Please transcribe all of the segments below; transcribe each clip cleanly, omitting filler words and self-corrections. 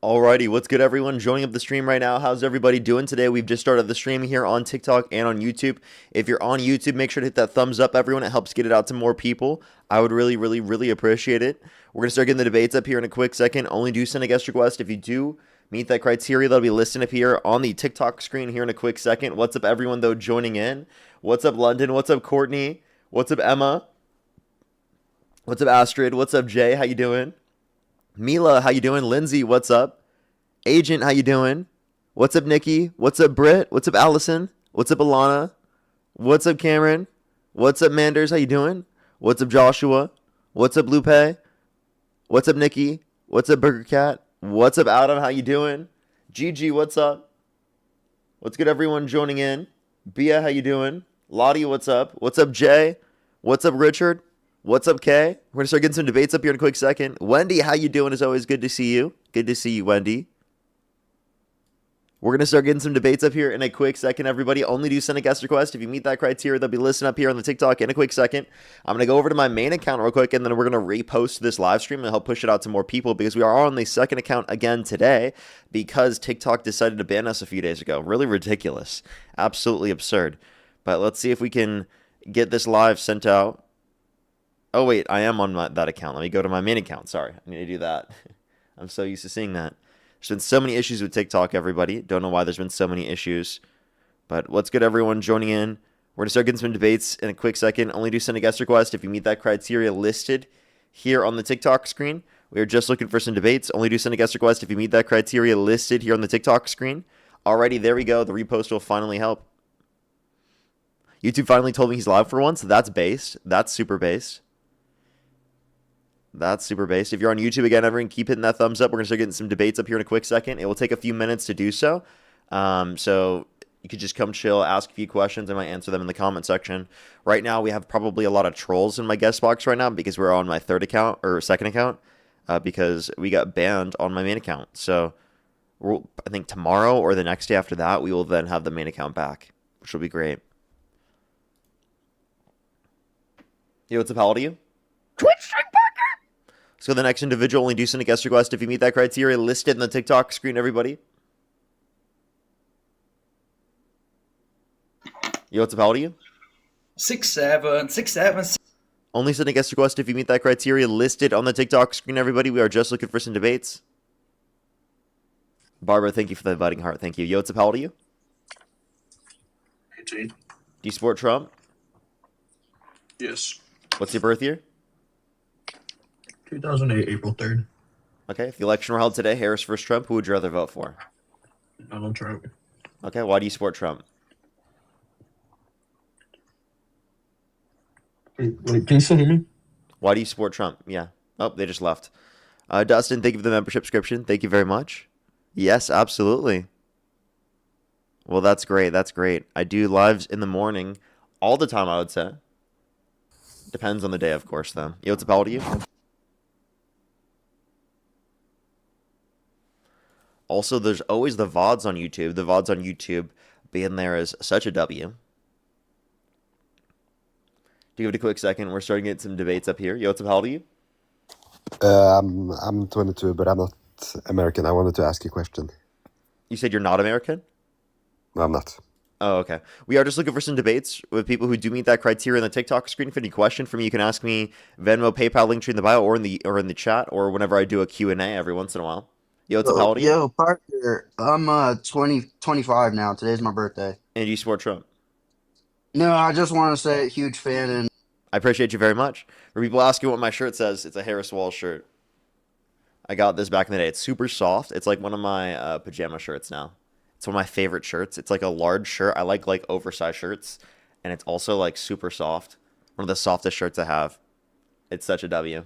Alrighty, what's good everyone joining up the stream right now? How's everybody doing today? We've just started the stream here on TikTok and on YouTube. If you're on YouTube, make sure to hit that thumbs up, everyone. It helps get it out to more people. I would really appreciate it. We're going to start getting the debates up here in a quick second. Only do send a guest request if you do meet that criteria. That'll be listed up here on the TikTok screen here in a quick second. What's up everyone though joining in? What's up London? What's up Courtney? What's up Emma? What's up Astrid? What's up Jay? How you doing? Mila, how you doing? Lindsay, what's up? Agent, how you doing? What's up, Nikki? What's up, Britt? What's up, Allison? What's up, Alana? What's up, Cameron? What's up, Manders? How you doing? What's up, Joshua? What's up, Lupe? What's up, Nikki? What's up, Burger Cat? What's up, Adam? How you doing? Gigi, what's up? What's good, everyone joining in? Bia, how you doing? Lottie, what's up? What's up, Jay? What's up, Richard? What's up, Kay? We're going to start getting some debates up here in a quick second. Wendy, how you doing? It's always good to see you. Good to see you, Wendy. We're going to start getting some debates up here in a quick second, everybody. Only do send a guest request. If you meet that criteria, they'll be listed up here on the TikTok in a quick second. I'm going to go over to my main account real quick, and then we're going to repost this live stream and help push it out to more people because we are on the second account again today because TikTok decided to ban us a few days ago. Really ridiculous. Absolutely absurd. But let's see if we can get this live sent out. Oh, wait, I am on that account. Let me go to my main account. Sorry, I need to do that. I'm so used to seeing that. There's been so many issues with TikTok, everybody. Don't know why there's been so many issues. But what's good, everyone joining in? We're going to start getting some debates in a quick second. Only do send a guest request if you meet that criteria listed here on the TikTok screen. We are just looking for some debates. Only do send a guest request if you meet that criteria listed here on the TikTok screen. Alrighty, there we go. The repost will finally help. YouTube finally told me he's live for once. That's based. That's super based. That's super based. If you're on YouTube again, everyone keep hitting that thumbs up. We're going to start getting some debates up here in a quick second. It will take a few minutes to do so. So you could just come chill, ask a few questions. I might answer them in the comment section. Right now, we have probably a lot of trolls in my guest box right now because we're on my third account or second account because we got banned on my main account. So I think tomorrow or the next day after that, we will then have the main account back, which will be great. Yo, what's up? How old are you? So the next individual, only do send a guest request if you meet that criteria listed in the TikTok screen, everybody. Yo, what's up? How old are you? 6'7". Only send a guest request if you meet that criteria listed on the TikTok screen, everybody. We are just looking for some debates. Barbara, thank you for the inviting heart. Thank you. Yo, what's up? How old are you? 18. Do you support Trump? Yes. What's your birth year? 2008, April 3rd. Okay, if the election were held today, Harris versus Trump, who would you rather vote for? Donald Trump. Okay, why do you support Trump? Wait, can you still hear me? Why do you support Trump? Yeah. Oh, they just left. Dustin, thank you for the membership subscription. Thank you very much. Yes, absolutely. Well, that's great. That's great. I do lives in the morning all the time, I would say. Depends on the day, of course, though. Yo, what's up? How old are you? Also, there's always the VODs on YouTube. The VODs on YouTube being there is such a W. Do you give it a quick second? We're starting to get some debates up here. Yo, what's up? How old are you? I'm 22, but I'm not American. I wanted to ask you a question. You said you're not American? No, I'm not. Oh, okay. We are just looking for some debates with people who do meet that criteria in the TikTok screen. If any question for me, you can ask me Venmo, PayPal, link tree in the bio, or in the chat, or whenever I do a Q&A every once in a while. Yo, what's up? How old are you? Yo, Parker, I'm 25 now. Today's my birthday. And you support Trump? No, I just want to say huge fan and I appreciate you very much. For people asking what my shirt says, it's a Harris Wall shirt. I got this back in the day. It's super soft. It's like one of my pajama shirts now. It's one of my favorite shirts. It's like a large shirt. I like oversized shirts, and it's also like super soft. One of the softest shirts I have. It's such a W.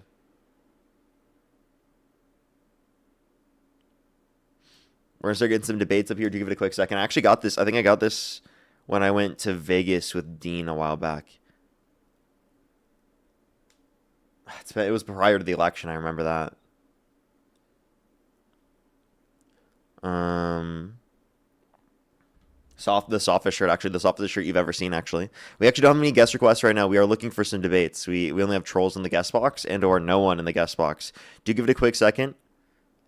We're gonna start getting some debates up here. Do give it a quick second. I actually got this. I think I got this when I went to Vegas with Dean a while back. It was prior to the election. I remember that. The softest shirt, actually, the softest shirt you've ever seen, actually. We actually don't have any guest requests right now. We are looking for some debates. We only have trolls in the guest box and or no one in the guest box. Do give it a quick second.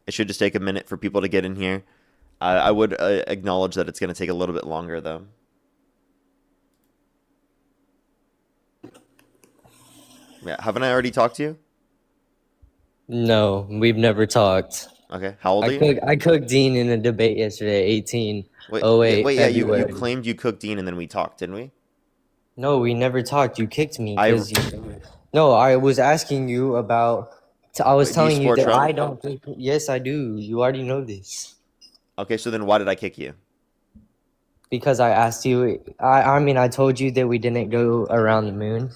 It should just take a minute for people to get in here. I would acknowledge that it's going to take a little bit longer, though. Yeah, haven't I already talked to you? No, we've never talked. Okay, how old are you? I cooked Dean in a debate yesterday, 18. Wait, Oh wait, yeah, you February. claimed you cooked Dean and then we talked, didn't we? No, we never talked. You kicked me I- because No, I was asking you about. I was Wait, do you telling you support that Trump? I don't think. Yes, I do. You already know this. Okay, so then why did I kick you? Because I asked you. I mean, I told you that we didn't go around the moon.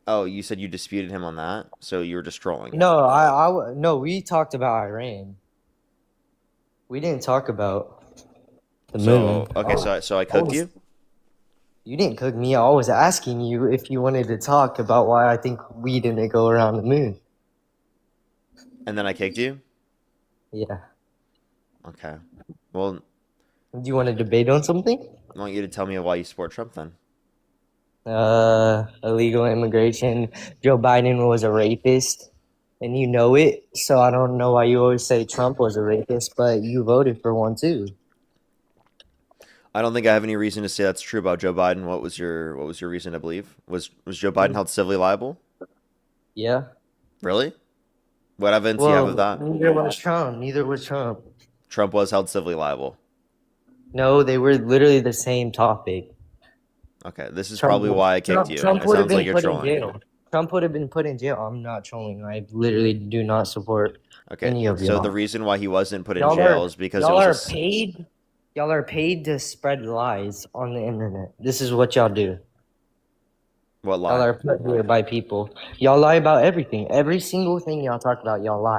Oh, you said you disputed him on that, so you were just trolling. No, we talked about Iran. We didn't talk about the moon. Okay, so I cooked you? You didn't cook me. I was asking you if you wanted to talk about why I think we didn't go around the moon. And then I kicked you? Yeah. Okay. Well, Do you want to debate on something? I want you to tell me why you support Trump then. Illegal immigration. Joe Biden was a rapist, and you know it. So I don't know why you always say Trump was a rapist, but you voted for one too. I don't think I have any reason to say that's true about Joe Biden. What was your reason to believe? Was Joe Biden held civilly liable? Yeah. Really? What evidence do you have of that? Neither was Trump. Neither was Trump. Trump was held civilly liable. No, they were literally the same topic. Okay, this is Trump- probably why I kicked you. Trump It would have sounds been like you're put in trolling. jail. Trump would have been put in jail. I'm not trolling. I literally do not support Okay, any of so y'all. the reason why he wasn't put in Y'all jail are- is because it y'all was are paid. Y'all are paid to spread lies on the internet. This is what y'all do. what Y'all lie? are put here by people. Y'all lie about everything. Every single thing y'all talk about, y'all lie.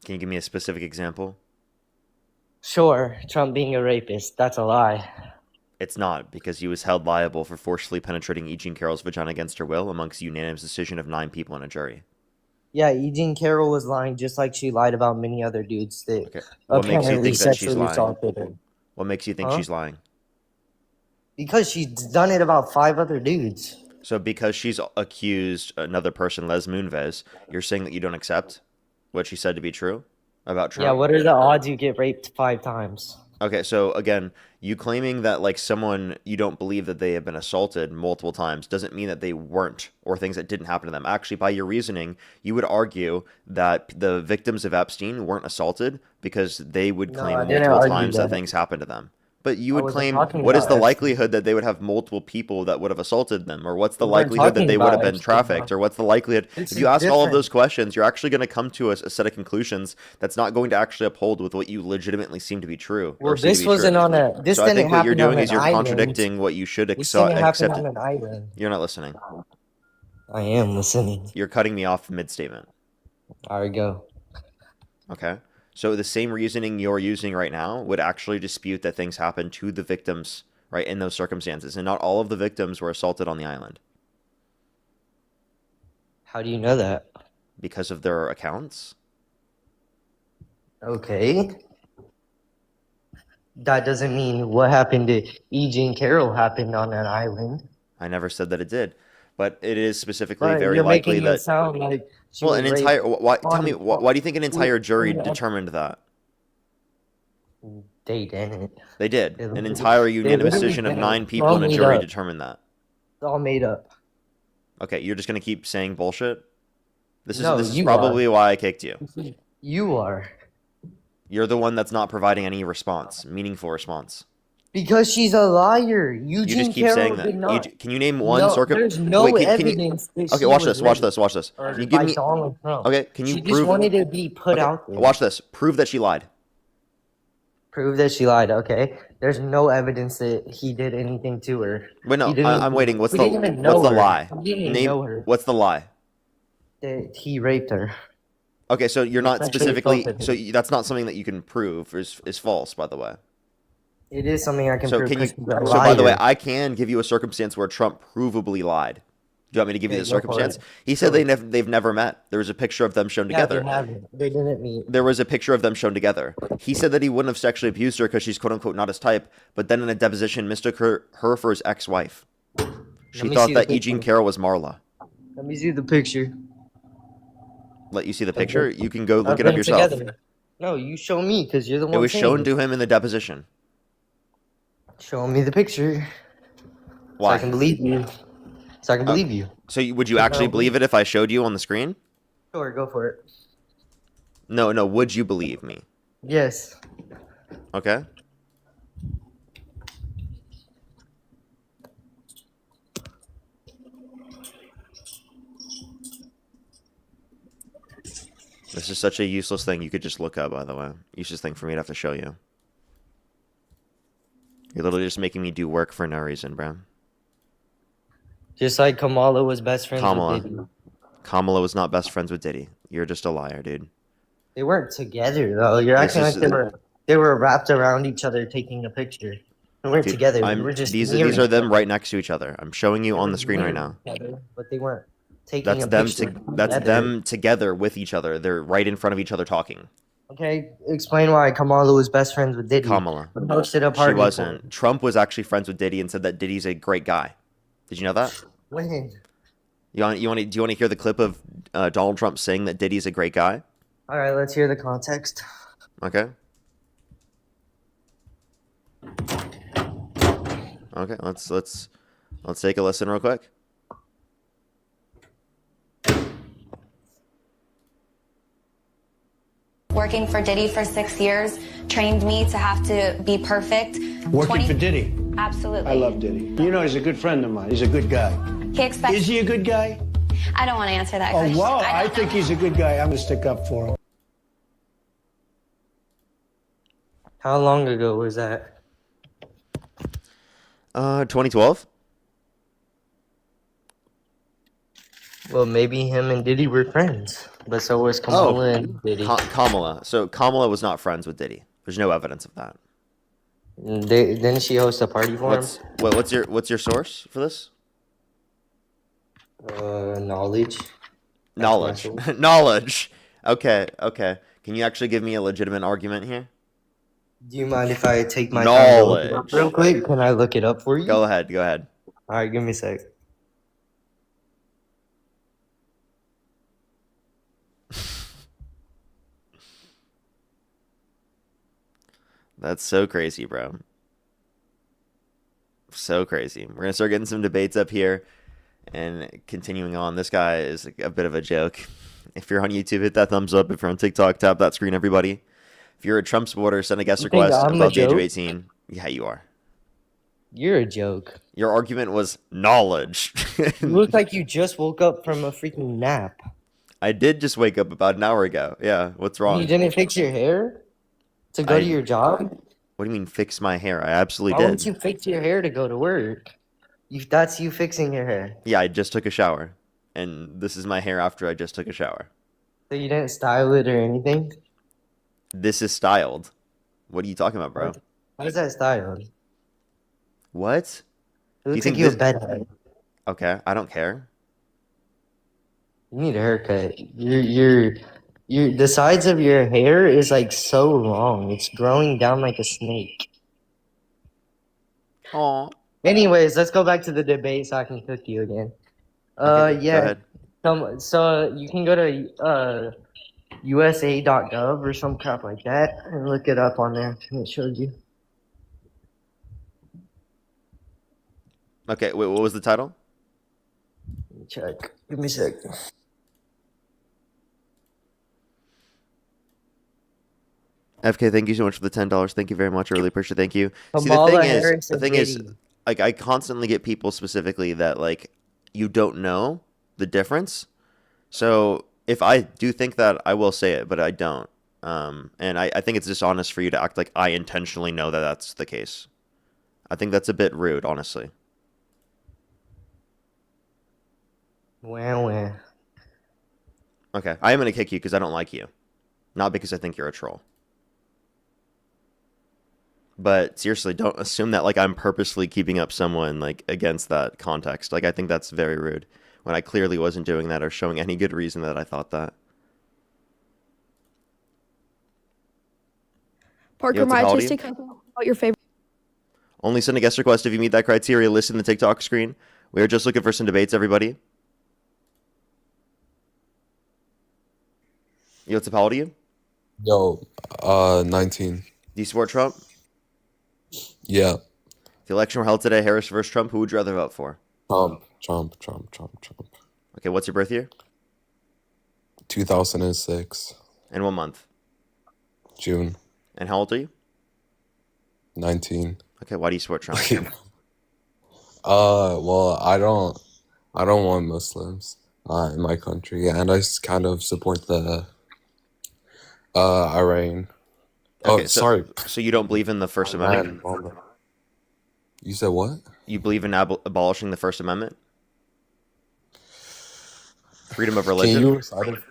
Can you give me a specific example? Sure, Trump being a rapist, that's a lie. It's not, because he was held liable for forcefully penetrating E. Jean Carroll's vagina against her will amongst a unanimous decision of 9 people in a jury. Yeah, E. Jean Carroll was lying just like she lied about many other dudes that Okay. What makes you apparently think that she's sexually lying? assaulted her. What makes you think Huh? she's lying? Because she's done it about 5 other dudes. So because she's accused another person, Les Moonves, you're saying that you don't accept what she said to be true about Trump? Yeah, what are the odds you get raped 5 times? Okay, so again, you claiming that like someone you don't believe that they have been assaulted multiple times doesn't mean that they weren't or things that didn't happen to them. Actually, by your reasoning, you would argue that the victims of Epstein weren't assaulted because they would No, claim I didn't multiple argue times that that. things happened to them. But you I would wasn't claim, talking what is about the Epstein. likelihood that they would have multiple people that would have assaulted them? Or what's the We weren't likelihood that talking they would have about been Epstein, trafficked? bro. Or what's the likelihood? This If is you ask all of different. those questions, you're actually going to come to a set of conclusions that's not going to actually uphold with what you legitimately seem to be true. Well, or seem to this be wasn't true. on a. This So I didn't think what you're happen on doing an is you're island. contradicting what you should This didn't happen accept. on an island. You're not listening. I am listening. You're cutting me off mid-statement. All right, go. Okay? So the same reasoning you're using right now would actually dispute that things happened to the victims, right, in those circumstances. And not all of the victims were assaulted on the island How do you know that? because of their accounts. Okay. That doesn't mean what happened to E. Jean Carroll happened on an island. I never said that it did. But it is specifically But very you're likely making it that... sound like she Well, was an entire... raped. Why, tell me, why do you think an entire jury Yeah. determined that? They didn't. They did. They An literally- entire they unanimous literally decision of didn't. 9 people in a Made jury up. determined that. It's all made up. Okay, you're just going to keep saying bullshit? This No, is you probably why I kicked you. You are. You're the one that's not providing any response, meaningful response. Because she's a liar. You Eugene just keep Carroll saying did that. not. Can you name one No, circum? there's no Wait, can you- evidence that Okay, she watch was this. Watch raped this. Watch this. or Can you by give me? Donald Trump. Okay, can you She just prove? wanted to be put Okay, out there. watch this. Prove that she lied. Prove that she lied. Okay. There's no evidence that he did anything to her. Wait, no, He didn't I'm even- waiting. What's he the didn't even know what's the her. lie? He didn't even Name. know her. What's the lie? That he raped her. Okay, so you're not Sexually specifically. assaulted So her. that's not something that you can prove. Is false, by the way. It is something I can So prove. can you? 'cause she's a So by the way, liar. I can give you a circumstance where Trump provably lied. Do you want me to give you Okay, the go for circumstance? it. He said Go. they've never met. There was a picture of them shown Yeah, together. they haven't. They didn't meet. There was a picture of them shown together. He said that he wouldn't have sexually abused her because she's quote unquote not his type, but then in a deposition mistook her for his ex-wife. She me thought see the that E. Jean picture. Carroll was Marla. Let me see the picture. let you see the picture? You can go look Of it up them yourself. together. No, you show me because you're the one It was saying shown it. to him in the deposition. Show me the picture so I Why? can believe you. So I can believe you. So would you actually believe it if I showed you on the screen? Sure, go for it. No, no. Would you believe me? Yes. Okay. This is such a useless thing you could just look up, by the way. Useless thing for me to have to show you. You're literally just making me do work for no reason, bro. Just like Kamala was best friends with Diddy. Kamala was not best friends with Diddy. You're just a liar, dude. They weren't together though. You're This acting is- like they were wrapped around each other taking a picture. They weren't Dude, together. They were just these near are each them other. right next to each other. I'm showing you They on were the screen right near now. each other, but they weren't taking That's a them. picture. That's together. them together with each other. They're right in front of each other talking. Okay, explain why Kamala was best friends with Diddy. Kamala. Hosted a She party. wasn't. Trump was actually friends with Diddy and said that Diddy's a great guy. Did you know that? When? Do you want to hear the clip of Donald Trump saying that Diddy's a great guy? All right, let's hear the context. Okay. Okay, let's take a listen real quick. Working for Diddy for 6 years trained me to have to be perfect. Working for Diddy. Absolutely. I love Diddy. You know, he's a good friend of mine. He's a good guy. He expects. Is he a good guy? I don't want to answer that Oh, question. wow. I don't think know. he's a good guy. I'm going to stick up for him. How long ago was that? 2012. Well, maybe him and Diddy were friends, but so was Kamala and Diddy. Kamala. So Kamala was not friends with Diddy. There's no evidence of that. Didn't she host a party for him? What's your source for this? Knowledge. Knowledge. Knowledge. Okay. Can you actually give me a legitimate argument here? Do you mind if I take my time to look it up Knowledge. real quick? Can I look it up for you? Go ahead. All right, give me a sec. That's so crazy, bro. So crazy. We're gonna start getting some debates up here and continuing on. This guy is a bit of a joke. If you're on YouTube, hit that thumbs up. If you're on TikTok, tap that screen, everybody. If you're a Trump supporter, send a guest You think request I'm a above the age of joke? 18. Yeah, you are. You're a joke. Your argument was knowledge. You look like you just woke up from a freaking nap. I did just wake up about an hour ago. Yeah, what's wrong? You didn't fix your hair to go to your job? What do you mean fix my hair? I absolutely Why wouldn't did. you fix your hair to go to work? That's you fixing your hair. Yeah, I just took a shower. And this is my hair after I just took a shower. So you didn't style it or anything? This is styled. What are you talking about, bro? How is that styled? What? It looks think like you have this- bedhead. Okay, I don't care. You need a haircut. The sides of your hair is like so long. It's growing down like a snake. Aw. Anyways, let's go back to the debate so I can cook you again. Okay, go Yeah. ahead. So you can go to USA.gov or some crap like that and look it up on there. It shows you. Okay, wait, what was the title? Let me check. Give me a sec. FK, thank you so much for the $10. Thank you very much. I really appreciate it. Thank you. See, Kamala Harris the and thing is, Diddy. like, I constantly get people specifically that, like, you don't know the difference. So if I do think that, I will say it, but I don't. And I think it's dishonest for you to act like I intentionally know that that's the case. I think that's a bit rude, honestly. Wah. Okay, I am going to kick you because I don't like you. Not because I think you're a troll. But seriously, don't assume that, like, I'm purposely keeping up someone, like, against that context. Like, I think that's very rude when I clearly wasn't doing that or showing any good reason that I thought that. Parker, Yo, might I Takaldi? just take about your favorite? Only send a guest request if you meet that criteria. List in the TikTok screen. We are just looking for some debates, everybody. What's how old are you? Yo, 19. Do you support Trump? Yeah. If the election were held today, Harris versus Trump, who would you rather vote for? Trump. Okay, what's your birth year? 2006, And what month? June. And how old are you? 19. Okay, why do you support Trump? Well, I don't want Muslims in my country, and I kind of support the Iran. Okay, Oh, sorry. So you don't believe in the First Amendment? You said what? You believe in abolishing the First Amendment? Freedom of Can religion? you recite it?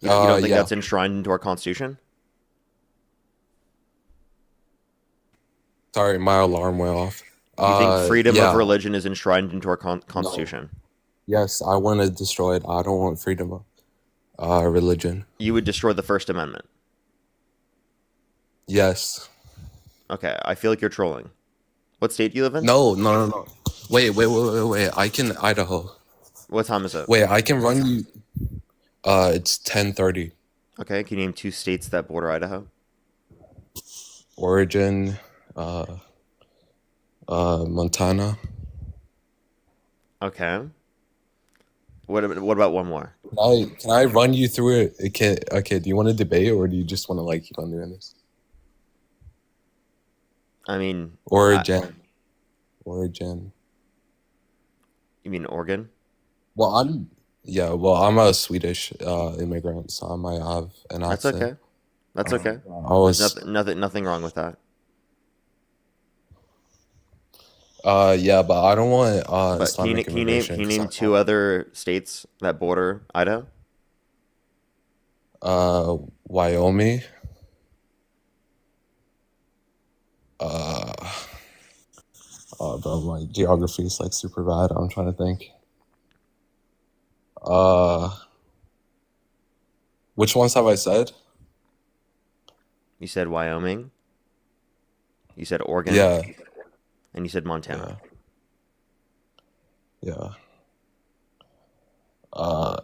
You don't think Yeah. that's enshrined into our Constitution? Sorry, my alarm went off. You think freedom Yeah. of religion is enshrined into our Constitution? Yes, I want to destroy it. I don't want freedom of religion. You would destroy the First Amendment? Yes. Okay, I feel like you're trolling. What state do you live in? No. Wait. I can Idaho. What time is it? Wait, I can run you. It's 10:30. Okay, can you name 2 states that border Idaho? Oregon, Montana. Okay. What about one more? Can I run you through it? Okay, do you want to debate or do you just want to like keep on doing this? I mean, Oregon. you mean Oregon? Well, I'm a Swedish immigrant, so I might have an That's accent. okay. That's okay. I was There's nothing wrong with that. yeah, but I don't want But Islamic can you immigration. name 2 other states that border Idaho? Wyoming. Oh, bro, my geography is like super bad. I'm trying to think. Which ones have I said? You said Wyoming. You said Oregon. Yeah, And you said Montana. yeah. Uh,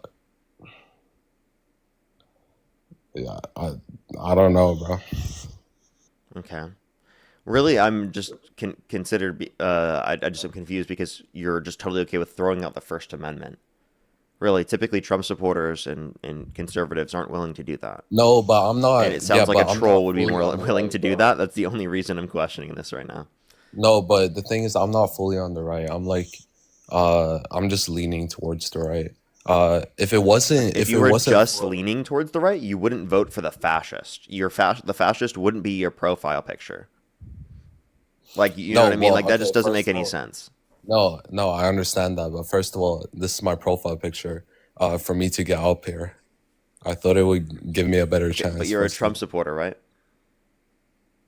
yeah. I don't know, bro. Okay. Really, I'm just I just am confused because you're just totally okay with throwing out the First Amendment. Really, typically Trump supporters and conservatives aren't willing to do that. No, but I'm not. And it sounds like but a I'm troll not would be fully more on the willing right, to do bro. that. That's the only reason I'm questioning this right now. No, but the thing is, I'm not fully on the right. I'm just leaning towards the right. If it wasn't, If you were just leaning towards the right, you wouldn't vote for the fascist. The fascist wouldn't be your profile picture. Like, you know No, what I mean? well, Like, that okay, just doesn't first make of any all, sense. no, I understand that, but first of all, this is my profile picture. For me to get up here, I thought it would give me a better chance. But you're a first of Trump all. supporter, right?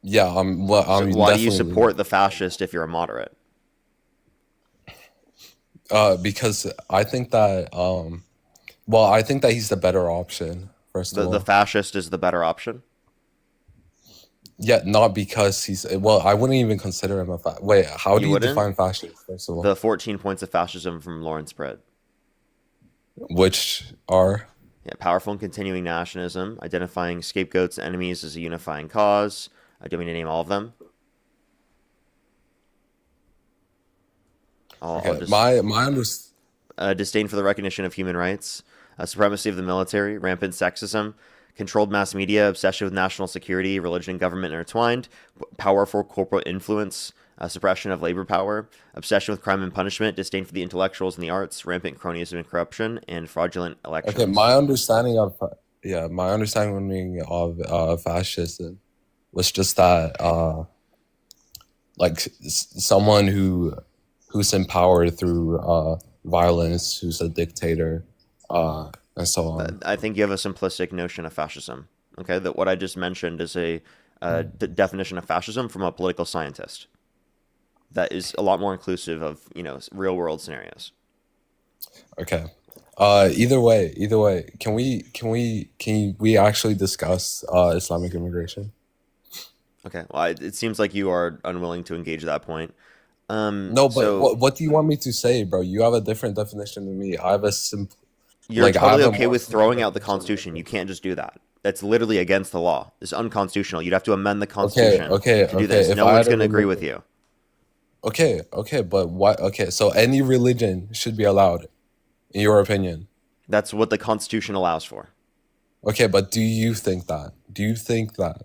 Yeah, I'm. Well, So I'm why do you definitely support the fascist if you're a moderate? because I think that well, I think that he's the better option. First of The all, fascist is the better option. yeah, not because he's well. I wouldn't even consider him wait. How do You you wouldn't? define fascist? First of all, The 14 points of fascism from Lawrence Britt. which are Yeah, powerful and continuing nationalism, identifying scapegoats and enemies as a unifying cause. Do you want me to name all of them? I'll okay. just My disdain for the recognition of human rights, supremacy of the military, rampant sexism, controlled mass media, obsession with national security, religion and government intertwined, powerful corporate influence, suppression of labor power, obsession with crime and punishment, disdain for the intellectuals and the arts, rampant cronyism and corruption, and fraudulent elections. Okay, my understanding of fascism was just that like someone who's in power through violence, who's a dictator, and so on. I think you have a simplistic notion of fascism. Okay, that what I just mentioned is a definition of fascism from a political scientist. That is a lot more inclusive of real world scenarios. Okay. Either way, can we actually discuss Islamic immigration? Okay, well, it seems like you are unwilling to engage that point. No, but So what do you want me to say, bro? You have a different definition than me. I have a You're Like I totally have a okay more with throwing freedom out the of expression. Constitution. You can't just do that. That's literally against the law. It's unconstitutional. You'd have to amend the Okay, Constitution okay, to do okay. this. If No I one's had a going to agree with religion, you. okay, okay, but why? Okay, so any religion should be allowed, in your opinion. That's what the Constitution allows for. Okay, but do you think that? Do you think that?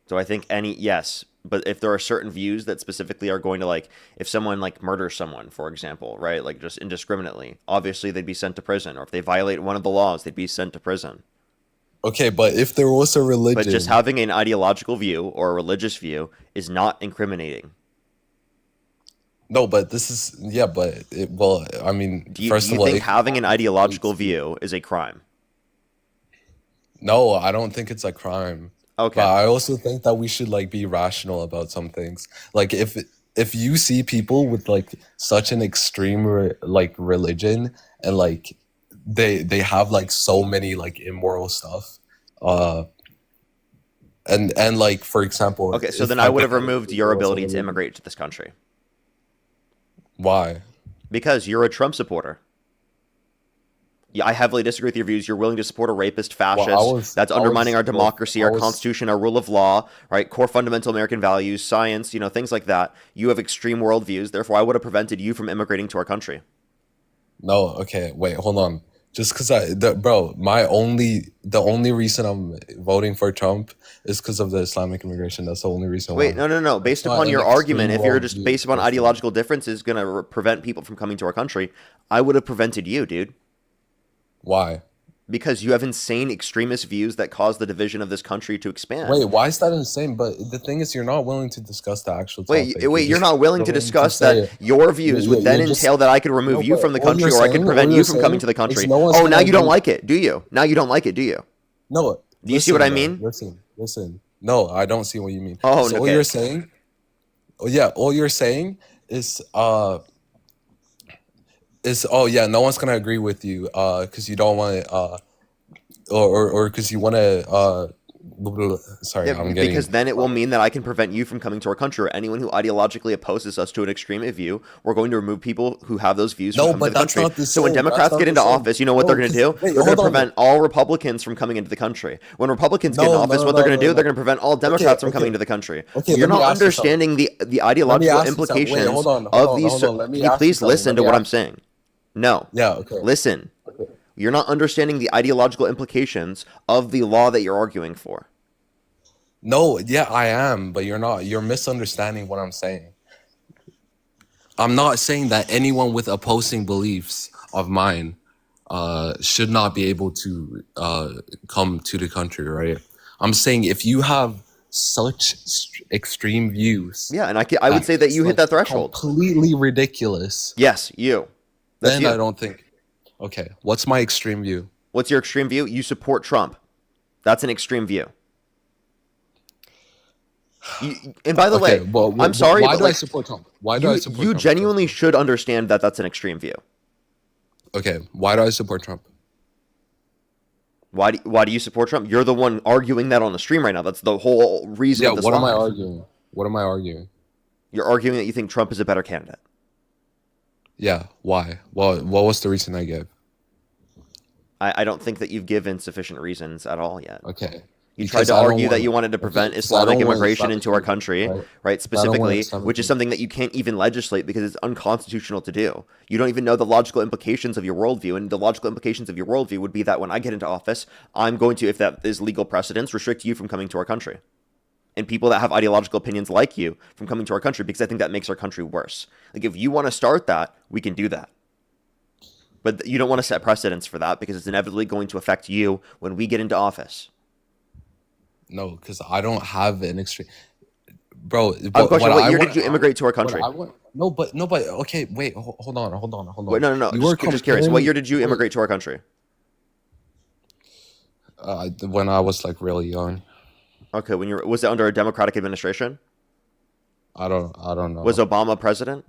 So I think yes, but if there are certain views that specifically are going to, like, if someone like murders someone, for example, right, like just indiscriminately, obviously they'd be sent to prison, or if they violate one of the laws, they'd be sent to prison. Okay, but if there was a But just religion, having an ideological view or a religious view is not incriminating. no, but this is yeah, but well, I mean, Do first you of all, think if having an ideological it's- view is a crime? no, I don't think it's a crime. Okay. But I also think that we should like be rational about some things. Like if you see people with like such an extreme like religion and like they have like so many like immoral stuff, uh, and like for example, Okay, so if then I would have hypothetically removed your there was a ability to religion- immigrate to this country Why? because you're a Trump supporter. Yeah, I heavily disagree with your views. You're willing to support a rapist, fascist. That's undermining our democracy, our constitution, our rule of law, right? Core fundamental American values, science, things like that. You have extreme worldviews. Therefore, I would have prevented you from immigrating to our country. No, okay, wait, hold on. Just because bro, the only reason I'm voting for Trump is because of the Islamic immigration. That's the only reason Wait, why. no. Based not upon an your argument, if extreme you're just worldview based upon person. ideological differences going to prevent people from coming to our country, I would have prevented you, dude. Why? Because you have insane extremist views that cause the division of this country to expand. Wait, why is that insane? But the thing is, you're not willing to discuss the actual topic. Wait, you're just not willing to willing discuss say- that your views would then you're just- entail that I could remove No, you but from the all country, you're or I could saying- prevent all you you're from coming saying to the is country. no one's Oh, now gonna you don't agree- like it, do you? Now you don't like it, do you? No. Do you see what I bro, mean? Listen. No, I don't see what you mean. Oh, so all okay. you're saying, all you're saying is oh yeah, no one's gonna agree with you because you don't want to or because you want to sorry, Yeah, I'm getting because then it will mean that I can prevent you from coming to our country, or anyone who ideologically opposes us to an extreme view. We're going to remove people who have those views from No, coming but to the that's country. not the So when same. That's Democrats not get the into same. office, you know what No, they're going to do? 'cause- wait, They're going to hold on. prevent all Republicans from coming into the country. When Republicans get in No, office, no, what they're no, going to no, do? They're no. going to prevent all Democrats from okay. coming into the country. Okay, You're let me not ask you something. understanding the ideological ask you something. Wait, implications hold on, of these. hold on. Let me Can you ask you please something. listen Let to me what I'm ask- saying? No. Yeah, okay. Listen. You're not understanding the ideological implications of the law that you're arguing for. No, yeah, I am, but you're not. You're misunderstanding what I'm saying. I'm not saying that anyone with opposing beliefs of mine should not be able to come to the country, right? I'm saying if you have such extreme views, Yeah, and I would say that you hit that threshold. completely ridiculous. Yes, you. That's Then you. I don't think. Okay, what's my extreme view? What's your extreme view? You support Trump. That's an extreme view. And by the way, well, I'm sorry, Why but do I like, support Trump? Why do I support you Trump? genuinely should understand that that's an extreme view. Okay, why do I support Trump? Why do you support Trump? You're the one arguing that on the stream right now. That's the whole reason Yeah, of this what am I live. arguing? What am I arguing? You're arguing that you think Trump is a better candidate. Yeah, why? Well, what was the reason I gave? I don't think that you've given sufficient reasons at all yet. Okay. You Because tried to I don't argue that want- you wanted to prevent okay, 'cause I Islamic don't want immigration Islamic into our immigration, country, right? right? I don't want Specifically, Islamic which is something that you can't even legislate because it's unconstitutional to do. You don't even know the logical implications of your worldview, and the logical implications of your worldview would be that when I get into office, I'm going to, if that is legal precedence, restrict you from coming to our country. And people that have ideological opinions like you from coming to our country, because I think that makes our country worse. Like, if you want to start that, we can do that. But you don't want to set precedents for that because it's inevitably going to affect you when we get into office. No, because I don't have an extreme. Bro, I have a question. What year did you immigrate to our what country? I want- no, but okay, wait, hold on. Wait, no. You were Just curious. What comparing- year did you immigrate to our country? When I was like really young. Okay, was it under a Democratic administration? I don't know. Was Obama president?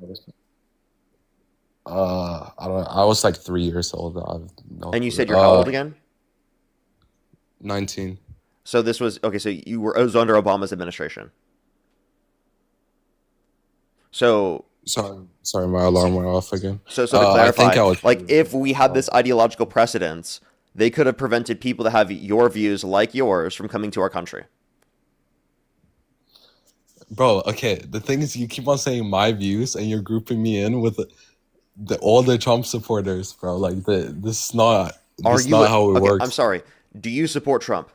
I don't. I was like 3 years old. And you said you're how old again? 19. So this was okay. So it was under Obama's administration. So Sorry, my alarm went off again. So to I think clarify, I was like if we had this ideological precedence, they could have prevented people that have your views like yours from coming to our country. bro. Okay, the thing is, you keep on saying my views, and you're grouping me in with all the Trump supporters, bro. Like this is not Are this is you not how it okay? works. I'm sorry. Do you support Trump?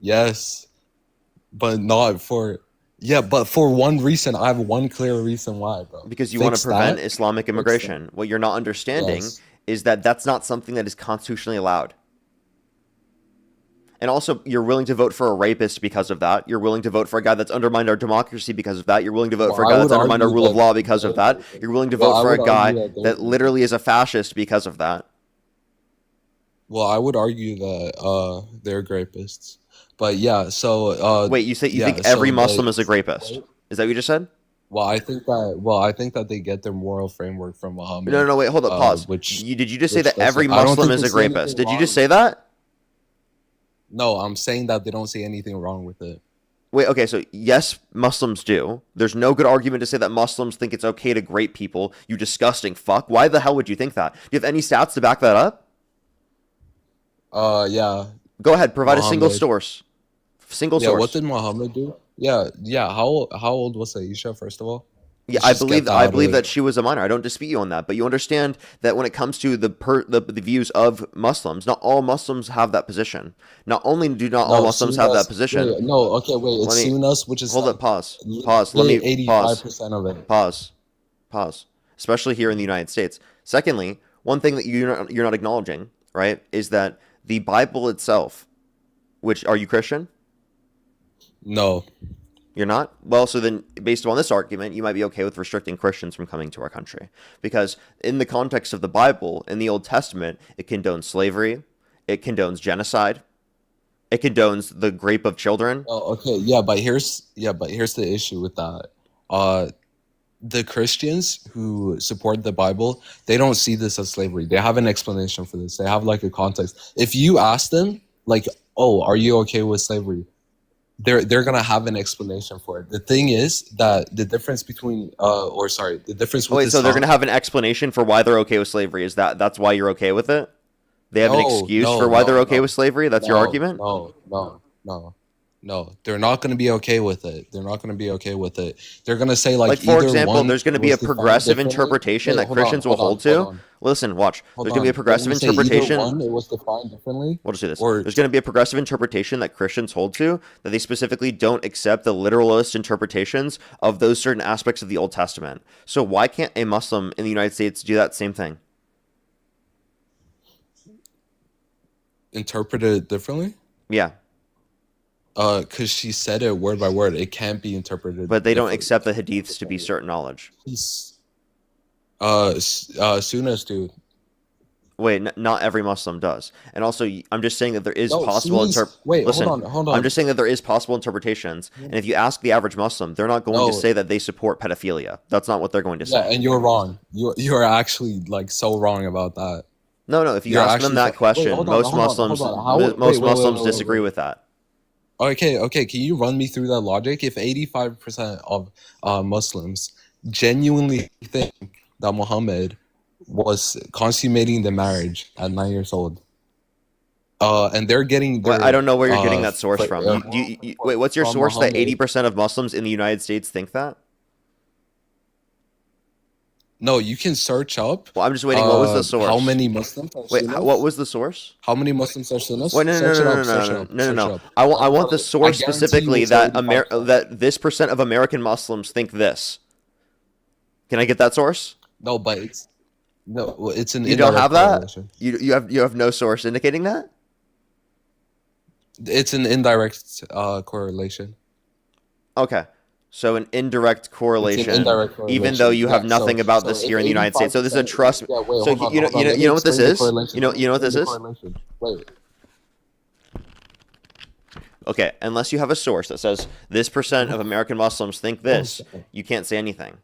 Yes, but not for but for one reason. I have one clear reason why, bro. Because you want Fix to prevent that. Islamic Fix that. immigration. What you're not understanding Yes. is that that's not something that is constitutionally allowed. And also, you're willing to vote for a rapist because of that. You're willing to vote for a guy that's undermined our democracy because of that. You're willing to vote for a Well, I guy that's would undermined our argue rule of that law because of that. You're willing to well, vote I for a would guy argue that that literally is a fascist because of that. well, I would argue that they're rapists. But yeah, so Wait, you yeah, think every so Muslim is a wait, rapist? Is that what you just said? I think that they get their moral framework from Muhammad. No, wait, hold up, pause. Which Did you just say which that doesn't- every I don't Muslim think is they a see anything rapist? Did you wrong just say with that? No, I'm saying that they don't see anything wrong with it. Wait, okay, so yes, Muslims do. There's no good argument to say that Muslims think it's okay to grape people, you disgusting fuck. Why the hell would you think that? Do you have any stats to back that up? Yeah. Go ahead, provide a single Muhammad. source. Single Yeah, source. what did Muhammad do? Yeah. How old was Aisha, first of all? Yeah, Let's just get that out I of believe the way. that she was a minor. I don't dispute you on that, but you understand that when it comes to the views of Muslims, not all Muslims have that position. Not only do not all Muslims have that position. Wait, no, okay, wait. It's Let me- Sunnas, which is Hold like up, pause. Let me 85% of it. Pause. Especially here in the United States. Secondly, one thing that you're not acknowledging, right, is that the Bible itself, which are you Christian? No. You're not? Well, so then, based on this argument, you might be okay with restricting Christians from coming to our country. Because in the context of the Bible, in the Old Testament, it condones slavery, it condones genocide, it condones the rape of children. Oh, okay. But here's the issue with that. The Christians who support the Bible, they don't see this as slavery. They have an explanation for this. They have like a context. If you ask them, like, "Oh, are you okay with slavery?" They're gonna have an explanation for it. The thing is that the difference between the difference with Wait, so they're Islam- going to have an explanation for why they're okay with slavery. That's why you're okay with it? They have an excuse for why they're okay with slavery? That's your argument? No. They're not going to be okay with it. They're not going to be okay with it. They're going to say like For either example, one there's going to be a was defined progressive differently. interpretation Wait, that hold on, Christians will hold on, hold to. hold on. Listen, watch. Hold There's going to be a on. progressive They're gonna say either interpretation. one, it was defined differently. We'll just do this. Or There's going to be a progressive interpretation that Christians hold to, that they specifically don't accept the literalist interpretations of those certain aspects of the Old Testament. So why can't a Muslim in the United States do that same thing? interpret it differently. Yeah, Because she said it word by word. It can't be interpreted. but they don't differently. accept the hadiths to be certain knowledge. Sunnis do. Wait, not every Muslim does. And also, I'm just saying that there is No, possible Sunnis- wait, Listen, hold on. I'm just saying that there is possible interpretations. And if you ask the average Muslim, they're not going to No. say that they support pedophilia. That's not what they're going to Yeah, say. and you're wrong. You're actually like so wrong about that. No. If you You're ask actually them that wait, question, hold on, most hold on, Muslims, hold on. How- most wait, Muslims wait. disagree with that. Okay. Can you run me through that logic? If 85% of Muslims genuinely think that Muhammad was consummating the marriage at 9 years old, and they're getting Well, their, I don't know where you're getting that source fr- from. uh, Wait, what's your from source that Muhammad. 80% of Muslims in the United States think that? No, you can search up. Well, I'm just waiting. What was the source? How many Muslims are Wait, Sunnis? what was the source? How many Muslims are Sunnis? Wait, no. Search it up. I want the source I guarantee you specifically it's that 85%. that this percent of American Muslims think this. Can I get that source? No, but it's an You don't indirect have that? correlation. You have no source indicating that? It's an indirect correlation. Okay. So an indirect correlation, indirect even though you have yeah, nothing so- about so this if here in the United States. So this is a 85% trust. Yeah, wait, so hold on, you know hold on. Let me you know what this explain the is? correlation. You know what this The is? correlation. Wait. Okay, unless you have a source that says this percent of American Muslims think this, you can't say anything.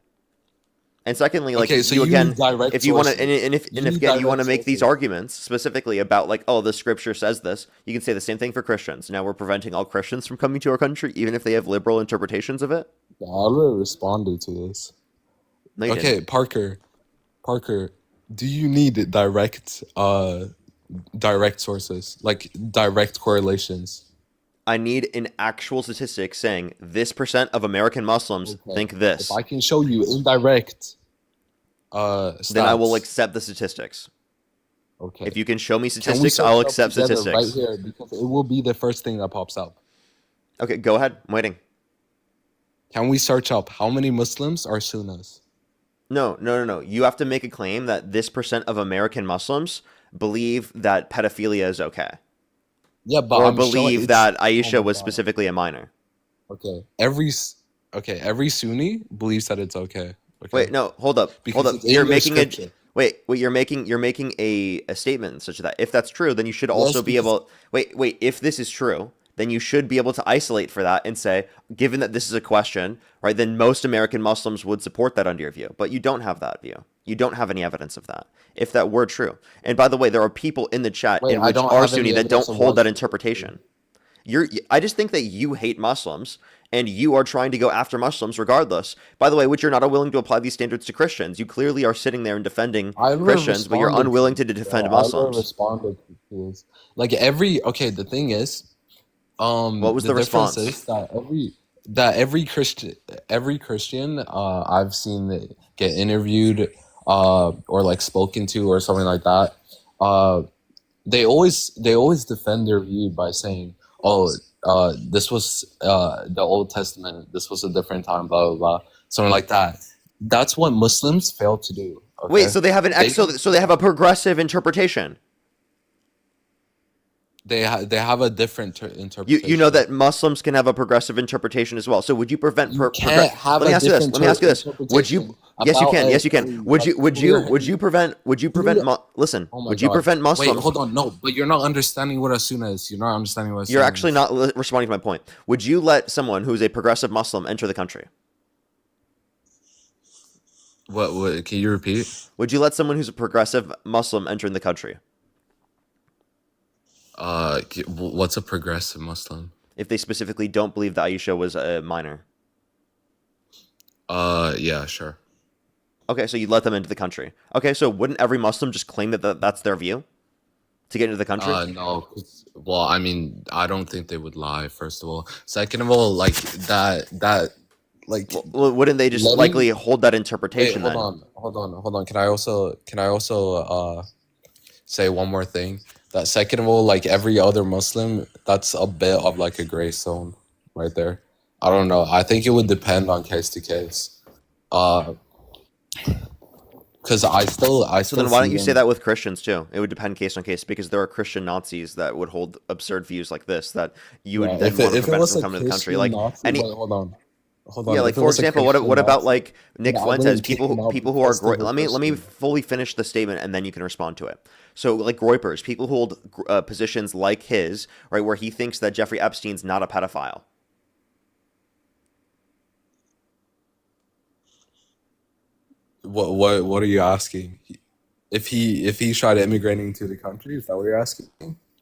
And secondly, like Okay, so you you again, need direct if you want to, sources. and if You again need you want to direct make these sources. arguments specifically about like, oh, the scripture says this, you can say the same thing for Christians. Now we're preventing all Christians from coming to our country, even if they have liberal interpretations of it. Yeah, I already responded to this. No, you Okay, didn't. Parker, do you need direct sources, like direct correlations? I need an actual statistic saying this percent of American Muslims Okay. think If this. I can show you indirect Then I will stats. accept the statistics. Okay. If you can show me Can we statistics, search I'll up accept together statistics. right here because it will be the first thing that pops up. Okay, go ahead. I'm waiting. Can we search up how many Muslims are Sunnis? No. You have to make a claim that this percent of American Muslims believe that pedophilia is okay. Yeah, but Or I'm showing believe it's that oh Aisha my was God. specifically a minor. Okay. Every Sunni believes that it's okay. Okay. Wait, no, hold up. Because Hold up. it's in You're their making scripture. you're making a statement such that if that's true, then you should Yes, also be because able if this is true, then you should be able to isolate for that and say, given that this is a question, right, then most American Muslims would support that under your view. But you don't have that view. You don't have any evidence of that, if that were true. And by the way, there are people in the chat wait, in I which don't are have Sunni any that don't evidence of hold what that you interpretation. I just think that you hate Muslims and you are trying to go after Muslims regardless. By the way, which you're not willing to apply these standards to Christians. You clearly are sitting there and defending I never Christians, but you're responded unwilling to to this, defend bro. I never Muslims. responded to this. Like the thing is, What was the the difference response? is that every Christian I've seen get interviewed or like spoken to or something like that, they always defend their view by saying, "Oh, this was the Old Testament. This was a different time." Blah blah blah, something like that. That's what Muslims fail to do. Okay, Wait, so they have they so they have a progressive interpretation. they have a different You interpretation. know that Muslims can have a progressive interpretation as well. So would you prevent You can't have Let me a ask you this. different Let me ask you this. Would you? interpretation Yes, you about can. a Yes, you can. Would you? Would you? clear. Would you prevent? Would you prevent? Listen. Oh my Would you God! prevent Wait, Muslims? hold on. No, but you're not understanding what a sunnah is. You're not understanding what a You're sunnah actually is. not responding to my point. Would you let someone who's a progressive Muslim enter the country? What? Can you repeat? Would you let someone who's a progressive Muslim enter in the country What's a progressive Muslim? if they specifically don't believe that Aisha was a minor? Yeah, sure. Okay, so you let them into the country. Okay, so wouldn't every Muslim just claim that that's their view to get into the country? No. Well, I mean, I don't think they would lie. First of all, second of all, like that, like. Well, wouldn't they just letting- likely hold that Wait, interpretation then? hold on. Can I also say one more thing? That second of all, like every other Muslim, that's a bit of like a gray zone right there. I don't know. I think it would depend on case to case. Because I still So then why don't see you say them- that with Christians too? It would depend case on case because there are Christian Nazis that would hold absurd views like this that you would Yeah, then want to if it prevent was from a coming to the country. Christian Like Nazi, any, wait, hold on. yeah, like If it for was a example, Christian what about Nazi, like Nick then I Fuentes? wouldn't kick him out People who are because they were let me Christian. fully finish the statement and then you can respond to it. So like Groypers, people who hold positions like his, right, where he thinks that Jeffrey Epstein's not a pedophile. What are you asking? If he tried immigrating to the country, is that what you're asking?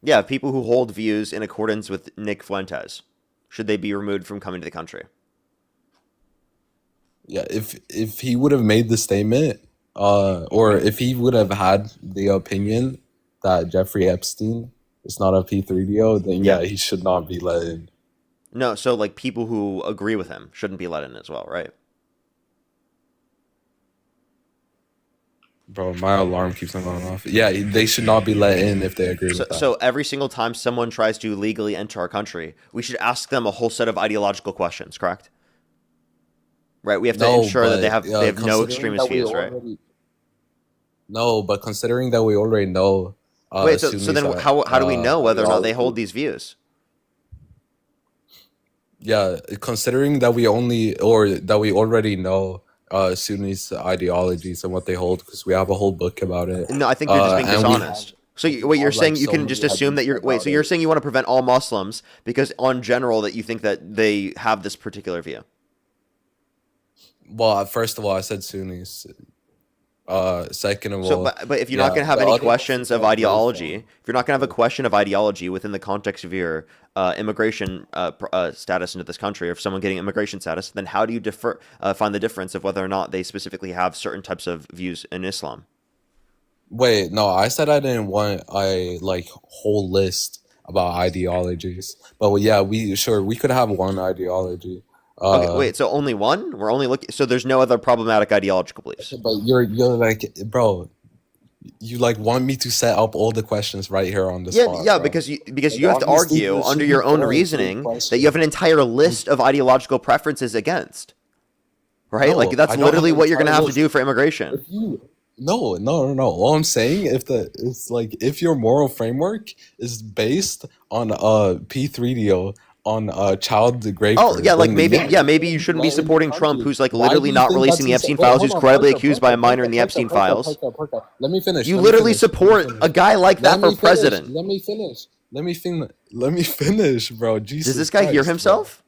Yeah, people who hold views in accordance with Nick Fuentes, should they be removed from coming to the country? Yeah, if he would have made the statement, or if he would have had the opinion that Jeffrey Epstein is not a P3DO, then yeah, he should not be let in. No, so like people who agree with him shouldn't be let in as well, right? Bro, my alarm keeps on going off. Yeah, they should not be let in if they agree with that. So every single time someone tries to legally enter our country, we should ask them a whole set of ideological questions, correct? Right, we have to ensure that they have no considering extremist that we views, right? No, but considering that we already know, Wait, so Sunnis then are, how do we know whether or not they ideology- hold these views? Yeah, considering that we already know Sunnis ideologies and what they hold because we have a whole book about it. No, I think you're just being and we dishonest. So what you're have, saying, like, you so can many just assume that you're ideas so about you're it. saying you want to prevent all Muslims because on general that you think that they have this particular view. Well, first of all, I said Sunnis. Second of So, all, but if you're yeah, not going to have the any other questions of countries are based ideology, on. if you're not going to have a question of ideology within the context of your immigration status into this country, or if someone getting immigration status, then how do you find the difference of whether or not they specifically have certain types of views in Islam? Wait, no, I said I didn't want a like whole list about ideologies, but yeah, we could have one ideology. Okay, Uh, wait, so only one? We're only looking, so there's no other problematic ideological beliefs. but you're like, bro, you like want me to set up all the questions right here on the Yeah, spot, yeah, bro. because you Like have to obviously argue there under should be your own more than reasoning that you questions. have an entire list of ideological preferences against, right? Like No, that's I don't have literally an what you're gonna entire have to list. do for immigration. If you no. All I'm saying it's like if your moral framework is based on a P3 deal on a child Oh yeah, raper, like then maybe you you shouldn't let be in the supporting Trump, country. who's like Why do literally you not think releasing that's the insane? Epstein Wait, files, hold who's on, credibly accused by a minor in the Epstein files. Let me finish. You Let me literally finish. Let me support finish. a guy like that Let for me finish. president. Let me finish. Let me finish, bro. Does Jesus this guy hear Christ, bro. himself?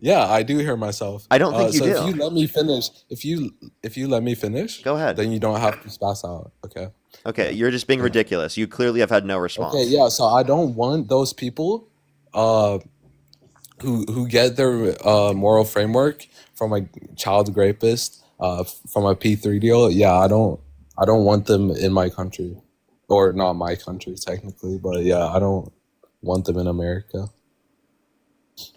Yeah, I do hear myself. I don't think you So if do. you let me finish, if you let me finish, Go ahead. then you don't have to spass out. Okay. Okay, Yeah. you're just being Yeah. ridiculous. You clearly have had no Okay. response. Yeah. So I don't want those people, uh, who get their moral framework from a child rapist, from a P3 deal. Yeah, I don't want them in my country, or not my country technically, but yeah, I don't want them in America.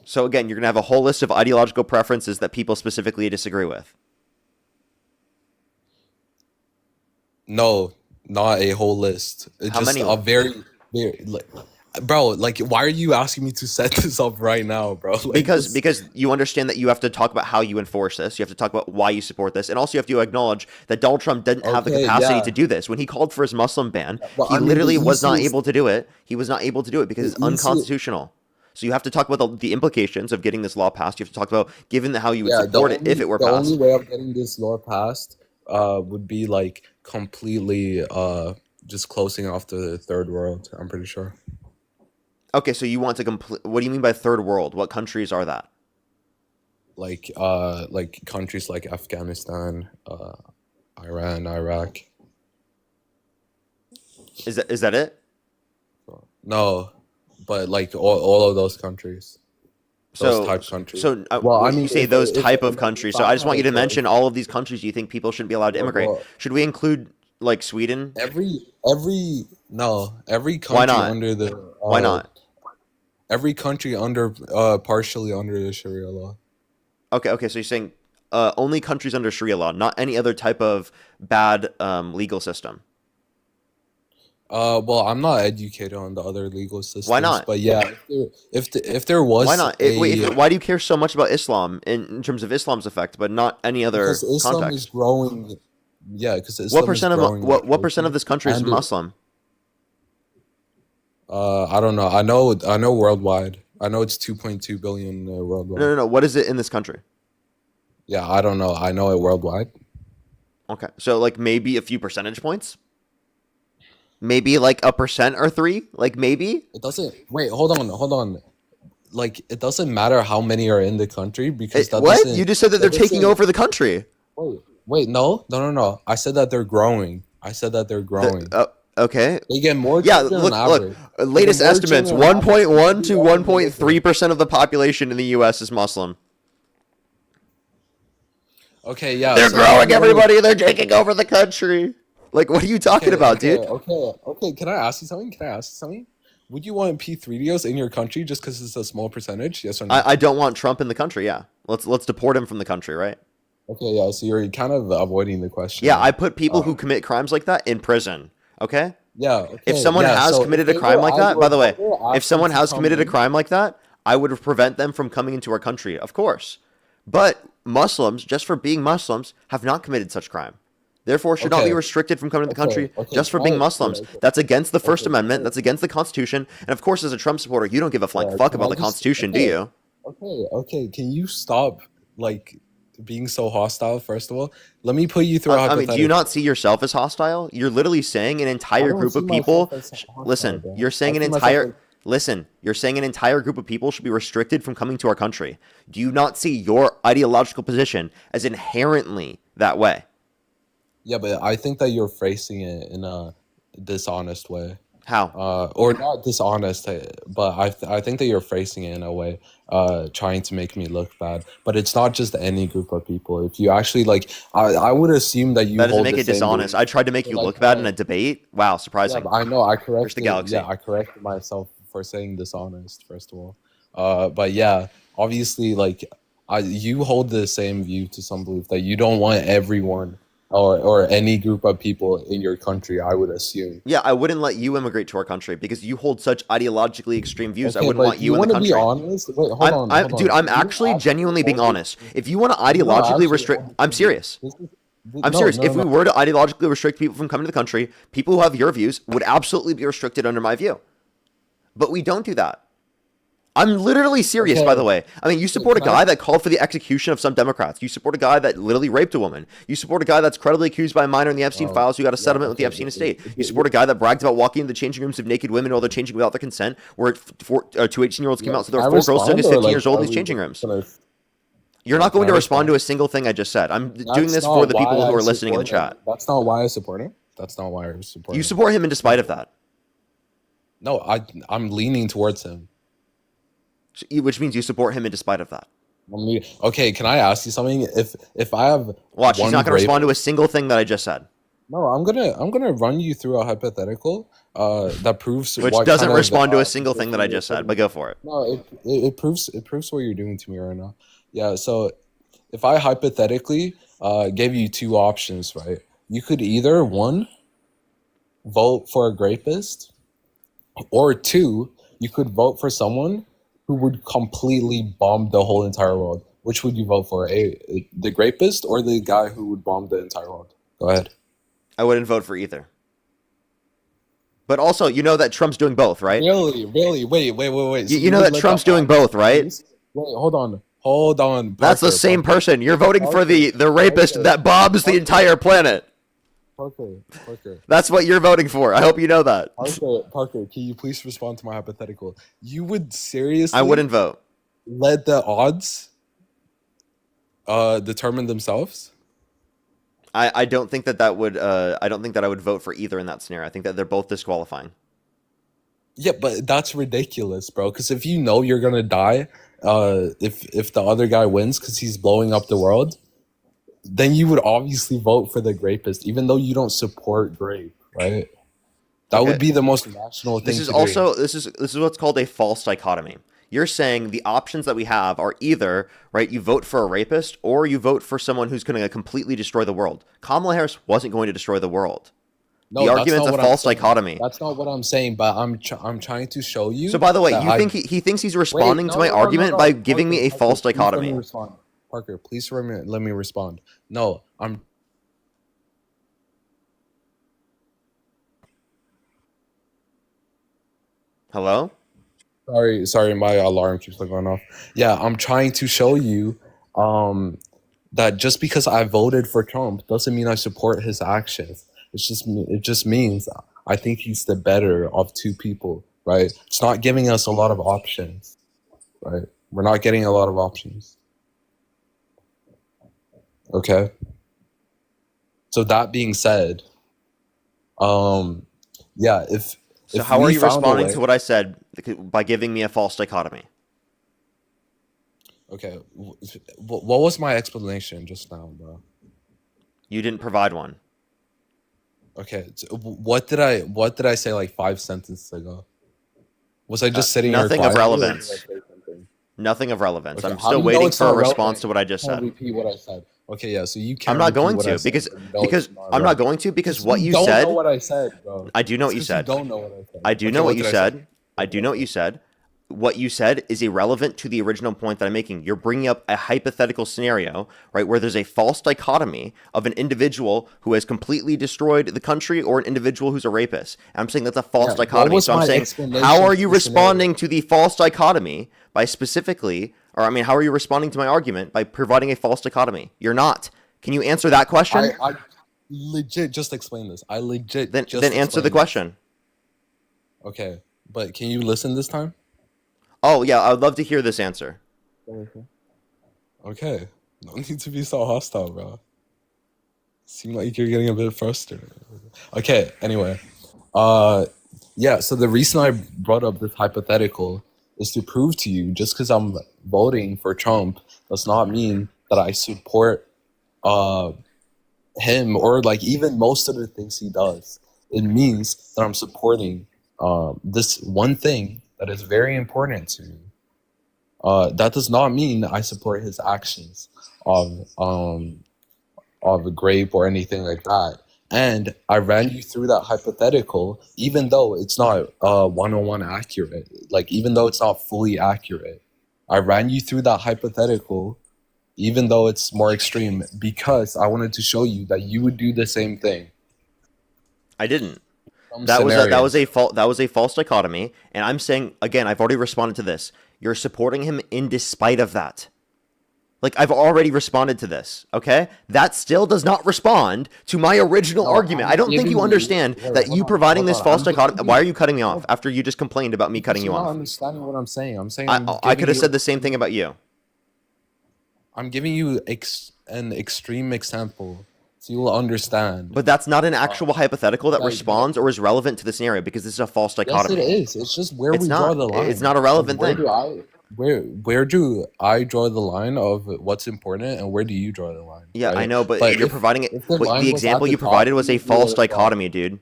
So again, you're gonna have a whole list of ideological preferences that people specifically disagree with. No, not a whole list. It's How just many? a very like, bro. Like, why are you asking me to set this up right now, bro? Like, Because you understand that you have to talk about how you enforce this. You have to talk about why you support this, and also you have to acknowledge that Donald Trump didn't have the okay, capacity yeah. to do this when he called for his Muslim ban. But He I mean, literally the was not easiest, able to do it. He was not able to do it because the it's easiest, unconstitutional. So you have to talk about the implications of getting this law passed. You have to talk about given how you would yeah. support it if it were The only passed. way of getting this law passed, would be like completely, just closing off the third world. I'm pretty sure. Okay, so you want to complete? What do you mean by third world? What countries are that? Like countries like Afghanistan, Iran, Iraq. Is that it? No, but like all of those countries, those type countries. So Well, I when you mean, say if those if type of if countries, if so I I just want you had to a mention all of these countries you think people shouldn't be allowed to immigrate. well, Should we include like Sweden? every Why country not? under the Why not? every country under partially under the Sharia law. Okay. So you're saying only countries under Sharia law, not any other type of bad legal system. Well, I'm not educated on the other legal Why systems, not? but yeah, if there Why was not? Why do you care so much about Islam in terms of Islam's effect, but not any other because Islam is context? growing, yeah, because What Islam is percent of growing what percent of rapidly, this country is and Muslim? I don't know. I know worldwide. I know it's 2.2 billion worldwide. No. What is it in this country? Yeah, I don't know. I know it worldwide. Okay, so like maybe a few percentage points. Maybe like a percent or three. Like maybe. It doesn't. Wait, hold on. Like, it doesn't matter how many are in the country because that What? doesn't. You just said that they're That taking doesn't. over the country. Wait, no. I said that they're growing. I said that they're growing. Okay. They get more Yeah, children look. on average. They get Latest more estimates: children on average. 1.1 to You are ridiculous. 1.3% of the population in the U.S. is Muslim. Okay, yeah. They're So growing, everybody. They're taking over the country. Like, what are you talking about, dude? Okay. Can I ask you something? Would you want P3 deals in your country just because it's a small percentage? Yes or no? I don't want Trump in the country. Yeah, let's deport him from the country, right? Okay, yeah. So you're kind of avoiding the question. Yeah, I put people who commit crimes like that in prison. Okay. Yeah. Okay, If someone yeah, has so committed if a they crime were- like I that, would- by the I way, would ask if someone them to has come committed a in. crime like that, I would prevent them from coming into our country, of course. But Muslims, just for being Muslims, have not committed such crime. Therefore, should not be Okay. restricted from coming to the country Okay. just for being Alright, Muslims. okay. That's against the First Okay. Amendment. That's against the Constitution. And of course, as a Trump supporter, you don't give a flying Yeah, fuck can about I the just- Constitution, do okay. you? Okay. Can you stop like being so hostile? First of all, let me put you through a I mean, hypothetical. do you not see yourself as hostile? You're literally saying an entire don't group see of people. myself as hostile, Listen, bro. you're saying I an see myself entire. as- Listen, you're saying an entire group of people should be restricted from coming to our country. Do you not see your ideological position as inherently that way? Yeah, but I think that you're phrasing it in a dishonest way. How? Or not dishonest, but I think that you're phrasing it in a way, trying to make me look bad. But it's not just any group of people. If you actually like, I would assume that you That doesn't hold make the it same dishonest. belief. I tried to make So, you like, look bad in a debate. Wow, yeah, surprising. but I know I Where's the corrected. galaxy? Yeah, I corrected myself for saying dishonest first of all. But yeah, obviously, like, you hold the same view to some belief that you don't want everyone or any group of people in your country. I would assume. Yeah, I wouldn't let you immigrate to our country because you hold such ideologically extreme views. I Okay, wouldn't but want do you you in the want to be country. honest? Wait, hold on, hold Dude, on. I'm Do you actually actually genuinely being hold it? honest. If you want to No, ideologically actually, restrict, hold I'm it. serious. I'm No, serious. no, If we no. were to ideologically restrict people from coming to the country, people who have your views would absolutely be restricted under my view. But we don't do that. I'm literally serious, by the way. I mean, you support a guy that called for the execution of some Democrats. You support a guy that literally raped a woman. You support a guy that's credibly accused by a minor in the Epstein files who got a settlement with the Epstein estate. You support a guy that bragged about walking into the changing rooms of naked women while they're changing without their consent, where two 18-year-olds came out, so there were 4 girls sitting as 15 years old in these changing rooms. You're not going to respond to a single thing I just said. I'm doing this for the people who are listening in the chat. That's not why I support him. That's not why I support him. You support him in despite of that. No, I'm leaning towards him. Which means you support him in despite of that. Okay, can I ask you something? If I have Watch, he's not going to respond to a single thing that I just said. No, I'm gonna run you through a hypothetical that proves which what doesn't kind of, respond to a single thing that I just said. But go for it. No, it proves what you're doing to me right now. Yeah, so if I hypothetically gave you 2 options, right? You could either 1 vote for a rapist, or 2 you could vote for someone who would completely bomb the whole entire world. Which would you vote for? The rapist or the guy who would bomb the entire world? Go ahead. I wouldn't vote for either. But also, you know that Trump's doing both, right? Really? Wait. So you know that Trump's doing both, right? Wait, hold on. That's the same person. You're voting for the rapist that bombs the entire planet. Parker. That's what you're voting for. I hope you know that. Parker, can you please respond to my hypothetical? You would seriously... I wouldn't vote. Let the odds determine themselves? I don't think that would... I don't think that I would vote for either in that scenario. I think that they're both disqualifying. Yeah, but that's ridiculous, bro. Because if you know you're gonna die, if the other guy wins because he's blowing up the world, then you would obviously vote for the rapist, even though you don't support rape, right? That would be the most rational thing. This is also this is what's called a false dichotomy. You're saying the options that we have are either, right, you vote for a rapist or you vote for someone who's going to completely destroy the world. Kamala Harris wasn't going to destroy the world. No, the argument's a false dichotomy. That's not what I'm saying, but I'm trying to show you. So by the way, you think he thinks he's responding to my argument by giving me a false dichotomy. Parker, please let me respond. No, I'm... Hello? Sorry, my alarm keeps going off. Yeah, I'm trying to show you that just because I voted for Trump doesn't mean I support his actions. It just means I think he's the better of 2 people, right? It's not giving us a lot of options, right? We're not getting a lot of options. Okay. So that being said, yeah, if how are you responding to what I said by giving me a false dichotomy? Okay, what was my explanation just now, bro? You didn't provide one. Okay, so what did I say like 5 sentences ago? Was I just sitting nothing here of relevance? Nothing of relevance. Okay, I'm still waiting for a response to what I just said. Repeat what I said. Okay, yeah. So you can't. I'm not going to because I'm not going to because what you said. Don't know what I said, bro. I do know what you said. You don't know what I said. I do know what you said. I do know what you said. What you said is irrelevant to the original point that I'm making. You're bringing up a hypothetical scenario, right, where there's a false dichotomy of an individual who has completely destroyed the country or an individual who's a rapist. And I'm saying that's a false dichotomy. So I'm saying, how are you responding to the false dichotomy by specifically, or I mean, how are you responding to my argument by providing a false dichotomy? You're not. Can you answer that question? I legit just explain this. I legit then answer the question. Okay, but can you listen this time? Oh, yeah, I would love to hear this answer. Okay. No need to be so hostile, bro. Seem like you're getting a bit frustrated. Okay, anyway. Yeah, so the reason I brought up this hypothetical is to prove to you just because I'm voting for Trump does not mean that I support uh him or like even most of the things he does. It means that I'm supporting this one thing that is very important to me. That does not mean I support his actions of a grape or anything like that. And I ran you through that hypothetical, even though it's not 101 accurate, like even though it's not fully accurate. I ran you through that hypothetical, even though it's more extreme, because I wanted to show you that you would do the same thing. I didn't. Some That was scenarios. a false dichotomy, and I'm saying again, I've already responded to this. You're supporting him in despite of that. Like, I've already responded to this, okay? That still does not respond to my original No, argument. I'm I don't think giving you you. understand Wait, that hold you on, providing hold this on. false I'm giving dichotomy. Why you. are you cutting me off No, after you just complained about me cutting because you you're not off? understanding what I'm saying. I'm saying I'm I giving could have you. said the same thing about you. I'm giving you an extreme example, so you will understand. But that's not an actual hypothetical that Like, responds or is relevant to the scenario because this is a false yes, it dichotomy. is. It's just where It's we draw not. the It's line. not a Like, relevant where thing. do I draw the line of what's important, and where do you draw the line, Yeah, I right? know, but But you're providing it. if the But the line was at example the you top, provided was you a would be false like, wow. dichotomy, dude.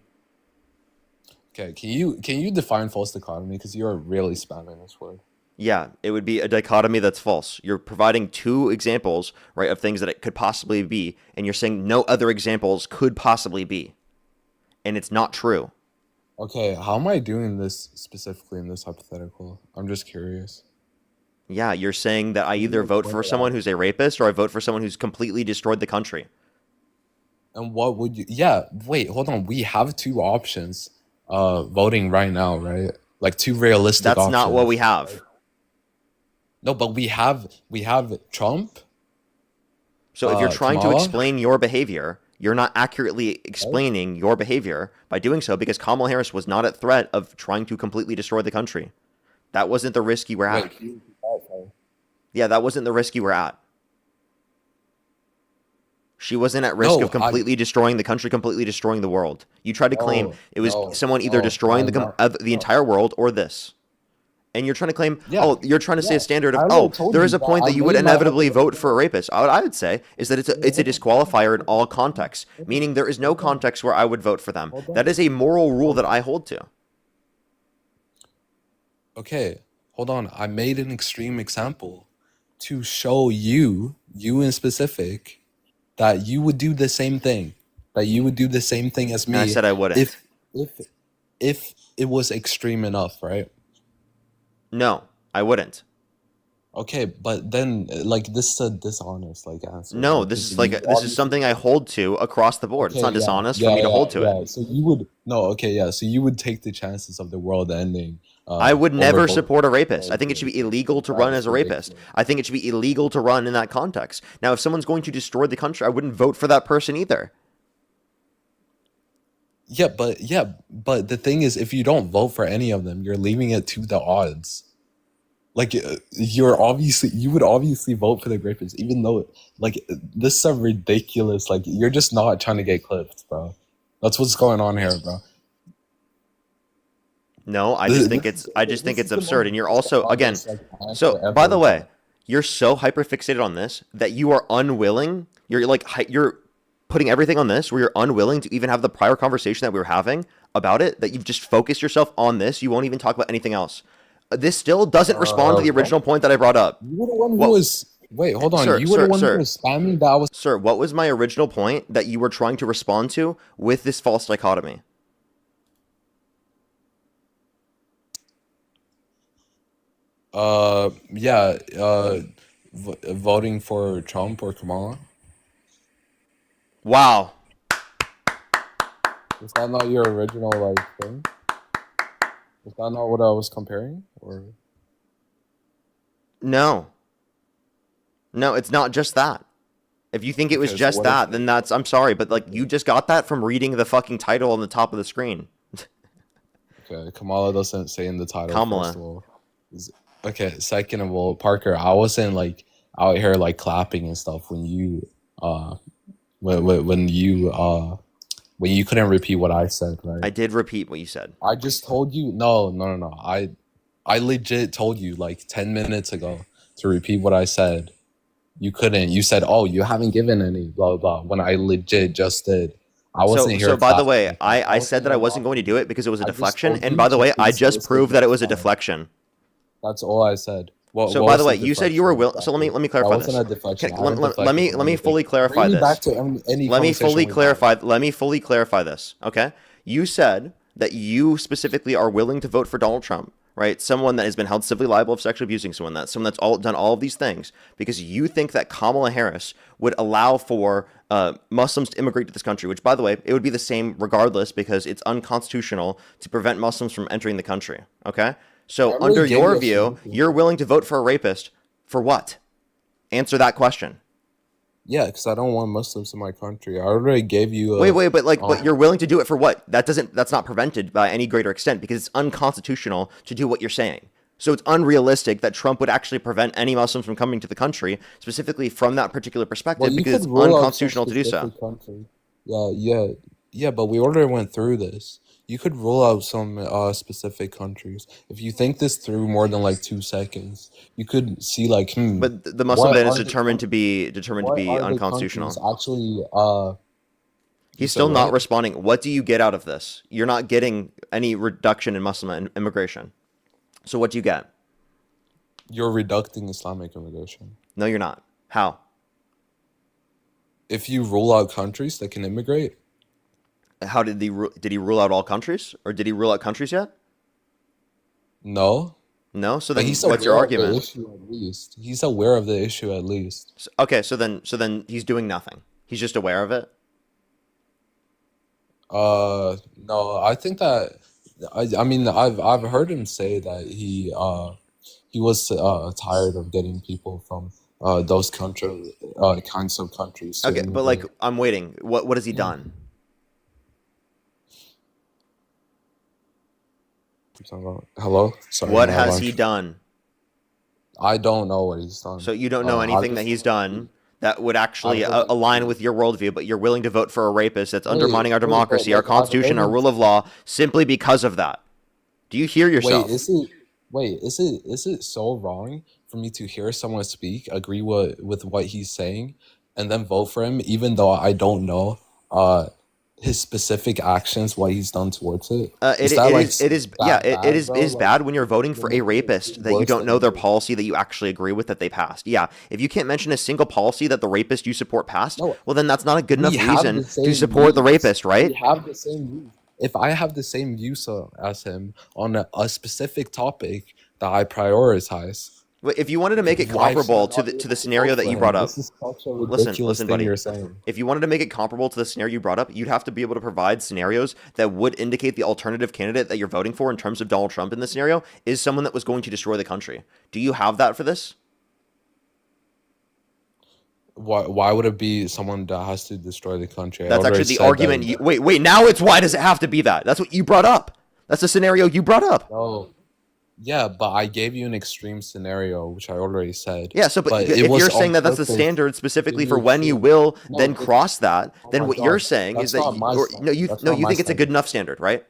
Okay, can you define false dichotomy? Because you're really spamming this word. Yeah, it would be a dichotomy that's false. You're providing two examples, right, of things that it could possibly be, and you're saying no other examples could possibly be. And it's not true. Okay, how am I doing this specifically in this hypothetical? I'm just curious. Yeah, you're saying that I Can either you vote explain for it someone out? who's a rapist or I vote for someone who's completely destroyed the country. And what would you? Yeah, wait, hold on. We have two options, voting right now, right? Like two realistic That's not what we options. have. No, but we have Trump, So if you're trying to Kamala, explain your behavior, you're not accurately right? explaining your behavior by doing so because Kamala Harris was not at threat of trying to completely destroy the country. That wasn't the risk you were at. Wait, can you repeat that? Sorry. Yeah, that wasn't the risk you were at. She wasn't at risk No, of completely destroying the country, completely destroying the world. You tried to claim it was someone either destroying I'm not. the No. entire world or this. And you're trying to claim, Yeah, oh, you're trying to say a yeah. standard I of, already oh, told there you is a that point I that you would made my inevitably vote hypothetical. for a rapist. What I would say is that it's a disqualifier in all contexts, meaning there is no Hold on, context where I would vote for them. hold That on, is a moral rule hold that on. I hold to. Okay, hold on. I made an extreme example to show you in specific, that you would do the same thing, that you would do the same thing as And I me said I wouldn't. if if it was extreme enough, right? No, I wouldn't. Okay, but then like this is a dishonest like answer, No, right? this Because is like you this is obviously something I hold to across the board. It's okay, not yeah, dishonest for yeah, me to yeah, hold to it. yeah. So you would no, okay, yeah. So you would take the chances of the world ending I would over never voting support a for rapist. I think it should be illegal to run That as is a rapist. ridiculous. I think it should be illegal to run in that context. Now, if someone's going to destroy the country, I wouldn't vote for that person either. Yeah, but the thing is, if you don't vote for any of them, you're leaving it to the odds. Like you would obviously vote for the rapist, even though like this is a ridiculous. Like you're just not trying to get clipped, bro. That's what's going on here, bro. No, I This, just think this is it's the absurd. most And you're also, again, dishonest like answer so by the ever, way, bro. you're so hyperfixated on this that you are unwilling. You're like you're putting everything on this where you're unwilling to even have the prior conversation that we were having about it, that you've just focused yourself on this. You won't even talk about anything else. This still doesn't respond to the Bro, original point that I brought up. you were the one who Well, was. Wait, hold on. sir, You were the sir, one who sir, was spamming that I was. sir, what was my original point that you were trying to respond to with this false dichotomy? Yeah. Voting for Trump or Kamala. Wow. Is that not your original like thing? Is that not what I was comparing? Or No. No, it's not just that. If you think it was okay, so just what is that, then that's, I'm sorry, but like you just got that from reading the fucking title on the top of the screen. okay? Kamala doesn't say in the title. First Kamala. of all, okay. Second of all, Parker, I wasn't like out here like clapping and stuff when when you couldn't repeat what I said, I right? did repeat what you said. I just told you no. I legit told you like 10 minutes ago to repeat what I said. You couldn't. You said, "Oh, you haven't given any blah blah," when I legit just did. I wasn't here. So by the clapping way, like that. I wasn't said that I here wasn't going to mocking do you. it because it was a I just deflection. told And you by the to way, I please just listen proved that it was a next time. deflection. That's all I said. What So by was the the way, you said you were deflection will. So let me exactly? That clarify wasn't a this. deflection. I Let, didn't let, deflect let me from let me anything. fully clarify Bring me back this. to any Let me conversation fully we had. clarify. Let me fully clarify this. Okay, you said that you specifically are willing to vote for Donald Trump, right? Someone that has been held civilly liable of sexually abusing someone, that's done all of these things because you think that Kamala Harris would allow for Muslims to immigrate to this country. Which, by the way, it would be the same regardless because it's unconstitutional to prevent Muslims from entering the country. Okay, so I really under gave you your a view, solution. you're willing to vote for a rapist for what? Answer that question. Yeah, because I don't want Muslims in my country. I already gave you Wait, but you're um willing to do it for what? That's not prevented by any greater extent because it's unconstitutional to do what you're saying. So it's unrealistic that Trump would actually prevent any Muslims from coming to the country, specifically from that particular well, perspective, you because could it's rule out some unconstitutional to do so. specific country. Yeah, but we already went through this. You could rule out some specific countries. If you think this through more than like 2 seconds, you could see like, But the Muslim what ban is are the determined to be what are the unconstitutional. countries actually you He's said still not what? responding. What do you get out of this? You're not getting any reduction in Muslim immigration. So what do you get? You're reducing Islamic immigration. No, you're not. How? If you rule out countries that can immigrate, How did he rule out all countries, or did he rule out countries yet? no. No. So But then, he's what's your aware of the argument? issue at least. He's aware of the issue at least. Okay, so then he's doing nothing. He's just aware of it. No, I think that I mean I've heard him say that he was tired of getting people from those kinds of countries to Okay, but like immigrate. I'm waiting. What has he done? Hello? Sorry, What my has alarm. he done? I don't know what he's done. So you don't know I anything that just he's done that would actually I've heard him align with your worldview, but you're willing to vote for a rapist that's undermining our but democracy, our like I've heard constitution, our him rule of law, simply because of that. Do you hear wait, yourself? is it so wrong for me to hear someone speak, agree with what he's saying, and then vote for him, even though I don't know his specific actions, what he's done towards it? Is that like It is yeah, that it is bad, bro? is Like bad when you're voting you're for a making it rapist that you worse don't than know their it is. policy that you actually agree with that they passed. Yeah, if you can't mention a single policy that the rapist you support passed, No, well then that's not a good enough we have reason the to same support the views. rapist, We right? have the same views. If I have the same views as him on a specific topic that I prioritize, If you wanted to make it why should I comparable to not be the able to scenario vote that for you him? brought up, This is such a ridiculous listen, thing buddy. you're saying. If you wanted to make it comparable to the scenario you brought up, you'd have to be able to provide scenarios that would indicate the alternative candidate that you're voting for in terms of Donald Trump in this scenario is someone that was going to destroy the country. Do you have that for this? Why would it be someone that has to destroy the country? I That's already actually the said argument. that. Wait. Now it's why does it have to be that? That's what you brought up. That's the scenario you brought up. No. Yeah, but I gave you an extreme scenario, which I already said. Yeah, so but But if it was you're saying on that that's the purpose standard to specifically give for you when you extreme. will No, then it's cross that, oh then my what you're God, saying is that's that not my or, standard. you That's no not you my think it's a good standard. enough standard, right?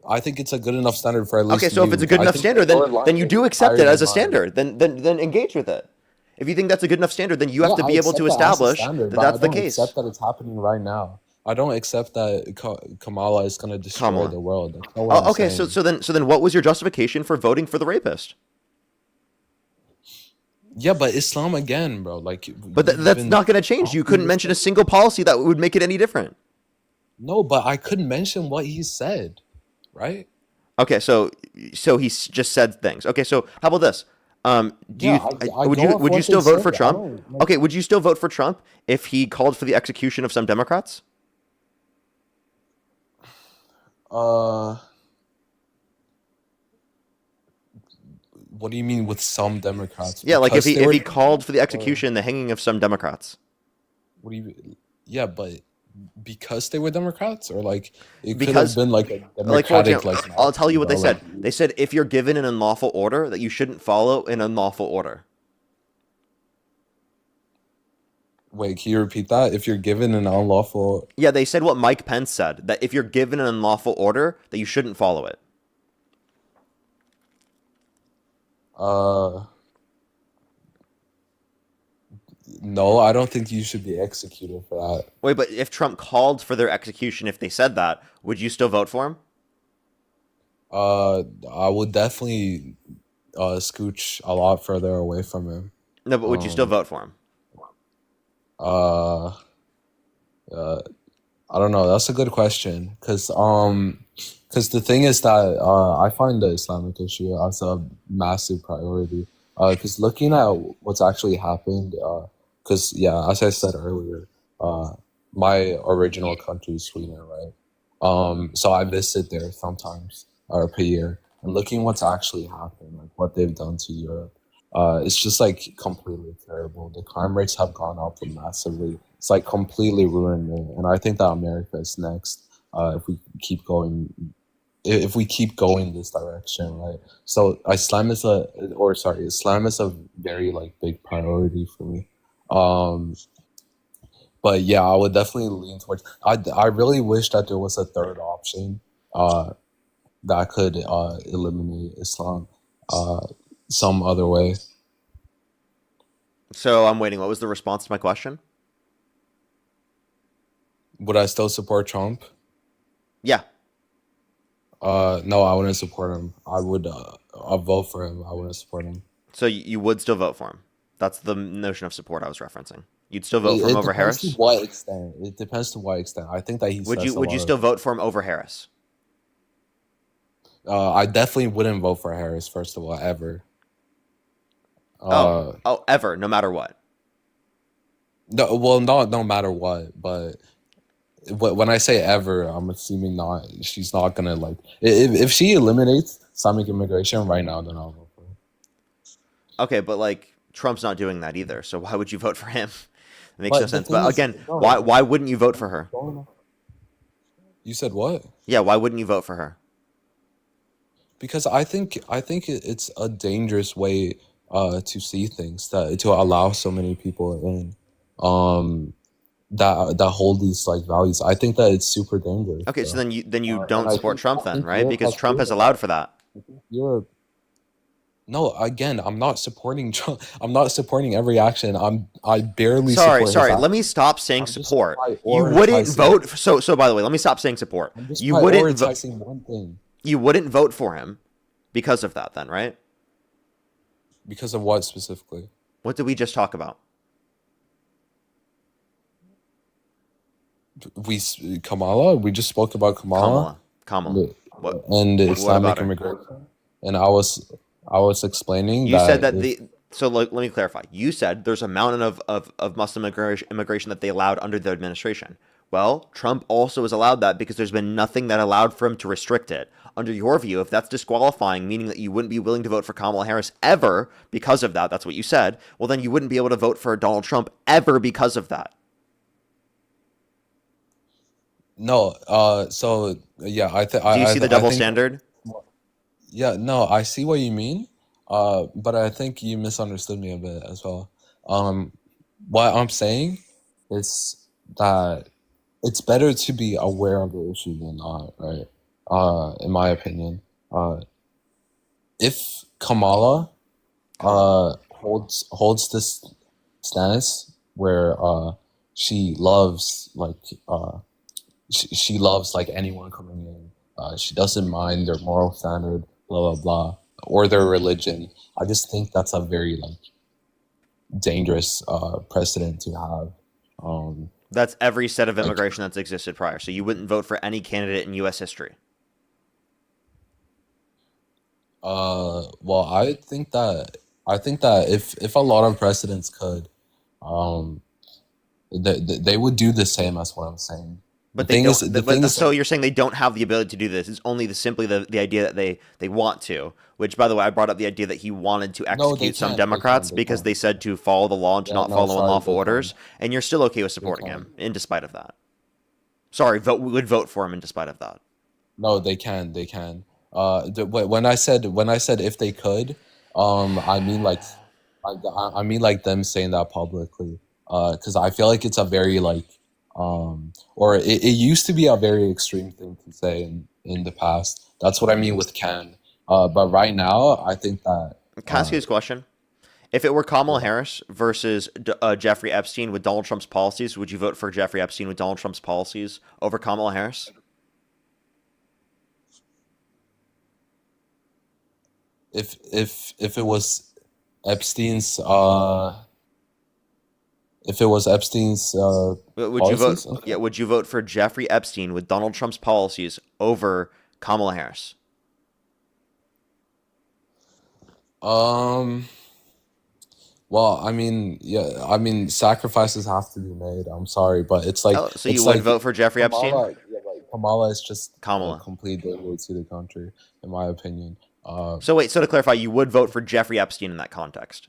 I think it's a good enough standard for at least Okay, so if it's a you. good I enough think standard, your then line you is do accept higher it than as a mine. standard. Then engage with it. If you think that's a good enough standard, then you have Yeah, to I be able accept to that as a establish standard, that but I that's the don't case. accept that it's happening right now. I don't accept that Kamala is gonna destroy Kamala. the world. That's not what I'm Okay, saying. so then what was your justification for voting for the rapist? Yeah, but Islam again, bro. Like, But you've that's been not going to change. You asking couldn't this mention a question. single policy that would make it any different. No, but I couldn't mention what he said, right? Okay, so just said things. Okay, so how about this? Do Yeah, you I would go you off would you what still they vote for say. I Trump? don't like. Okay, would you still vote for Trump if he called for the execution of some Democrats? Uh, what do you mean with some Democrats? Yeah, like if Because they he were. called for the Uh, execution, the hanging of some Democrats. what do you? Yeah, but because they were Democrats, or like it could have Because been like a like for Democratic example, like I'll tell you Nazi, what they bro. Like said. They said if you're given an unlawful order that you shouldn't follow an unlawful order. Wait, can you repeat that? If you're given an unlawful, Yeah, they said what Mike Pence said, that if you're given an unlawful order, that you shouldn't follow it. uh, no, I don't think you should be executed for that. Wait, but if Trump called for their execution, if they said that, would you still vote for him? I would definitely scooch a lot further away from him. No, but would you still Um, vote for him? uh, uh, I don't know. That's a good question, because the thing is that I find the Islamic issue as a massive priority. Because looking at what's actually happened, because yeah, as I said earlier, my original country is Sweden, right? So I visit there sometimes or per year, and looking what's actually happened, like what they've done to Europe, it's just like completely terrible. The crime rates have gone up massively. It's like completely ruined it, and I think that America is next. If we keep going, if we keep going this direction, right? So Islam is a very like big priority for me. Um, but yeah, I would definitely lean towards. I really wish that there was a third option. That could eliminate Islam some other way. So I'm waiting. What was the response to my question? Would I still support Trump? Yeah. No, I wouldn't support him. I'll vote for him. I wouldn't support him. So you would still vote for him. That's the notion of support I was referencing. You'd still vote for him over Depends to Harris? what extent. It depends to what extent. I think that he Would says you a would you lot still vote for him over Harris? I definitely wouldn't vote for Harris, first of all, ever. Uh, Ever, no matter what. no, well, not no matter what, but when I say ever, I'm assuming not. She's not gonna like if she eliminates Islamic immigration right now, then I'll vote for her. Okay, but like Trump's not doing that either. So why would you vote for him? It makes But no the sense. thing But is, again, no, why wouldn't you vote for her? you said what? Yeah, why wouldn't you vote for her? Because it's a dangerous way to see things, that to allow so many people in that hold these like values. I think that it's super dangerous. Okay, so then you And don't I support think Trump I then, think right? Europe Because has Trump has proven allowed that. for that. I think Europe. No, again, I'm not supporting Trump. I'm not supporting every action. I barely Sorry, support his sorry. Let me actions. stop saying I'm just support. You wouldn't prioritizing. vote. So by the way, let me stop saying support. I'm just You wouldn't vote. prioritizing one thing. You wouldn't vote for him because of that, then, right? Because of what specifically? What did we just talk about? Kamala. We just spoke about Kamala Kamala. What? and What Islamic about her? immigration, and I was explaining You said that that if, the. So let me clarify. You said there's a mountain of Muslim immigration that they allowed under the administration. Well, Trump also has allowed that because there's been nothing that allowed for him to restrict it. Under your view, if that's disqualifying, meaning that you wouldn't be willing to vote for Kamala Harris ever because of that, that's what you said, well, then you wouldn't be able to vote for Donald Trump ever because of that. no, so yeah, Do you see the double think standard? yeah, no, I see what you mean, but I think you misunderstood me a bit as well. Um, what I'm saying is that it's better to be aware of the issue than not, right? In my opinion, if Kamala holds this stance where she loves like she loves like anyone coming in, she doesn't mind their moral standard, blah blah blah, or their religion. I just think that's a very like dangerous precedent to have. That's every set of Like immigration that's existed prior. So you wouldn't vote for any candidate in U.S. history. well, I think that if a lot of presidents could, um, they would do the same as what I'm saying. The But they thing is, don't. the thing is, So you're saying they don't have the ability to do this? It's only simply the idea that they want to. Which, by the way, I brought up the idea that he wanted to no, they execute some can't. Democrats They because can't. they said to follow the law and to Yeah, not no, follow sorry, unlawful they orders, can't. and you're still okay with They supporting can't. him in despite of that. Sorry, we would vote for him in despite of that. No, they can. They can. When I said if they could, I mean like, I mean like them saying that publicly. because I feel like it's a very like or it used to be a very extreme thing to say in the past. That's what I mean with can. But right now, I think that. Can I ask you this question? If it were Kamala Harris versus Jeffrey Epstein with Donald Trump's policies, would you vote for Jeffrey Epstein with Donald Trump's policies over Kamala Harris? If it was Epstein's Would you vote? policies, okay. Yeah, would you vote for Jeffrey Epstein with Donald Trump's policies over Kamala Harris? Well, I mean, yeah, I mean, sacrifices have to be made. I'm sorry, but it's like, Oh, so it's you would like vote for Jeffrey Epstein? Kamala, yeah, like Kamala is just Kamala. a complete danger to the country, in my opinion. So wait, so to clarify, you would vote for Jeffrey Epstein in that context?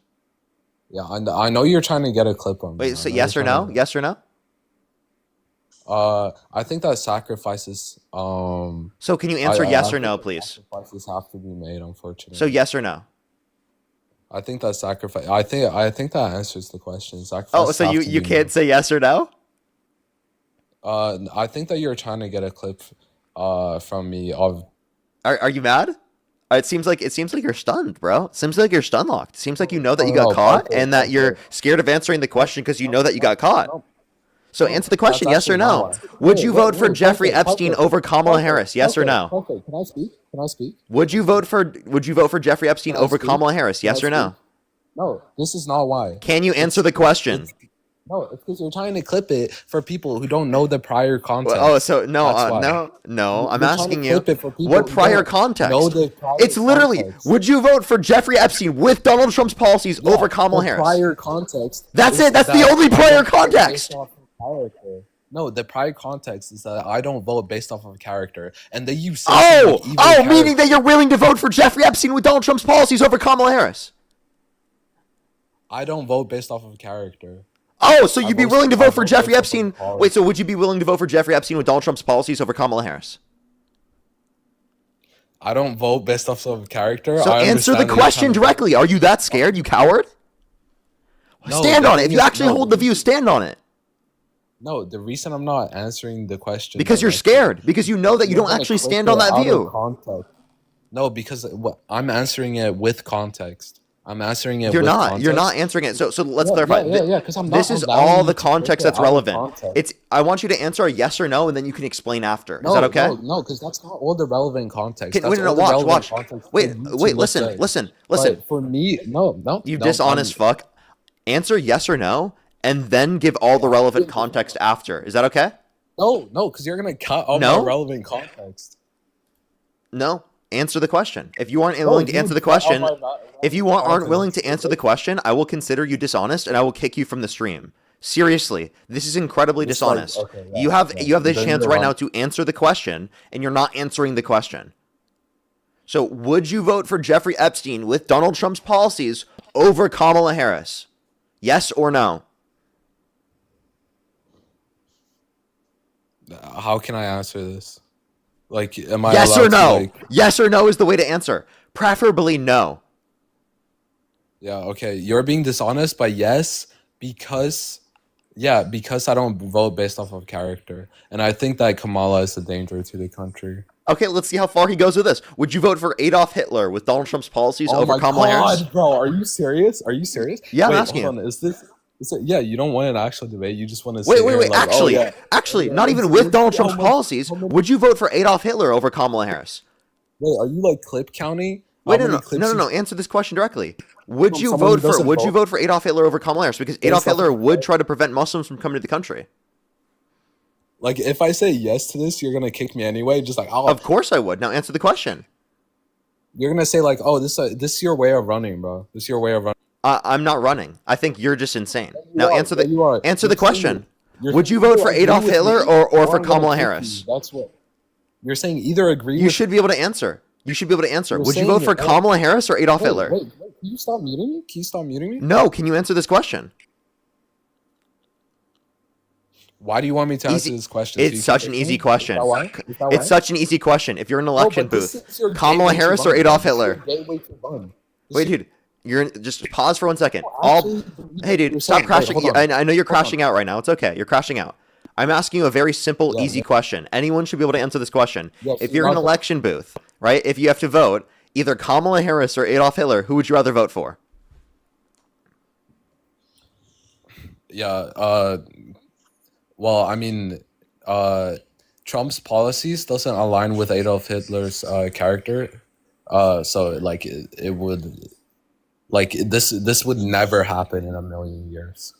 Yeah, I know you're trying to get a clip on me. Wait, so yes or no? Yes or no? I think that sacrifices. So can you answer yes or think no, that please? sacrifices have to be made, unfortunately. So yes or no? I think that sacrifice. I think that answers the question. Oh, Sacrifices so have you to you be can't made. say yes or no? I think that you're trying to get a clip from me of. Are you mad? It seems like you're stunned, bro. It seems like you're stun locked. It seems like you know that you got No, caught okay, and that you're okay. scared of answering the question because you know that you got caught. So answer the question, yes or actually no. not why. Would Wait, you wait, vote for wait, Jeffrey Parker, Epstein Parker, over Kamala Parker, Harris? Yes or Parker, no? Parker, can I speak? Can I speak? Would you vote for Jeffrey Epstein Can I over speak? Kamala Harris? Can I Yes or no? speak? No, this is not why. Can you answer the question? No, it's because you're trying to clip it for people who don't know the prior context. Oh, so no, That's why. no. I'm You're trying to asking you, clip it for people what who prior don't context? know the prior It's literally, context. would you vote for Jeffrey Epstein with Donald Trump's policies Yeah, over Kamala the Harris? prior context. That's is it. That's the that only I prior don't vote context. based off of character. No, the prior context is that I don't vote based off of character, and they use Oh, meaning that you're willing to vote for Jeffrey Epstein with Donald Trump's policies over Kamala Harris. I don't vote based off of character. Oh, so I you'd be vote- willing to I vote for vote Jeffrey based off of Epstein? policy. Wait, so would you be willing to vote for Jeffrey Epstein with Donald Trump's policies over Kamala Harris? I don't vote based off of character. So I answer understand the that you're question trying to- directly. Are you that scared, you coward? No, Stand the on it. If thing you is- actually no, hold the view, stand on it. No, the reason I'm not answering the question Because you're directly- scared. Because you know that you You're don't gonna actually clip stand it on that out of view. context. No, because I'm answering it with context. I'm answering it. You're with not. Context. You're not answering it. So let's clarify. Yeah. Because I'm not. This is allowing all you the to clip context it that's out of relevant. context. I want you to answer a yes or no, and then you can explain after. Is No, that okay? No, because that's not all the relevant context. Wait, That's no, all the watch. relevant context Wait, for you to say. listen. But for me, no. You no, dishonest fuck. Answer yes or no, and then give all the relevant context after. Is that okay? No, because you're gonna cut all No? my relevant context. No. Answer the question. If you aren't willing to answer the question, aren't willing to answer the question, I will consider you dishonest and I will kick you from the stream. Seriously, this is incredibly It's like- dishonest. okay, yeah, you have the Then chance you're right wrong. now to answer the question, and you're not answering the question. So, would you vote for Jeffrey Epstein with Donald Trump's policies over Kamala Harris? Yes or no? How can I answer this? Like, am I Yes allowed or no? to, like, Yes or no is the way to answer. Preferably no. yeah, okay. You're being dishonest, but yes, because I don't vote based off of character. And I think that Kamala is a danger to the country. Okay, let's see how far he goes with this. Would you vote for Adolf Hitler with Donald Trump's policies Oh over my Kamala Harris? God, bro, are you serious? Yeah, I'm Wait, asking hold you. on. Yeah, you don't want an actual debate. You just want to Wait. Like, Actually, Yeah, not even let's- with let's Donald see how Trump's much- policies, how much- would you vote for Adolf Hitler over Kamala Harris? Wait, are you like clip counting? Wait, How no. many clips you- Answer this question directly. Would From you someone who vote for doesn't Would you vote? vote for Adolf Hitler over Kamala Harris? Because Adolf off Hitler of- would try to prevent Muslims from coming to the country. Like, if I say yes to this, you're gonna kick me anyway. Just like, Of course I would. Now answer the question. you're gonna say like, oh, this is your way of running, bro. This is your way of running. I'm not running. I think you're just insane. Now are. answer Yeah, you are. answer the You're saying question. You're Would you saying vote for agree Adolf with Hitler me, or for I'm gonna Kamala kick Harris? you. That's what you're saying. Either agree. You with should be able to answer. Would you You're vote saying for it. Kamala Harris or Adolf Wait, Hitler? Wait, can you stop muting me? Can you stop muting me? No. Can you answer this question? Why do you want me to answer Easy- this question? So It's you such can an kick easy me? question. Is that why? Is that It's why? such an easy question. If you're in an No, election but this booth, is your Kamala gateway to Harris or run. Adolf This is your Hitler? gateway to run. This Wait, is- dude. Just pause for 1 second. Hey, dude, stop crashing. I know you're crashing out right now. It's okay. You're crashing out. I'm asking you a very simple, easy question. Anyone should be able to answer this question. If you're in an election booth, right? If you have to vote, either Kamala Harris or Adolf Hitler, who would you rather vote for? Yeah. Well, I mean, Trump's policies doesn't align with Adolf Hitler's character. So like it would, like this would never happen in a million years.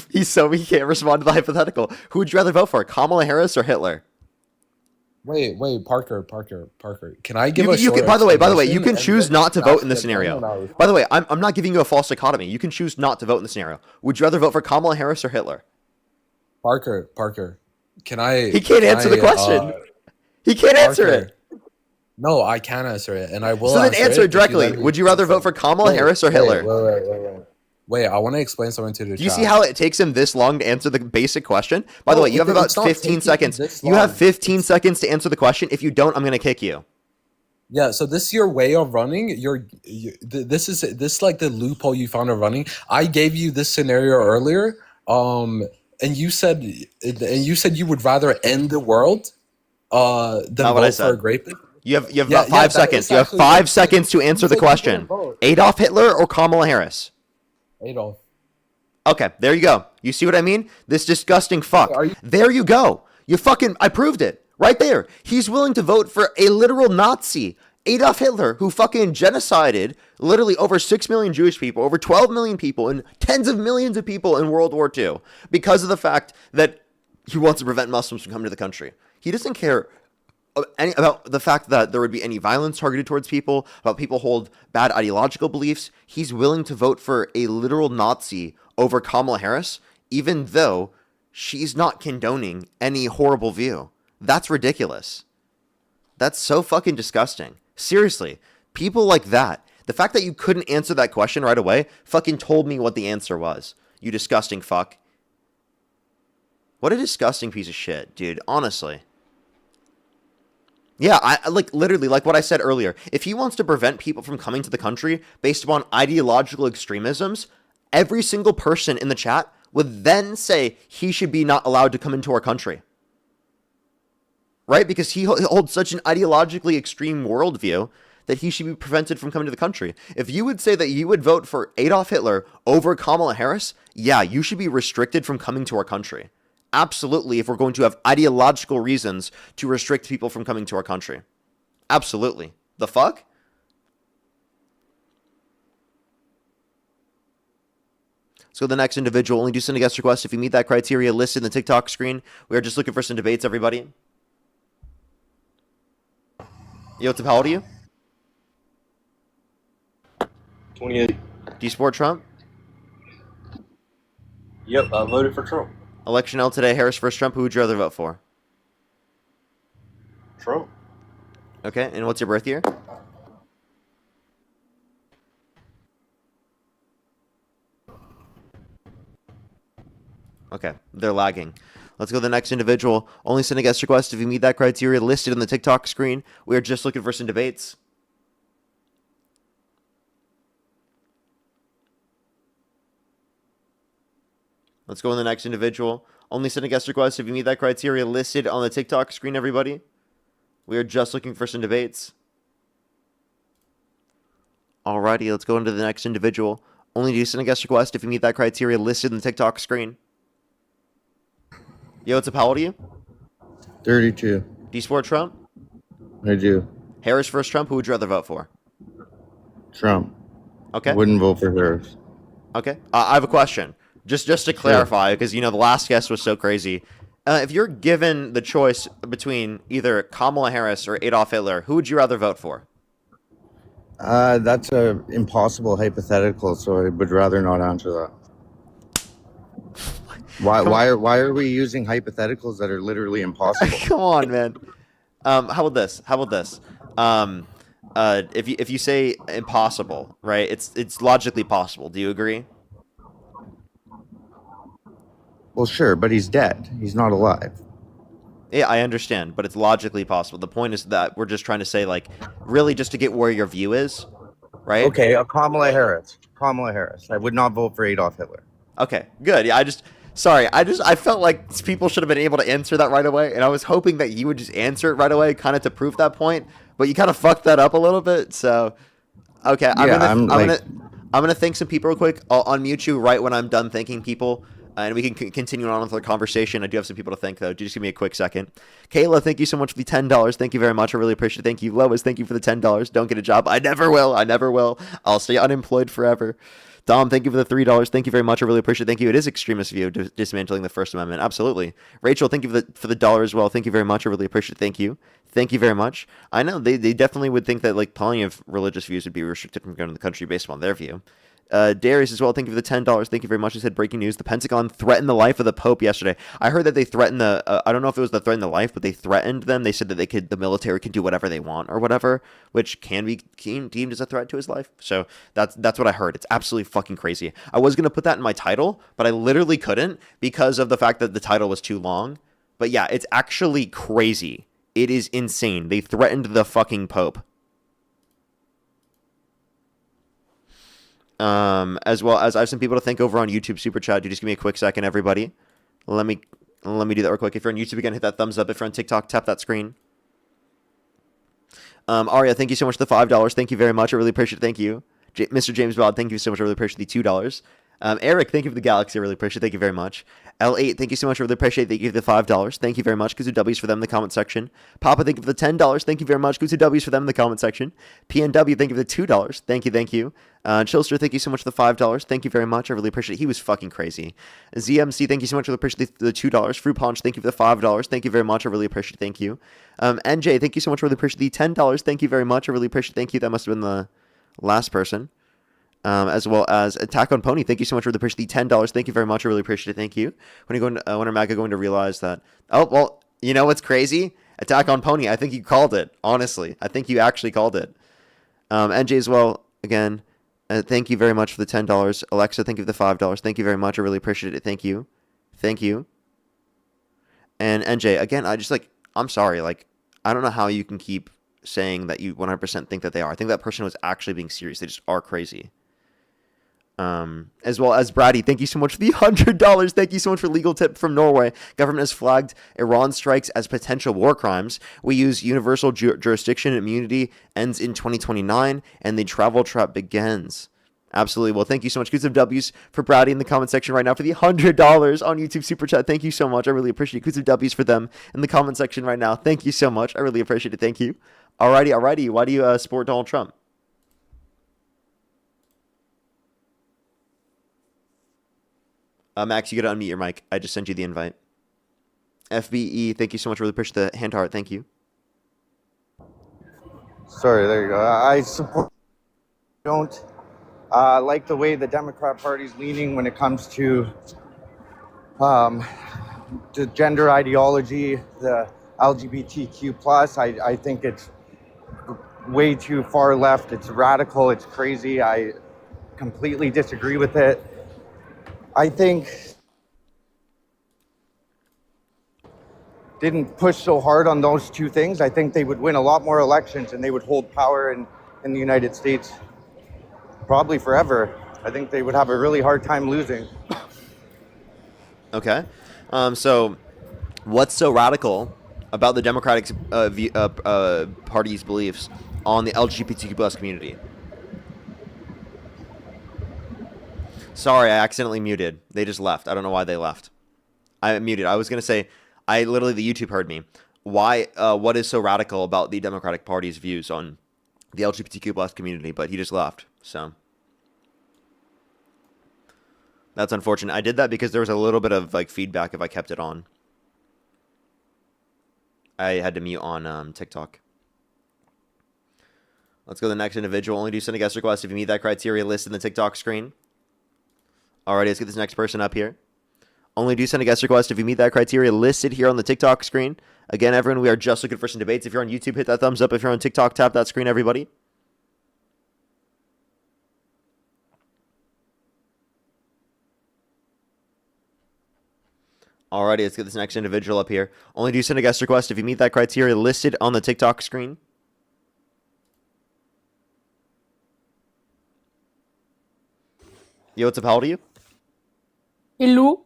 He can't respond to the hypothetical. Who would you rather vote for, Kamala Harris or Hitler? Wait, Parker. Can I give By the way, you can choose not to vote in this scenario. By the way, I'm not giving you a false dichotomy. You can choose not to vote in the scenario. Would you rather vote for Kamala Harris or Hitler? Parker. Can I? He can't answer the question. He can't answer it. No, I can answer it, and I will. So then answer it directly. Would you rather vote for Kamala Harris or Hitler? Wait, I want to explain something to the chat. Do you see how it takes him this long to answer the basic question? By the way, you have about 15 seconds. You have 15 seconds to answer the question. If you don't, I'm going to kick you. Yeah, so this is your way of running. This is like the loophole you found of running. I gave you this scenario earlier, and you said you would rather end the world than vote for a rapist. You have about 5 seconds. You have 5 seconds to answer the question. Adolf Hitler or Kamala Harris? Adolf. Okay, there you go. You see what I mean? This disgusting fuck. There you go. I proved it. Right there. He's willing to vote for a literal Nazi, Adolf Hitler, who fucking genocided literally over 6 million Jewish people, over 12 million people, and tens of millions of people in World War II because of the fact that he wants to prevent Muslims from coming to the country. He doesn't care about the fact that there would be any violence targeted towards people, about people hold bad ideological beliefs. He's willing to vote for a literal Nazi over Kamala Harris, even though she's not condoning any horrible view. That's ridiculous. That's so fucking disgusting. Seriously, people like that, the fact that you couldn't answer that question right away fucking told me what the answer was. You disgusting fuck. What a disgusting piece of shit, dude. Honestly. Yeah, I literally, like what I said earlier, if he wants to prevent people from coming to the country based upon ideological extremisms, every single person in the chat would then say he should be not allowed to come into our country. Right? Because he holds such an ideologically extreme worldview that he should be prevented from coming to the country. If you would say that you would vote for Adolf Hitler over Kamala Harris, yeah, you should be restricted from coming to our country. Absolutely, if we're going to have ideological reasons to restrict people from coming to our country. Absolutely. The fuck? Let's go to the next individual. Only do send a guest request if you meet that criteria listed in the TikTok screen. We are just looking for some debates, everybody. Yo, what's up? How old are you? 28. Do you support Trump? Yep, I voted for Trump. Election held today, Harris versus Trump. Who would you rather vote for? Trump. Okay, and what's your birth year? Okay, they're lagging. Let's go to the next individual. Only send a guest request if you meet that criteria listed on the TikTok screen. We are just looking for some debates. Let's go to the next individual. Only send a guest request if you meet that criteria listed on the TikTok screen, everybody. We are just looking for some debates. Alrighty, let's go into the next individual. Only do send a guest request if you meet that criteria listed in the TikTok screen. Yo, what's up? How old are you? 32. Do you support Trump? I do. Harris versus Trump, who would you rather vote for? Trump. Okay. Wouldn't vote for Harris. Okay. I have a question. Just to clarify, because, the last guest was so crazy. If you're given the choice between either Kamala Harris or Adolf Hitler, who would you rather vote for? That's a impossible hypothetical, so I would rather not answer that. Why are we using hypotheticals that are literally impossible? Come on, man. How about this? If you say impossible, right? It's logically possible. Do you agree? Well, sure, but he's dead. He's not alive. Yeah, I understand, but it's logically possible. The point is that we're just trying to say, really just to get where your view is. right? Okay, Kamala Harris. Kamala Harris. I would not vote for Adolf Hitler. Okay, good. Yeah, I felt like people should have been able to answer that right away, and I was hoping that you would just answer it right away, kind of to prove that point. But you kind of fucked that up a little bit. So, okay, Yeah, I'm gonna thank some people real quick. I'll unmute you right when I'm done thanking people, and we can continue on with the conversation. I do have some people to thank though. Just give me a quick second. Kayla, thank you so much for the $10. Thank you very much. I really appreciate it. Thank you, Lois. Thank you for the $10. Don't get a job. I never will. I never will. I'll stay unemployed forever. Dom, thank you for the $3. Thank you very much. I really appreciate it. Thank you. It is extremist of you dismantling the First Amendment. Absolutely. Rachel, thank you for the dollar as well. Thank you very much. I really appreciate it. Thank you. Thank you very much. I know they definitely would think that like plenty of religious views would be restricted from going to the country based on their view. Darius as well, thank you for the $10. Thank you very much. He said, breaking news, the Pentagon threatened the life of the Pope yesterday. I heard that they threatened I don't know if it was the threaten the life, but they threatened them. They said that the military could do whatever they want or whatever, which can be deemed as a threat to his life. So that's what I heard. It's absolutely fucking crazy. I was going to put that in my title, but I literally couldn't because of the fact that the title was too long. But yeah, it's actually crazy. It is insane. They threatened the fucking Pope. As well as I have some people to thank over on YouTube Super Chat. You just give me a quick second, everybody. Let me do that real quick. If you're on YouTube again, hit that thumbs up. If you're on TikTok, tap that screen. Aria, thank you so much for the $5. Thank you very much. I really appreciate it. Thank you. Mr. James Bod, thank you so much. I really appreciate the $2. Eric, thank you for the Galaxy. I really appreciate it. Thank you very much. L8, thank you so much. I really appreciate it. Thank you for the $5. Thank you very much. Kuzu W's for them in the comment section. Papa, thank you for the $10. Thank you very much. Kuzu W's for them in the comment section. PNW, thank you for the $2. Thank you, thank you. Chilster, thank you so much for the $5. Thank you very much. I really appreciate it. He was fucking crazy. ZMC, thank you so much. I really appreciate the $2. Fruit Punch, thank you for the $5. Thank you very much. I really appreciate it. Thank you. NJ, thank you so much. I really appreciate the $10. Thank you very much. I really appreciate it. Thank you. That must have been the last person. As well as Attack on Pony. Thank you so much. I really appreciate the $10. Thank you very much. I really appreciate it. Thank you. When are MAGA going to realize that? Oh, well, you know what's crazy? Attack on Pony. I think you called it. Honestly, I think you actually called it. NJ as well. Again, thank you very much for the $10. Alexa, thank you for the $5. Thank you very much. I really appreciate it. Thank you. Thank you. And NJ, again, I'm sorry. Like, I don't know how you can keep saying that you 100% think that they are. I think that person was actually being serious. They just are crazy. As well as Brady, thank you so much for the $100. Thank you so much for legal tip from Norway. Government has flagged Iran strikes as potential war crimes. We use universal jurisdiction. Immunity ends in 2029, and the travel trap begins. Absolutely. Well, thank you so much. Good W's for Brady in the comment section right now for the $100 on YouTube Super Chat. Thank you so much. I really appreciate it. Good W's for them in the comment section right now. Thank you so much. I really appreciate it. Thank you. Alrighty. Why do you support Donald Trump? Max, you gotta unmute your mic. I just sent you the invite. FBE, thank you so much. Really appreciate the hand heart. Thank you. Sorry, there you go. I don't like the way the Democrat Party's leaning when it comes to the gender ideology, the LGBTQ plus. I think it's way too far left. It's radical. It's crazy. I completely disagree with it. I think didn't push so hard on those two things. I think they would win a lot more elections and they would hold power in the United States probably forever. I think they would have a really hard time losing. Okay. So what's so radical about the Democratic Party's beliefs on the LGBTQ plus community? Sorry, I accidentally muted. They just left. I don't know why they left. I muted. I was going to say, the YouTube heard me. Why, what is so radical about the Democratic Party's views on the LGBTQ plus community? But he just left, so. That's unfortunate. I did that because there was a little bit of feedback if I kept it on. I had to mute on TikTok. Let's go to the next individual. Only do send a guest request if you meet that criteria listed in the TikTok screen. Alrighty, let's get this next person up here. Only do send a guest request if you meet that criteria listed here on the TikTok screen. Again, everyone, we are just looking for some debates. If you're on YouTube, hit that thumbs up. If you're on TikTok, tap that screen, everybody. Alrighty, let's get this next individual up here. Only do send a guest request if you meet that criteria listed on the TikTok screen. Yo, what's up? How old are you? Hello.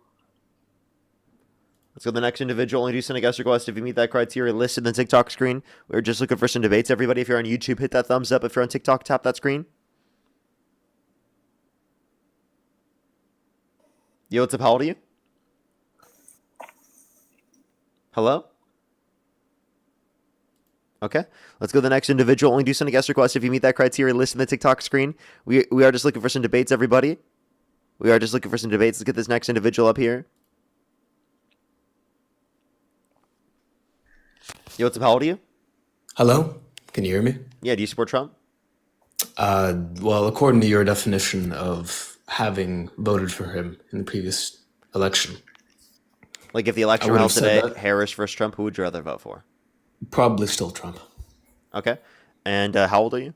Let's go to the next individual. Only do send a guest request if you meet that criteria listed in the TikTok screen. We're just looking for some debates. Everybody, if you're on YouTube, hit that thumbs up. If you're on TikTok, tap that screen. Yo, what's up? How old are you? Hello? Okay. Let's go to the next individual. Only do send a guest request if you meet that criteria listed in the TikTok screen. We are just looking for some debates, everybody. We are just looking for some debates. Let's get this next individual up here. Yo, what's up? How old are you? Hello? Can you hear me? Yeah, do you support Trump? Well, according to your definition of having voted for him in the previous election, Like, if the election I were would held have said today, that. Harris versus Trump, who would you rather vote for? Probably still Trump. Okay. And how old are you?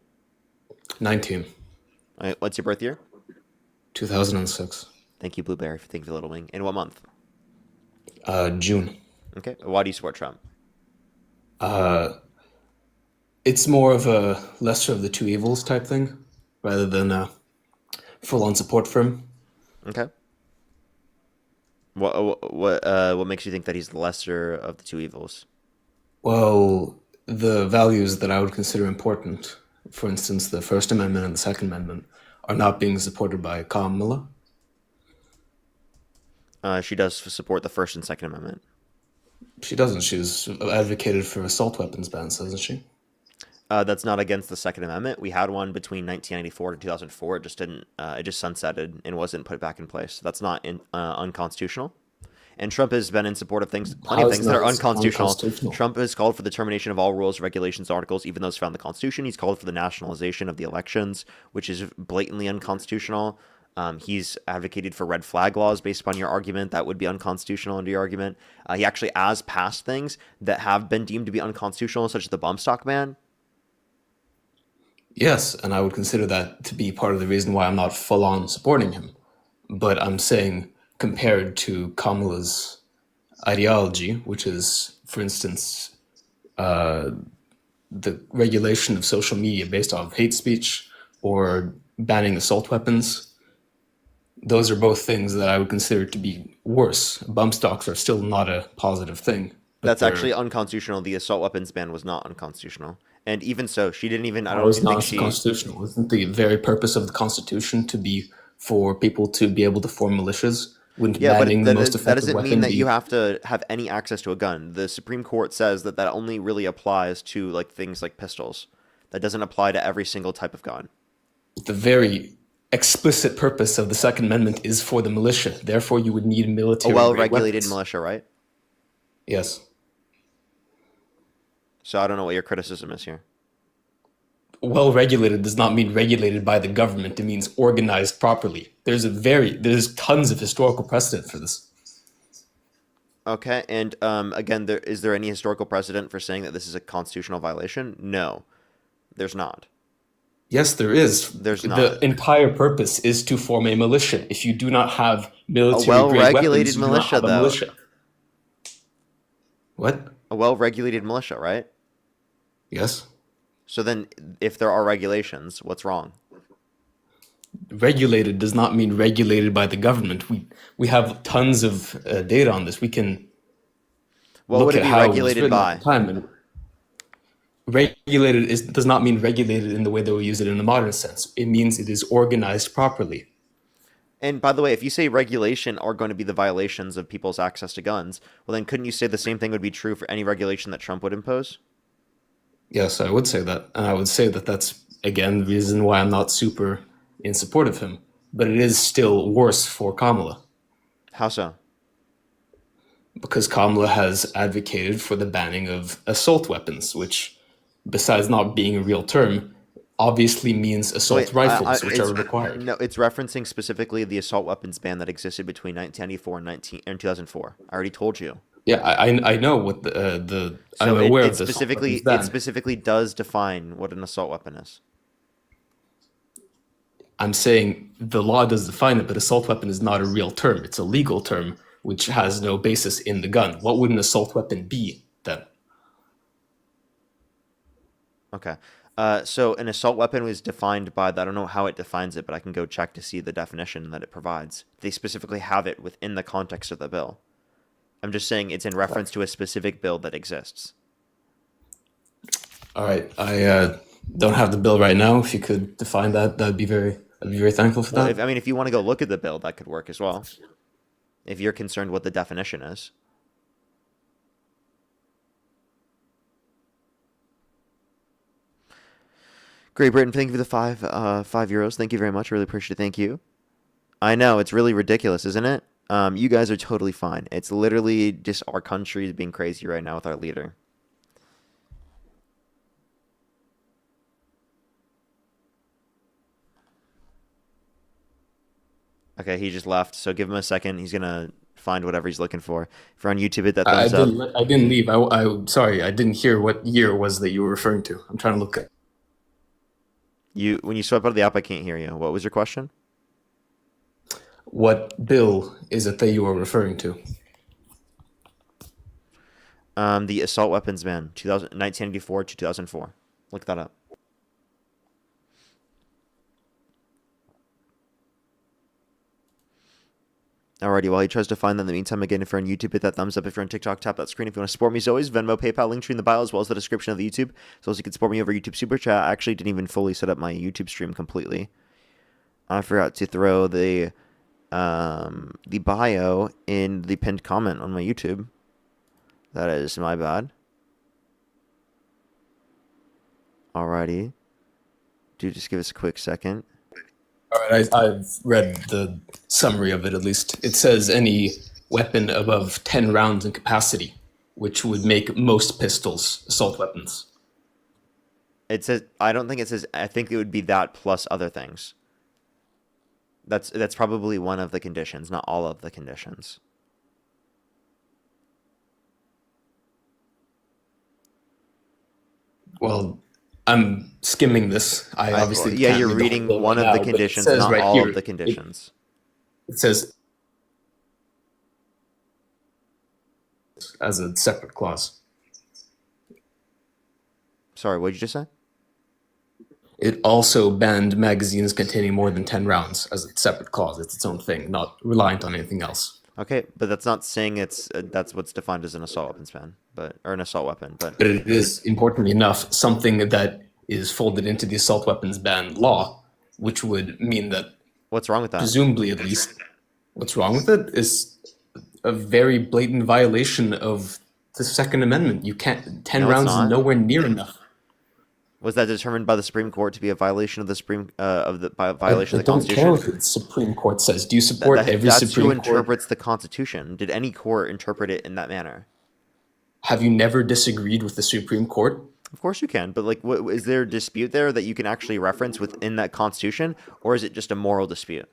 19, All right, what's your birth year? 2006, Thank you, Blueberry, for thinking of the little wing. In what month? June. Okay. Why do you support Trump? It's more of a lesser of the two evils type thing, rather than full-on support for him. Okay. What makes you think that he's the lesser of the two evils? Well, the values that I would consider important, for instance, the First Amendment and the Second Amendment, are not being supported by Kamala. She does support the First and Second Amendment. She doesn't. She's advocated for assault weapons bans, doesn't she? That's not against the Second Amendment. We had one between 1994 to 2004. It just didn't. It just sunsetted and wasn't put back in place. That's not unconstitutional. And Trump has been in support of things, plenty How of is things that are that unconstitutional. unconstitutional? Trump has called for the termination of all rules, regulations, articles, even those found in the Constitution. He's called for the nationalization of the elections, which is blatantly unconstitutional. He's advocated for red flag laws based upon your argument. That would be unconstitutional under your argument. He actually has passed things that have been deemed to be unconstitutional, such as the bump stock ban. Yes, and I would consider that to be part of the reason why I'm not full-on supporting him. But I'm saying, compared to Kamala's ideology, which is, for instance, the regulation of social media based off hate speech or banning assault weapons, those are both things that I would consider to be worse. Bump stocks are still not a positive thing. but That's they're- actually unconstitutional. The assault weapons ban was not unconstitutional. And even so, she didn't even, I How don't is even think not she... constitutional? Isn't the very purpose of the Constitution to be for people to be able to form militias? Wouldn't Yeah, but banning the most that effective doesn't mean weapon that be? you have to have any access to a gun. The Supreme Court says that that only really applies to like things like pistols. That doesn't apply to every single type of gun. The very explicit purpose of the Second Amendment is for the militia. Therefore, you would need A military. well-regulated weapons. militia, right? Yes. So I don't know what your criticism is here. Well-regulated does not mean regulated by the government. It means organized properly. There's tons of historical precedent for this. Okay, and again, is there any historical precedent for saying that this is a constitutional violation? No, there's not. Yes, there is. There's The not. entire purpose is to form a militia. If you do not have military well-regulated weapons, you do not militia, have a though. militia. What? A well-regulated militia, right? Yes. So then, if there are regulations, what's wrong? Regulated does not mean regulated by the government. We have tons of data on this. We can What look would it at be how it was regulated written by? at the time. And regulated does not mean regulated in the way that we use it in the modern sense. It means it is organized properly. And by the way, if you say regulation are going to be the violations of people's access to guns, well then couldn't you say the same thing would be true for any regulation that Trump would impose? Yes, I would say that. And I would say that that's, again, the reason why I'm not super in support of him. But it is still worse for Kamala. How so? Because Kamala has advocated for the banning of assault weapons, which, besides not being a real term, obviously means assault Wait, rifles, which it's- are required. No, it's referencing specifically the assault weapons ban that existed between 1994 and 2004. I already told you. Yeah, I know what the So I'm aware it of this. specifically does define what an assault weapon is. I'm saying the law does define it, but assault weapon is not a real term. It's a legal term which has no basis in the gun. What would an assault weapon be then? Okay. So an assault weapon was defined by, I don't know how it defines it, but I can go check to see the definition that it provides. They specifically have it within the context of the bill. I'm just saying it's in reference to a specific bill that exists. All right, I don't have the bill right now. If you could define that, I'd be very thankful for that. Well, if you want to go look at the bill, that could work as well. If you're concerned what the definition is. Great Britain, thank you for the €5. Thank you very much. I really appreciate it. Thank you. I know, it's really ridiculous, isn't it? You guys are totally fine. It's literally just our country is being crazy right now with our leader. Okay, he just left, so give him a second. He's gonna find whatever he's looking for. If you're on YouTube, hit that thumbs up. I didn't leave. Sorry, I didn't hear what year it was that you were referring to. I'm trying to look at. When you swipe out of the app, I can't hear you. What was your question? What bill is it that you are referring to? The assault weapons ban, 1984 to 2004. Look that up. Alrighty, while he tries to find that in the meantime, again, if you're on YouTube, hit that thumbs up. If you're on TikTok, tap that screen. If you want to support me as always, Venmo, PayPal, link tree in the bio, as well as the description of the YouTube. So as you can support me over YouTube Super Chat. I actually didn't even fully set up my YouTube stream completely. I forgot to throw the bio in the pinned comment on my YouTube. That is my bad. Alrighty. Just give us a quick second. All right, I've read the summary of it at least. It says any weapon above 10 rounds in capacity, which would make most pistols assault weapons. It says, I don't think it says, I think it would be that plus other things. That's probably one of the conditions, not all of the conditions. Well, I'm skimming this. I obviously can't you're read the reading whole bill one right of the now, but it conditions, says not right all here, of the conditions. It says as a separate clause. Sorry, what did you just say? It also banned magazines containing more than 10 rounds as a separate clause. It's its own thing, not reliant on anything else. Okay, but that's not saying that's what's defined as an assault weapons ban, or an assault weapon. But it is, importantly enough, something that is folded into the assault weapons ban law, which would mean that what's wrong with that? Presumably, at least, what's wrong with it is a very blatant violation of the Second Amendment. You can't 10 rounds is nowhere near enough. Was that determined by the Supreme Court to be a violation of the violation of the Constitution? I don't care what the Supreme Court says. Do you support every that's Supreme Court? That's who interprets the Constitution. Did any court interpret it in that manner? Have you never disagreed with the Supreme Court? Of course you can, but is there a dispute there that you can actually reference within that Constitution, or is it just a moral dispute?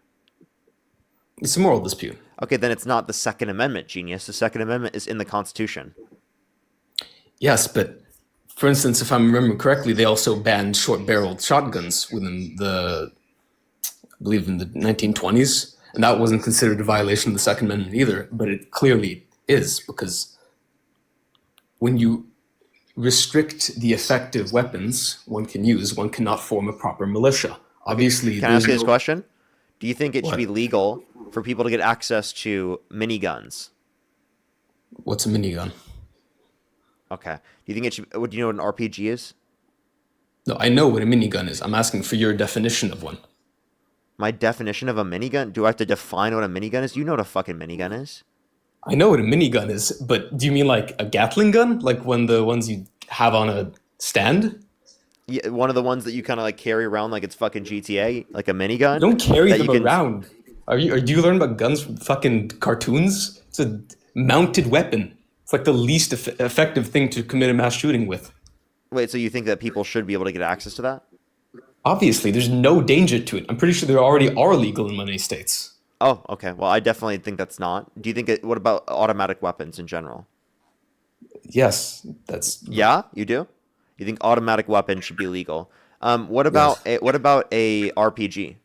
It's a moral dispute. Okay, then it's not the Second Amendment, genius. The Second Amendment is in the Constitution. Yes, but for instance, if I'm remembering correctly, they also banned short-barreled shotguns within I believe in the 1920s, and that wasn't considered a violation of the Second Amendment either, but it clearly is, because when you restrict the effective weapons one can use, one cannot form a proper militia. Obviously, can I ask you this question? Do you think it should be legal for people to get access to miniguns? What's a minigun? Okay. Do you think it should? Do you know what an RPG is? No, I know what a minigun is. I'm asking for your definition of one. My definition of a minigun? Do I have to define what a minigun is? Do you know what a fucking minigun is? I know what a minigun is, but do you mean like a Gatling gun? Like the ones you have on a stand? Yeah, one of the ones that you kind of like carry around like it's fucking GTA, like a minigun. You don't carry them around. Do you learn about guns from fucking cartoons? It's a mounted weapon. It's like the least effective thing to commit a mass shooting with. Wait, so you think that people should be able to get access to that? Obviously, there's no danger to it. I'm pretty sure they already are legal in many states. Oh, okay. Well, I definitely think that's not. Do you think what about automatic weapons in general? Yes, that's. Yeah, you do? You think automatic weapons should be legal? What about a RPG?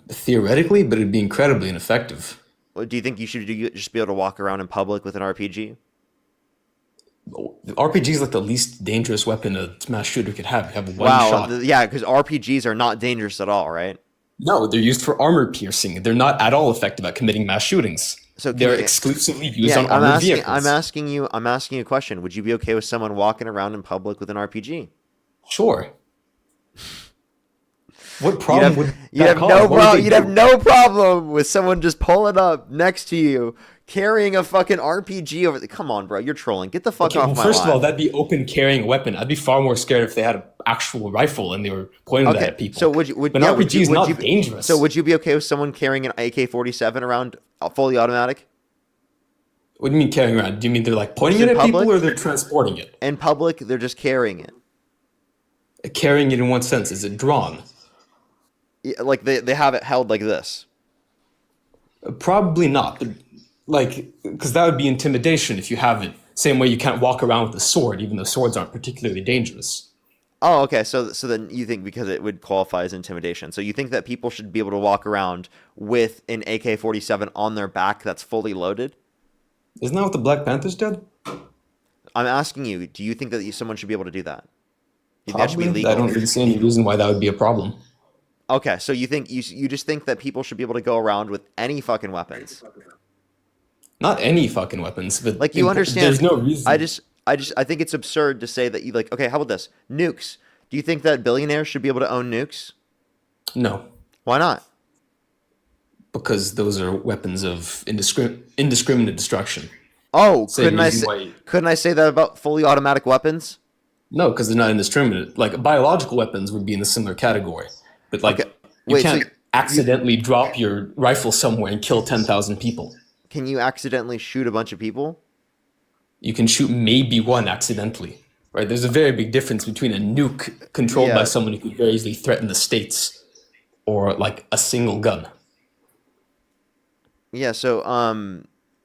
Theoretically, but it'd be incredibly ineffective. Do you think you should just be able to walk around in public with an RPG? RPG is like the least dangerous weapon a mass shooter could have. You have one Wow, shot. yeah, because RPGs are not dangerous at all, right? No, they're used for armor piercing. They're not at all effective at committing mass shootings. So They're exclusively used yeah, on armored vehicles. I'm asking you a question. Would you be okay with someone walking around in public with an RPG? Sure. What problem would you'd have no problem with someone just pulling up next to you carrying a fucking RPG over. Come on, bro, you're trolling. Get the fuck off my First line. of all, that'd be open carrying a weapon. I'd be far more scared if they had an actual rifle and they were pointing that at people. So would you? But an RPG is not dangerous. So would you be okay with someone carrying an AK-47 around, fully automatic? What do you mean carrying around? Do you mean they're like pointing it at people or they're transporting it? In public, they're just carrying it. Carrying it in what sense? Is it drawn? Yeah, like they have it held like this. Probably not. Like, because that would be intimidation if you have it. Same way you can't walk around with a sword, even though swords aren't particularly dangerous. Oh, okay. So then you think because it would qualify as intimidation. So you think that people should be able to walk around with an AK-47 on their back that's fully loaded? Isn't that what the Black Panthers did? I'm asking you, do you think that someone should be able to do that? You think Probably. that should be legal? I don't really see any reason why that would be a problem. Okay, so you think you just think that people should be able to go around with any fucking weapons? Not any fucking weapons, but like you understand. There's no reason. I think it's absurd to say that you like. Okay, how about this? Nukes. Do you think that billionaires should be able to own nukes? No. Why not? Because those are weapons of indiscriminate destruction. Oh, couldn't I say that about fully automatic weapons? No, because they're not indiscriminate. Like biological weapons would be in a similar category, but like you can't accidentally drop your rifle somewhere and kill 10,000 people. Can you accidentally shoot a bunch of people? You can shoot maybe one accidentally, right? There's a very big difference between a nuke controlled by someone who could very easily threaten the states or like a single gun. Yeah, so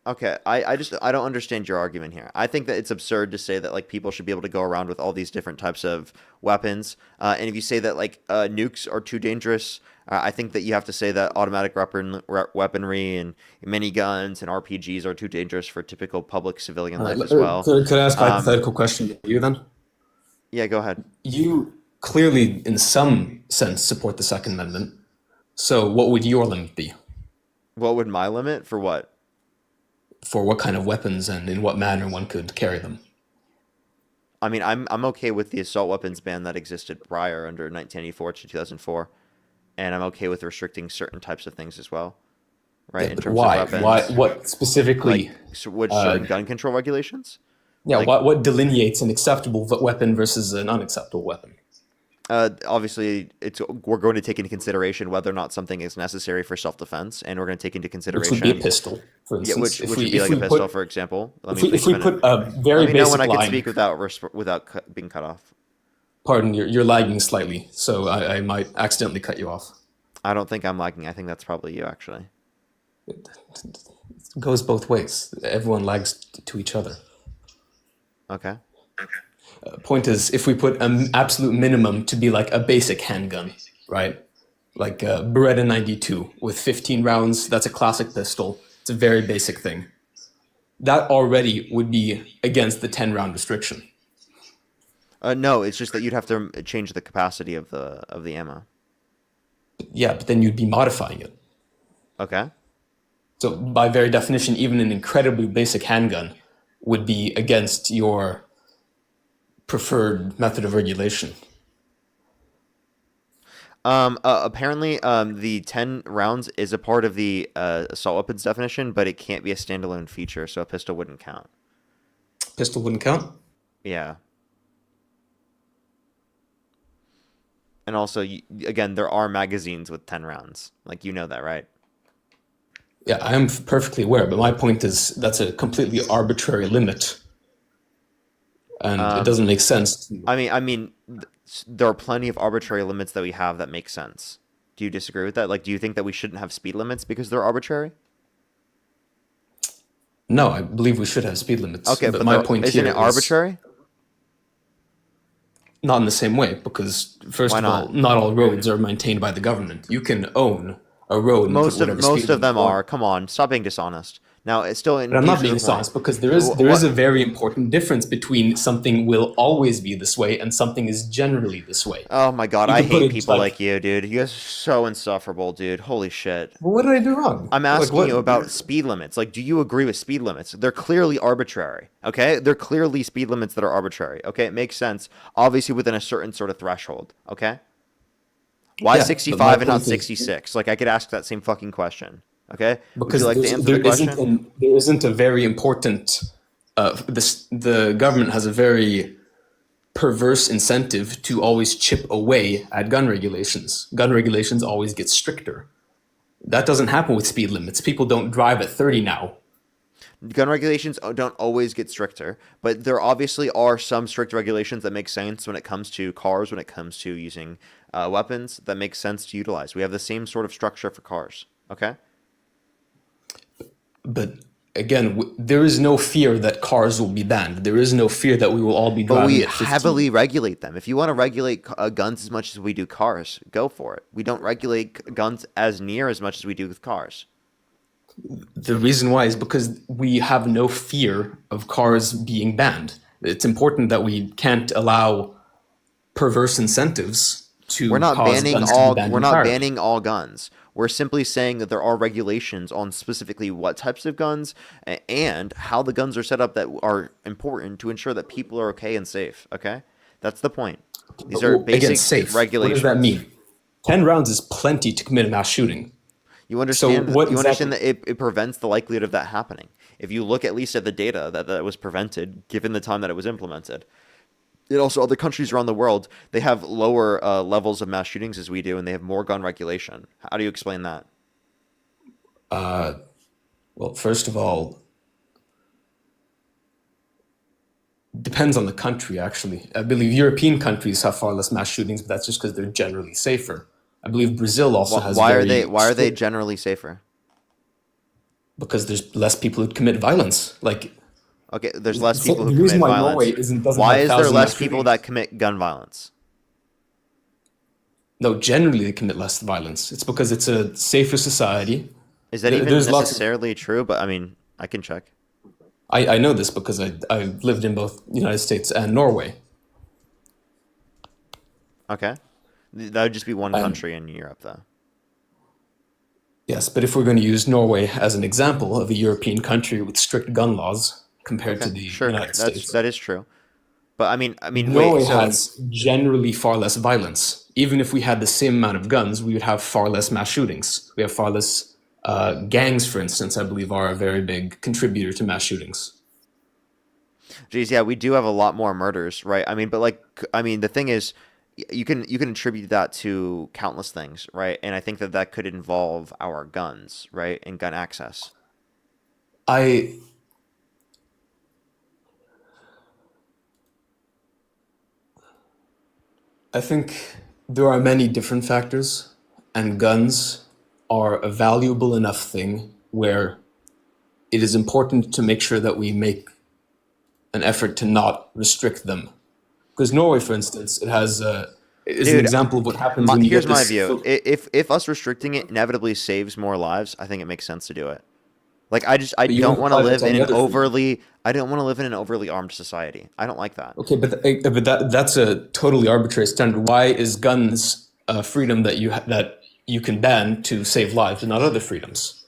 okay, I don't understand your argument here. I think that it's absurd to say that like people should be able to go around with all these different types of weapons. And if you say that like nukes are too dangerous, I think that you have to say that automatic weaponry and miniguns and RPGs are too dangerous for typical public civilian life as well. Could I ask a hypothetical question to you then? Yeah, go ahead. You clearly, in some sense, support the Second Amendment. So what would your limit be? What would my limit? For what? For what kind of weapons and in what manner one could carry them? I mean, I'm okay with the assault weapons ban that existed prior under 1984 to 2004. And I'm okay with restricting certain types of things as well, right? Yeah, in terms why? of weapons. Why? What specifically? Like, certain gun control regulations? Yeah. Like, what delineates an acceptable weapon versus an unacceptable weapon? Obviously, we're going to take into consideration whether or not something is necessary for self-defense, and we're going to take into consideration. Which would be a pistol, for instance. Yeah, which would be like a pistol, for example. If we put a very basic line. Let me know when I can speak without being cut off. Pardon, you're lagging slightly, so I might accidentally cut you off. I don't think I'm lagging. I think that's probably you, actually. It goes both ways. Everyone lags to each other. Okay. Point is, if we put an absolute minimum to be like a basic handgun, right? Like a Beretta 92 with 15 rounds, that's a classic pistol. It's a very basic thing. That already would be against the 10-round restriction. No, it's just that you'd have to change the capacity of the ammo. Yeah, but then you'd be modifying it. Okay. So by very definition, even an incredibly basic handgun would be against your preferred method of regulation. Apparently, the 10 rounds is a part of the assault weapons definition, but it can't be a standalone feature, so a pistol wouldn't count. Pistol wouldn't count? Yeah. And also, again, there are magazines with 10 rounds. Like, you know that, right? Yeah, I am perfectly aware, but my point is that's a completely arbitrary limit. And it doesn't make sense. I mean, there are plenty of arbitrary limits that we have that make sense. Do you disagree with that? Like, do you think that we shouldn't have speed limits because they're arbitrary? No, I believe we should have speed limits. Okay, but my point isn't here it arbitrary? Not in the same way, because first of all, not all roads are maintained by the government. You can own a road. Most of them are. Come on, stop being dishonest. Now, it's still in But I'm not future being point. dishonest because there is a very important difference between something will always be this way and something is generally this way. Oh my god, You I can put hate it people like you, dude. You guys are so insufferable, dude. Holy shit. Well, what did I do wrong? I'm Like, asking what- you about speed limits. Like, do you agree with speed limits? They're clearly arbitrary, okay? They're clearly speed limits that are arbitrary, okay? It makes sense, obviously within a certain sort of threshold, okay? Why Yeah, but 65 and my not point is- 66? Like, I could ask that same fucking question, okay? Because Would you like to answer the question? there isn't a very important. The government has a very perverse incentive to always chip away at gun regulations. Gun regulations always get stricter. That doesn't happen with speed limits. People don't drive at 30 now. Gun regulations don't always get stricter, but there obviously are some strict regulations that make sense when it comes to cars, when it comes to using weapons, that make sense to utilize. We have the same sort of structure for cars, okay? But again, there is no fear that cars will be banned. There is no fear that we will all be But driving we at 15. heavily regulate them. If you want to regulate guns as much as we do cars, go for it. We don't regulate guns as near as much as we do with cars. The reason why is because we have no fear of cars being banned. It's important that we can't allow perverse incentives to We're not cause banning guns to be all. banned We're not entirely. banning all guns. We're simply saying that there are regulations on specifically what types of guns and how the guns are set up that are important to ensure that people are okay and safe. Okay, that's the point. These are Well, again, basic safe. regulations. What does that mean? 10 rounds is plenty to commit a mass shooting. You understand? So what you understand exactly- that it prevents the likelihood of that happening. If you look at least at the data that was prevented, given the time that it was implemented. And also, other countries around the world, they have lower levels of mass shootings as we do, and they have more gun regulation. How do you explain that? Well, first of all, depends on the country, actually. I believe European countries have far less mass shootings, but that's just because they're generally safer. I believe Brazil also has Why very are they? Why are they strict- generally safer? Because there's less people who commit violence. Like, Okay, there's less So people the who reason commit why violence. Norway doesn't Why have is there 1,000 less mass people shootings? that commit gun violence? no, generally they commit less violence. It's because it's a safer society. Is that There- even there's lots of- necessarily true? But I mean, I can check. I know this because I lived in both the United States and Norway. Okay, that would just be one country in Europe, though. Yes, but if we're going to use Norway as an example of a European country with strict gun laws compared to the Sure, United States, that is true. But I mean, Norway wait. So has generally far less violence. Even if we had the same amount of guns, we would have far less mass shootings. We have far less gangs, for instance, I believe are a very big contributor to mass shootings. geez, yeah, we do have a lot more murders, right? I mean, but like, I mean, the thing is, you can attribute that to countless things, right? And I think that could involve our guns, right, and gun access. I think there are many different factors, and guns are a valuable enough thing where it is important to make sure that we make an effort to not restrict them. Because Norway, for instance, it has is an Dude, example of what happens when you Here's get my this view. If us restricting it inevitably saves more lives, I think it makes sense to do it. Like I you don't don't want to apply that live to in any an other freedom. overly I don't want to live in an overly armed society. I don't like that. Okay, but that's a totally arbitrary standard. Why is guns a freedom that you can ban to save lives and not other freedoms?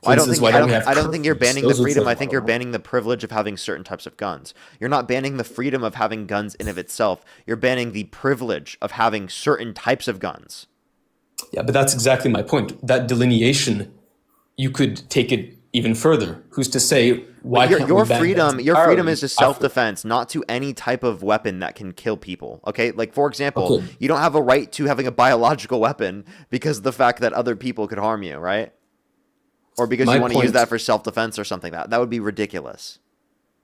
For I don't instance, think why don't we have I don't think you're curfews? banning the Those would freedom. save I a think lot you're of banning the privilege of having certain types of guns. You're not banning the freedom of having guns in of itself. You're banning the privilege of having certain types of guns. Yeah, but that's exactly my point. That delineation, you could take it even further. Who's to say why Your, can't your we ban freedom, guns your freedom entirely is to after- self-defense, not to any type of weapon that can kill people. Okay, like for example, Okay. you don't have a right to having a biological weapon because of the fact that other people could harm you, right? Or because My you want to use point- that for self-defense or something. That would be ridiculous.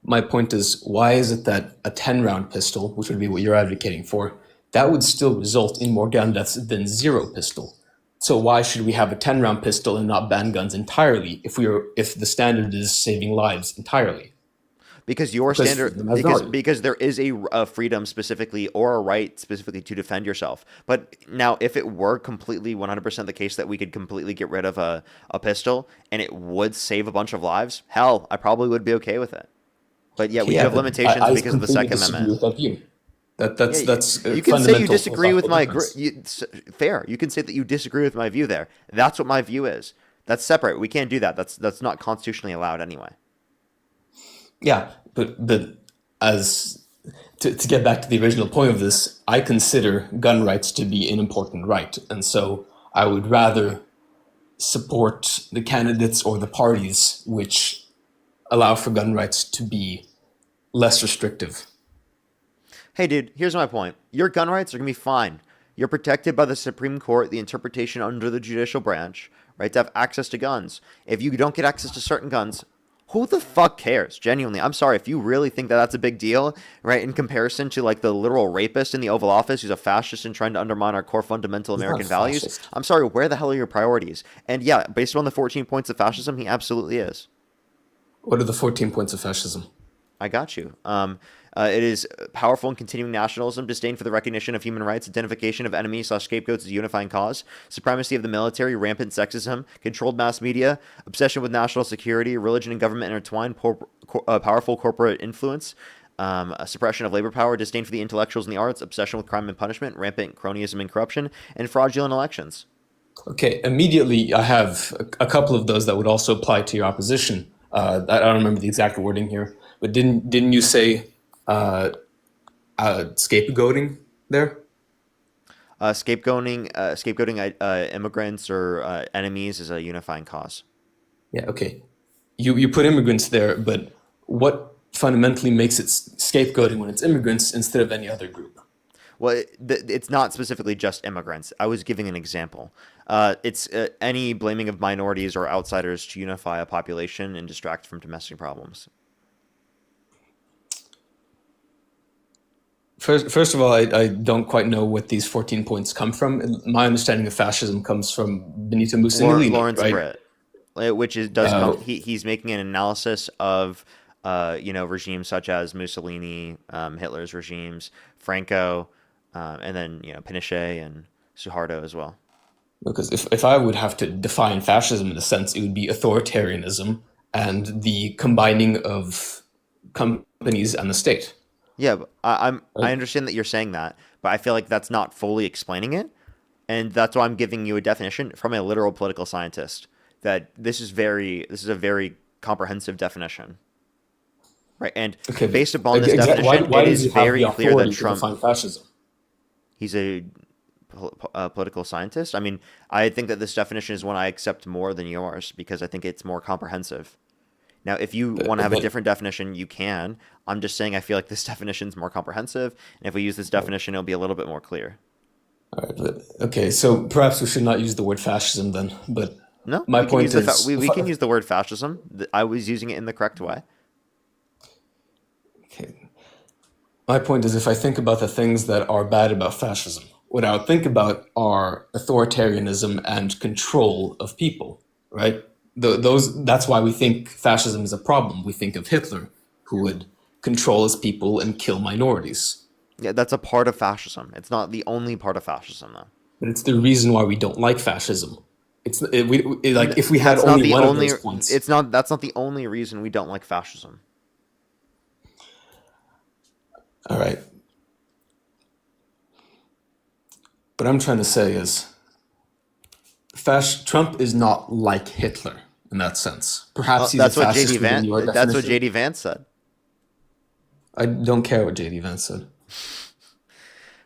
My point is, why is it that a 10-round pistol, which would be what you're advocating for, that would still result in more gun deaths than zero pistol? So why should we have a 10-round pistol and not ban guns entirely if the standard is saving lives entirely? Because your Because standard, freedom has value. because there is a freedom specifically or a right specifically to defend yourself. But now, if it were completely 100% the case that we could completely get rid of a pistol and it would save a bunch of lives, hell, I probably would be okay with it. But yeah, we do have but limitations I because of the completely Second disagree Amendment. with that view. That's Yeah, that's a you can say you fundamental disagree with philosophical my difference. fair. You can say that you disagree with my view there. That's what my view is. That's separate. We can't do that. That's not constitutionally allowed anyway. Yeah, but as to get back to the original point of this, I consider gun rights to be an important right, and so I would rather support the candidates or the parties which allow for gun rights to be less restrictive. Hey, dude, here's my point. Your gun rights are going to be fine. You're protected by the Supreme Court, the interpretation under the judicial branch, right, to have access to guns. If you don't get access to certain guns, who the fuck cares? Genuinely, I'm sorry. If you really think that that's a big deal, right, in comparison to like the literal rapist in the Oval Office who's a fascist and trying to undermine our core fundamental He's not American a values, fascist. I'm sorry, where the hell are your priorities? And yeah, based on the 14 points of fascism, he absolutely is. What are the 14 points of fascism? I got you. It is powerful and continuing nationalism, disdain for the recognition of human rights, identification of enemies/scapegoats as a unifying cause, supremacy of the military, rampant sexism, controlled mass media, obsession with national security, religion and government intertwined, powerful corporate influence, a suppression of labor power, disdain for the intellectuals and the arts, obsession with crime and punishment, rampant cronyism and corruption, and fraudulent elections. Okay, immediately I have a couple of those that would also apply to your opposition. I don't remember the exact wording here, but didn't you say scapegoating there? Scapegoating immigrants or enemies is a unifying cause. Yeah, okay. You put immigrants there, but what fundamentally makes it scapegoating when it's immigrants instead of any other group? Well, it's not specifically just immigrants. I was giving an example. It's any blaming of minorities or outsiders to unify a population and distract from domestic problems. First of all, I don't quite know what these 14 points come from. My understanding of fascism comes from Benito Mussolini, Lawrence right? Britt, which he's making an analysis of regimes such as Mussolini, Hitler's regimes, Franco, and then Pinochet and Suharto as well. Because if I would have to define fascism in a sense, it would be authoritarianism and the combining of companies and the state. Yeah, but I understand that you're saying that, but I feel like that's not fully explaining it, and that's why I'm giving you a definition from a literal political scientist. That this is a very comprehensive definition, right? And based upon this definition, why it does is he have very the clear that authority to Trump. define fascism? He's a political scientist. I mean, I think that this definition is one I accept more than yours because I think it's more comprehensive. Now, if you want to have a different definition, you can. I'm just saying I feel like this definition is more comprehensive, and if we use this definition, it'll be a little bit more clear. All right, okay, so perhaps we should not use the word fascism then. But no, my point is, we can use the word fascism. I was using it in the correct way. Okay. My point is, if I think about the things that are bad about fascism, what I would think about are authoritarianism and control of people, right? That's why we think fascism is a problem. We think of Hitler, who would control his people and kill minorities. Yeah, that's a part of fascism. It's not the only part of fascism, though. But it's the reason why we don't like fascism. If we had only one of those points. That's not the only reason we don't like fascism. All right. What I'm trying to say is, Trump is not like Hitler in that sense. Perhaps he's that's a fascist within your definition. That's what JD Vance said. I don't care what JD Vance said.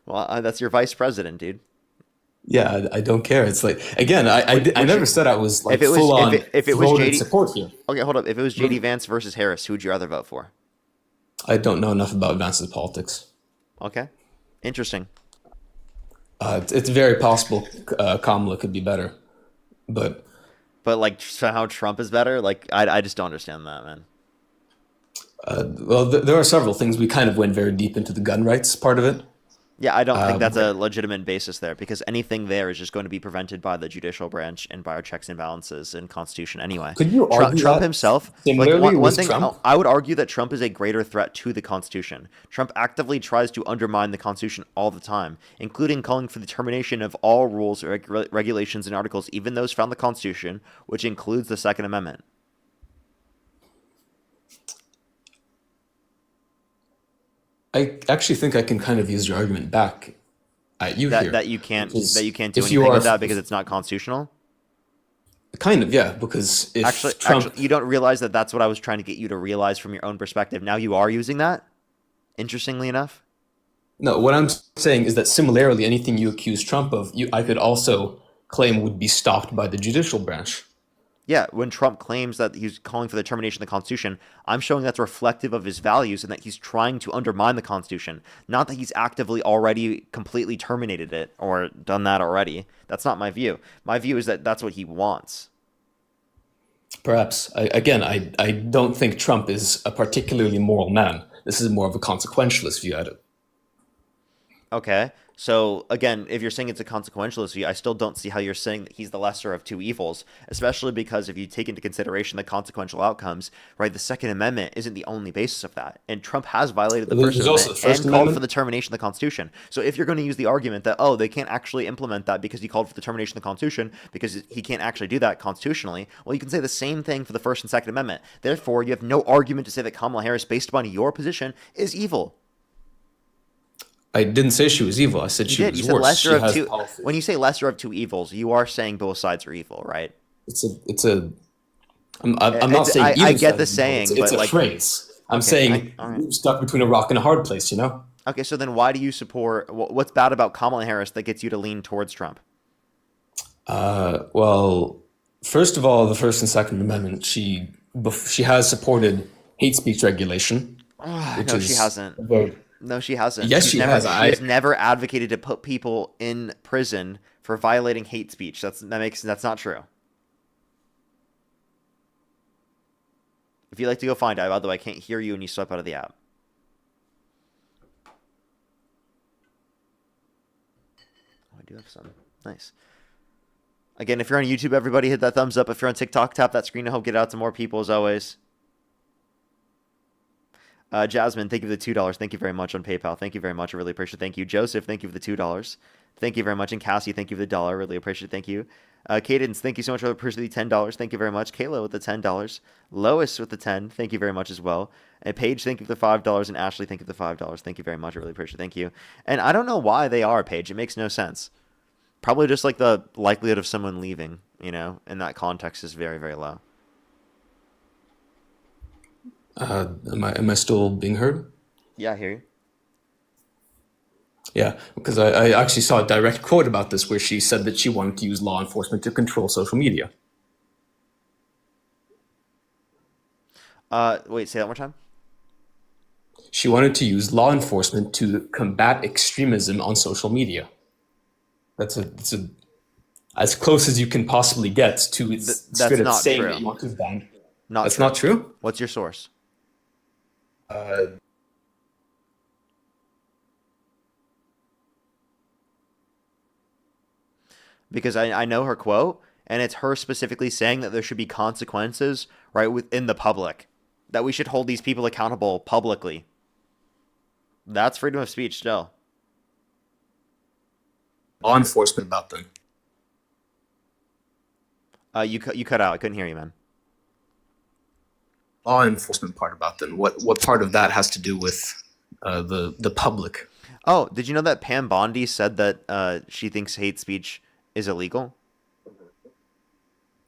Well, that's your vice president, dude. Yeah, I don't care. It's like, again, I never said I was like full on if it was JD support here. Okay, hold up. If it was JD Vance versus Harris, who would you rather vote for? I don't know enough about Vance's politics. Okay, interesting. It's very possible Kamala could be better, but like somehow Trump is better. Like I just don't understand that, man. Well, there are several things. We kind of went very deep into the gun rights part of it. Yeah, I don't think that's But a legitimate basis there because anything there is just going to be prevented by the judicial branch and by our checks and balances and Constitution anyway. could you argue Trump that himself, like similarly one with thing, Trump? I would argue that Trump is a greater threat to the Constitution. Trump actively tries to undermine the Constitution all the time, including calling for the termination of all rules, regulations, and articles, even those found in the Constitution, which includes the Second Amendment. I actually think I can kind of use your argument back at you here. That you can't do if you anything are with that because it's not constitutional. kind of, yeah, because if Actually, you don't realize that that's what I was trying to get you to realize from your own perspective. Now you are using that, interestingly enough. No, what I'm saying is that similarly, anything you accuse Trump of, I could also claim would be stopped by the judicial branch. Yeah, when Trump claims that he's calling for the termination of the Constitution, I'm showing that's reflective of his values and that he's trying to undermine the Constitution, not that he's actively already completely terminated it or done that already. That's not my view. My view is that that's what he wants. Perhaps. I don't think Trump is a particularly moral man. This is more of a consequentialist view at it. Okay, so again, if you're saying it's a consequentialist view, I still don't see how you're saying that he's the lesser of two evils, especially because if you take into consideration the consequential outcomes, right, the Second Amendment isn't the only basis of that. And Trump has violated the First Amendment and called for the termination of the Constitution. So if you're going to use the argument that, oh, they can't actually implement that because he called for the termination of the Constitution because he can't actually do that constitutionally, well, you can say the same thing for the First and Second Amendment. Therefore, you have no argument to say that Kamala Harris, based upon your position, is evil. I didn't say she was evil. I said she was You said worse. lesser She of has two. policies. When you say lesser of two evils, you are saying both sides are evil, right? I'm not saying either I get side the is evil. saying, It's but a like phrase. I'm okay, saying all right. you're stuck between a rock and a hard place, you know? Okay, so then why do you support? What's bad about Kamala Harris that gets you to lean towards Trump? Well, first of all, the First and Second Amendment, she has supported hate speech regulation. No, she hasn't. No, she hasn't. Yes, she has. She has never advocated to put people in prison for violating hate speech. That's not true. If you'd like to go find it, by the way, I can't hear you when you swipe out of the app. Oh, I do have some. Nice. Again, if you're on YouTube, everybody hit that thumbs up. If you're on TikTok, tap that screen to help get it out to more people as always. Jasmine, thank you for the $2. Thank you very much on PayPal. Thank you very much. I really appreciate it. Thank you. Joseph, thank you for the $2. Thank you very much. And Cassie, thank you for the $1. Really appreciate it. Thank you. Cadence, thank you so much. I appreciate the $10. Thank you very much. Kayla with the $10. Lois with the 10. Thank you very much as well. And Paige, thank you for the $5. And Ashley, thank you for the $5. Thank you very much. I really appreciate it. Thank you. And I don't know why they are, Paige. It makes no sense. Probably just like the likelihood of someone leaving, you know, in that context is very, very low. Am I still being heard? Yeah, I hear you. Yeah, because I actually saw a direct quote about this where she said that she wanted to use law enforcement to control social media. Wait, say that one more time. She wanted to use law enforcement to combat extremism on social media. It's as close as you can possibly get to straight up saying that you want to ban. That's not true? What's your source? Because I know her quote, and it's her specifically saying that there should be consequences right within the public, that we should hold these people accountable publicly. That's freedom of speech still. Law enforcement about them. You cut out. I couldn't hear you, man. Law enforcement part about them. What part of that has to do with the public? Oh, did you know that Pam Bondi said that she thinks hate speech is illegal?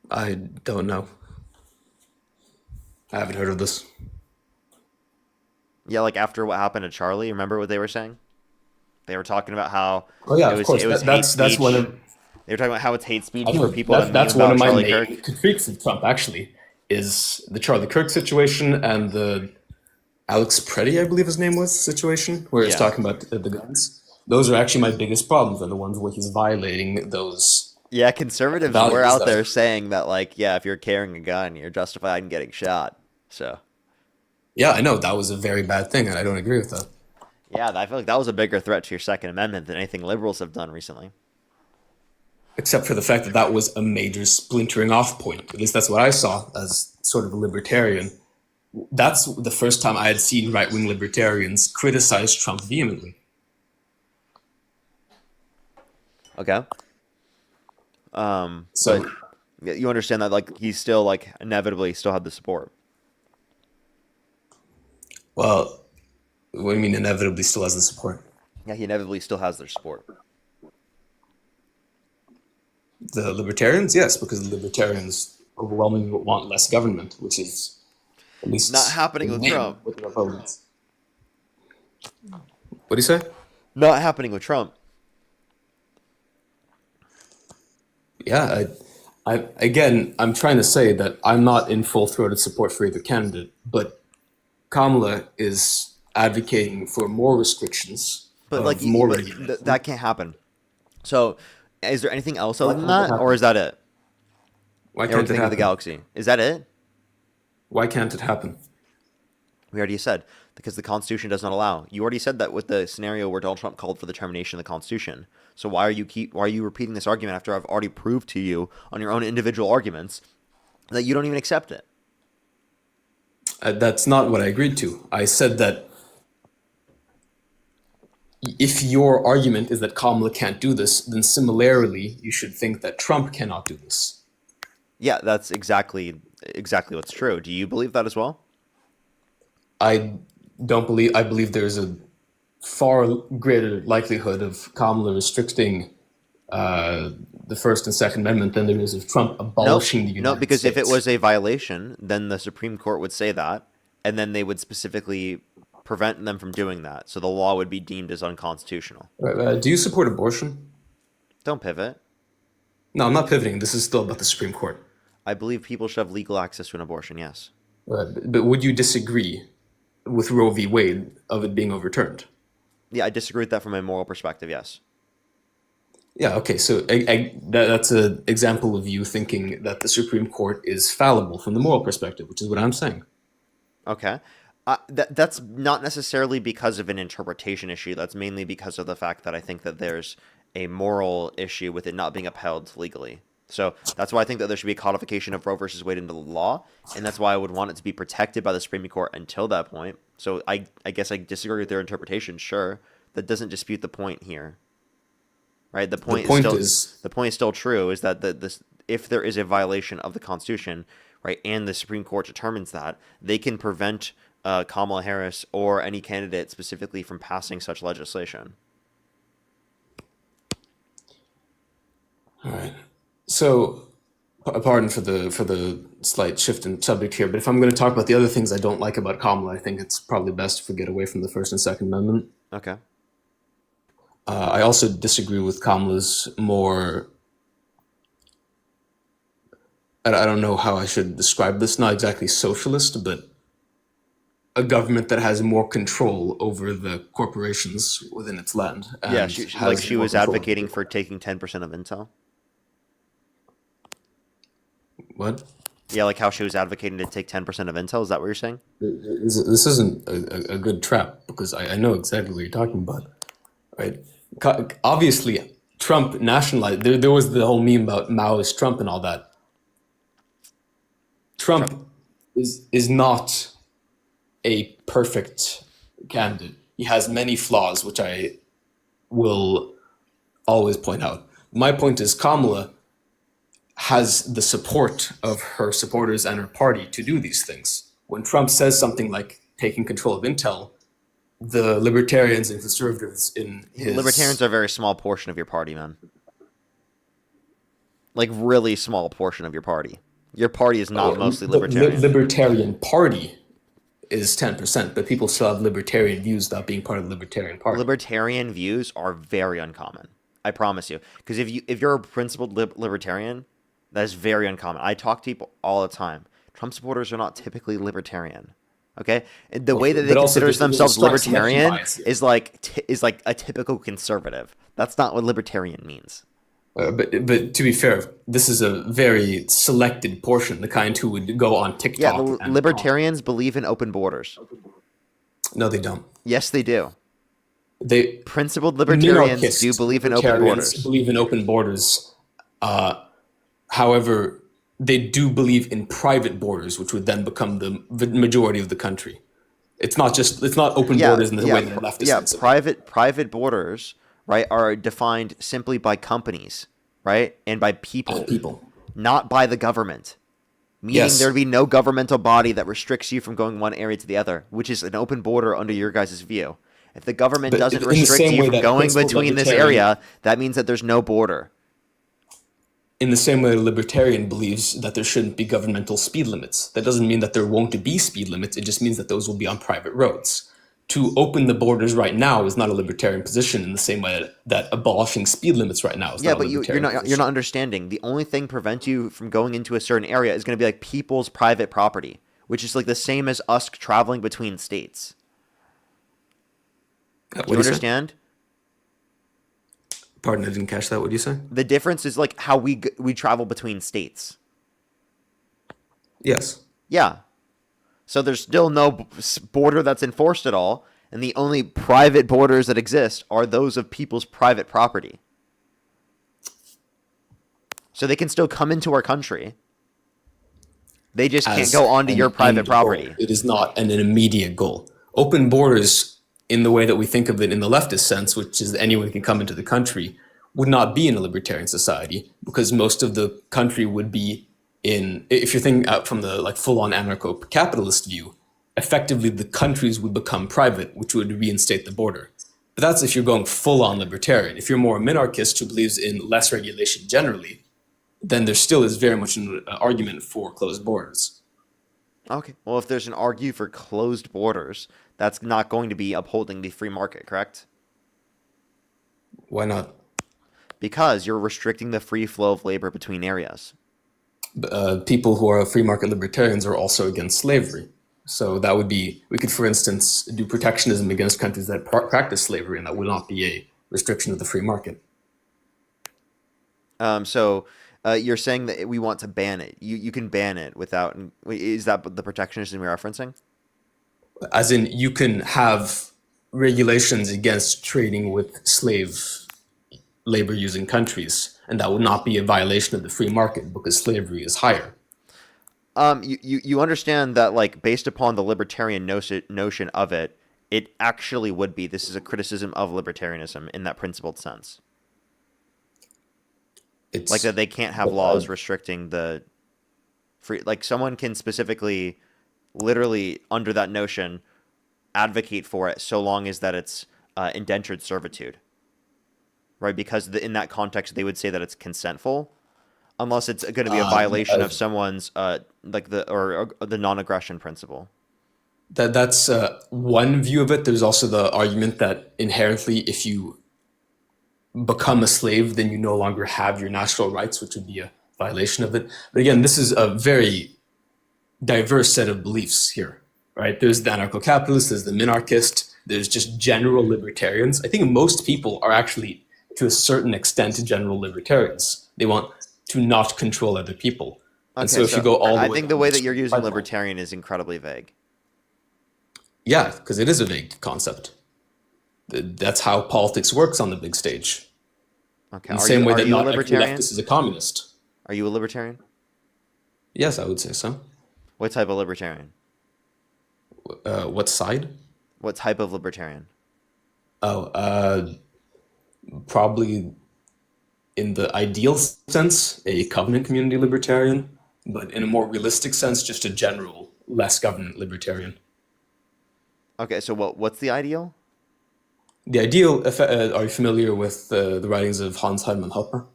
I don't know. I haven't heard of this. Yeah, like after what happened to Charlie, remember what they were saying? They were talking about how of course. That's one of they were talking about how it's hate speech for people that's one of my Charlie main Kirk. critiques of Trump actually is the Charlie Kirk situation and the Alex Preddy, I believe his name was, situation where he's talking about the guns. Those are actually my biggest problems, are the ones where he's violating those. Yeah, conservatives were out there saying that, like, yeah, if you're carrying a gun, you're justified in getting shot. So. Yeah, I know that was a very bad thing, and I don't agree with that. Yeah, I feel like that was a bigger threat to your Second Amendment than anything liberals have done recently. Except for the fact that that was a major splintering off point. At least that's what I saw as sort of a libertarian. That's the first time I had seen right-wing libertarians criticize Trump vehemently. Okay. So But you understand that like he still like inevitably still had the support. well, what do you mean inevitably still has the support? Yeah, he inevitably still has their support. The libertarians, yes, because the libertarians overwhelmingly want less government, which is at least Not happening with in name Trump. with the Republicans. What do you say? Not happening with Trump. Yeah, I'm trying to say that I'm not in full-throated support for either candidate, but Kamala is advocating for more restrictions, But like more but regulation. that can't happen. So, is there anything else Why other than can't it that, or happen? is that it? Why can't it Everything of the happen? galaxy. Is that it? Why can't it happen? We already said because the Constitution does not allow. You already said that with the scenario where Donald Trump called for the termination of the Constitution. So why are you repeating this argument after I've already proved to you on your own individual arguments that you don't even accept it? That's not what I agreed to. I said that if your argument is that Kamala can't do this, then similarly, you should think that Trump cannot do this. Yeah, that's exactly what's true. Do you believe that as well? I believe there's a far greater likelihood of Kamala restricting the First and Second Amendment than there is of Trump abolishing the United No, because States. if it was a violation, then the Supreme Court would say that, and then they would specifically prevent them from doing that. So the law would be deemed as unconstitutional. Right, do you support abortion? Don't pivot. No, I'm not pivoting. This is still about the Supreme Court. I believe people should have legal access to an abortion, yes. But would you disagree with Roe v. Wade of it being overturned? Yeah, I disagree with that from a moral perspective, yes. Yeah, okay, so that's an example of you thinking that the Supreme Court is fallible from the moral perspective, which is what I'm saying. Okay. That's not necessarily because of an interpretation issue. That's mainly because of the fact that I think that there's a moral issue with it not being upheld legally. So that's why I think that there should be a codification of Roe versus Wade into the law, and that's why I would want it to be protected by the Supreme Court until that point. So I guess I disagree with their interpretation, sure. That doesn't dispute the point here. Right? The point is still true, is that this if there is a violation of the Constitution, right, and the Supreme Court determines that, they can prevent Kamala Harris or any candidate specifically from passing such legislation. All right. So, pardon for the slight shift in subject here, but if I'm going to talk about the other things I don't like about Kamala, I think it's probably best if we get away from the First and Second Amendment. Okay. I also disagree with Kamala's more. I don't know how I should describe this. Not exactly socialist, but a government that has more control over the corporations within its land. And Yeah, she was advocating for taking 10% of Intel. What? Yeah, like how she was advocating to take 10% of Intel. Is that what you're saying? This isn't a good trap, because I know exactly what you're talking about, right? Obviously, Trump nationalized. There was the whole meme about Maoist Trump and all that. Trump is not a perfect candidate. He has many flaws, which I will always point out. My point is Kamala has the support of her supporters and her party to do these things. When Trump says something like taking control of Intel, the libertarians and conservatives in his... Libertarians are a very small portion of your party, man. Like, really small portion of your party. Your party is not mostly libertarian. The Libertarian Party is 10%, but people still have libertarian views without being part of the Libertarian Party. Libertarian views are very uncommon. I promise you. Because if you're a principled libertarian, that is very uncommon. I talk to people all the time. Trump supporters are not typically libertarian. Okay? And the way that they consider themselves libertarian is like a typical conservative. That's not what libertarian means. But to be fair, this is a very selected portion, the kind who would go on TikTok. Yeah, the libertarians believe in open borders. No, they don't. Yes, they do. Principled libertarians do believe in open libertarians borders. believe in open borders. However, they do believe in private borders, which would then become the majority of the country. It's not open borders in the way that leftists thinks of it. Private borders, right, are defined simply by companies, right, and by people, not by the government. Meaning there'd be no governmental body that restricts you from going one area to the other, which is an open border under your guys' view. If the government doesn't restrict you from going between this area, that means that there's no border. In the same way, a libertarian believes that there shouldn't be governmental speed limits. That doesn't mean that there won't be speed limits. It just means that those will be on private roads. To open the borders right now is not a libertarian position in the same way that abolishing speed limits right now is not a libertarian position. You're not understanding. The only thing prevent you from going into a certain area is going to be like people's private property, which is like the same as us traveling between states. Do you understand? Pardon, I didn't catch that. What do you say? The difference is like how we travel between states. Yes. Yeah. So there's still no border that's enforced at all, and the only private borders that exist are those of people's private property. So they can still come into our country. They just can't go onto your private property. It is not an immediate goal. Open borders, in the way that we think of it in the leftist sense, which is that anyone can come into the country, would not be in a libertarian society, because most of the country would be in, if you're thinking out from the like full-on anarcho-capitalist view, effectively the countries would become private, which would reinstate the border. But that's if you're going full-on libertarian. If you're more a minarchist who believes in less regulation generally, then there still is very much an argument for closed borders. Okay. Well, if there's an argue for closed borders, that's not going to be upholding the free market, correct? Why not? Because you're restricting the free flow of labor between areas. People who are free market libertarians are also against slavery. So that would be, we could, for instance, do protectionism against countries that practice slavery, and that would not be a restriction of the free market. So you're saying that we want to ban it. You can ban it without, is that the protectionism you're referencing? As in, you can have regulations against trading with slave labor using countries, and that would not be a violation of the free market because slavery is higher. You understand that, like, based upon the libertarian notion of it, it actually would be. This is a criticism of libertarianism in that principled sense. It's like that they can't have laws restricting the free. Like, someone can specifically, literally, under that notion, advocate for it so long as that it's indentured servitude. Right, because in that context, they would say that it's consentful, unless it's going to be a violation of someone's like the non-aggression principle. That's one view of it. There's also the argument that inherently, if you become a slave, then you no longer have your natural rights, which would be a violation of it. But again, this is a very diverse set of beliefs here, right? There's the anarcho-capitalist, there's the minarchist, there's just general libertarians. I think most people are actually, to a certain extent, general libertarians. They want to not control other people. Okay, and so if you go all the way... I think the way that you're using libertarian is incredibly vague. Yeah, because it is a vague concept. That's how politics works on the big stage. Okay. In the same way that not every leftist is a communist. Are you a libertarian? Yes, I would say so. What type of libertarian? What side? What type of libertarian? Probably in the ideal sense, a covenant community libertarian, but in a more realistic sense, just a general, less government libertarian. Okay, so what's the ideal? The ideal, are you familiar with the writings of Hans Hermann Hoppe?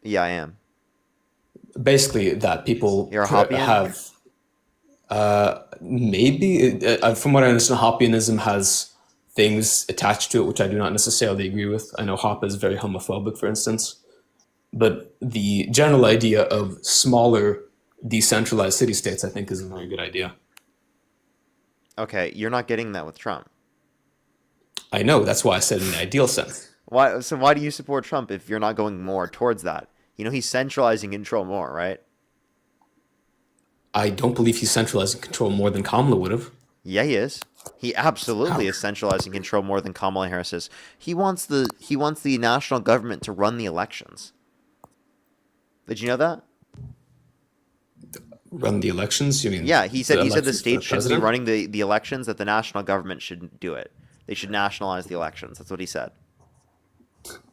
Yeah, I am. Basically, that people You're a Hoppian? have, maybe, from what I understand, Hoppianism has things attached to it which I do not necessarily agree with. I know Hoppe is very homophobic, for instance. But the general idea of smaller, decentralized city-states, I think, is a very good idea. Okay, you're not getting that with Trump. I know, that's why I said in the ideal sense. Why do you support Trump if you're not going more towards that? You know, he's centralizing control more, right? I don't believe he's centralizing control more than Kamala would have. Yeah, he is. He absolutely How? is centralizing control more than Kamala Harris is. He wants the national government to run the elections. Did you know that? Run the elections? You mean Yeah, he said the the elections for the states shouldn't be president? running the elections, that the national government shouldn't do it. They should nationalize the elections. That's what he said.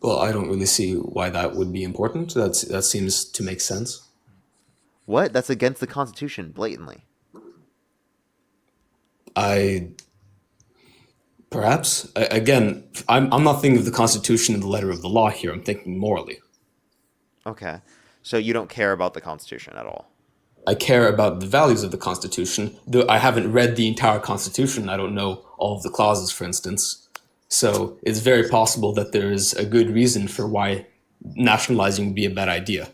Well, I don't really see why that would be important. That seems to make sense. What? That's against the Constitution, blatantly. I perhaps again, I'm not thinking of the Constitution and the letter of the law here. I'm thinking morally. Okay. So you don't care about the Constitution at all. I care about the values of the Constitution. Though I haven't read the entire Constitution, I don't know all of the clauses, for instance. So it's very possible that there is a good reason for why nationalizing would be a bad idea.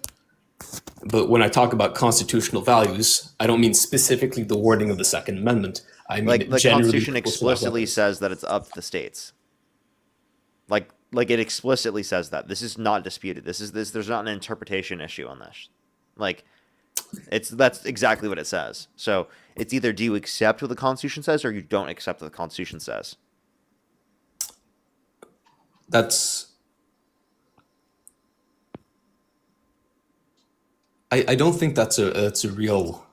But when I talk about constitutional values, I don't mean specifically the wording of the Second Amendment. I mean Like the generally Constitution people should have explicitly weapons. says that it's up to the states. Like it explicitly says that. This is not disputed. There's not an interpretation issue on this. Like that's exactly what it says. So it's either do you accept what the Constitution says or you don't accept what the Constitution says. That's I don't think that's a real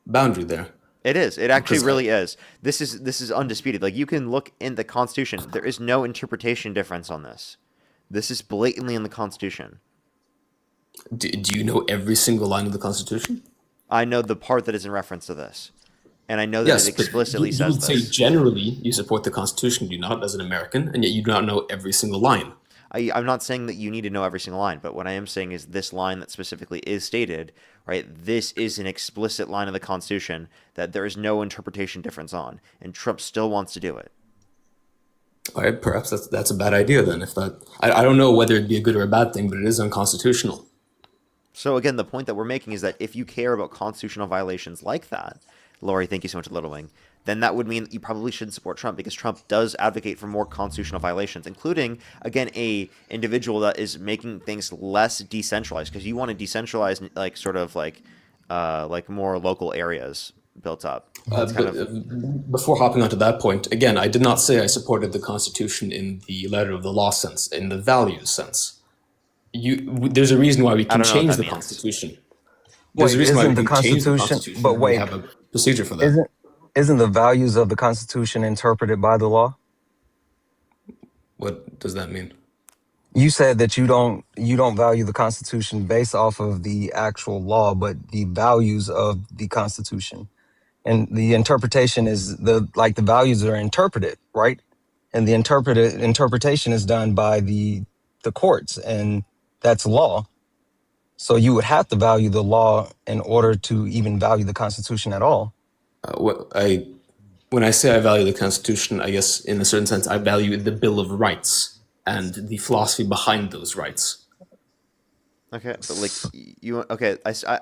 boundary there. It is. It actually Because really is. This is undisputed. Like you can look in the Constitution. There is no interpretation difference on this. This is blatantly in the Constitution. do you know every single line of the Constitution? I know the part that is in reference to this. And I know that Yes, it but explicitly you says would say this. generally you support the Constitution, do you not, as an American, and yet you do not know every single line. I'm not saying that you need to know every single line, but what I am saying is this line that specifically is stated, right? This is an explicit line of the Constitution that there is no interpretation difference on, and Trump still wants to do it. All right, perhaps that's a bad idea then. If that, I don't know whether it'd be a good or a bad thing, but it is unconstitutional. So again, the point that we're making is that if you care about constitutional violations like that, Lori, thank you so much, Little Wing, then that would mean that you probably shouldn't support Trump because Trump does advocate for more constitutional violations, including, again, a individual that is making things less decentralized because you want to decentralize like sort of like more local areas built up. Before hopping onto that point, again, I did not say I supported the Constitution in the letter of the law sense, in the values sense. There's a reason why we can change the Constitution. There's a reason why we can change the Constitution. But wait, we have a procedure for that. Isn't the values of the Constitution interpreted by the law? What does that mean? You said that you don't value the Constitution based off of the actual law, but the values of the Constitution. And the interpretation is the values are interpreted, right? And the interpretation is done by the courts, and that's law. So you would have to value the law in order to even value the Constitution at all. When I say I value the Constitution, I guess in a certain sense I value the Bill of Rights and the philosophy behind those rights. Okay, but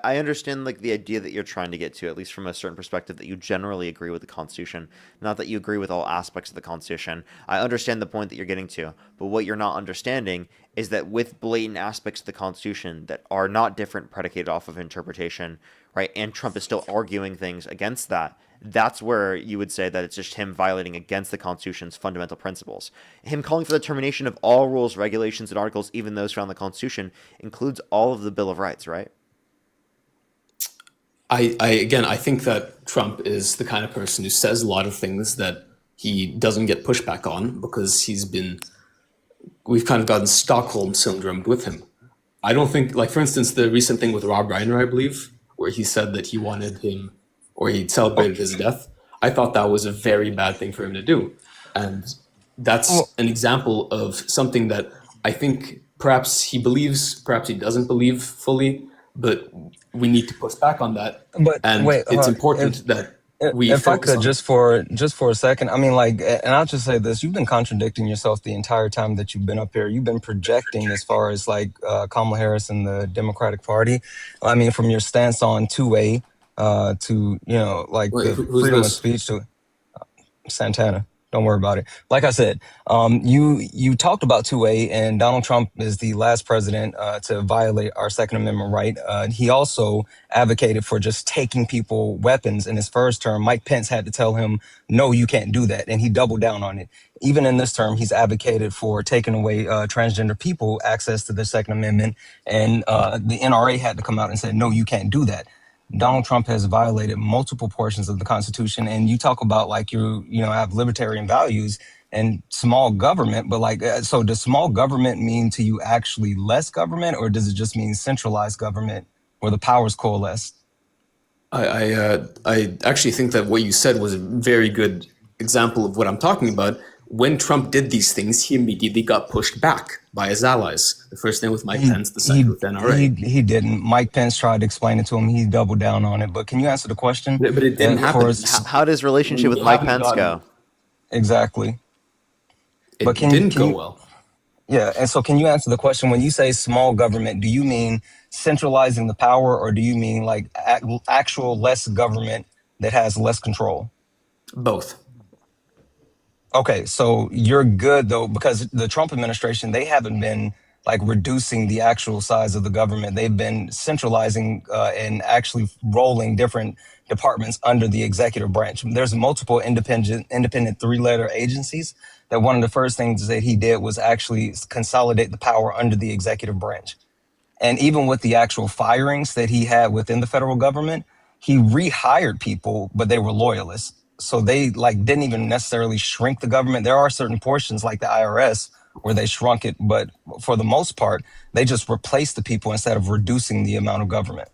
I understand like the idea that you're trying to get to, at least from a certain perspective, that you generally agree with the Constitution, not that you agree with all aspects of the Constitution. I understand the point that you're getting to, but what you're not understanding is that with blatant aspects of the Constitution that are not different predicated off of interpretation, right, and Trump is still arguing things against that, that's where you would say that it's just him violating against the Constitution's fundamental principles. Him calling for the termination of all rules, regulations, and articles, even those found in the Constitution, includes all of the Bill of Rights, right? I think that Trump is the kind of person who says a lot of things that he doesn't get pushback on because we've kind of gotten Stockholm syndrome with him. I don't think, like for instance, the recent thing with Rob Reiner, I believe, where he said that he wanted him, or he celebrated his death. I thought that was a very bad thing for him to do. And that's an example of something that I think perhaps he believes, perhaps he doesn't believe fully, but we need to push back on that. But and wait, it's important that we if I could on just for a second, I mean, like, and I'll just say this: you've been contradicting yourself the entire time that you've been up here. You've been projecting as far as like Kamala Harris and the Democratic Party. I mean, from your stance on 2A to like Wait, the who's freedom of this? speech to Santana. Don't worry about it. Like I said, you talked about 2A, and Donald Trump is the last president to violate our Second Amendment right. He also advocated for just taking people weapons in his first term. Mike Pence had to tell him, no, you can't do that, and he doubled down on it. Even in this term, he's advocated for taking away transgender people access to the Second Amendment, and the NRA had to come out and say, no, you can't do that. Donald Trump has violated multiple portions of the Constitution, and you talk about like have libertarian values and small government, but so does small government mean to you actually less government, or does it just mean centralized government where the powers coalesce? I actually think that what you said was a very good example of what I'm talking about. When Trump did these things, he immediately got pushed back by his allies. The first thing with Mike Pence, the second with NRA. He didn't. Mike Pence tried to explain it to him. He doubled down on it. But can you answer the question? But it didn't happen. How does relationship with Mike Pence go? Exactly. It didn't go well. Yeah, and so can you answer the question, when you say small government, do you mean centralizing the power, or do you mean like actual less government that has less control? Both. Okay, so you're good though, because the Trump administration, they haven't been like reducing the actual size of the government. They've been centralizing and actually rolling different departments under the executive branch. There's multiple independent three-letter agencies that one of the first things that he did was actually consolidate the power under the executive branch. And even with the actual firings that he had within the federal government, he rehired people, but they were loyalists. So they didn't even necessarily shrink the government. There are certain portions like the IRS where they shrunk it, but for the most part, they just replaced the people instead of reducing the amount of government.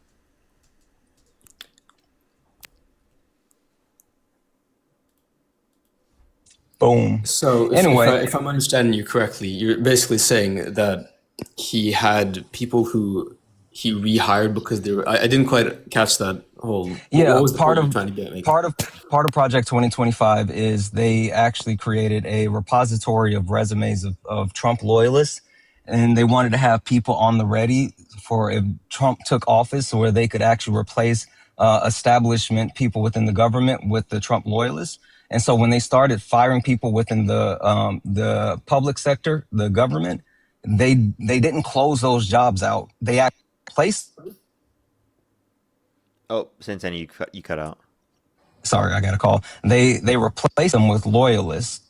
Boom. So anyway, if I'm understanding you correctly, you're basically saying that he had people who he rehired because they were. I didn't quite catch that whole. Yeah, what was the part point of you're trying to get? part of Project 2025 is they actually created a repository of resumes of Trump loyalists, and they wanted to have people on the ready for if Trump took office, where they could actually replace establishment people within the government with the Trump loyalists. And so when they started firing people within the public sector, the government, they didn't close those jobs out. They actually placed. Oh, Santana, you cut out. Sorry, I got a call. They replaced them with loyalists.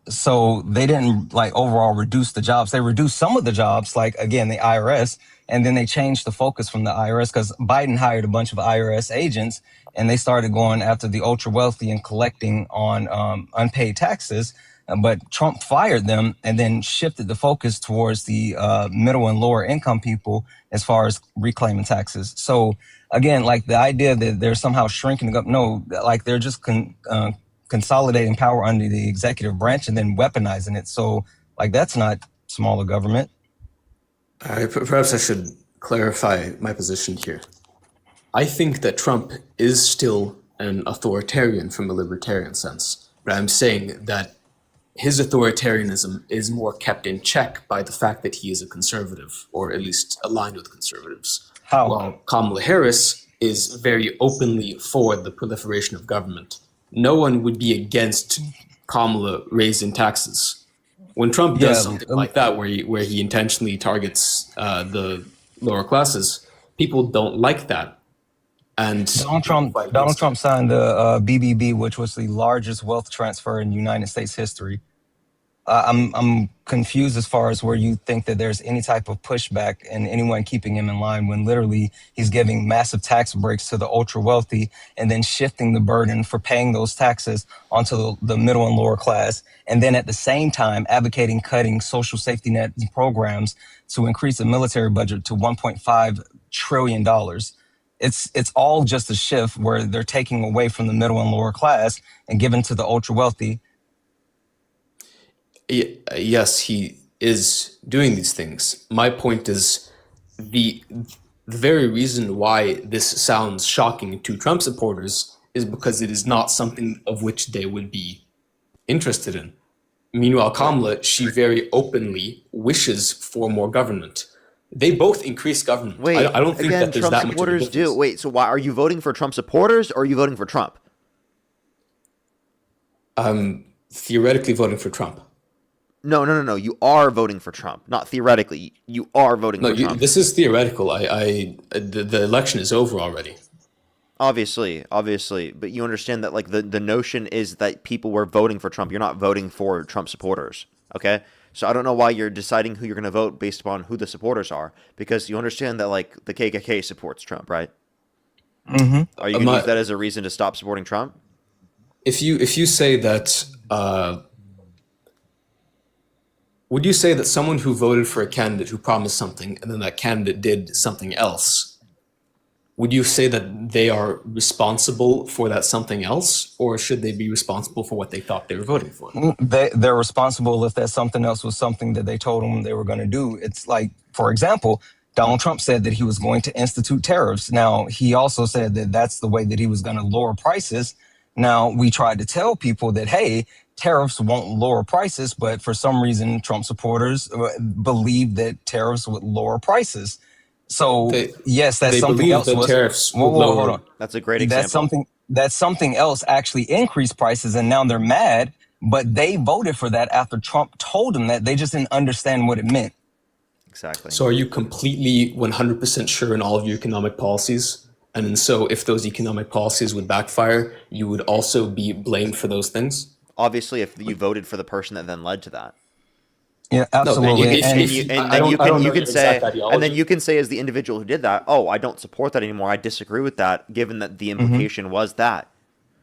So they didn't overall reduce the jobs. They reduced some of the jobs, like again, the IRS, and then they changed the focus from the IRS because Biden hired a bunch of IRS agents and they started going after the ultra wealthy and collecting on unpaid taxes. But Trump fired them and then shifted the focus towards the middle and lower income people as far as reclaiming taxes. So again, the idea that they're somehow shrinking up, no, they're just consolidating power under the executive branch and then weaponizing it. So that's not smaller government. Perhaps I should clarify my position here. I think that Trump is still an authoritarian from a libertarian sense, but I'm saying that his authoritarianism is more kept in check by the fact that he is a conservative, or at least aligned with conservatives. How? While Kamala Harris is very openly for the proliferation of government. No one would be against Kamala raising taxes. When Trump does something like that, where he intentionally targets the lower classes, people don't like that. And Donald Trump signed the BBB, which was the largest wealth transfer in United States history. I'm confused as far as where you think that there's any type of pushback and anyone keeping him in line when literally he's giving massive tax breaks to the ultra wealthy and then shifting the burden for paying those taxes onto the middle and lower class. And then at the same time advocating cutting social safety net programs to increase the military budget to $1.5 trillion. It's all just a shift where they're taking away from the middle and lower class and giving to the ultra wealthy. Yes, he is doing these things. My point is the very reason why this sounds shocking to Trump supporters is because it is not something of which they would be interested in. Meanwhile, Kamala, she very openly wishes for more government. They both increase government. Wait, I don't think again, that there's Trump that much of a supporters difference. do. Wait, so why are you voting for Trump supporters or are you voting for Trump? theoretically voting for Trump. No. You are voting for Trump, not theoretically. You are voting for Trump. This is theoretical. The election is over already. Obviously, but you understand that like the notion is that people were voting for Trump. You're not voting for Trump supporters, okay? So I don't know why you're deciding who you're going to vote based upon who the supporters are, because you understand that like the KKK supports Trump, right? Mm-hmm. Are you going to use that as a reason to stop supporting Trump? If you say that, would you say that someone who voted for a candidate who promised something and then that candidate did something else, would you say that they are responsible for that something else, or should they be responsible for what they thought they were voting for? They're responsible if that something else was something that they told them they were going to do. It's like, for example, Donald Trump said that he was going to institute tariffs. Now, he also said that that's the way that he was going to lower prices. Now, we tried to tell people that, hey, tariffs won't lower prices, but for some reason, Trump supporters believe that tariffs would lower prices. So yes, that's something else. Tariffs hold on. That's a great example. That's something else actually increased prices, and now they're mad. But they voted for that after Trump told them that. They just didn't understand what it meant. Exactly. So are you completely 100% sure in all of your economic policies? And so if those economic policies would backfire, you would also be blamed for those things? Obviously, if you voted for the person that then led to that. Yeah, absolutely. And then you can say as the individual who did that, oh, I don't support that anymore. I disagree with that, given that the implication was that.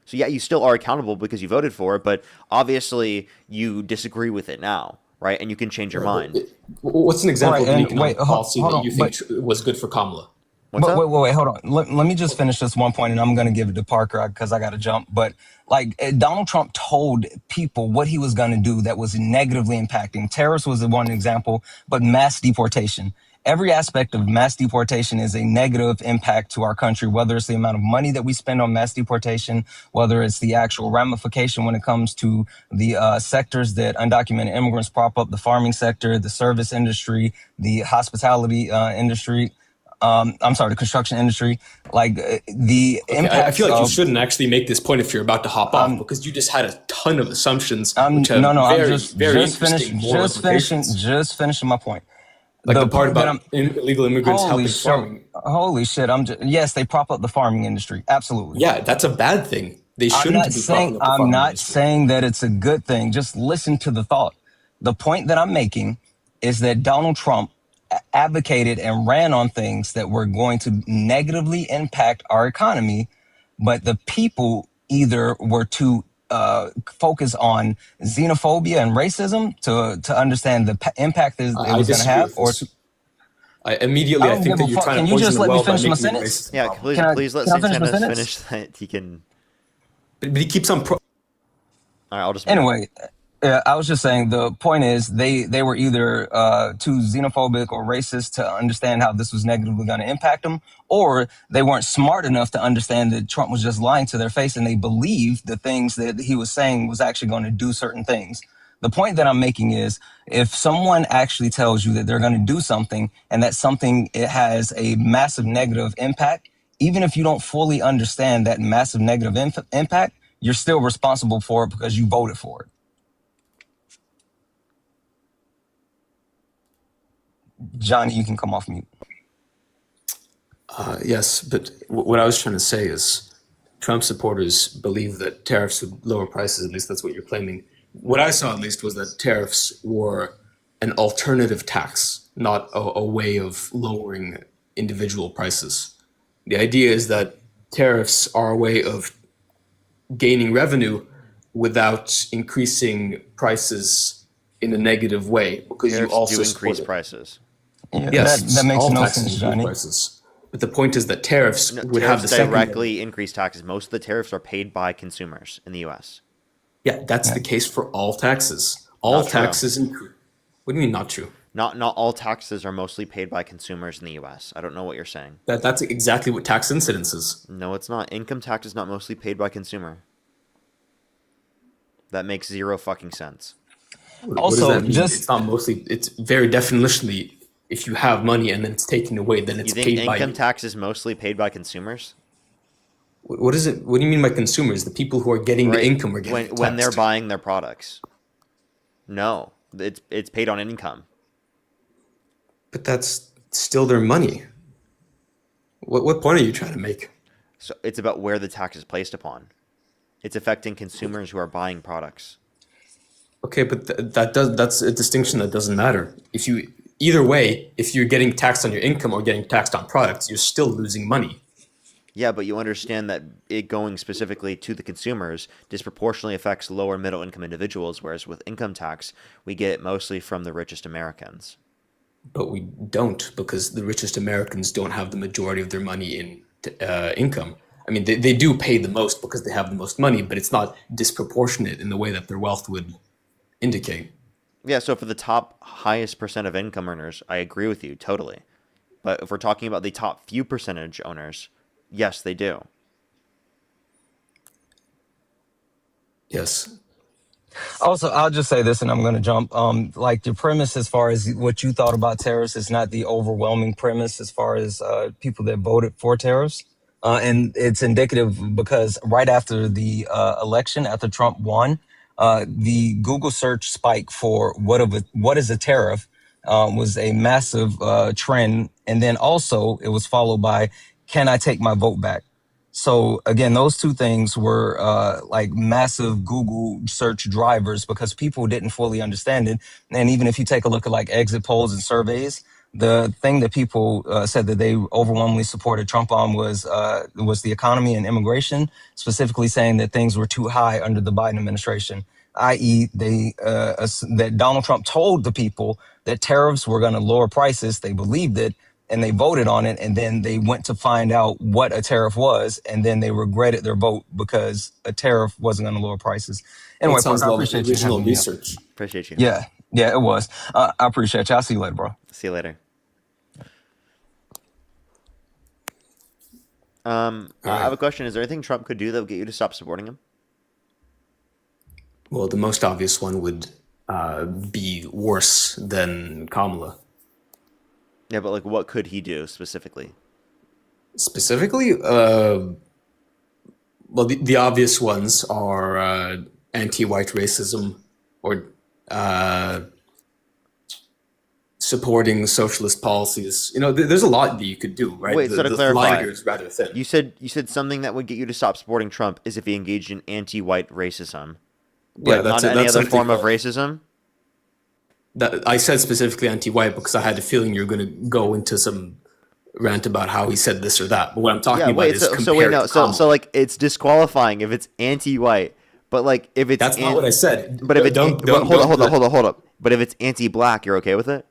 So yeah, you still are accountable because you voted for it, but obviously you disagree with it now, right? And you can change your mind. What's an example of an economic policy that you think was good for Kamala? Wait, hold on. Let me just finish this one point, and I'm going to give it to Parker because I got to jump. But like Donald Trump told people what he was going to do that was negatively impacting. Terrorists was the one example, but mass deportation. Every aspect of mass deportation is a negative impact to our country, whether it's the amount of money that we spend on mass deportation, whether it's the actual ramification when it comes to the sectors that undocumented immigrants prop up, the farming sector, the service industry, the hospitality industry. The construction industry, like the impact. I feel like you shouldn't actually make this point if you're about to hop off, because you just had a ton of assumptions. I'm just finishing my point. Like the part about illegal immigrants helping farming. Holy shit! Yes, they prop up the farming industry. Absolutely. Yeah, that's a bad thing. They shouldn't be propping up the farming industry. I'm not saying that it's a good thing. Just listen to the thought. The point that I'm making is that Donald Trump advocated and ran on things that were going to negatively impact our economy, but the people either were too focused on xenophobia and racism to understand the impact that it was going to have, or I think that you're trying to poison the well by making it racist. Yeah, please let Santana finish that. He can. But he keeps on. All right, I'll just. Anyway. I was just saying the point is they were either too xenophobic or racist to understand how this was negatively going to impact them, or they weren't smart enough to understand that Trump was just lying to their face and they believed the things that he was saying was actually going to do certain things. The point that I'm making is if someone actually tells you that they're going to do something and that something it has a massive negative impact, even if you don't fully understand that massive negative impact, you're still responsible for it because you voted for it. Johnny, you can come off mute. Yes, but what I was trying to say is Trump supporters believe that tariffs would lower prices. At least that's what you're claiming. What I saw, at least, was that tariffs were an alternative tax, not a way of lowering individual prices. The idea is that tariffs are a way of gaining revenue without increasing prices in a negative way, because tariffs you also do increase prices. Yeah, yes, that makes no sense, Johnny. Prices. But the point is that tariffs would have the directly increase taxes. Most of the tariffs are paid by consumers in the U.S. Yeah, that's the case for all taxes. All taxes. What do you mean not true? Not all taxes are mostly paid by consumers in the U.S. I don't know what you're saying. That's exactly what tax incidence is. No, it's not. Income tax is not mostly paid by consumer. That makes zero fucking sense. Also, what does that mean? It's not mostly. It's very definitionally. If you have money and then it's taken away, then it's paid by you. Income tax is mostly paid by consumers? What is it? What do you mean by consumers? The people who are getting the income are getting when they're taxed. buying their products. No, it's paid on income. But that's still their money. What point are you trying to make? So it's about where the tax is placed upon. It's affecting consumers who are buying products. Okay, but that's a distinction that doesn't matter. Either way, if you're getting taxed on your income or getting taxed on products, you're still losing money. Yeah, but you understand that it going specifically to the consumers disproportionately affects lower middle income individuals, whereas with income tax, we get it mostly from the richest Americans. But we don't, because the richest Americans don't have the majority of their money in income. I mean, they do pay the most because they have the most money, but it's not disproportionate in the way that their wealth would indicate. Yeah, so for the top highest percent of income earners, I agree with you totally. But if we're talking about the top few percentage owners, yes, they do. Yes. Also, I'll just say this, and I'm going to jump. Like the premise, as far as what you thought about tariffs, is not the overwhelming premise as far as people that voted for tariffs, and it's indicative because right after the election, after Trump won, the Google search spike for what is a tariff was a massive trend, and then also it was followed by "Can I take my vote back?" So again, those two things were like massive Google search drivers because people didn't fully understand it. And even if you take a look at like exit polls and surveys, the thing that people said that they overwhelmingly supported Trump on was the economy and immigration, specifically saying that things were too high under the Biden administration, i.e., that Donald Trump told the people that tariffs were going to lower prices. They believed it. And they voted on it, and then they went to find out what a tariff was, and then they regretted their vote because a tariff wasn't going to lower prices. Anyway, It sounds Parker, I like appreciate you original having me up. research. Appreciate you. Yeah, it was. I appreciate you. I'll see you later, bro. See you later. I have a question. Is there anything Trump could do that would get you to stop supporting him? Well, the most obvious one would be worse than Kamala. Yeah, but like, what could he do specifically? Specifically, well, the obvious ones are anti-white racism or supporting socialist policies. You know, there's a lot that you could do, right? Wait, so to the clarify, line here is rather thin. you said something that would get you to stop supporting Trump is if he engaged in anti-white racism, but not any other form of racism. That I said specifically anti-white because I had a feeling you're going to go into some rant about how he said this or that. But what I'm talking about is compared to Kamala. So like it's disqualifying if it's anti-white, but like if it's That's not what I said. But if it's hold up. But if it's anti-black, you're okay with it?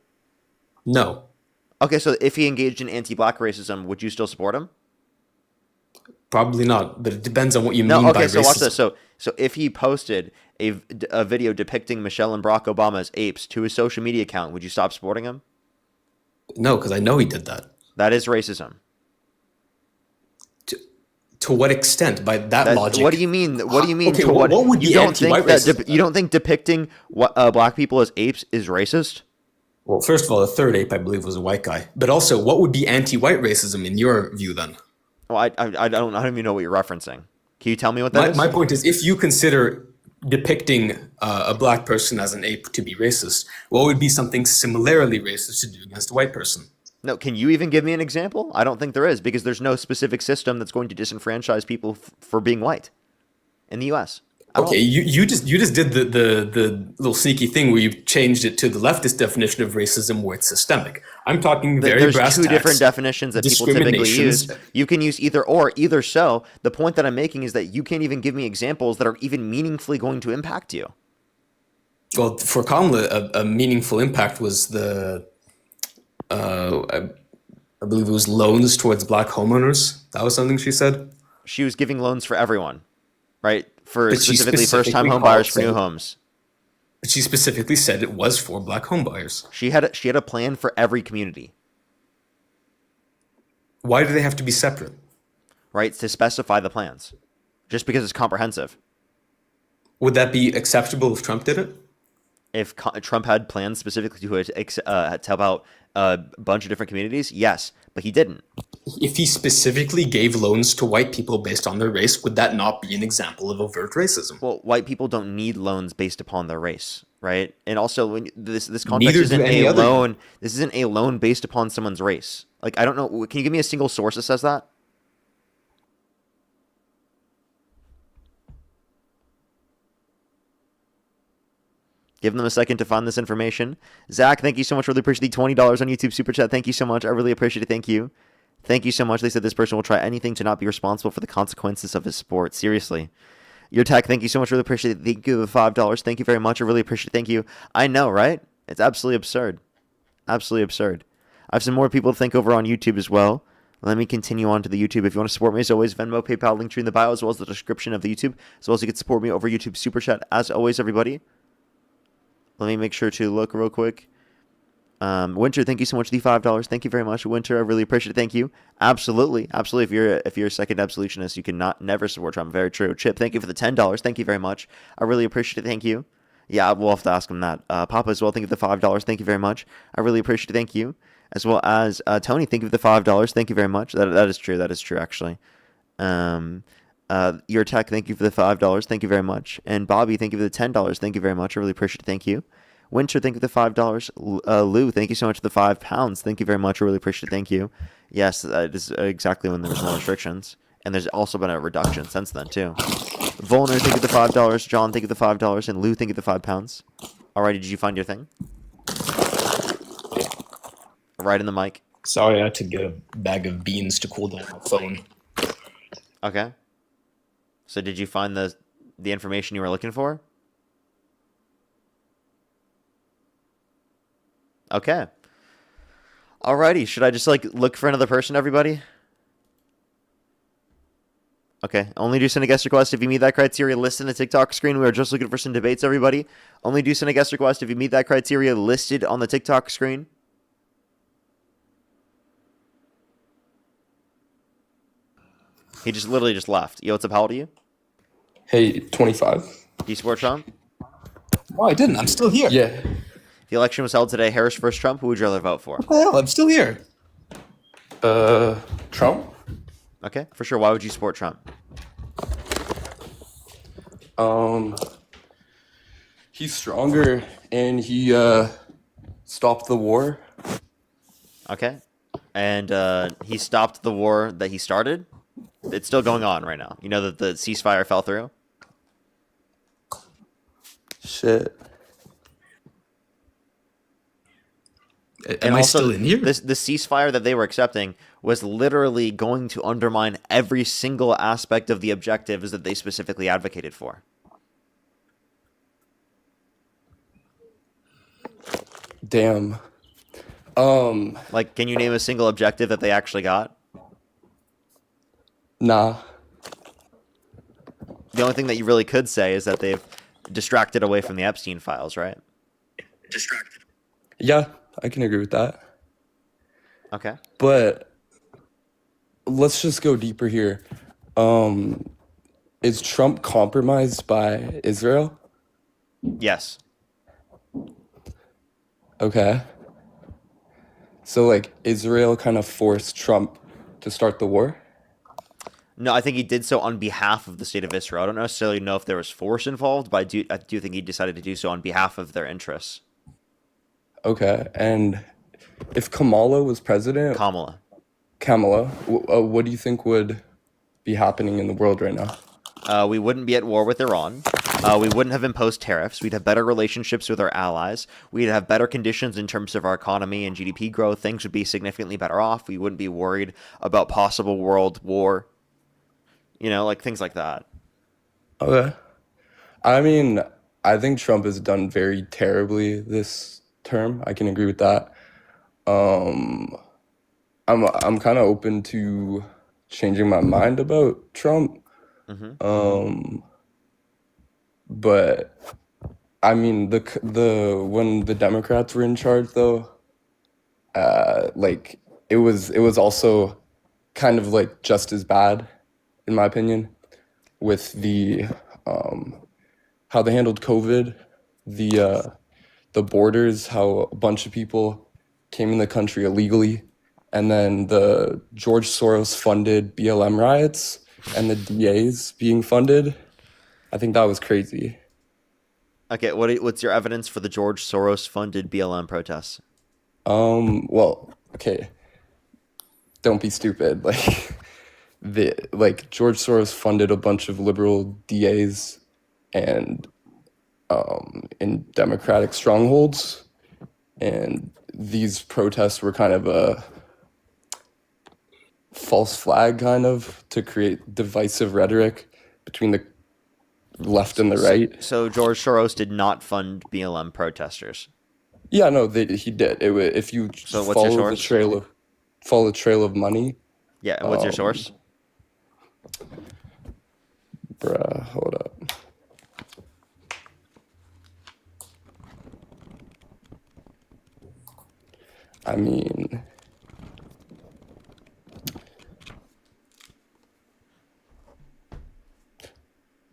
No. Okay, so if he engaged in anti-black racism, would you still support him? Probably not, but it depends on what you mean by Okay, so racism. watch this. So if he posted a video depicting Michelle and Barack Obama as apes to his social media account, would you stop supporting him? No, because I know he did that. That is racism. To what extent? By that logic. What do you mean? What do you mean? Okay, to what would you be don't think anti-white that racism? you don't think depicting black people as apes is racist? Well, first of all, the third ape, I believe, was a white guy. But also, what would be anti-white racism in your view then? Well, I don't even know what you're referencing. Can you tell me what that is? My point is, if you consider depicting a black person as an ape to be racist, what would be something similarly racist to do against a white person? No, can you even give me an example? I don't think there is, because there's no specific system that's going to disenfranchise people for being white in the U.S. Okay, you just did the little sneaky thing where you changed it to the leftist definition of racism, where it's systemic. I'm talking very There's brass two tacks. different definitions that people typically use. Discriminations. You can use either or, either so. The point that I'm making is that you can't even give me examples that are even meaningfully going to impact you. Well, for Kamala, a meaningful impact was I believe it was loans towards black homeowners. That was something she said. She was giving loans for everyone, right? For But she specifically first-time specifically home buyers for called new some- homes. But she specifically said it was for black home buyers. She had a plan for every community, Why do they have to be separate? right? To specify the plans, just because it's comprehensive. Would that be acceptable if Trump did it? If Trump had plans specifically to help out a bunch of different communities, yes, but he didn't. If he specifically gave loans to white people based on their race, would that not be an example of overt racism? Well, white people don't need loans based upon their race, right? And also, when this context Neither do isn't any a other- loan. This isn't a loan based upon someone's race. Like, I don't know. Can you give me a single source that says that? Give them a second to find this information. Zach, thank you so much. Really appreciate the $20 on YouTube Super Chat. Thank you so much. I really appreciate it. Thank you. Thank you so much. They said this person will try anything to not be responsible for the consequences of his sport. Seriously. Your tech, thank you so much. Really appreciate it. Thank you for the $5. Thank you very much. I really appreciate it. Thank you. I know, right? It's absolutely absurd. Absolutely absurd. I have some more people to thank over on YouTube as well. Let me continue on to the YouTube. If you want to support me, as always, Venmo, PayPal, link tree in the bio, as well as the description of the YouTube, as well as you can support me over YouTube Super Chat. As always, everybody. Let me make sure to look real quick. Winter, thank you so much for the $5. Thank you very much, Winter. I really appreciate it. Thank you. Absolutely, absolutely. If you're a second absolutionist, you can never support Trump. Very true. Chip, thank you for the $10. Thank you very much. I really appreciate it. Thank you. Yeah, we'll have to ask him that. Papa as well. Thank you for the $5. Thank you very much. I really appreciate it. Thank you. As well as Tony, thank you for the $5. Thank you very much. That is true. That is true. Actually. Your tech, thank you for the $5. Thank you very much. And Bobby, thank you for the $10. Thank you very much. I really appreciate it. Thank you. Winter, thank you for the $5. Lou, thank you so much for the £5. Thank you very much. I really appreciate it. Thank you. Yes, that is exactly when there was no restrictions. And there's also been a reduction since then, too. Volner, thank you for the $5. John, thank you for the $5. And Lou, thank you for the £5. Alrighty, did you find your thing? Right in the mic. Sorry, I had to get a bag of beans to cool down my phone. Okay. So did you find the information you were looking for? Okay. Alrighty. Should I just look for another person, everybody? Okay. Only do send a guest request if you meet that criteria. List in the TikTok screen. We are just looking for some debates, everybody. Only do send a guest request if you meet that criteria listed on the TikTok screen. He just literally just left. Yo, what's up? How old are you? Hey, 25. Do you support Trump? No, I didn't. I'm still here. Yeah. If the election was held today, Harris versus Trump, who would you rather vote for? What the hell? I'm still here. Trump? Okay, for sure. Why would you support Trump? He's stronger and he stopped the war. Okay. And he stopped the war that he started? It's still going on right now. You know that the ceasefire fell through? Shit. Am I still in here? The ceasefire that they were accepting was literally going to undermine every single aspect of the objectives that they specifically advocated for. Damn. Can you name a single objective that they actually got? Nah. The only thing that you really could say is that they've distracted away from the Epstein files, right? Distracted. Yeah, I can agree with that. Okay. But let's just go deeper here. Is Trump compromised by Israel? Yes. Okay. So Israel kind of forced Trump to start the war? No, I think he did so on behalf of the state of Israel. I don't necessarily know if there was force involved, but I do think he decided to do so on behalf of their interests. Okay. And if Kamala was president... Kamala, what do you think would be happening in the world right now? We wouldn't be at war with Iran. We wouldn't have imposed tariffs. We'd have better relationships with our allies. We'd have better conditions in terms of our economy and GDP growth. Things would be significantly better off. We wouldn't be worried about possible world war. Things like that. Okay. I mean, I think Trump has done very terribly this term. I can agree with that. I'm kind of open to changing my mind about Trump. Mm-hmm. But I mean, when the Democrats were in charge, though, it was also kind of just as bad, in my opinion, with the how they handled COVID, the the borders, how a bunch of people came in the country illegally, and then the George Soros funded BLM riots and the DAs being funded. I think that was crazy. Okay, what's your evidence for the George Soros funded BLM protests? Well, okay. Don't be stupid. Like George Soros funded a bunch of liberal DAs and in Democratic strongholds, and these protests were kind of a false flag, kind of, to create divisive rhetoric between the left and the right. So George Soros did not fund BLM protesters. Yeah, no, he did. If you So what's your follow the source? trail of money. Yeah, and what's your source? Bruh, hold up. I mean,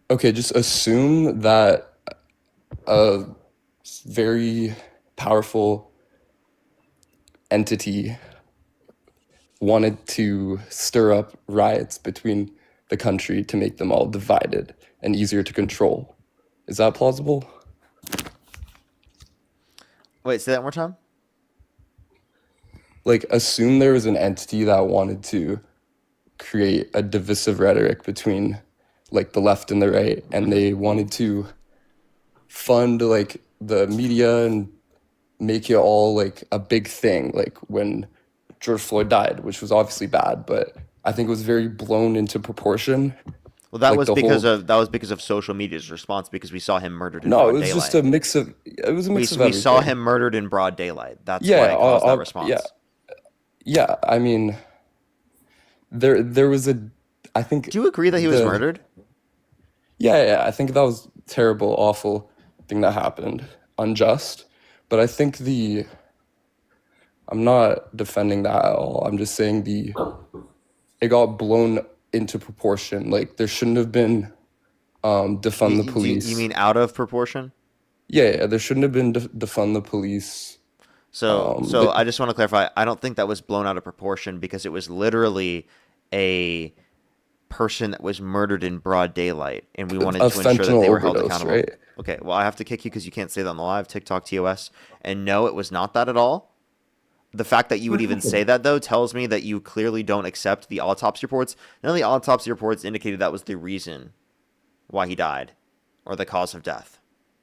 okay, just assume that a very powerful entity wanted to stir up riots between the country to make them all divided and easier to control. Is that plausible? Wait, say that one more time. Like, assume there was an entity that wanted to create a divisive rhetoric between like the left and the right, and they wanted to fund like the media and make it all like a big thing, like when George Floyd died, which was obviously bad, but I think it was very blown into proportion. Well, that Like was the because whole- of social media's response, because we saw him murdered in No, broad it was daylight. just a mix of we saw him murdered in broad daylight. That's why it caused that response. Yeah. I mean, there was a. I think. Do you agree that he was murdered? Yeah. I think that was terrible, awful thing that happened, unjust. But I think I'm not defending that at all. I'm just saying it got blown into proportion. Like, there shouldn't have been defund the police. You mean out of proportion? Yeah, there shouldn't have been defund the police. So I just want to clarify. I don't think that was blown out of proportion, because it was literally a person that was murdered in broad daylight, and we wanted to ensure that they were held accountable. Right? Okay, well, I have to kick you because you can't say that on the live TikTok TOS. And no, it was not that at all. The fact that you would even say that, though, tells me that you clearly don't accept the autopsy reports. None of the autopsy reports indicated that was the reason why he died, or the cause of death.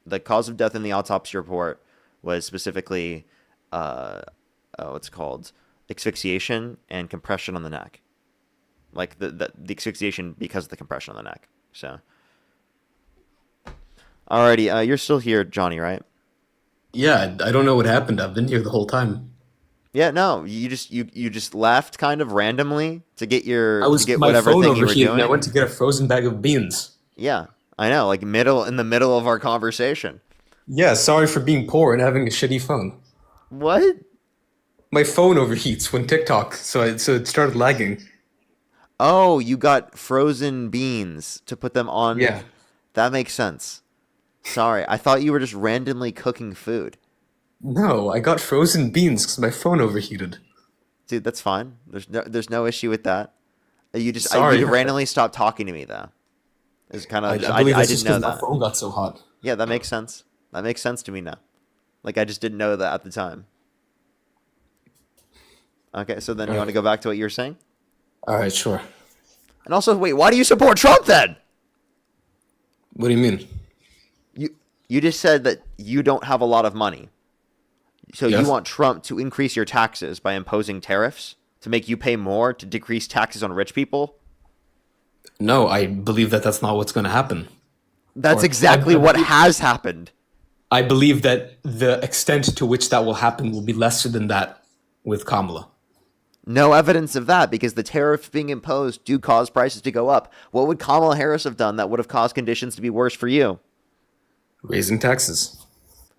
The cause of death in the autopsy report was specifically, what's it called, asphyxiation and compression on the neck. Like the asphyxiation because of the compression on the neck. So, alrighty, you're still here, Johnny, right? Yeah, I don't know what happened. I've been here the whole time. Yeah, no, you just left kind of randomly to get My whatever phone thing you were overheated, doing. and I went to get a frozen bag of beans. Yeah, I know, like in the middle of our conversation. Yeah, sorry for being poor and having a shitty phone. What? My phone overheats when TikTok, so it started lagging. Oh, you got frozen beans to put them on. Yeah. That makes sense. Sorry, I thought you were just randomly cooking food. No, I got frozen beans because my phone overheated. Dude, that's fine. There's no issue with that. You just Sorry. you randomly stopped talking to me though. It's kind of I believe I that's didn't just know because my that. phone got so hot. Yeah, that makes sense. That makes sense to me now. Like, I just didn't know that at the time. Okay, so then you want to go back to what you were saying? All right, sure. And also, wait, why do you support Trump then? What do you mean? You just said that you don't have a lot of money. So Yes. you want Trump to increase your taxes by imposing tariffs to make you pay more to decrease taxes on rich people? No, I believe that that's not what's going to happen. That's Or- exactly what has happened. I believe that the extent to which that will happen will be lesser than that with Kamala. No evidence of that, because the tariffs being imposed do cause prices to go up. What would Kamala Harris have done that would have caused conditions to be worse for you? Raising taxes.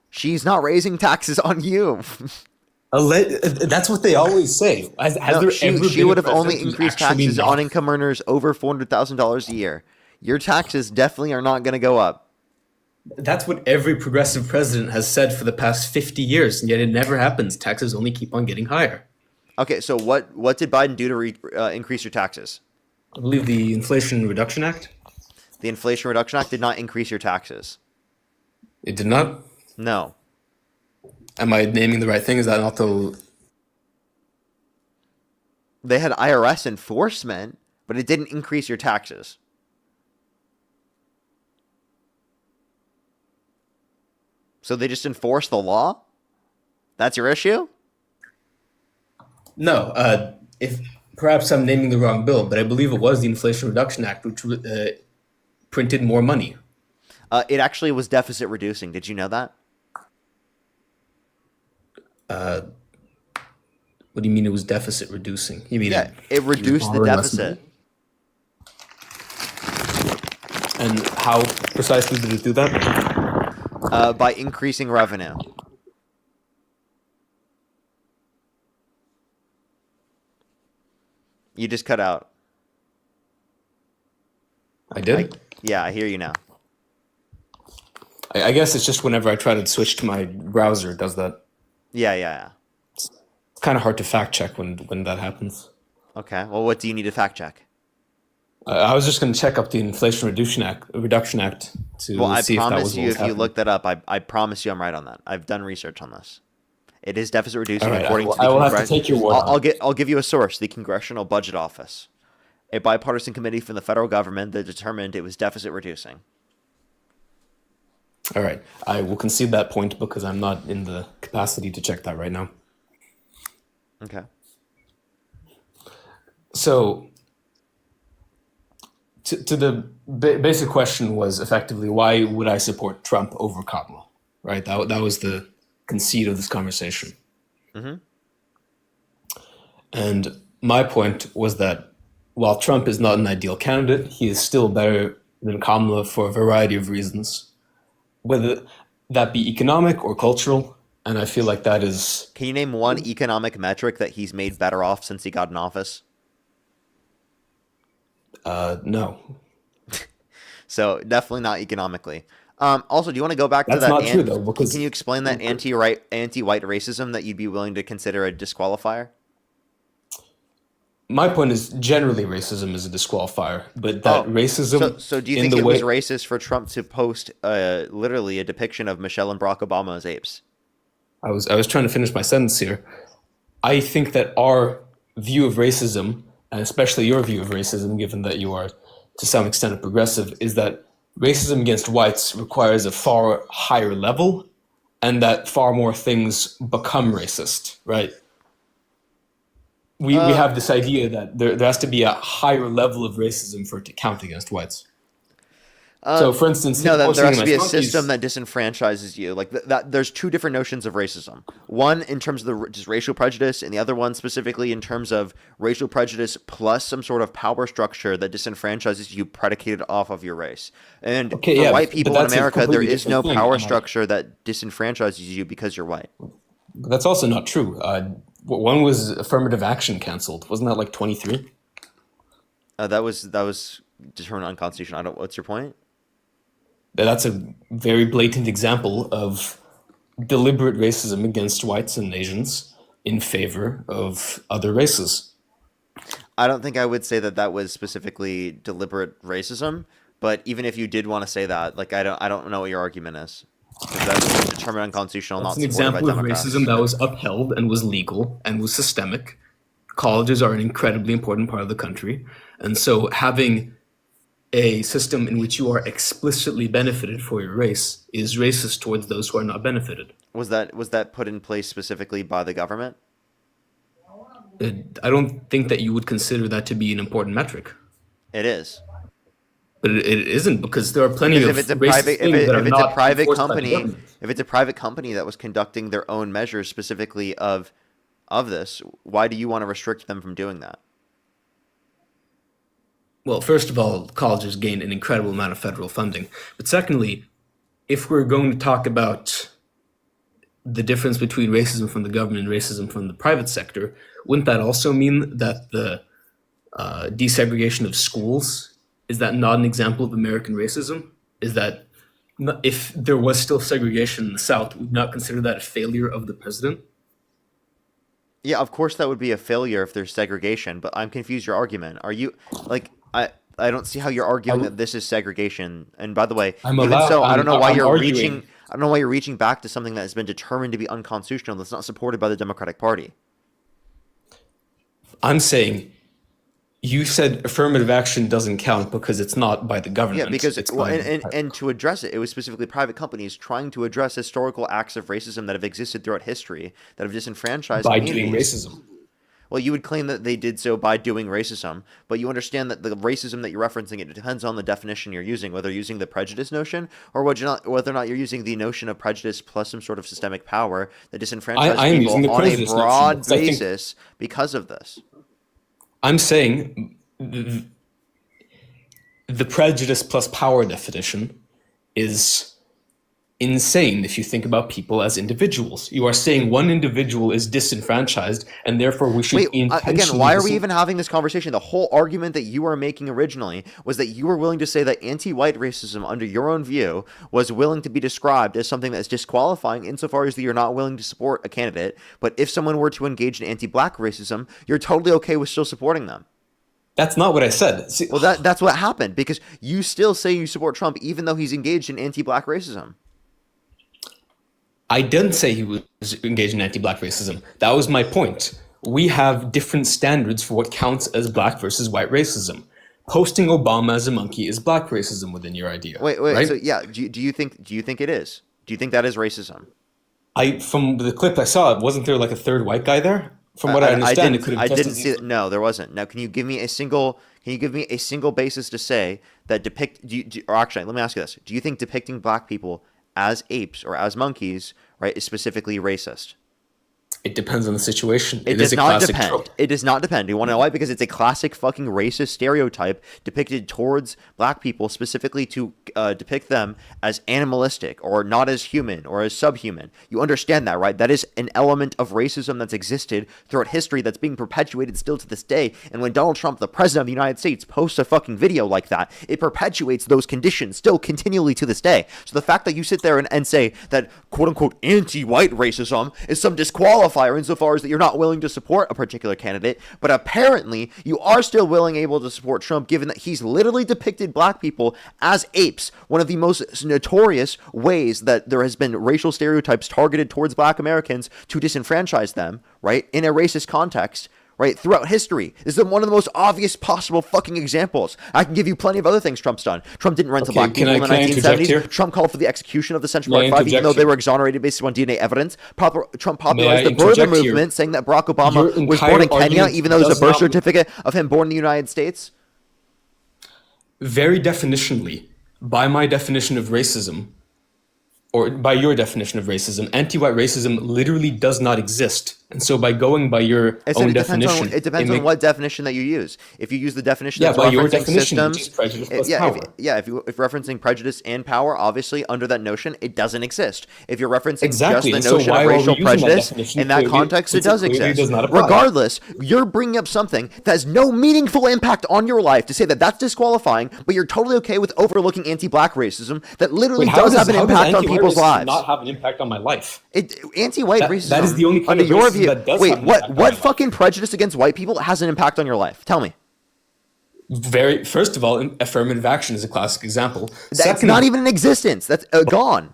She's not raising taxes on you. That's what they always say. Has No, there she ever she been a would have only president who's increased actually taxes not- on income earners over $400,000 a year. Your taxes definitely are not going to go up. That's what every progressive president has said for the past 50 years, and yet it never happens. Taxes only keep on getting higher. Okay, so what did Biden do to increase your taxes? I believe the Inflation Reduction Act. The Inflation Reduction Act did not increase your taxes. It did not? No. Am I naming the right thing? Is that not the... They had IRS enforcement, but it didn't increase your taxes. So they just enforced the law? That's your issue? No, if perhaps I'm naming the wrong bill, but I believe it was the Inflation Reduction Act, which printed more money. It actually was deficit reducing. Did you know that? What do you mean it was deficit reducing? You mean it reduced the deficit. And how precisely did it do that? By increasing revenue. You just cut out. I did? Yeah, I hear you now. I guess it's just whenever I try to switch to my browser, it does that. Yeah. It's kind of hard to fact check when that happens. Okay, well, what do you need to fact check? I was just going to check up the Inflation Reduction Act to see if that was I what promise was you, if you happening. look that up, I promise you I'm right on that. I've done research on this. It is deficit reducing All right, according to the I will have to take your word on it. I'll give you a source, the Congressional Budget Office, a bipartisan committee from the federal government that determined it was deficit reducing. All right, I will concede that point because I'm not in the capacity to check that right now. Okay. So, to the basic question was effectively, why would I support Trump over Kamala? Right, that was the conceit of this conversation. Mm-hmm. And my point was that while Trump is not an ideal candidate, he is still better than Kamala for a variety of reasons, whether that be economic or cultural. And I feel like that is... Can you name one economic metric that he's made better off since he got in office? No. So definitely not economically. Also, do you want to go back to That's that? not true, though, because... Can you explain that anti-white racism that you'd be willing to consider a disqualifier? My point is generally racism is a disqualifier, but that racism... So do you think it was racist for Trump to post literally a depiction of Michelle and Barack Obama as apes? I was trying to finish my sentence here. I think that our view of racism, and especially your view of racism, given that you are to some extent a progressive, is that racism against whites requires a far higher level, and that far more things become racist, right? We have this idea that there has to be a higher level of racism for it to count against whites. So, for instance, no, there has to be a system that disenfranchises you. Like that, there's two different notions of racism. One in terms of just racial prejudice, and the other one specifically in terms of racial prejudice plus some sort of power structure that disenfranchises you predicated off of your race. And for white people in America, there is no power structure that disenfranchises you because you're white. But that's also not true. One was affirmative action canceled. Wasn't that like 23? That was determined unconstitutional. What's your point? That's a very blatant example of deliberate racism against whites and Asians in favor of other races. I don't think I would say that was specifically deliberate racism, but even if you did want to say that, like I don't know what your argument is. Because that's determined unconstitutional, That's not an supported by example of Democrats. racism that was upheld and was legal and was systemic. Colleges are an incredibly important part of the country, and so having a system in which you are explicitly benefited for your race is racist towards those who are not benefited. Was that put in place specifically by the government? I don't think that you would consider that to be an important metric. It is. But it isn't, because there are plenty of racist things that are not enforced by the government. If it's a private company that was conducting their own measures specifically of this, why do you want to restrict them from doing that? Well, first of all, colleges gain an incredible amount of federal funding. But secondly, if we're going to talk about the difference between racism from the government and racism from the private sector, wouldn't that also mean that the desegregation of schools, is that not an example of American racism? Is that if there was still segregation in the South, would not consider that a failure of the president? Yeah, of course that would be a failure if there's segregation, but I'm confused your argument. Are you like I don't see how you're arguing that this is segregation. And by the way, I don't know why you're reaching back to something that has been determined to be unconstitutional that's not supported by the Democratic Party. I'm saying you said affirmative action doesn't count because it's not by the government. Yeah, because and to address it was specifically private companies trying to address historical acts of racism that have existed throughout history that have disenfranchised by communities. doing racism. Well, you would claim that they did so by doing racism, but you understand that the racism that you're referencing, it depends on the definition you're using, whether you're using the prejudice notion or whether or not you're using the notion of prejudice plus some sort of systemic power that disenfranchises people on a broad basis because of this. I'm saying the prejudice plus power definition is insane if you think about people as individuals. You are saying one individual is disenfranchised and therefore we should again, why are we even having this conversation? The whole argument that you were making originally was that you were willing to say that anti-white racism, under your own view, was willing to be described as something that's disqualifying insofar as that you're not willing to support a candidate, but if someone were to engage in anti-black racism, you're totally okay with still supporting them. That's not what I said. See, well, that's what happened, because you still say you support Trump even though he's engaged in anti-black racism. I didn't say he was engaged in anti-black racism. That was my point. We have different standards for what counts as black versus white racism. Posting Obama as a monkey is black racism within your idea. Wait. Right? So yeah, do you think it is? Do you think that is racism? From the clip I saw, wasn't there like a third white guy there? From what I understand, it could have. I didn't see it. No, there wasn't. Now, can you give me a single basis to say that or actually, let me ask you this: do you think depicting black people as apes or as monkeys, right, is specifically racist? It depends on the situation. It does not depend. It does not depend. You want to know why? Because it's a classic fucking racist stereotype depicted towards black people, specifically to depict them as animalistic or not as human or as subhuman. You understand that, right? That is an element of racism that's existed throughout history that's being perpetuated still to this day. And when Donald Trump, the president of the United States, posts a fucking video like that, it perpetuates those conditions still continually to this day. So the fact that you sit there and say that quote-unquote anti-white racism is some disqualifier insofar as that you're not willing to support a particular candidate, but apparently you are still able to support Trump, given that he's literally depicted black people as apes, one of the most notorious ways that there has been racial stereotypes targeted towards black Americans to disenfranchise them, right, in a racist context, right, throughout history. This is one of the most obvious possible fucking examples. I can give you plenty of other things Trump's done. Trump didn't run to black people in the 1970s. Trump called for the execution of the Central Park Five, even though they were exonerated based on DNA evidence. Trump popularized the Burma movement, saying that Barack Obama was born in Kenya, even though there's a birth certificate of him born in the United States. Very definitionally, by my definition of racism, or by your definition of racism, anti-white racism literally does not exist. And so by going by your own definition... It depends on what definition that you use. If you use the definition that's by your definition, systems, which is prejudice plus power. If referencing prejudice and power, obviously under that notion, it doesn't exist. If you're referencing just the notion of racial prejudice, in that context, it does exist. Regardless, you're bringing up something that has no meaningful impact on your life to say that that's disqualifying, but you're totally okay with overlooking anti-black racism that literally does have an impact on people's lives. Not have an impact on my life. Anti-white racism. That is the only kind under of your racism view. that does Wait, have an impact what fucking prejudice against white people has an impact on your life? Tell me. First of all, affirmative action is a classic example. That's not even in existence. That's gone.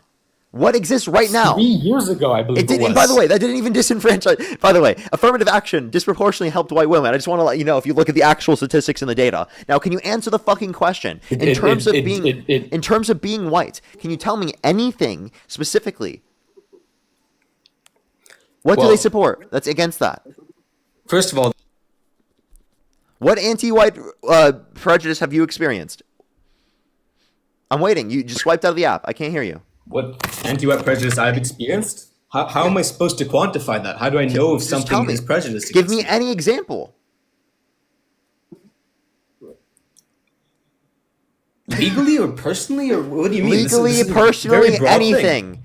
What exists right now? 3 years ago, I believe it was. By the way, that didn't even disenfranchise. By the way, affirmative action disproportionately helped white women. I just want to let you know if you look at the actual statistics and the data. Now, can you answer the fucking question? In terms of being white, can you tell me anything specifically? What do they support that's against that? First of all, what anti-white prejudice have you experienced? I'm waiting. You just swiped out of the app. I can't hear you. What anti-white prejudice I've experienced? How am I supposed to quantify that? How do I know if something is prejudice? Give me any example. Legally or personally, or what do you mean? Legally, personally, anything.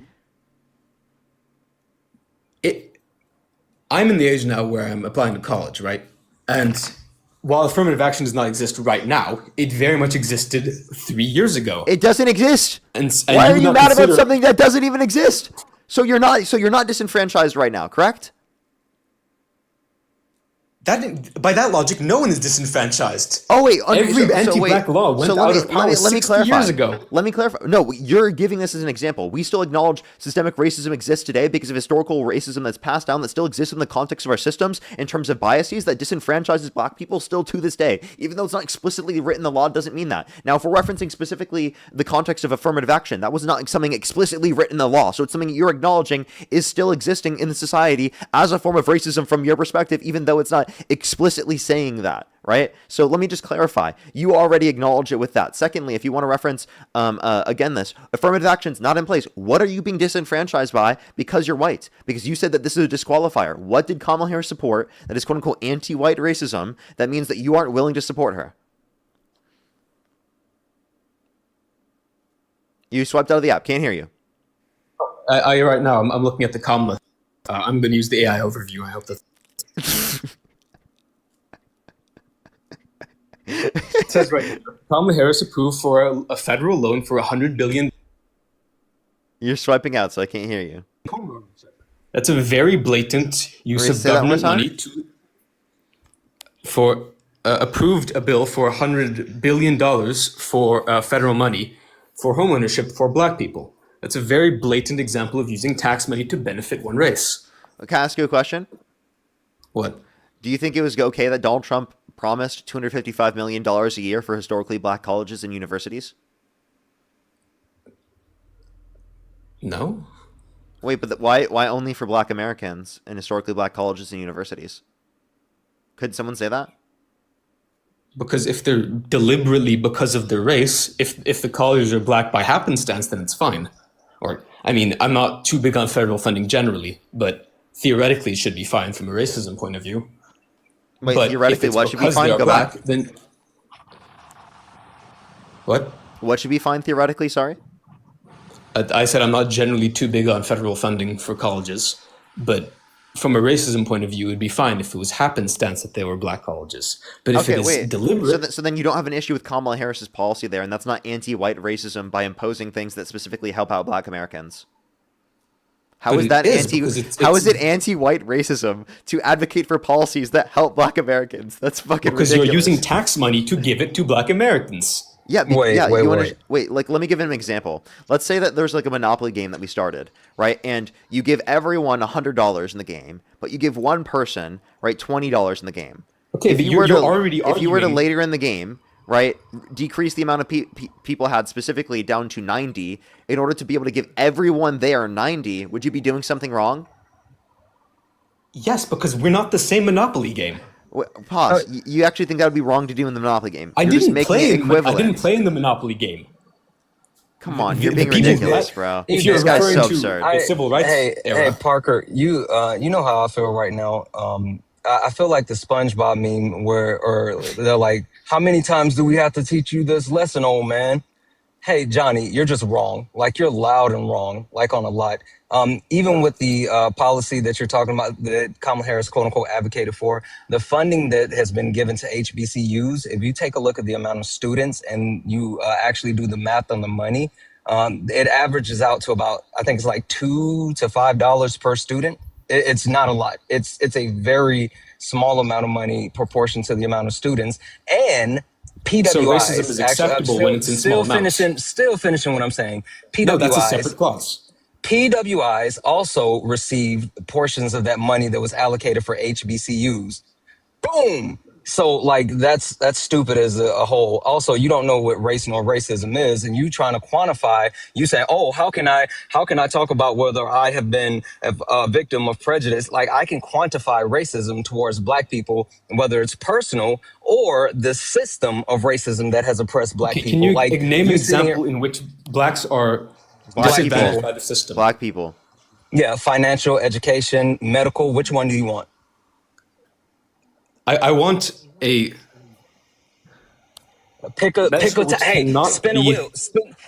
I'm in the age now where I'm applying to college, right? And while affirmative action does not exist right now, it very much existed 3 years ago. It doesn't exist. And Why are would you not mad about consider- something that doesn't even exist? So you're not disenfranchised right now, correct? By that logic, no one is disenfranchised. Oh wait, Every anti-black law went out of power 60 years ago. Let me clarify. No, you're giving this as an example. We still acknowledge systemic racism exists today because of historical racism that's passed down that still exists in the context of our systems in terms of biases that disenfranchises black people still to this day. Even though it's not explicitly written in the law, doesn't mean that. Now, if we're referencing specifically the context of affirmative action, that was not something explicitly written in the law. So it's something you're acknowledging is still existing in the society as a form of racism from your perspective, even though it's not explicitly saying that, right? So let me just clarify. You already acknowledge it with that. Secondly, if you want to reference, again, this affirmative action's not in place. What are you being disenfranchised by because you're white? Because you said that this is a disqualifier. What did Kamala Harris support that is quote unquote anti-white racism that means that you aren't willing to support her? You swiped out of the app. Can't hear you. Right now, I'm looking at the Kamala. I'm going to use the AI overview. I hope that. It says right here, Kamala Harris approved for a federal loan for $100 billion. You're swiping out, so I can't hear you. That's a very blatant use of government money approved a bill for $100 billion for federal money for homeownership for black people. That's a very blatant example of using tax money to benefit one race. Can I ask you a question? What? Do you think it was okay that Donald Trump promised $255 million a year for historically black colleges and universities? No. Wait, but why only for black Americans and historically black colleges and universities? Could someone say that? Because if they're deliberately because of their race, if the colleges are black by happenstance, then it's fine. Or, I mean, I'm not too big on federal funding generally, but theoretically it should be fine from a racism point of view. Wait, but theoretically, what should be fine? Go black, back. Then what? What should be fine theoretically? Sorry. I said I'm not generally too big on federal funding for colleges, but from a racism point of view, it'd be fine if it was happenstance that they were black colleges. But if it is deliberate, so then you don't have an issue with Kamala Harris's policy there, and that's not anti-white racism by imposing things that specifically help out black Americans. How is that How is it anti-white racism to advocate for policies that help black Americans? That's fucking because ridiculous. you're using tax money to give it to black Americans. Yeah, Wait. Like, let me give an example. Let's say that there's like a Monopoly game that we started, right? And you give everyone $100 in the game, but you give one person, right, $20 in the game. Okay, if but you were to arguing... later in the game, right, decrease the amount of people had specifically down to 90 in order to be able to give everyone there 90, would you be doing something wrong? Yes, because we're not the same Monopoly game. Pause. You actually think that would be wrong to do in the Monopoly game? I didn't play in the Monopoly game. Come on, you're being ridiculous, bro. If you're referring to the civil rights era. Hey, Parker, you know how I feel right now. I feel like the SpongeBob meme or they're like, how many times do we have to teach you this lesson, old man? Hey, Johnny, you're just wrong. Like, you're loud and wrong, like on a lot. Even with the policy that you're talking about that Kamala Harris, quote unquote, advocated for, the funding that has been given to HBCUs, if you take a look at the amount of students and you actually do the math on the money, it averages out to about, I think it's like $2 to $5 per student. It's not a lot. It's a very small amount of money proportion to the amount of students. And PWIs. So racism is acceptable when it's in small amounts. Still finishing what I'm saying. PWIs, no, that's a separate clause. PWIs also received portions of that money that was allocated for HBCUs. Boom. So like that's stupid as a whole. Also, you don't know what race nor racism is, and you trying to quantify. You say, "Oh, how can I talk about whether I have been a victim of prejudice?" Like I can quantify racism towards black people, whether it's personal or the system of racism that has oppressed black people. Can you like name an example in which blacks are disadvantaged by the system? Black people. Yeah, financial, education, medical. Which one do you want? I want a Medical which Hey, cannot spin a be. wheel.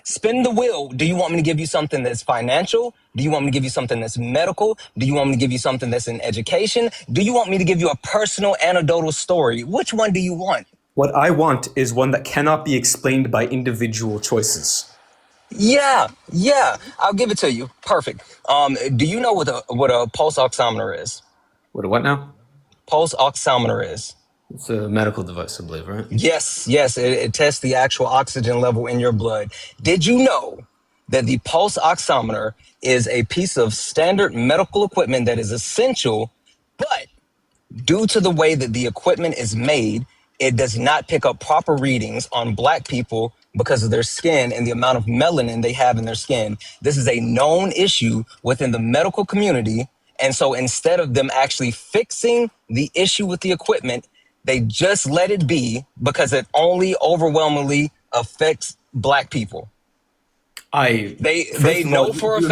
Spin the wheel. Do you want me to give you something that's financial? Do you want me to give you something that's medical? Do you want me to give you something that's in education? Do you want me to give you a personal anecdotal story? Which one do you want? What I want is one that cannot be explained by individual choices. Yeah, I'll give it to you. Perfect. Do you know what a pulse oximeter is? What now? Pulse oximeter is. It's a medical device, I believe, right? Yes, it tests the actual oxygen level in your blood. Did you know that the pulse oximeter is a piece of standard medical equipment that is essential, but due to the way that the equipment is made, it does not pick up proper readings on Black people because of their skin and the amount of melanin they have in their skin. This is a known issue within the medical community. And so instead of them actually fixing the issue with the equipment, they just let it be because it only overwhelmingly affects Black people. They know for a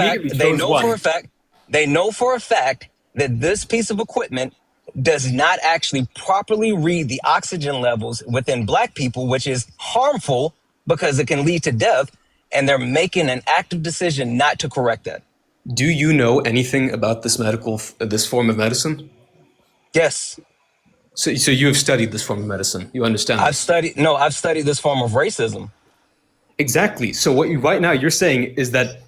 fact that this piece of equipment does not actually properly read the oxygen levels within Black people, which is harmful because it can lead to death, and they're making an active decision not to correct that. Do you know anything about this form of medicine? Yes. So you have studied this form of medicine. You understand this? I've studied this form of racism. Exactly. So right now you're saying is that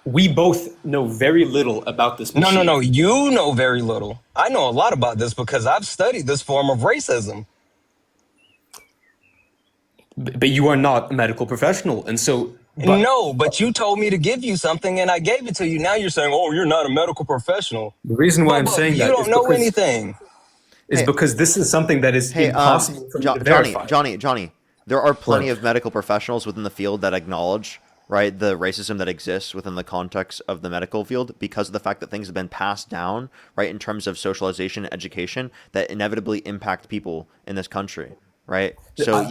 we both know very little about this machine. No. You know very little. I know a lot about this because I've studied this form of racism. But you are not a medical professional, and so... No, but you told me to give you something and I gave it to you. Now you're saying, oh, you're not a medical professional. The reason why I'm saying that is because you don't know anything. Is because this is something that is impossible for me to verify. Johnny, there are plenty of medical professionals within the field that acknowledge, right, the racism that exists within the context of the medical field because of the fact that things have been passed down, right, in terms of socialization and education that inevitably impact people in this country. Right. So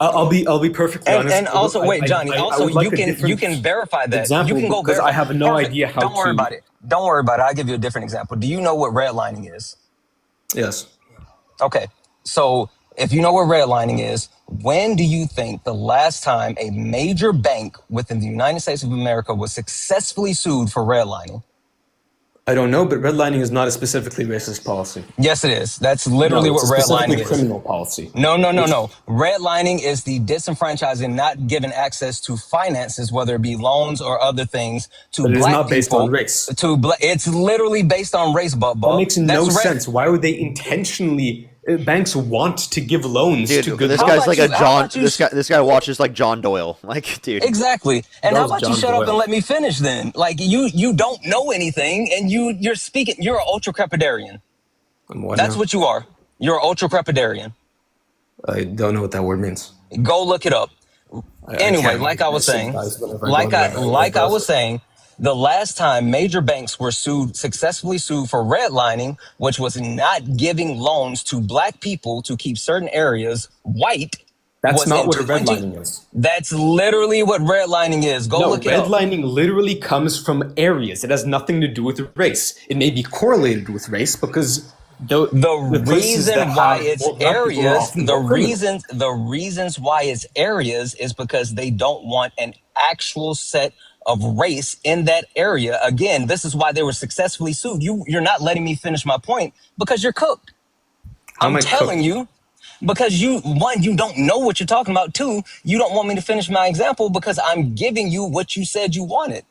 I'll be perfectly honest. And also, wait, Johnny. You can verify that. You can go because I have no idea how. Don't worry about it. Don't worry about it. I'll give you a different example. Do you know what redlining is? Yes. Okay. So if you know what redlining is, when do you think the last time a major bank within the United States of America was successfully sued for redlining? I don't know, but redlining is not a specifically racist policy. Yes, it is. That's literally what redlining is. Criminal policy. No. Redlining is the disenfranchising, not giving access to finances, whether it be loans or other things, to Black people. But it is not based on race. It's literally based on race, Bubba. That makes no sense. Why would they intentionally... Banks want to give loans to good. This guy's like This guy watches like John Doyle. Like, dude. Exactly. And how about you shut up and let me finish then? Like you don't know anything, and you're speaking. You're an ultra crepidarian. That's what you are. You're an ultra crepidarian. I don't know what that word means. Go look it up. Anyway, like I was saying, the last time major banks were successfully sued for redlining, which was not giving loans to Black people to keep certain areas white. That's not what redlining is. That's literally what redlining is. Go look it up. Redlining literally comes from areas. It has nothing to do with race. It may be correlated with race because the reasons why it's areas is because they don't want an actual set of race in that area. Again, this is why they were successfully sued. You're not letting me finish my point because you're cooked. I'm telling you, because one, you don't know what you're talking about. Two, you don't want me to finish my example because I'm giving you what you said you wanted.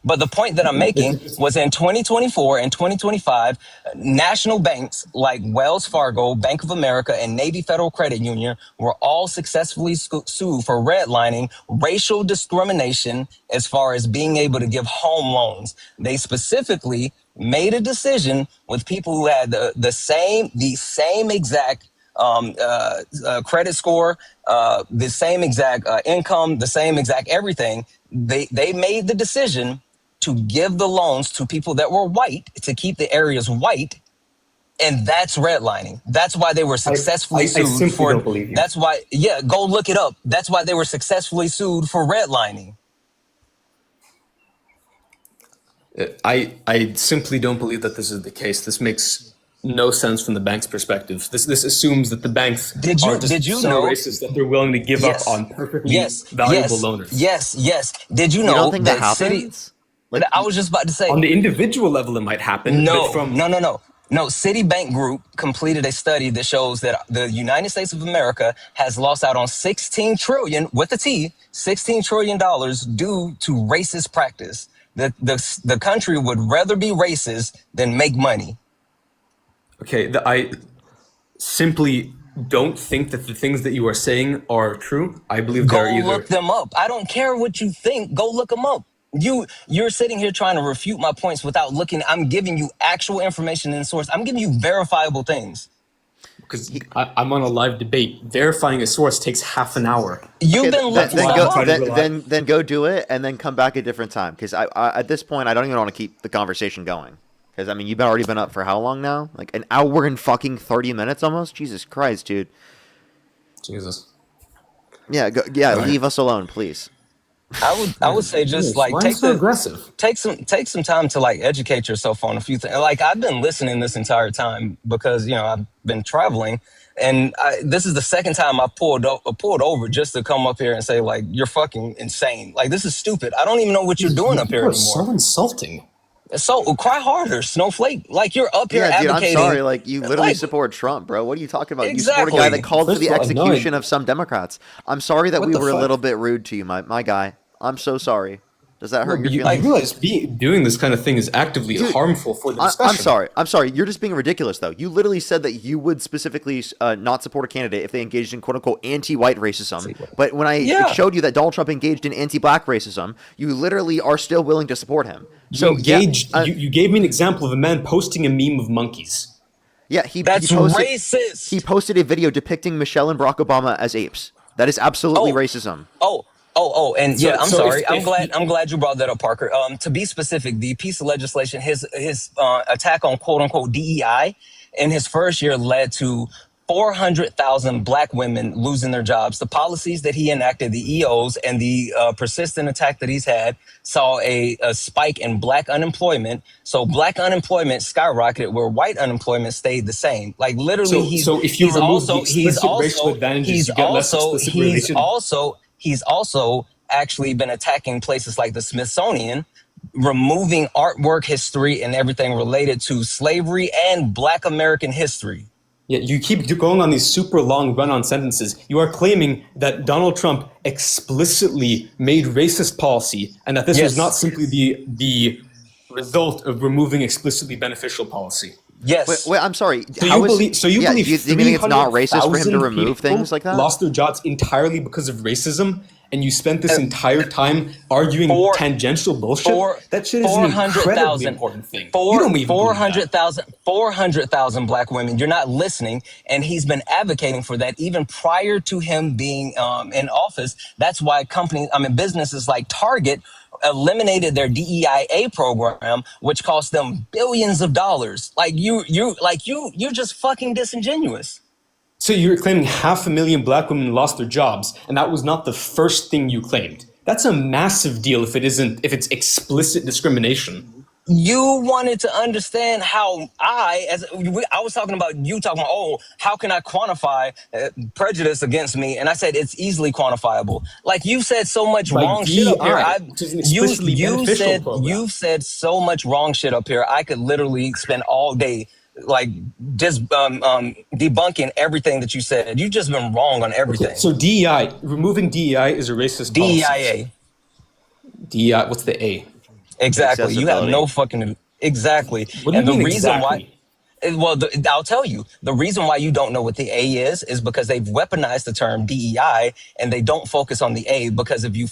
But the point that I'm making was in 2024 and 2025, national banks like Wells Fargo, Bank of America, and Navy Federal Credit Union were all successfully sued for redlining, racial discrimination as far as being able to give home loans. They specifically made a decision with people who had the same exact credit score, the same exact income, the same exact everything. They made the decision to give the loans to people that were white to keep the areas white, and that's redlining. That's why they were successfully sued. I simply don't believe you. That's why, go look it up. That's why they were successfully sued for redlining. I simply don't believe that this is the case. This makes no sense from the bank's perspective. This assumes that the banks are just so racist that they're willing to give up on perfectly valuable loaners. Yes. Did you know You don't think that Citi? happens? Like, I was just about to say. On the individual level, it might happen. No, but from no. Citibank Group completed a study that shows that the United States of America has lost out on $16 trillion with a T, $16 trillion due to racist practice. The country would rather be racist than make money. Okay, I simply don't think that the things that you are saying are true. I believe they're either. Go look them up. I don't care what you think. Go look them up. You're sitting here trying to refute my points without looking. I'm giving you actual information and source. I'm giving you verifiable things. Because I'm on a live debate. Verifying a source takes half an hour. You've been looking then go do it and then come back a different time. Because I at this point I don't even want to keep the conversation going. Because I mean you've already been up for how long now? Like an hour and fucking 30 minutes almost. Jesus Christ, dude. Jesus. Yeah, leave us alone, please. I would say just like take some time to like educate yourself on a few things. Like I've been listening this entire time because I've been traveling, and this is the second time I pulled over just to come up here and say like you're fucking insane. Like this is stupid. I don't even know what you're doing up here anymore. So insulting. So cry harder, snowflake. Like you're up here advocating. Dude, I'm sorry. Like you literally support Trump, bro. What are you talking about? Exactly. You support a guy that called for the execution of some Democrats. I'm sorry that we were a little bit rude to you, my guy. I'm so sorry. Does that hurt your feelings? I realize doing this kind of thing is actively harmful for the discussion. I'm sorry. You're just being ridiculous, though. You literally said that you would specifically not support a candidate if they engaged in quote-unquote anti-white racism. But when I showed you that Donald Trump engaged in anti-black racism, you literally are still willing to support him. So you gave me an example of a man posting a meme of monkeys. Yeah, that's racist. He posted a video depicting Michelle and Barack Obama as apes. That is absolutely racism. And I'm sorry. I'm glad you brought that up, Parker. To be specific, the piece of legislation, his attack on quote unquote DEI in his first year led to 400,000 black women losing their jobs. The policies that he enacted, the EOs, and the persistent attack that he's had saw a spike in black unemployment. So black unemployment skyrocketed where white unemployment stayed the same. Like literally, he's also actually been attacking places like the Smithsonian, removing artwork history and everything related to slavery and Black American history. Yeah, you keep going on these super long run-on sentences. You are claiming that Donald Trump explicitly made racist policy and that this was not simply the result of removing explicitly beneficial policy. Yes. Wait, I'm sorry. So you believe do you think it's not racist for him to remove things like that? Lost their jobs entirely because of racism, and you spent this entire time arguing tangential bullshit? That shit is an incredibly important thing. 400,000 black women. You're not listening, and he's been advocating for that even prior to him being in office. That's why businesses like Target eliminated their DEIA program, which cost them billions of dollars. You're just fucking disingenuous. So you're claiming 500,000 black women lost their jobs, and that was not the first thing you claimed. That's a massive deal if it's explicit discrimination. You wanted to understand how I was talking about you talking about, how can I quantify prejudice against me? And I said, it's easily quantifiable. Like you said so much wrong shit up here. You've said so much wrong shit up here. I could literally spend all day like just debunking everything that you said. You've just been wrong on everything. Okay, so DEI, removing DEI is a racist policy. DEIA. DEI, what's the A? Exactly. You have no fucking exactly. What do you mean exactly? I'll tell you. The reason why you don't know what the A is because they've weaponized the term DEI and they don't focus on the A, because if you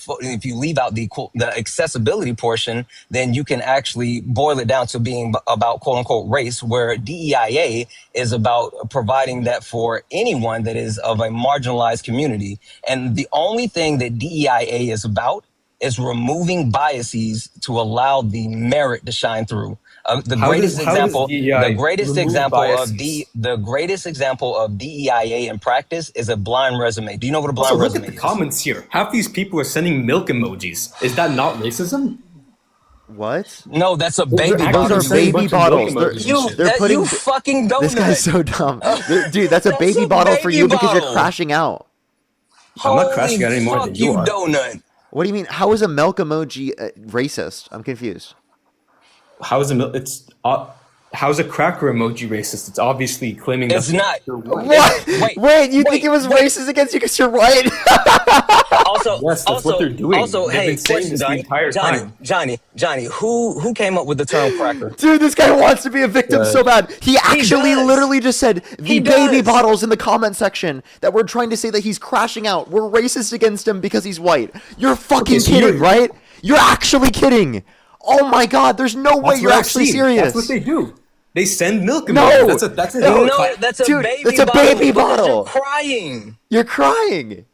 leave out the accessibility portion, then you can actually boil it down to being about quote unquote race, where DEIA is about providing that for anyone that is of a marginalized community. And the only thing that DEIA is about is removing biases to allow the merit to shine through. The greatest example of DEIA in practice is a blind resume. Do you know what a blind resume is? Look at the comments here. Half these people are sending milk emojis. Is that not racism? What? No, that's a Those are baby actually Those bottle. are the same baby bunch of bottles. milk emojis and You shit. They're putting. you fucking This guy's donut. so dumb. Dude, that's a That's baby a bottle for baby you because you're bottle. crashing out. I'm not Holy crashing out any more fuck, than you are. donut. What do you mean? How is a milk emoji racist? I'm confused. How is how's a cracker emoji racist? It's obviously claiming It's that not. you're white. What? Wait, Wait, you think wait, it was wait. racist against you because you're white? Also, Yes, that's what they're doing. Also, They've hey, been saying question, this the entire time. Johnny, who came up with the term cracker? Dude, this guy wants to be a victim so bad. He actually does. literally just said the He baby does. bottles in the comment section that we're trying to say that he's crashing out. We're racist against him because he's white. You're fucking so kidding, you're- right? You're actually kidding. Oh my god, there's no way That's you're what I've actually seen. serious. That's what they do. They send milk emojis. No. That's a No. No, that's a Dude, baby that's a bottle. baby because bottle. You're crying. You're crying.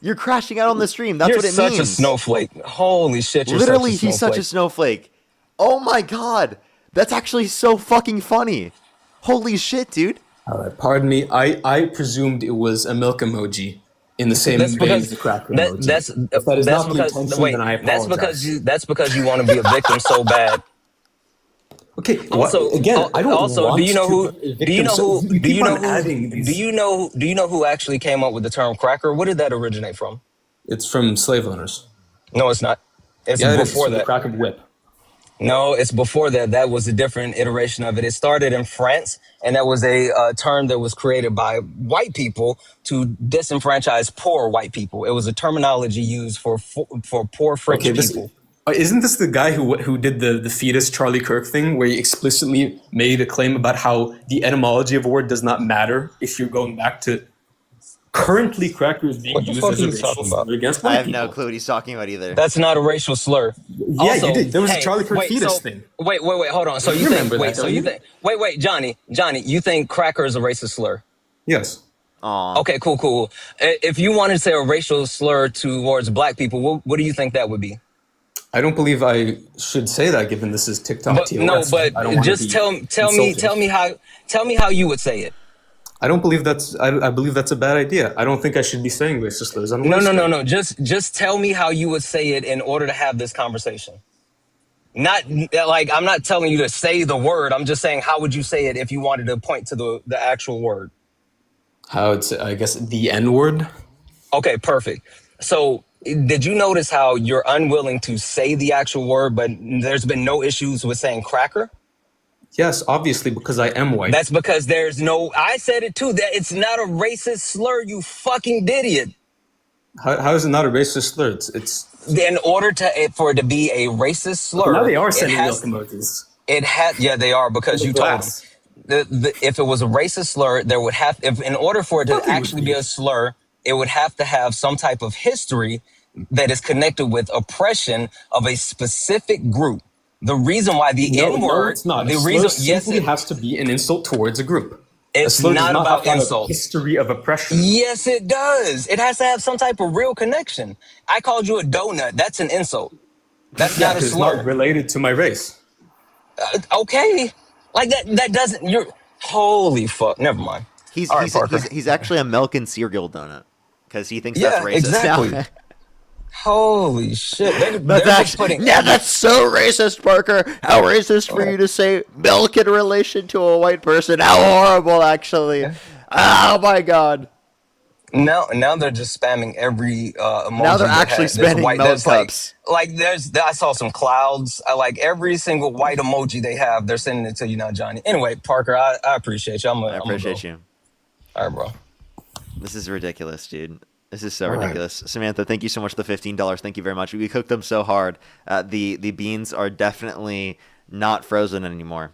You're crashing out on the stream. That's You're what it such means. a snowflake. Holy shit, you're Literally, such a he's such a snowflake. snowflake. Oh my god. That's actually so fucking funny. Holy shit, dude. All right, pardon me. I presumed it was a milk emoji in the same That's vein because as the cracker that, emoji. that's If that is that's not the because intention, wait, then I apologize. that's because you want to be a victim so bad. Okay. Also, again, I don't also, want do you know to who? be a Do you victim, know so who? you Do you keep know on who? adding these- Do you know? Do you know who actually came up with the term cracker? Where did that originate from? It's from slave owners. No, it's not. It's Yeah, it is. before From the that. cracker whip. No, it's before that. That was a different iteration of it. It started in France, and that was a term that was created by white people to disenfranchise poor white people. It was a terminology used for poor French people. Isn't this the guy who did the fetus Charlie Kirk thing, where he explicitly made a claim about how the etymology of a word does not matter if you're going back to currently crackers being What the used fuck as are a you racial talking about? slur against I white have people? no clue what he's talking about either. That's not a racial slur. Yeah, you did. There was a Charlie Kirk wait, fetus thing. Wait, hold on. So You you think? remember Wait, that, so don't you you? think? Wait, Johnny, you think cracker is a racist slur? Yes. Aw. Okay, cool. If you wanted to say a racial slur towards black people, what do you think that would be? I don't believe I should say that, given this is TikTok But, TOS. no, but I don't want to just be tell insulting. me how you would say it. I don't believe that's. I believe that's a bad idea. I don't think I should be saying racist slurs on No. Wednesday. Just tell me how you would say it in order to have this conversation. Not like I'm not telling you to say the word. I'm just saying how would you say it if you wanted to point to the actual word. How it's, I guess, the N word. Okay, perfect. So did you notice how you're unwilling to say the actual word, but there's been no issues with saying cracker? Yes, obviously, because I am white. That's because there's no. I said it too. That it's not a racist slur. You fucking idiot. How is it not a racist slur? It's In order for it to be a racist slur, now they are sending milk emojis. Yeah, they are because you told them. If it was a racist slur, there would have. If in order for it to actually be a slur, it would have to have some type of history that is connected with oppression of a specific group. The reason why the N word, no, it's not. the A slur reason, simply has to be an insult towards a group. It's a slur does not about have to have a insult. history of oppression. Yes, it does. It has to have some type of real connection. I called you a donut. That's an insult. That's not a It's slur. not related to my race. Okay, like that doesn't. You're holy fuck. Never mind. He's All right, Parker. he's actually a milk and cereal donut because he thinks Yeah, that's racist. exactly. Now. Holy shit. That's actually, that's so racist, Parker. How racist for you to say milk in relation to a white person. How horrible, actually. Oh my god. Now they're just spamming every emoji. Now they're that actually has this spamming white, milk that's like, cups. like I saw some clouds. I like every single white emoji they have. They're sending it to you now, Johnny. Anyway, Parker, I appreciate you. I appreciate you. All right, bro. This is ridiculous, dude. This is so All right. ridiculous. Samantha, thank you so much for the $15. Thank you very much. We cooked them so hard. The beans are definitely not frozen anymore.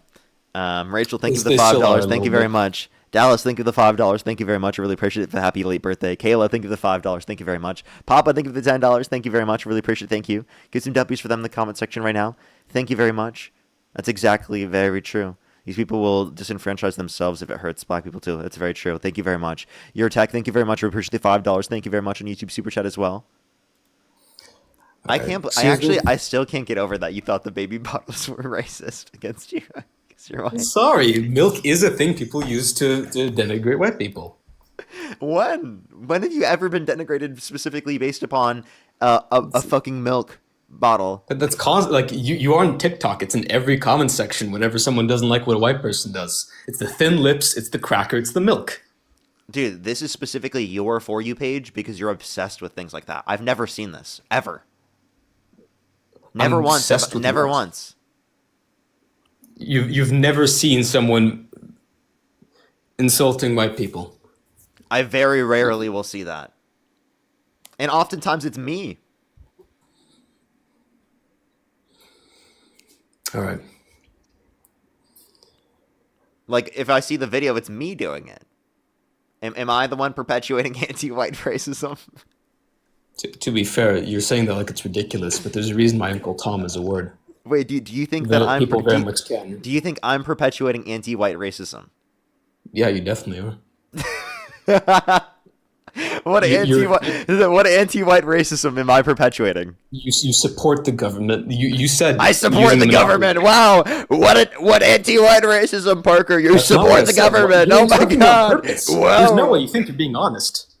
Rachel, thank you for the They still are a $5. Thank you little very bit. much. Dallas, thank you for the $5. Thank you very much. I really appreciate it. For happy late birthday. Kayla, thank you for the $5. Thank you very much. Papa, thank you for the $10. Thank you very much. I really appreciate it. Thank you. Get some W's for them in the comment section right now. Thank you very much. That's exactly very true. These people will disenfranchise themselves if it hurts black people too. That's very true. Thank you very much. Your tech, thank you very much. I appreciate the $5. Thank you very much on YouTube Super Chat as well. I still can't get over that you thought the baby bottles were racist against you. You're white. Sorry, milk is a thing people use to denigrate white people. When have you ever been denigrated specifically based upon a fucking milk bottle. But that's like you are on TikTok. It's in every comment section whenever someone doesn't like what a white person does. It's the thin lips, it's the cracker, it's the milk. Dude, this is specifically your For You page because you're obsessed with things like that. I've never seen this ever. Never once. Never once. You've never seen someone insulting white people. I very rarely will see that. And oftentimes it's me. All right. Like, if I see the video, it's me doing it. Am I the one perpetuating anti-white racism? To be fair, you're saying that like it's ridiculous, but there's a reason my Uncle Tom is a word. Wait, do you think that I'm... People very much can. Do you think I'm perpetuating anti-white racism? Yeah, you definitely are. What anti-white racism am I perpetuating? You support the government. You said I support the government. Wow, what anti-white racism, Parker? You support the government. Oh my god! Wow. There's no way you think you're being honest,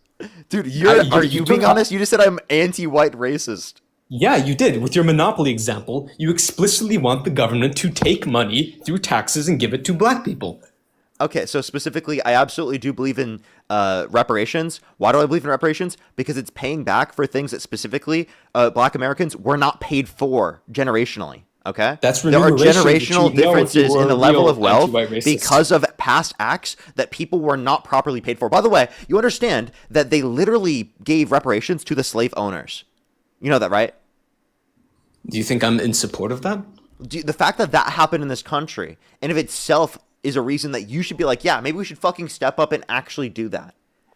dude. Are you being honest? You just said I'm anti-white racist. Yeah, you did. With your monopoly example, you explicitly want the government to take money through taxes and give it to black people. Okay, so specifically, I absolutely do believe in reparations. Why do I believe in reparations? Because it's paying back for things that specifically black Americans were not paid for generationally. Okay? That's there are generational you differences in the level of wealth because of past acts that people were not properly paid for. By the way, you understand that they literally gave reparations to the slave owners. You know that, right? Do you think I'm in support of that? The fact that that happened in this country, and of itself, is a reason that you should be like, yeah, maybe we should fucking step up and actually do that.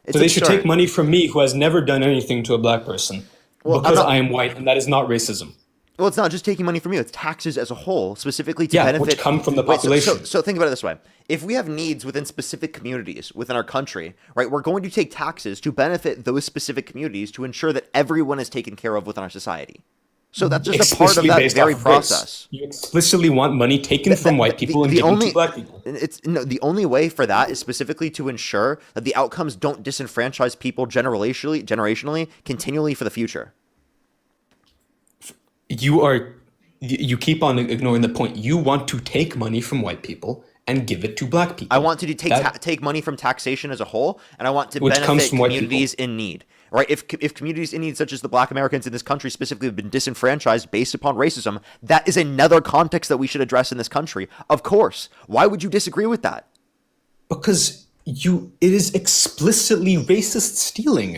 So they should take money from me, who has never done anything to a black person, because I am white, and that is not racism. Well, it's not just taking money from you; it's taxes as a whole, specifically to benefit. Which come from the population. So think about it this way: if we have needs within specific communities within our country, right, we're going to take taxes to benefit those specific communities to ensure that everyone is taken care of within our society. So that's just a part of that very process. You explicitly want money taken from white people and given to black people. The only way for that is specifically to ensure that the outcomes don't disenfranchise people generationally, continually for the future. You keep on ignoring the point. You want to take money from white people and give it to black people. I want to take money from taxation as a whole, and I want to benefit communities in need. Right? If communities in need, such as the black Americans in this country specifically, have been disenfranchised based upon racism, that is another context that we should address in this country. Of course. Why would you disagree with that? Because it is explicitly racist stealing.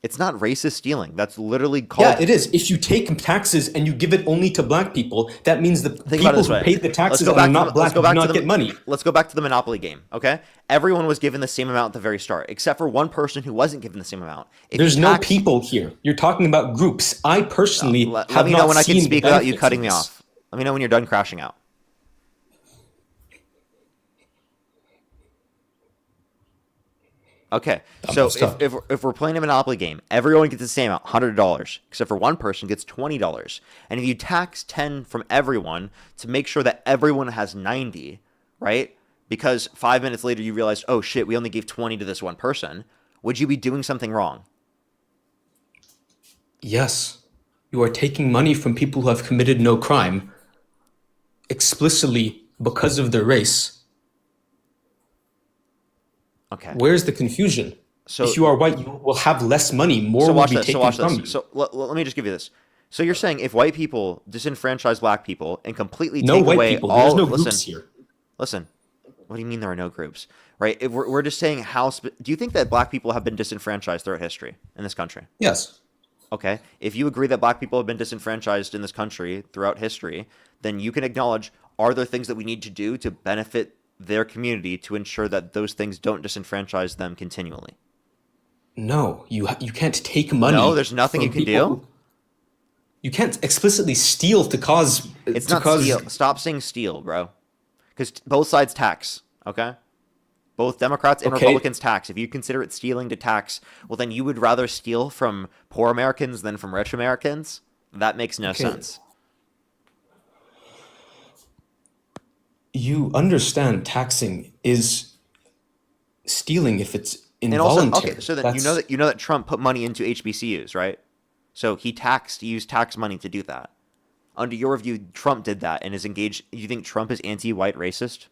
It's not racist stealing. That's literally called... Yeah, it is. If you take taxes and you give it only to black people, that means the people who paid the taxes and are not black do not get money. Let's go back to the Monopoly game, okay? Everyone was given the same amount at the very start, except for one person who wasn't given the same amount. There's no people here. You're talking about groups. I personally have not seen... Let me know when I can speak without you cutting me off. Let me know when you're done crashing out. Okay, so if we're playing a Monopoly game, everyone gets the same amount, $100, except for one person gets $20. And if you tax 10 from everyone to make sure that everyone has 90, right? Because 5 minutes later you realize, oh shit, we only gave 20 to this one person. Would you be doing something wrong? Yes. You are taking money from people who have committed no crime explicitly because of their race. Okay. Where's the confusion? So if you are white, you will have less money. More will be taken from you. So let me just give you this. So you're saying if white people disenfranchise black people and completely take away all... There's no groups here. Listen. What do you mean there are no groups? Right? If we're just saying how... do you think that black people have been disenfranchised throughout history in this country? Yes. Okay. If you agree that black people have been disenfranchised in this country throughout history, then you can acknowledge, are there things that we need to do to benefit their community to ensure that those things don't disenfranchise them continually? No, you can't take money. No, there's nothing you can do. You can't explicitly steal to cause. It's not steal. Stop saying steal, bro. Because both sides tax. Okay. Both Democrats and Republicans tax. If you consider it stealing to tax, well, then you would rather steal from poor Americans than from rich Americans. That makes no sense. You understand taxing is stealing if it's involuntary. And also, okay, so then you know that Trump put money into HBCUs, right? So he used tax money to do that. Under your review, Trump did that and is engaged. You think Trump is anti-white racist?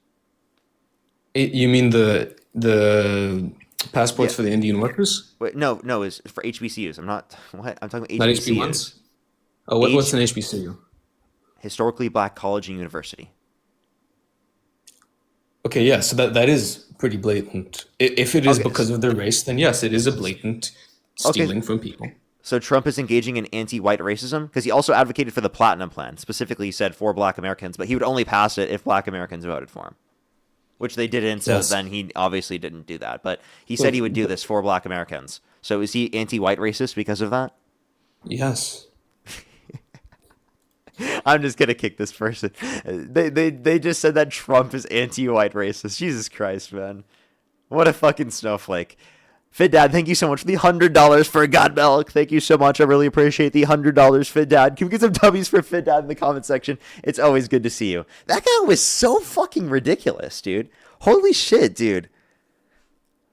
You mean the passports for the Indian workers? Wait, no, it's for HBCUs. I'm not. What? I'm talking about Not HBCUs. HB1s? Oh, what's an HBCU? Historically Black College and University. Okay, yeah, so that is pretty blatant. If it is because of their race, then yes, it is a blatant stealing from people. So Trump is engaging in anti-white racism because he also advocated for the Platinum Plan. Specifically, he said for Black Americans, but he would only pass it if Black Americans voted for him, which they didn't. So then he obviously didn't do that. But he said he would do this for Black Americans. So is he anti-white racist because of that? Yes. I'm just gonna kick this person. They just said that Trump is anti-white racist. Jesus Christ, man. What a fucking snowflake. Fit Dad, thank you so much for the $100 for God Milk. Thank you so much. I really appreciate the $100, Fit Dad. Can we get some W's for Fit Dad in the comment section? It's always good to see you. That guy was so fucking ridiculous, dude. Holy shit, dude.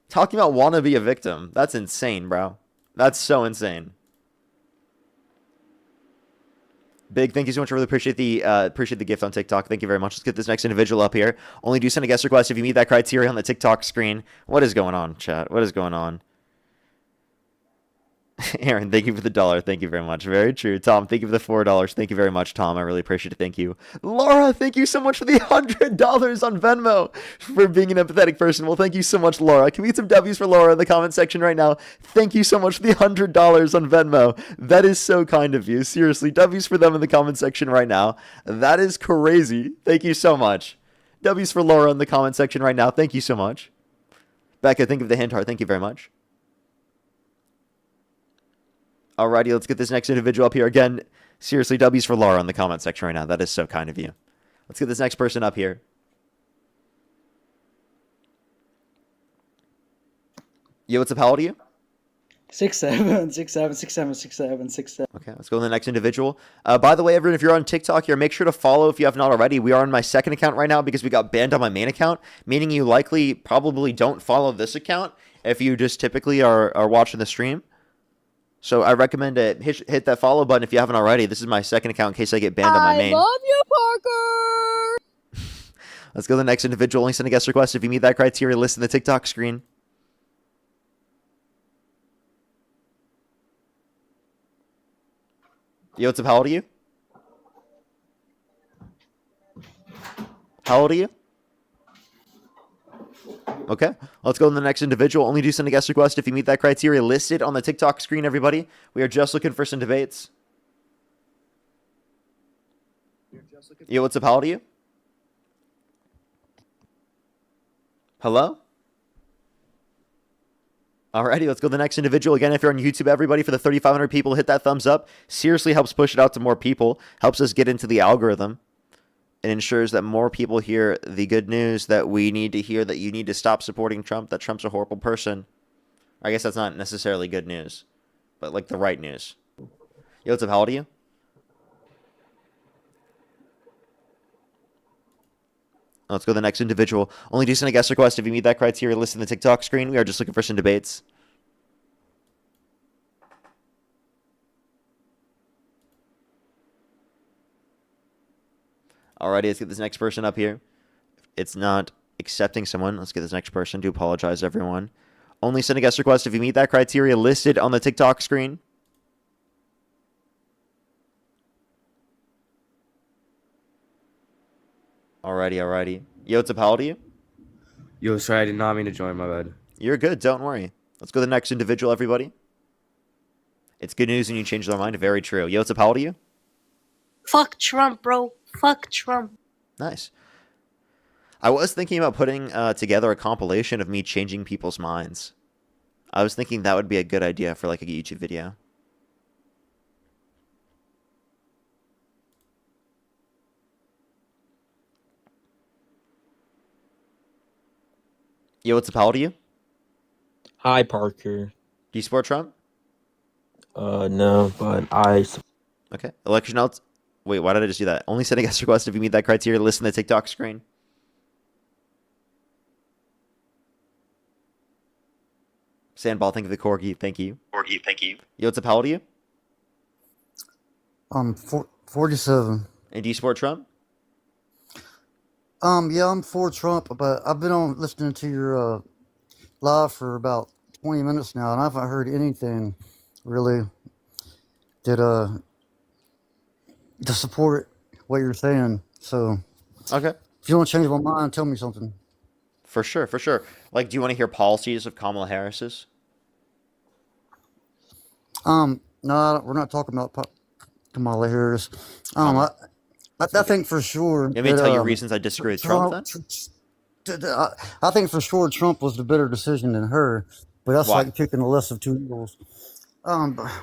Talking about wanna be a victim. That's insane, bro. That's so insane. Big, thank you so much. I really appreciate the gift on TikTok. Thank you very much. Let's get this next individual up here. Only do send a guest request if you meet that criteria on the TikTok screen. What is going on, chat? What is going on? Aaron, thank you for the $1. Thank you very much. Very true. Tom, thank you for the $4. Thank you very much, Tom. I really appreciate it. Thank you. Laura, thank you so much for the $100 on Venmo for being an empathetic person. Well, thank you so much, Laura. Can we get some W's for Laura in the comment section right now? Thank you so much for the $100 on Venmo. That is so kind of you. Seriously, W's for them in the comment section right now. That is crazy. Thank you so much. W's for Laura in the comment section right now. Thank you so much. Becca, think of the hand heart. Thank you very much. Alrighty, let's get this next individual up here. Again, seriously, W's for Laura in the comment section right now. That is so kind of you. Let's get this next person up here. Yo, what's up? How old are you? 6'7", 6'7", 6'7", 6'7", 6'7". Okay, let's go to the next individual. By the way, everyone, if you're on TikTok here, make sure to follow if you have not already. We are on my second account right now because we got banned on my main account, meaning you probably don't follow this account if you just typically are watching the stream. So I recommend to hit that follow button if you haven't already. This is my second account in case I get banned on my main. I love you, Parker. Let's go to the next individual. Only send a guest request if you meet that criteria. List in the TikTok screen. Yo, what's up? How old are you? How old are you? Okay, let's go to the next individual. Only do send a guest request if you meet that criteria listed on the TikTok screen, everybody. We are just looking for some debates. Yo, what's up? How old are you? Hello? Alrighty, let's go to the next individual. Again, if you're on YouTube, everybody, for the 3,500 people, hit that thumbs up. Seriously helps push it out to more people. Helps us get into the algorithm. It ensures that more people hear the good news that we need to hear, that you need to stop supporting Trump, that Trump's a horrible person. I guess that's not necessarily good news, but like the right news. Yo, what's up? How old are you? Let's go to the next individual. Only do send a guest request if you meet that criteria listed in the TikTok screen. We are just looking for some debates. Alrighty, let's get this next person up here. It's not accepting someone. Let's get this next person. Do apologize, everyone. Only send a guest request if you meet that criteria listed on the TikTok screen. Alrighty. Yo, what's up? How old are you? Yo, sorry, I did not mean to join, my bad. You're good. Don't worry. Let's go to the next individual, everybody. It's good news when you change their mind. Very true. Yo, what's up? How old are you? Fuck Trump, bro. Fuck Trump. Nice. I was thinking about putting together a compilation of me changing people's minds. I was thinking that would be a good idea for like a YouTube video. Yo, what's up? How old are you? Hi, Parker. Do you support Trump? No, but I... Okay. Election outs. Wait, why did I just do that? Only send a guest request if you meet that criteria. Listen to the TikTok screen. Sandball, thank you for the corgi. Thank you. Yo, what's up? How old are you? 4 47. And do you support Trump? Yeah, I'm for Trump, but I've been on listening to your live for about 20 minutes now, and I haven't heard anything really that to support what you're saying. So, Okay. if you want to change my mind, tell me something. For sure, for sure. Like, do you want to hear policies of Kamala Harris's? No, we're not talking about Kamala Harris. I think for sure. Let me that, tell you reasons I disagree with Trump then? I think for sure Trump was the better decision than her, but that's Why? like picking the less of two evils.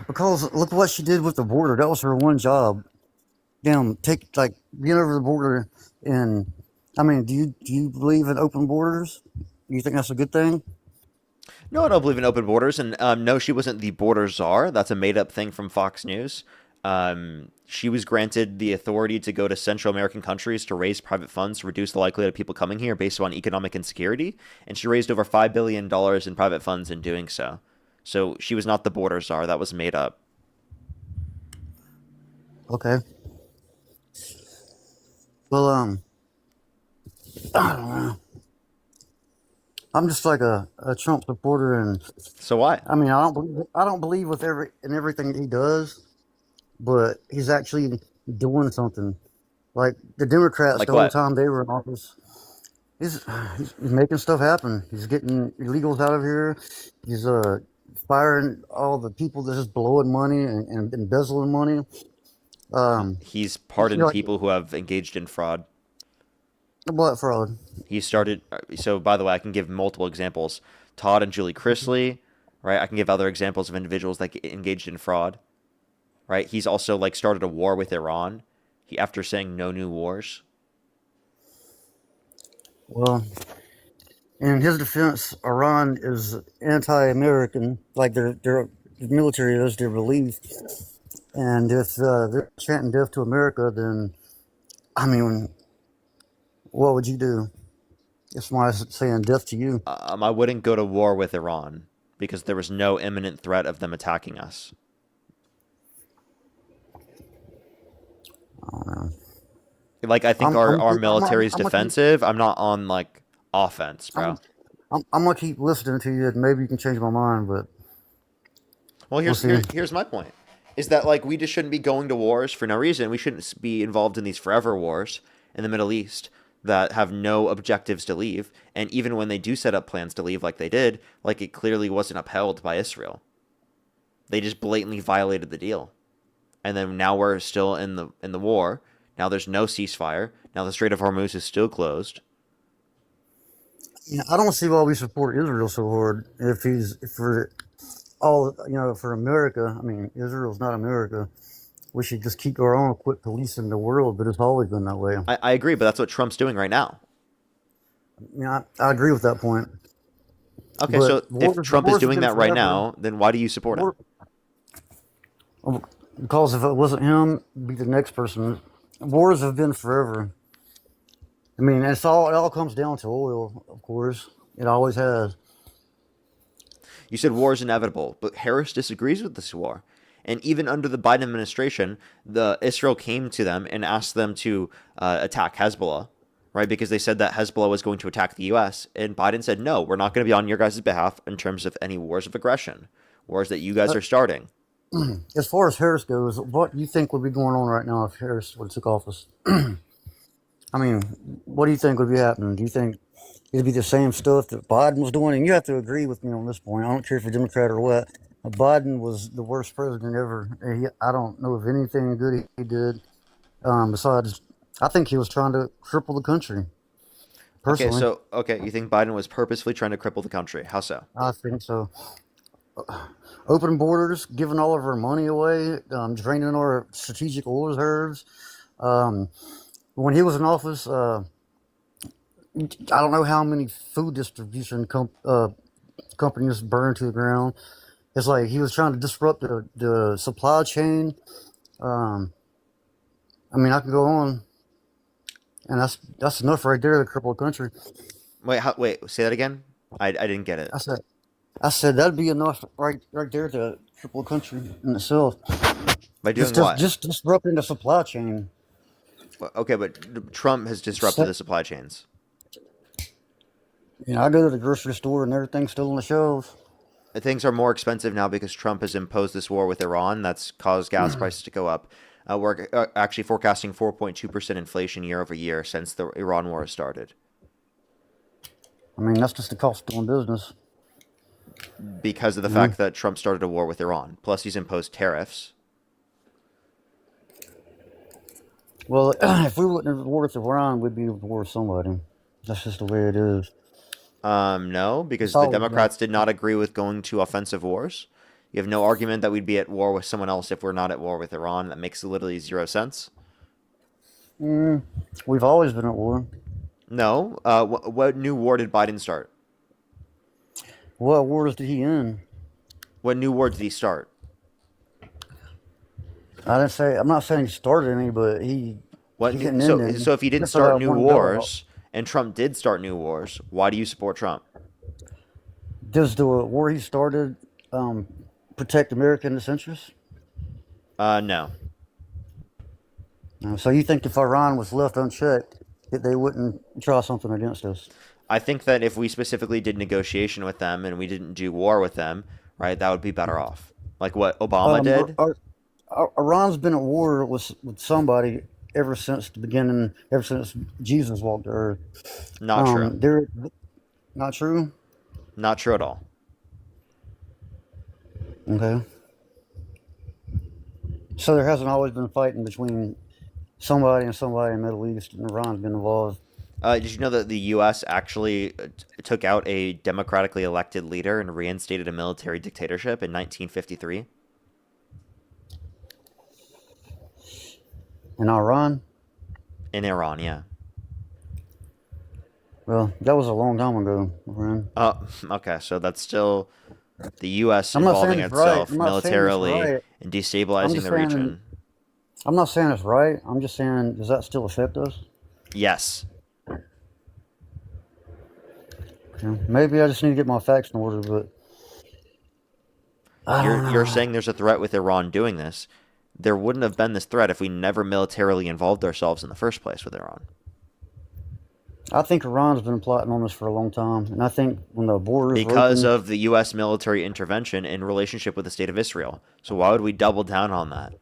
Because look what she did with the border. That was her one job. Damn, being over the border, and I mean, do you believe in open borders? Do you think that's a good thing? No, I don't believe in open borders, and no, she wasn't the border czar. That's a made-up thing from Fox News. She was granted the authority to go to Central American countries to raise private funds to reduce the likelihood of people coming here based on economic insecurity, and she raised over $5 billion in private funds in doing so. So she was not the border czar. That was made up. Okay. Well, I don't know. I'm just like a Trump supporter, and so why? I mean, I don't believe with everything he does, but he's actually doing something. Like the Democrats, Like the whole what? time they were in office, he's making stuff happen. He's getting illegals out of here. He's firing all the people that just blowing money and embezzling money. He's You pardoned know, like people who have engaged in fraud. what fraud? He started. So, by the way, I can give multiple examples. Todd and Julie Chrisley, right? I can give other examples of individuals that engaged in fraud, right? He's also like started a war with Iran. After saying no new wars. Well, in his defense, Iran is anti-American. Like their military is their belief. And if they're chanting death to America, then I mean, what would you do? If somebody's saying death to you, I wouldn't go to war with Iran because there was no imminent threat of them attacking us. I don't know. Like, I think our military is I'm gonna defensive. I'm not on like offense, bro. I'm gonna keep listening to you, and maybe you can change my mind. But Well, we'll see. here's my point. Is that like we just shouldn't be going to wars for no reason. We shouldn't be involved in these forever wars in the Middle East that have no objectives to leave. And even when they do set up plans to leave like they did, like it clearly wasn't upheld by Israel. They just blatantly violated the deal. And then now we're still in the war. Now there's no ceasefire. Now the Strait of Hormuz is still closed. Yeah, I don't see why we support Israel so hard. If for all for America, I mean, Israel's not America. We should just keep our own, quit policing the world. But it's always been that way. I agree, but that's what Trump's doing right now. Yeah, I agree with that point. Okay, But so if Trump is wars have doing been that right forever. now, then why do you support him? Because if it wasn't him, it'd be the next person. Wars have been forever. I mean, it all comes down to oil, of course. It always has. You said war is inevitable, but Harris disagrees with this war. And even under the Biden administration, Israel came to them and asked them to attack Hezbollah, right? Because they said that Hezbollah was going to attack the U.S. And Biden said, no, we're not going to be on your guys' behalf in terms of any wars of aggression, wars that you guys are starting. As far as Harris goes, what do you think would be going on right now if Harris would have took office? I mean, what do you think would be happening? Do you think it'd be the same stuff that Biden was doing? And you have to agree with me on this point. I don't care if you're Democrat or what. Biden was the worst president ever. I don't know of anything good he did. Besides, I think he was trying to cripple the country. Personally, You think Biden was purposefully trying to cripple the country? How so? I think so. Open borders, giving all of our money away, draining our strategic oil reserves. When he was in office, I don't know how many food distribution companies burned to the ground. It's like he was trying to disrupt the supply chain. I mean, I can go on, and that's enough right there to cripple a country. Wait, say that again? I didn't get it. I said that'd be enough right there to cripple a country in itself. By doing Just what? just disrupting the supply chain. Okay, but Trump has disrupted the supply chains. You know, I go to the grocery store and everything's still on the shelves. Things are more expensive now because Trump has imposed this war with Iran. That's caused gas prices to go up. We're actually forecasting 4.2% inflation year over year since the Iran war started. I mean, that's just the cost of doing business. Because of the fact that Trump started a war with Iran. Plus, he's imposed tariffs. Well, if we were at war with Iran, we'd be at war with somebody. That's just the way it is. No, because the Democrats did not agree with going to offensive wars. You have no argument that we'd be at war with someone else if we're not at war with Iran. That makes literally zero sense. We've always been at war. No. What new war did Biden start? What wars did he end? What new war did he start? I'm not saying he started any, but he didn't end any. So if he didn't start new wars, and Trump did start new wars, why do you support Trump? Does the war he started protect American interests? No. So you think if Iran was left unchecked, that they wouldn't try something against us? I think that if we specifically did negotiation with them and we didn't do war with them, right, that would be better off. Like what Obama did. Iran's been at war with somebody ever since the beginning, ever since Jesus walked the earth. Not true. Not true? Not true at all. Okay. So there hasn't always been fighting between somebody and somebody in the Middle East, and Iran's been involved. Did you know that the U.S. actually took out a democratically elected leader and reinstated a military dictatorship in 1953? In Iran? In Iran, yeah. Well, that was a long time ago, Iran. Okay, so that's still the U.S. involving itself militarily and destabilizing the region. I'm not saying it's right. I'm just saying, does that still affect us? Yes. Maybe I just need to get my facts in order, but you're saying there's a threat with Iran doing this. There wouldn't have been this threat if we never militarily involved ourselves in the first place with Iran. I think Iran's been plotting on this for a long time, and I think when the borders because of the U.S. military intervention in relationship with the state of Israel. So why would we double down on that?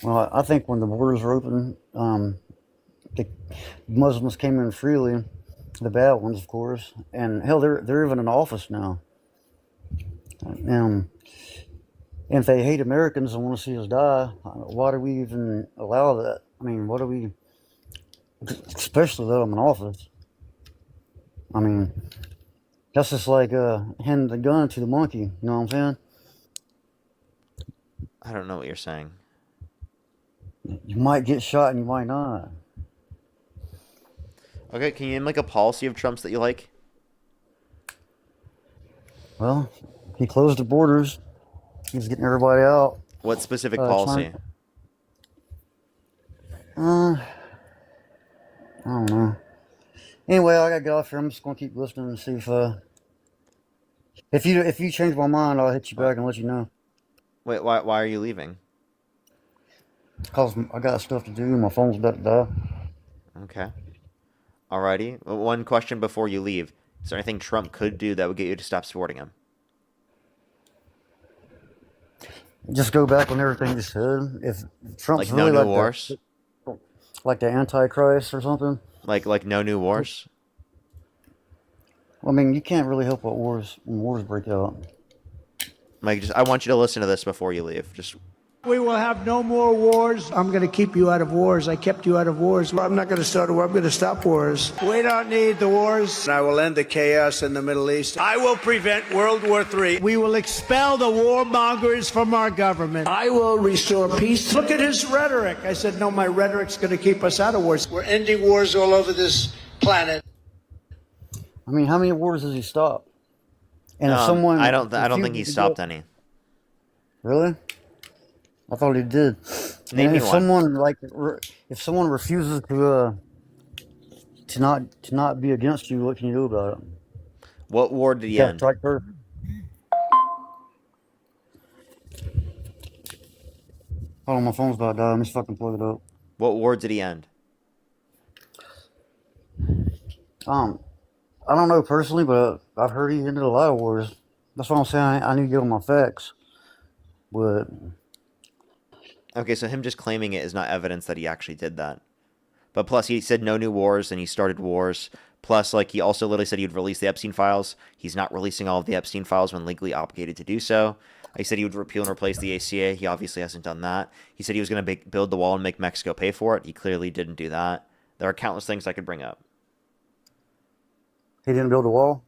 Well, I think when the borders were open, the Muslims came in freely, the bad ones, of course, and hell, they're even in office now. And if they hate Americans and want to see us die, why do we even allow that? I mean, what do we, especially though I'm in office? I mean, that's just like handing the gun to the monkey, you know what I'm saying? I don't know what you're saying. You might get shot and you might not. Okay, can you name like a policy of Trump's that you like? Well, he closed the borders. He's getting everybody out. What specific policy? I don't know. Anyway, I gotta get off here. I'm just gonna keep listening and see if you change my mind, I'll hit you back and let you know. Wait, why are you leaving? Because I got stuff to do. My phone's about to die. Okay. Alrighty. One question before you leave. Is there anything Trump could do that would get you to stop supporting him? Just go back on everything you said. If Trump's like really no new like wars? Like the Antichrist or something? Like no new wars? Well, I mean, you can't really help when wars break out. Like, I want you to listen to this before you leave. We will have no more wars. I'm going to keep you out of wars. I kept you out of wars. I'm not going to start a war. I'm going to stop wars. We don't need the wars. I will end the chaos in the Middle East. I will prevent World War III. We will expel the warmongers from our government. I will restore peace. Look at his rhetoric. I said, no, my rhetoric's going to keep us out of wars. We're ending wars all over this planet. I mean, how many wars has he stopped? And if I don't think he stopped any. Really? I thought he did. Name me one. If someone refuses to not be against you, what can you do about it? What war did he end? Strike first. Hold on, my phone's about to die. Let me fucking plug it up. What war did he end? I don't know personally, but I've heard he ended a lot of wars. That's what I'm saying. I need to get on my facts. But Okay, so him just claiming it is not evidence that he actually did that. But plus, he said no new wars, and he started wars. Plus, like, he also literally said he would release the Epstein files. He's not releasing all of the Epstein files when legally obligated to do so. He said he would repeal and replace the ACA. He obviously hasn't done that. He said he was going to build the wall and make Mexico pay for it. He clearly didn't do that. There are countless things I could bring up. he didn't build a wall.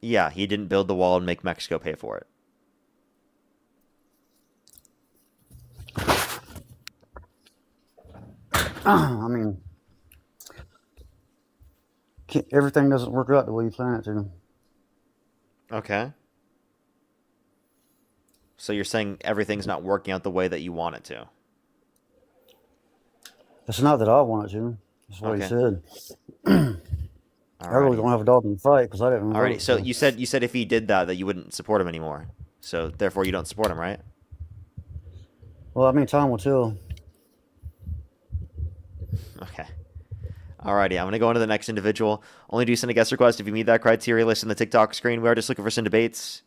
Yeah, he didn't build the wall and make Mexico pay for it. I mean, everything doesn't work out the way you plan it to. Okay. So you're saying everything's not working out the way that you want it to? It's not that I want it to. That's what he Okay. said. I really don't have a dog in the fight because I didn't. Alrighty, so you said if he did that you wouldn't support him anymore. So therefore you don't support him, right? Well, I mean, time will tell. Okay. Alrighty, I'm gonna go on to the next individual. Only do send a guest request if you meet that criteria list in the TikTok screen. We are just looking for some debates.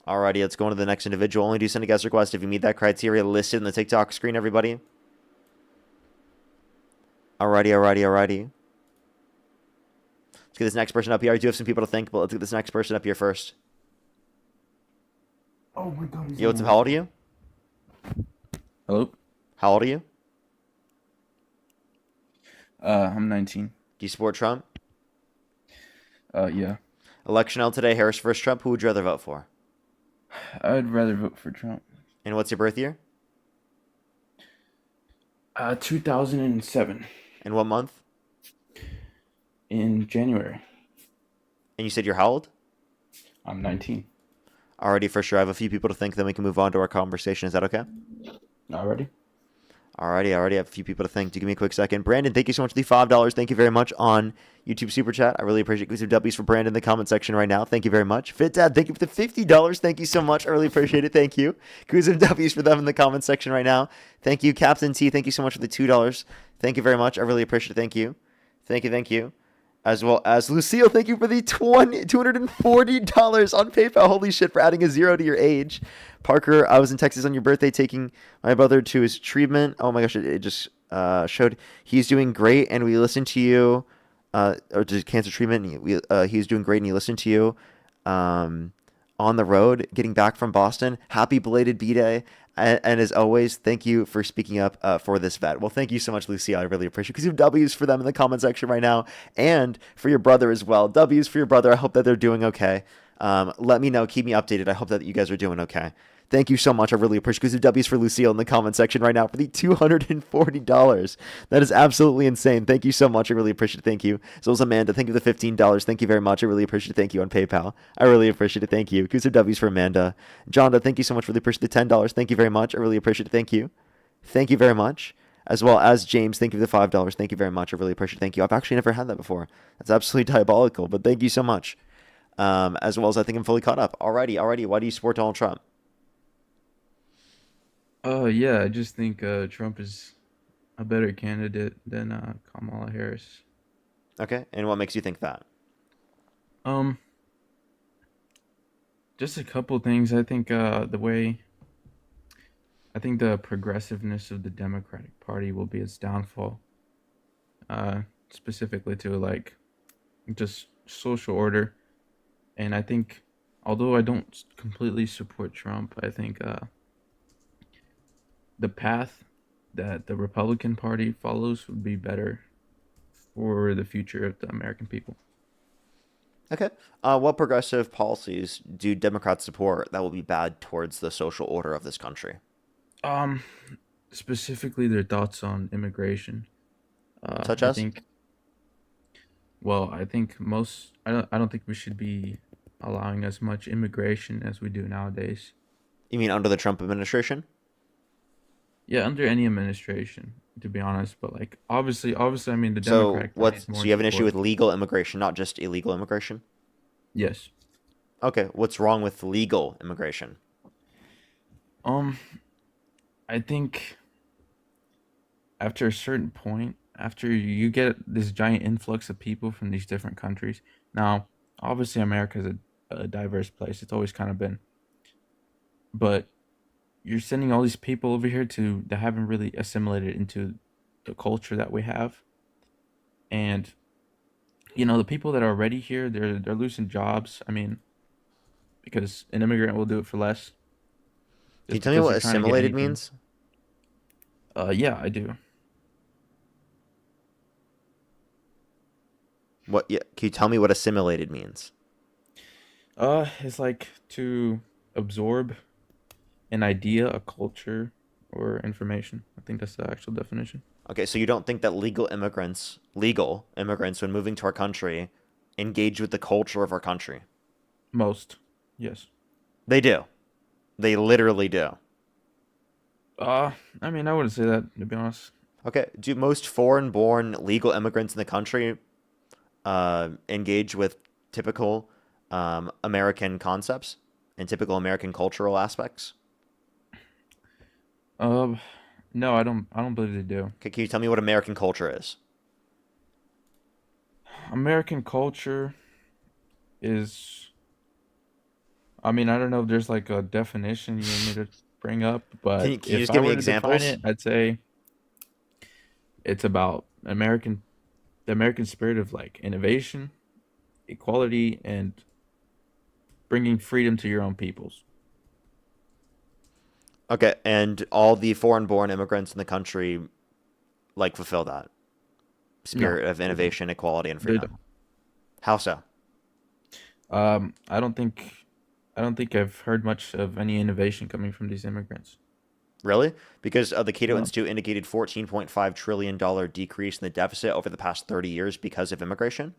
Alrighty, let's go on to the next individual. Only do send a guest request if you meet that criteria listed in the TikTok screen, everybody. Alrighty. Let's get this next person up here. I do have some people to thank, but let's get this next person up here first. Oh my god. Yo, what's up? How old are you? Hello? How old are you? I'm 19. Do you support Trump? Yeah. Election held today, Harris versus Trump. Who would you rather vote for? I'd rather vote for Trump. And what's your birth year? 2007. And what month? In January. And you said you're how old? I'm 19. Alrighty, for sure. I have a few people to thank, then we can move on to our conversation. Is that okay? Already? Alrighty, I already have a few people to thank. Do give me a quick second. Brandon, thank you so much for the $5. Thank you very much on YouTube Super Chat. I really appreciate it. Give some W's for Brandon in the comment section right now. Thank you very much. Fit Dad, thank you for the $50. Thank you so much. I really appreciate it. Thank you. Give some W's for them in the comment section right now. Thank you. Captain T, thank you so much for the $2. Thank you very much. I really appreciate it. Thank you. Thank you. As well as Lucille, thank you for the $240 on PayPal. Holy shit, for adding a 0 to your age. Parker, I was in Texas on your birthday taking my brother to his treatment. Oh my gosh, it just showed he's doing great, and we listened to you, or to cancer treatment. He's doing great, and he listened to you on the road getting back from Boston. Happy belated B-Day. And as always, thank you for speaking up for this vet. Well, thank you so much, Lucia. I really appreciate it. Because you have W's for them in the comment section right now. And for your brother as well. W's for your brother. I hope that they're doing okay. Let me know. Keep me updated. I hope that you guys are doing okay. Thank you so much. I really appreciate it. Because you have W's for Lucille in the comment section right now for the $240. That is absolutely insane. Thank you so much. I really appreciate it. Thank you. So was Amanda. Thank you for the $15. Thank you very much. I really appreciate it. Thank you on PayPal. I really appreciate it. Thank you. Because of W's for Amanda. Jonda, thank you so much. Really appreciate the $10. Thank you very much. I really appreciate it. Thank you. Thank you very much. As well as James, thank you for the $5. Thank you very much. I really appreciate it. Thank you. I've actually never had that before. That's absolutely diabolical, but thank you so much. As well as I think I'm fully caught up. Alrighty. Why do you support Donald Trump? Yeah, I just think Trump is a better candidate than Kamala Harris. Okay, and what makes you think that? Just a couple things. I think the progressiveness of the Democratic Party will be its downfall. Specifically to like just social order. And I think, although I don't completely support Trump, I think the path that the Republican Party follows would be better for the future of the American people. Okay. What progressive policies do Democrats support that will be bad towards the social order of this country? Specifically their thoughts on immigration. Such as? I think I don't think we should be allowing as much immigration as we do nowadays. You mean under the Trump administration? Yeah, under any administration, to be honest. But like, obviously, I mean, the Democratic Party is more So you have an issue support. with legal immigration, not just illegal immigration? Yes. Okay, what's wrong with legal immigration? I think after a certain point, after you get this giant influx of people from these different countries. Now, obviously, America is a diverse place. It's always kind of been, but you're sending all these people over here that haven't really assimilated into the culture that we have, and the people that are already here, they're losing jobs. I mean, because an immigrant will do it for less, Can you just tell me because what they're trying to get assimilated anything. means? Yeah, I do. What? Yeah, can you tell me what assimilated means? It's like to absorb an idea, a culture, or information. I think that's the actual definition. Okay, so you don't think that legal immigrants, when moving to our country, engage with the culture of our country? Most, yes. They do. They literally do. I mean, I wouldn't say that, to be honest. Okay, do most foreign-born legal immigrants in the country engage with typical American concepts and typical American cultural aspects? No, I don't. I don't believe they do. Okay, can you tell me what American culture is? American culture is. I mean, I don't know if there's like a definition you want me to bring up, but Can you if just I give me were to define examples? it, I'd say it's about the American spirit of like innovation, equality, and bringing freedom to your own peoples. Okay, and all the foreign-born immigrants in the country like fulfill that No, spirit of they don't. innovation, equality, and They freedom. don't. How so? I don't think. I don't think I've heard much of any innovation coming from these immigrants. Really? Because the Cato No. Institute indicated $14.5 trillion decrease in the deficit over the past 30 years because of immigration.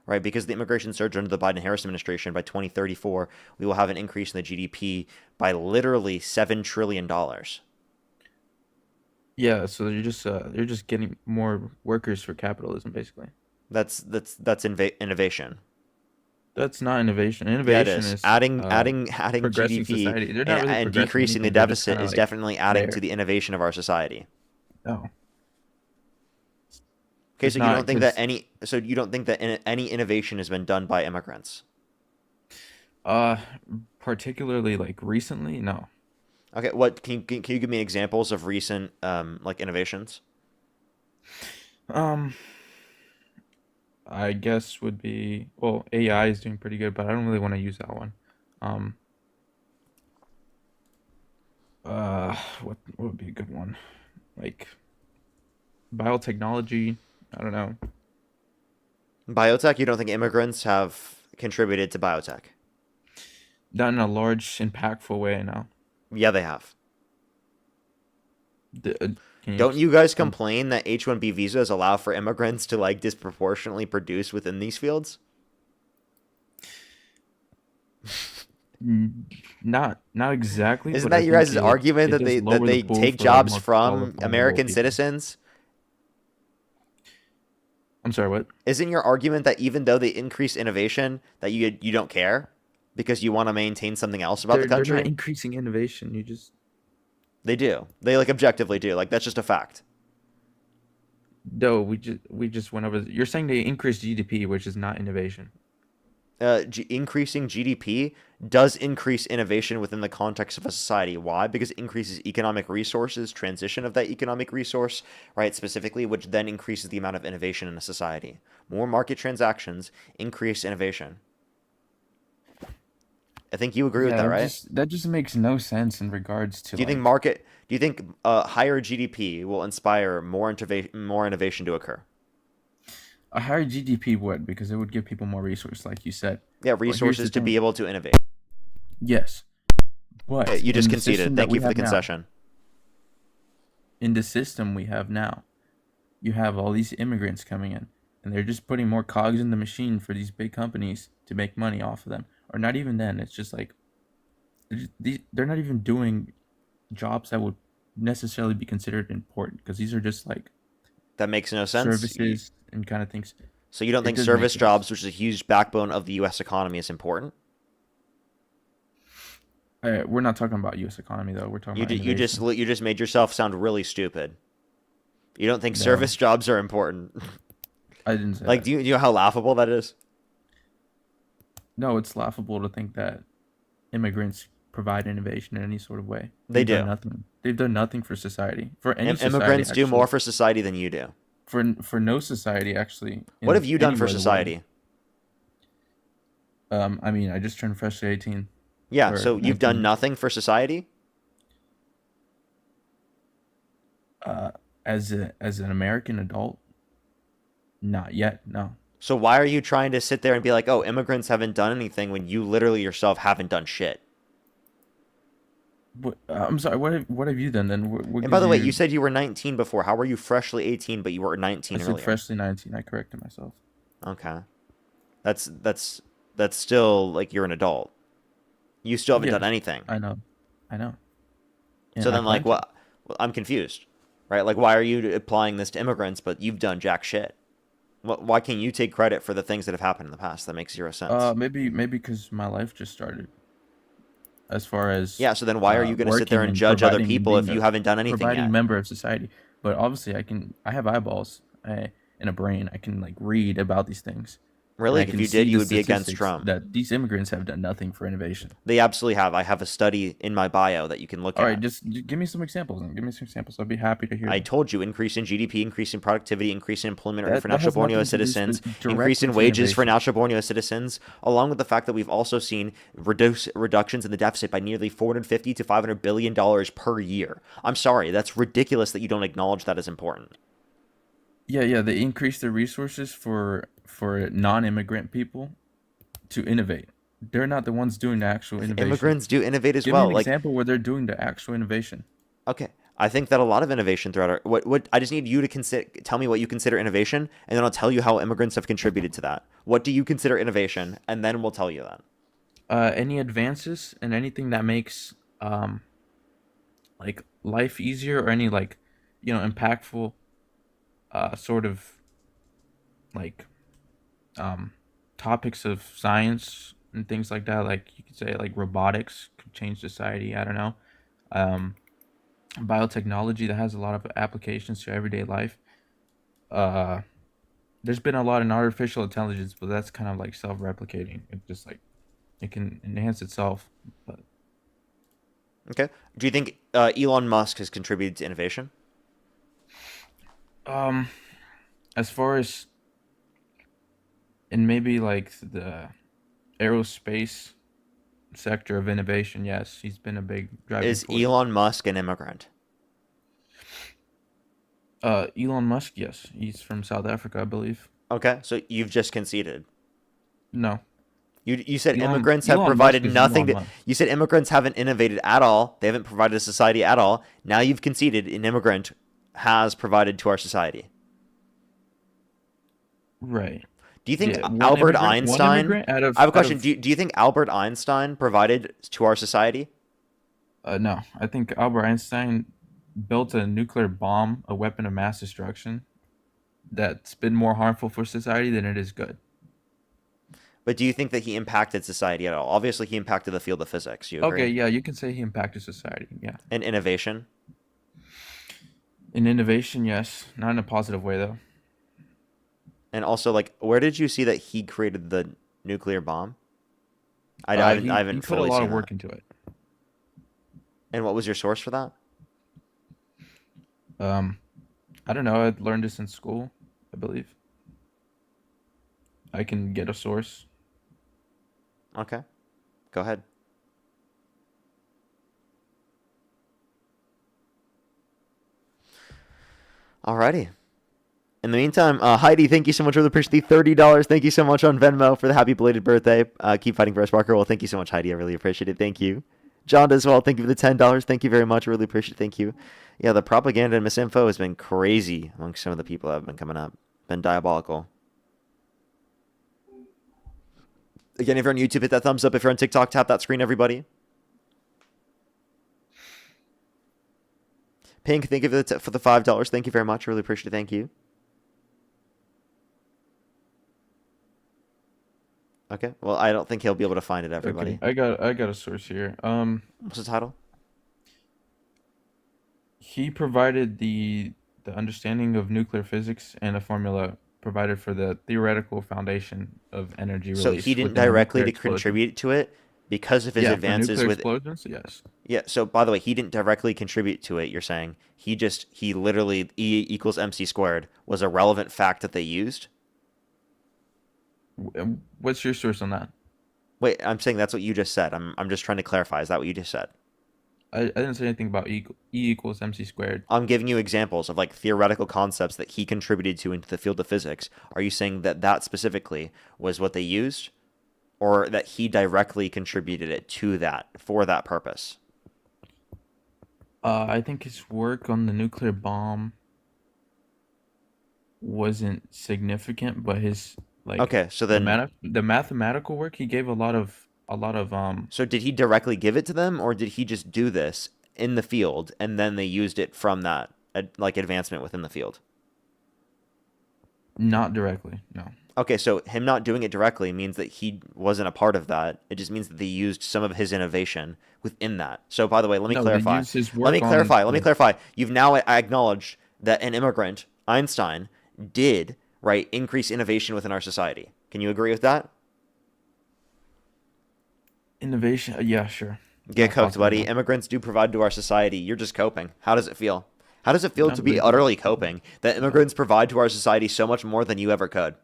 Right? Because the immigration surge under the Biden-Harris administration, by 2034, we will have an increase in the GDP by literally $7 trillion. Yeah, so you're just getting more workers for capitalism, basically. That's innovation. That's not innovation. Yeah, it Innovation is. is Adding progressing GDP society. They're not and, really and progressing decreasing the anything. They're just kind deficit of is like definitely adding to there. the innovation of our society. No, Okay, it's so you not don't think that because any innovation has been done by immigrants? uh, particularly like recently, no. Okay, what can you give me examples of recent like innovations? Um, I guess would be well, AI is doing pretty good, but I don't really want to use that one. Um, what would be a good one? Like biotechnology. I don't know. Biotech, you don't think immigrants have contributed to biotech? Not in a large, impactful way. No. Yeah, they have. The, can you Don't you guys um, complain that H-1B visas allow for immigrants to like disproportionately produce within these fields? not exactly, Isn't but I that your think guys' argument it that does that lower the they pool take for like jobs more from qualifiable American people. citizens? I'm sorry, what? Isn't your argument that even though they increase innovation, that you don't care because you want to maintain something else about the They're not country? increasing innovation. You just They do. They like objectively do. Like that's just a fact. no. We just went over. You're saying they increase GDP, which is not innovation. Increasing GDP does increase innovation within the context of a society. Why? Because it increases economic resources, transition of that economic resource, right, specifically, which then increases the amount of innovation in a society. More market transactions increase innovation. I think you agree with Yeah, that, right? that just makes no sense in regards to Do you think like higher GDP will inspire more innovation to occur? a higher GDP would because it would give people more resources, like you said. Yeah, But here's the resources to thing. be able to innovate. Yes, but You just in the conceded. system that Thank we you for the have now, concession. in the system we have now, you have all these immigrants coming in, and they're just putting more cogs in the machine for these big companies to make money off of them. Or not even then. It's just like they're not even doing jobs that would necessarily be considered important because these are just like That makes no sense. services and kind of things. So you don't It think does make service sense. jobs, which is a huge backbone of the U.S. economy, is important? We're not talking about U.S. economy though. We're talking about innovation. You just made yourself sound really stupid. You don't think No, service jobs are important? I didn't say Like, that. do you know how laughable that is? No, it's laughable to think that immigrants provide innovation in any sort of way. They They've done do. nothing. They've done nothing for society, for any society. Immigrants do more Actually, for society than you do. for no society actually. What in have you done for anywhere in the world. society? I mean, I just turned freshly 18. Yeah, Or so you've done 19. nothing for society? As an American adult, not yet. No. So why are you trying to sit there and be like, oh, immigrants haven't done anything when you literally yourself haven't done shit? I'm sorry. What have you done then? What And by gives the way, you said you were 19 before. How were you freshly 18, but you were 19 I said earlier? freshly 19. I corrected myself. Okay. That's still like you're an adult. You still haven't Yeah, done anything. I know. So And I then, like, plan to. what? Well, I'm confused, right? Like, why are you applying this to immigrants, but you've done jack shit? Why can't you take credit for the things that have happened in the past? That makes zero sense. Maybe because my life just started. As far as Yeah, so then why are you going to sit there working and judge other providing, people if being you haven't done anything providing yet? member of society? But obviously, I have eyeballs and a brain. I can like read about these things. Really? And I If can you see did, you the would be against statistics Trump. that these immigrants have done nothing for innovation. They absolutely have. I have a study in my bio that you can look All at. right, just give me some examples. And give me some examples. I'd be happy to hear. I them. told you, increase in GDP, increase in productivity, increase in employment rate That- for that natural has born nothing US to do citizens, directly increase in to wages for innovation. natural born US citizens, along with the fact that we've also seen reductions in the deficit by nearly $450 to $500 billion per year. I'm sorry, that's ridiculous that you don't acknowledge that as important. Yeah. They increase the resources for non-immigrant people to innovate. They're not the ones doing the actual innovation. Immigrants do innovate as Give well. me an Like, example where they're doing the actual innovation. okay, I think that a lot of innovation throughout our what I just need you to tell me what you consider innovation, and then I'll tell you how immigrants have contributed to that. What do you consider innovation, and then we'll tell you that. Any advances and anything that makes like life easier, or any like impactful sort of like topics of science and things like that. Like you could say like robotics could change society. I don't know. Biotechnology that has a lot of applications to everyday life. There's been a lot in artificial intelligence, but that's kind of like self-replicating. It just like it can enhance itself. But Okay. Do you think Elon Musk has contributed to innovation? as far as in maybe like the aerospace sector of innovation, yes, he's been a big driving Is force. Elon Musk an immigrant? Elon Musk, yes, he's from South Africa, I believe. Okay, so you've just conceded. No. You said Elon- immigrants have Elon provided Musk is nothing. Elon Musk. You said immigrants haven't innovated at all. They haven't provided a society at all. Now you've conceded an immigrant has provided to our society. Right. Do you think Yeah, one Albert immigrant- one Einstein? immigrant out of- I have a out question. of- Do you think Albert Einstein provided to our society? No, I think Albert Einstein built a nuclear bomb, a weapon of mass destruction, that's been more harmful for society than it is good. But do you think that he impacted society at all? Obviously, he impacted the field of physics. You agree? Okay, yeah, you can say he impacted society, yeah. And innovation. In innovation, yes. Not in a positive way, though. And also, like, where did you see that he created the nuclear bomb? I He haven't put a fully lot seen of work that. into it. And what was your source for that? I don't know. I learned this in school, I believe. I can get a source. Okay, go ahead. Alrighty. In the meantime, Heidi, thank you so much. Really appreciate the $30. Thank you so much on Venmo for the happy belated birthday. Keep fighting for us, Parker. Well, thank you so much, Heidi. I really appreciate it. Thank you. John as well. Thank you for the $10. Thank you very much. I really appreciate it. Thank you. Yeah, the propaganda and misinfo has been crazy among some of the people that have been coming up. Been diabolical. Again, if you're on YouTube, hit that thumbs up. If you're on TikTok, tap that screen, everybody. Pink, thank you for the $5. Thank you very much. Really appreciate it. Thank you. Okay. Well, I don't think he'll be able to find it, Okay, everybody. I got a source here. What's the title? He provided the understanding of nuclear physics and a formula provided for the theoretical foundation of energy So release he didn't within a directly nuclear to explosion. contribute to it because of his Yeah, for advances nuclear with. explosions, yes. Yeah. So by the way, he didn't directly contribute to it. You're saying he literally E=mc² was a relevant fact that they used. What's your source on that? Wait, I'm saying that's what you just said. I'm just trying to clarify. Is that what you just said? I didn't say anything about E=mc². I'm giving you examples of like theoretical concepts that he contributed to into the field of physics. Are you saying that that specifically was what they used, or that he directly contributed it to that for that purpose? I think his work on the nuclear bomb wasn't significant, but his Okay, so then the mathematical work he gave a lot of So did he directly give it to them, or did he just do this in the field and then they used it from that like advancement within the field? Not directly, no. Okay, so him not doing it directly means that he wasn't a part of that. It just means that they used some of his innovation within that. So by the way, let me No, they clarify. used his Let me work on clarify. Let me the- clarify. You've now acknowledged that an immigrant, Einstein, did, right, increase innovation within our society. Can you agree with that? Innovation, yeah, sure. Get Not cooked, possible, buddy. no. Immigrants do provide to our society. You're just coping. How does it feel? How does it feel No, to be they- utterly coping that immigrants provide to our society so much more than you ever could?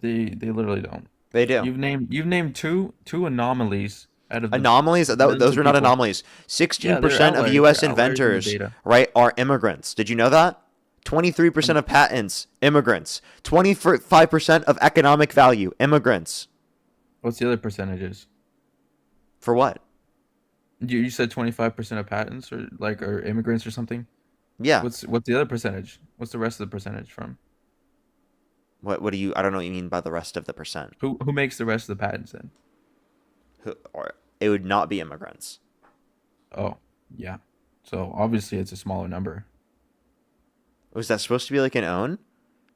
They literally don't. They do. You've named two anomalies out of the Anomalies? millions Those of are not people. anomalies. Yeah, 16% they're of outliers. U.S. They're outliers in the inventors, data. right, are immigrants. Did you know that? 23% of patents, immigrants. 25% of economic value, immigrants. What's the other percentages? For what? You said 25% of patents or immigrants or something? Yeah. What's the other percentage? What's the rest of the percentage from? What do you? I don't know what you mean by the rest of the percent. Who makes the rest of the patents then? Or it would not be immigrants. Oh, yeah. So obviously it's a smaller number. Was that supposed to be like an own?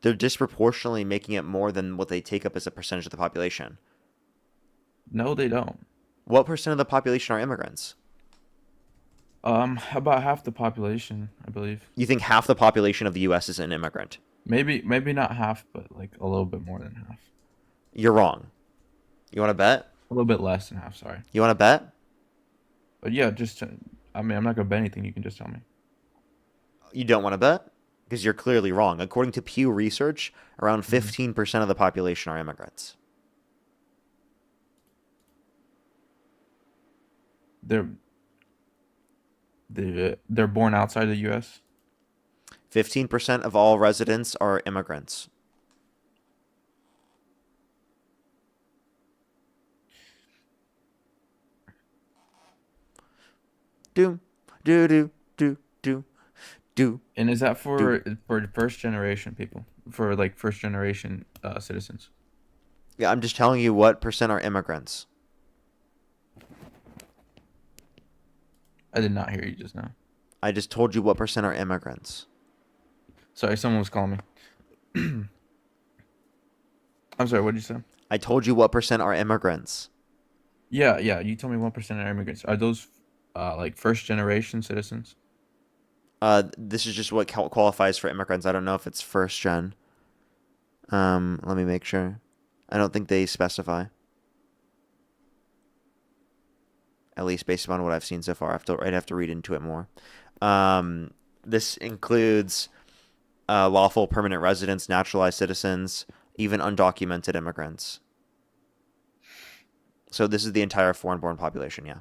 They're disproportionately making it more than what they take up as a percentage of the population. No, they don't. What percent of the population are immigrants? About half the population, I believe. You think half the population of the U.S. is an immigrant? Maybe not half, but like a little bit more than half. You're wrong. You want to bet? A little bit less than half, sorry. You want to bet? But yeah, I mean, I'm not gonna bet anything. You can just tell me. You don't want to bet? Because you're clearly wrong. According to Pew Research, around 15% of the population are immigrants. They're born outside the U.S. 15% of all residents are immigrants. Do, do, do, do, do, do. And is that for first generation people? For like first generation citizens? Yeah, I'm just telling you what percent are immigrants. I did not hear you just now. I just told you what percent are immigrants. Sorry, someone was calling me. I'm sorry, what did you say? I told you what percent are immigrants. Yeah, you told me 1% are immigrants. Are those like first generation citizens? This is just what qualifies for immigrants. I don't know if it's first gen. Let me make sure. I don't think they specify. At least based upon what I've seen so far. I'd have to read into it more. This includes lawful permanent residents, naturalized citizens, even undocumented immigrants. So this is the entire foreign-born population, yeah.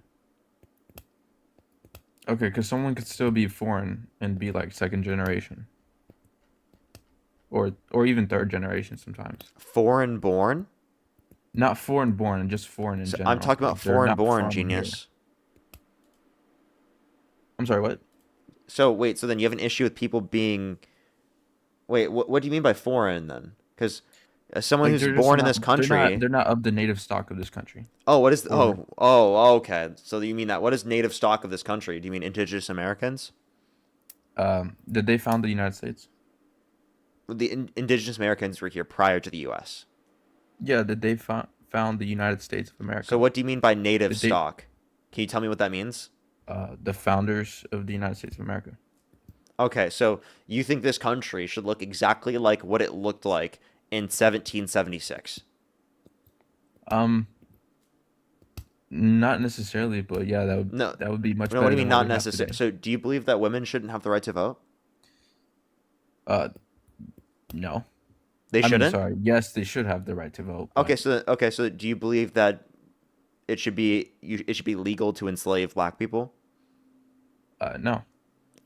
Okay, because someone could still be foreign and be like second generation. Or even third generation sometimes. Foreign-born? Not foreign-born, just foreign in general. I'm talking about Like, they're not foreign-born, from genius. here. I'm sorry, what? So wait, so then you have an issue with people being... Wait, what do you mean by foreign then? Because as someone Like, who's they're just born in not- this country... They're not of the native stock of this country. Oh, what is... Or- okay. So you mean that. What is native stock of this country? Do you mean indigenous Americans? Did they found the United States? indigenous Americans were here prior to the U.S. Yeah, that they found the United States of America. So what do you mean by native Did they- stock? Can you tell me what that means? The founders of the United States of America. Okay, so you think this country should look exactly like what it looked like in 1776? Not necessarily, but yeah, that would be much No, better. what do you mean than not we have necessarily? today. So do you believe that women shouldn't have the right to vote? No. They I mean, shouldn't? sorry. Yes, they should have the right to vote. Okay, so do you believe that it should be legal to enslave black people? No.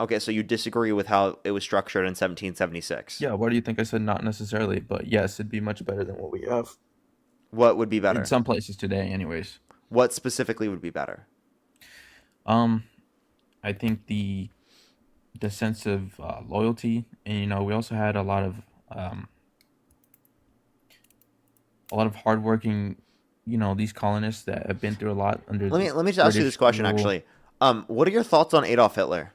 Okay, so you disagree with how it was structured in 1776. Yeah, why do you think I said not necessarily? But yes, it'd be much better than what we have. What would be better? In some places today, anyways. What specifically would be better? I think the sense of loyalty, and we also had a lot of hardworking, these colonists that have been through a lot under. Let me just ask you British this question rule. actually. What are your thoughts on Adolf Hitler?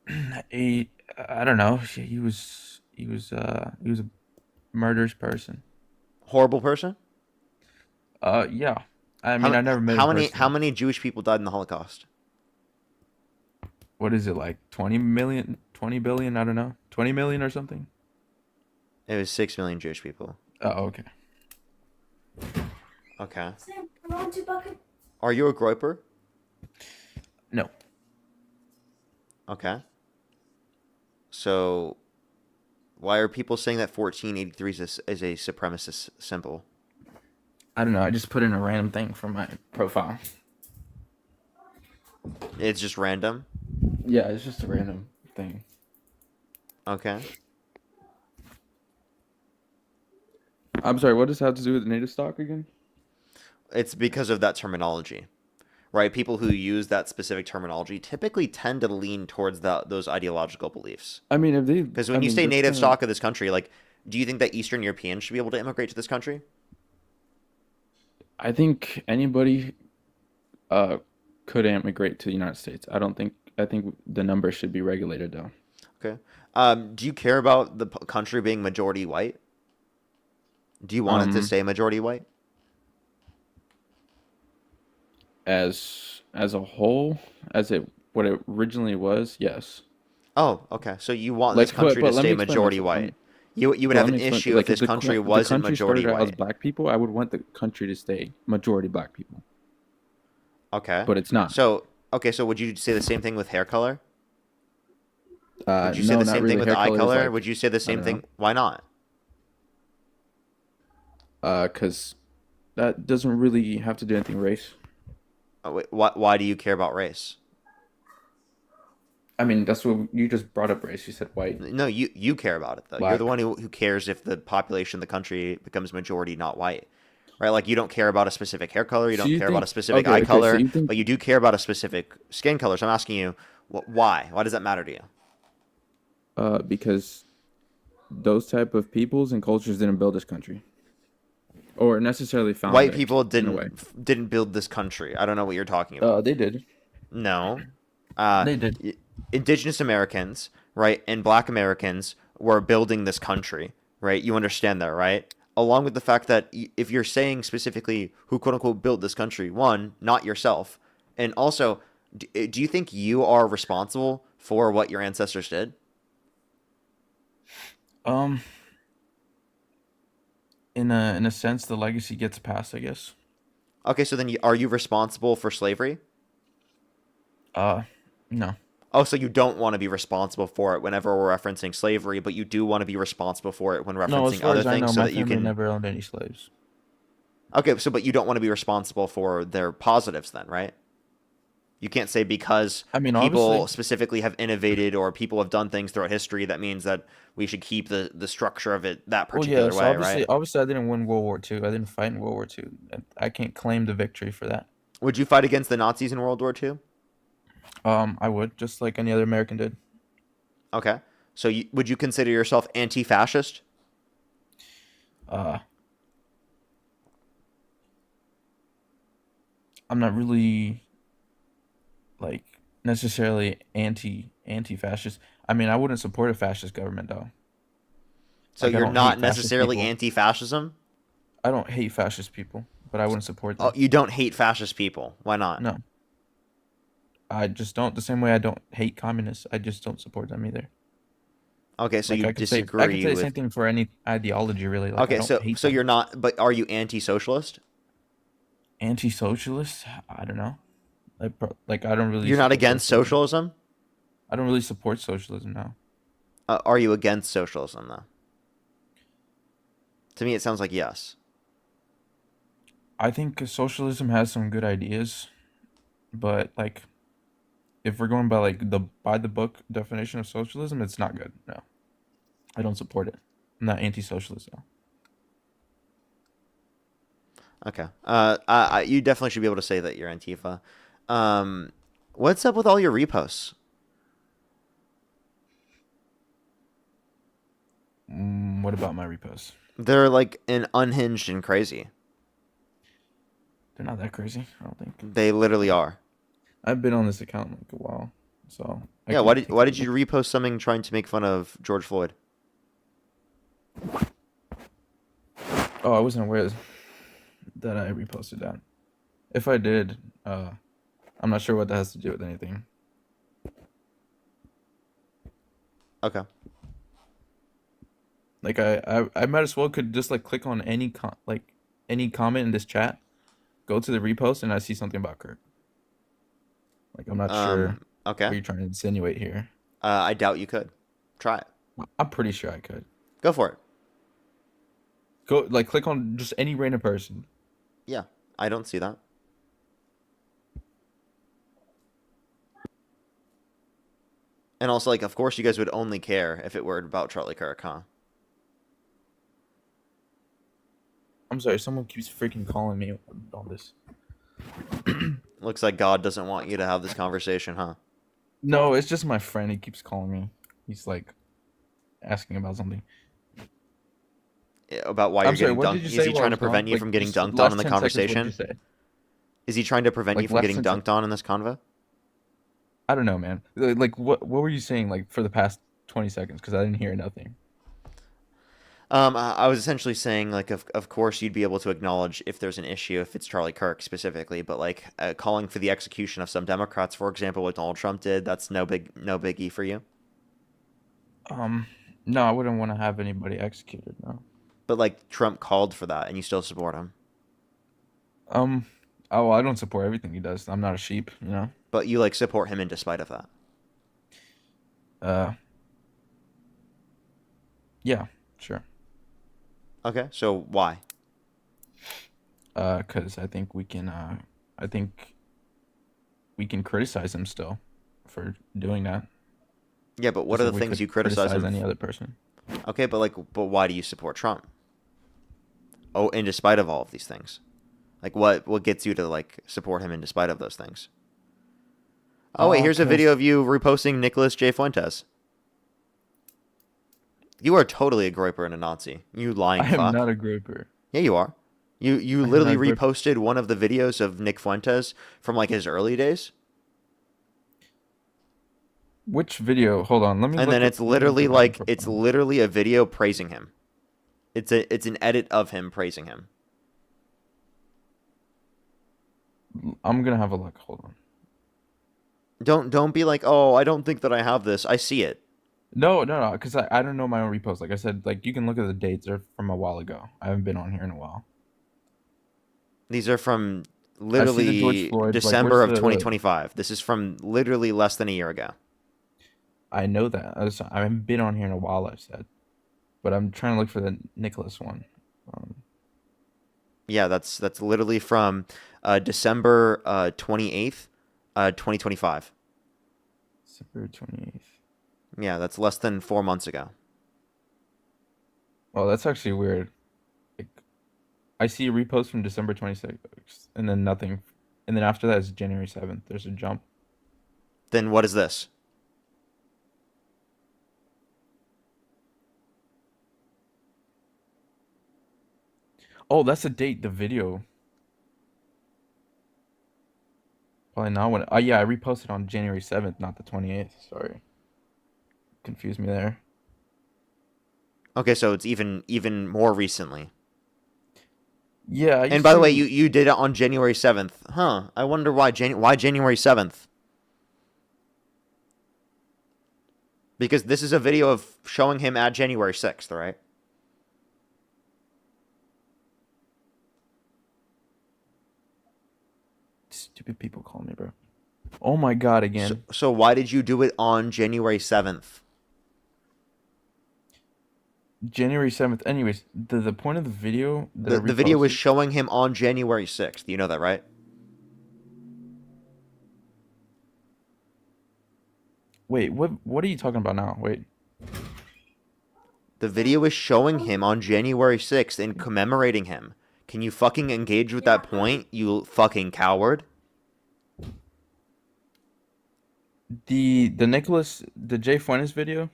I don't know. He was a murderous person. Horrible person? Yeah. I mean, I never met him personally. How many Jewish people died in the Holocaust? What is it, like 20 million, 20 billion? I don't know. 20 million or something? It was 6 million Jewish people. Oh, okay. Okay. Are you a groyper? No. Okay. So, why are people saying that 1483 is a supremacist symbol? I don't know. I just put in a random thing for my profile. It's just random? Yeah, it's just a random thing. Okay. I'm sorry, what does that have to do with native stock again? It's because of that terminology, right? People who use that specific terminology typically tend to lean towards those ideological beliefs. I mean, if they... Because when you say native stock of this country, like, do you think that Eastern Europeans should be able to immigrate to this country? I think anybody could immigrate to the United States. I think the numbers should be regulated, though. Okay. Do you care about the country being majority white? Do you want it to stay majority white? As a whole, what it originally was, yes. Oh, okay. So you want this country to stay majority white? You would have an issue if this country wasn't majority white. As black people, I would want the country to stay majority black people. Okay. But it's not. So would you say the same thing with hair color? Would you say No, the not same really. thing with Hair eye color is color? like- Would you say the same don't thing? know. Why not? Because that doesn't really have to do anything race. Oh, wait, why do you care about race? I mean, that's what you just brought up race. You said white. No, you care about it though. You're Black. the one who cares if the population of the country becomes majority not white. Right? Like you don't care about a specific hair color, you So don't you care about a think- specific okay, eye okay, so color, you think- but you do care about a specific skin color. So I'm asking you, why? Why does that matter to you? Because those type of peoples and cultures didn't build this country, or necessarily found White it, people in a way. didn't build this country. I don't know what you're talking about. They did. No. They did. Indigenous Americans, right, and Black Americans were building this country, right? You understand that, right? Along with the fact that if you're saying specifically who quote unquote built this country, one, not yourself, and also, do you think you are responsible for what your ancestors did? In a sense, the legacy gets passed, I guess. Okay, so then are you responsible for slavery? No. Oh, so you don't want to be responsible for it whenever we're referencing slavery, but you do want to be responsible for it when No, as referencing far other as I know, things so my that you family can. never owned any slaves. Okay, so but you don't want to be responsible for their positives then, right? You can't say because I mean, people obviously- specifically have innovated or people have done things throughout history that means that we should keep the structure of it that Well, particular yeah. So way, obviously, right? obviously, I didn't win World War II. I didn't fight in World War II. I can't claim the victory for that. Would you fight against the Nazis in World War II? I would, just like any other American did. Okay. So would you consider yourself anti-fascist? I'm not really like necessarily anti-fascist. I mean, I wouldn't support a fascist government though. So Like I you're don't not hate fascist necessarily people. anti-fascism? I don't hate fascist people, but I wouldn't support them. Oh, you don't hate fascist people. Why not? No. I just don't. The same way I don't hate communists, I just don't support them either. Okay, so Like you I could say disagree the with. same thing for any ideology, really. Like I Okay, don't hate so them. you're not, but are you anti-socialist? Anti-socialist? I don't know. Like I don't really. You're not support against socialism? I don't really support socialism now. Are you against socialism though? To me, it sounds like yes. I think socialism has some good ideas, but like, if we're going by like the book definition of socialism, it's not good. No, I don't support it. I'm not anti-socialist though. Okay. You definitely should be able to say that you're Antifa. What's up with all your reposts? What about my reposts? They're like unhinged and crazy. They're not that crazy, I don't think. They literally are. I've been on this account like a while, so yeah. Why did you repost something trying to make fun of George Floyd? Oh, I wasn't aware that I reposted that. If I did, I'm not sure what that has to do with anything. Okay. Like I might as well could just like click on any any comment in this chat, go to the repost, and I see something about Kirk. Like I'm not sure. Okay. What you're trying to insinuate here. I doubt you could. Try it. I'm pretty sure I could. Go for it. Go like click on just any random person. Yeah, I don't see that. And also, like, of course, you guys would only care if it were about Charlie Kirk, huh? I'm sorry, someone keeps freaking calling me on this. Looks like God doesn't want you to have this conversation, huh? No, it's just my friend. He keeps calling me. He's like asking about something. About why you're getting dunked? Is he trying to prevent you from getting dunked on in the conversation? Is he trying to prevent you from getting dunked on in this convo? I don't know, man. Like, what were you saying, like, for the past 20 seconds? Because I didn't hear nothing. I was essentially saying, like, of course you'd be able to acknowledge if there's an issue, if it's Charlie Kirk specifically, but like calling for the execution of some Democrats, for example, what Donald Trump did, that's no biggie for you. No, I wouldn't want to have anybody executed. No. But like Trump called for that, and you still support him. Oh, I don't support everything he does. I'm not a sheep, you know. But you like support him in despite of that. Yeah, sure. Okay, so why? Because I think we can criticize him still for doing that. Yeah, but what are the things you criticize him? Any other person? Okay, but why do you support Trump? Oh, in despite of all of these things, like what gets you to like support him in despite of those things? Oh wait, here's a video of you reposting Nicholas J. Fuentes. You are totally a groyper and a Nazi. You lying fuck. I am not a groyper. Yeah, you are. You literally reposted one of the videos of Nick Fuentes from like his early days. Which video? Hold on, let me. And then it's literally like it's literally a video praising him. It's an edit of him praising him. I'm gonna have a look. Hold on. Don't be like, oh, I don't think that I have this. I see it. No, because I don't know my own reposts. Like I said, like you can look at the dates. They're from a while ago. I haven't been on here in a while. These are from literally December of 2025. This is from literally less than a year ago. I know that. I haven't been on here in a while, I said. But I'm trying to look for the Nicholas one. Yeah, that's literally from December 28th, 2025. December 28th. Yeah, that's less than 4 months ago. Well, that's actually weird. Like, I see a repost from December 26th, and then nothing. And then after that is January 7th. There's a jump. Then what is this? Oh, that's the date, the video. Probably not when. Oh, yeah, I reposted on January 7th, not the 28th. Sorry. Confused me there. Okay, so it's even more recently. Yeah. And by the way, you did it on January 7th. Huh. I wonder why January 7th? Because this is a video of showing him at January 6th, right? Stupid people call me, bro. Oh my god, again. So why did you do it on January 7th? January 7th. Anyways, the point of the video The video was showing him on January 6th. You know that, right? Wait, what are you talking about now? Wait. The video is showing him on January 6th and commemorating him. Can you fucking engage with that point, you fucking coward? The Jay Fuentes video?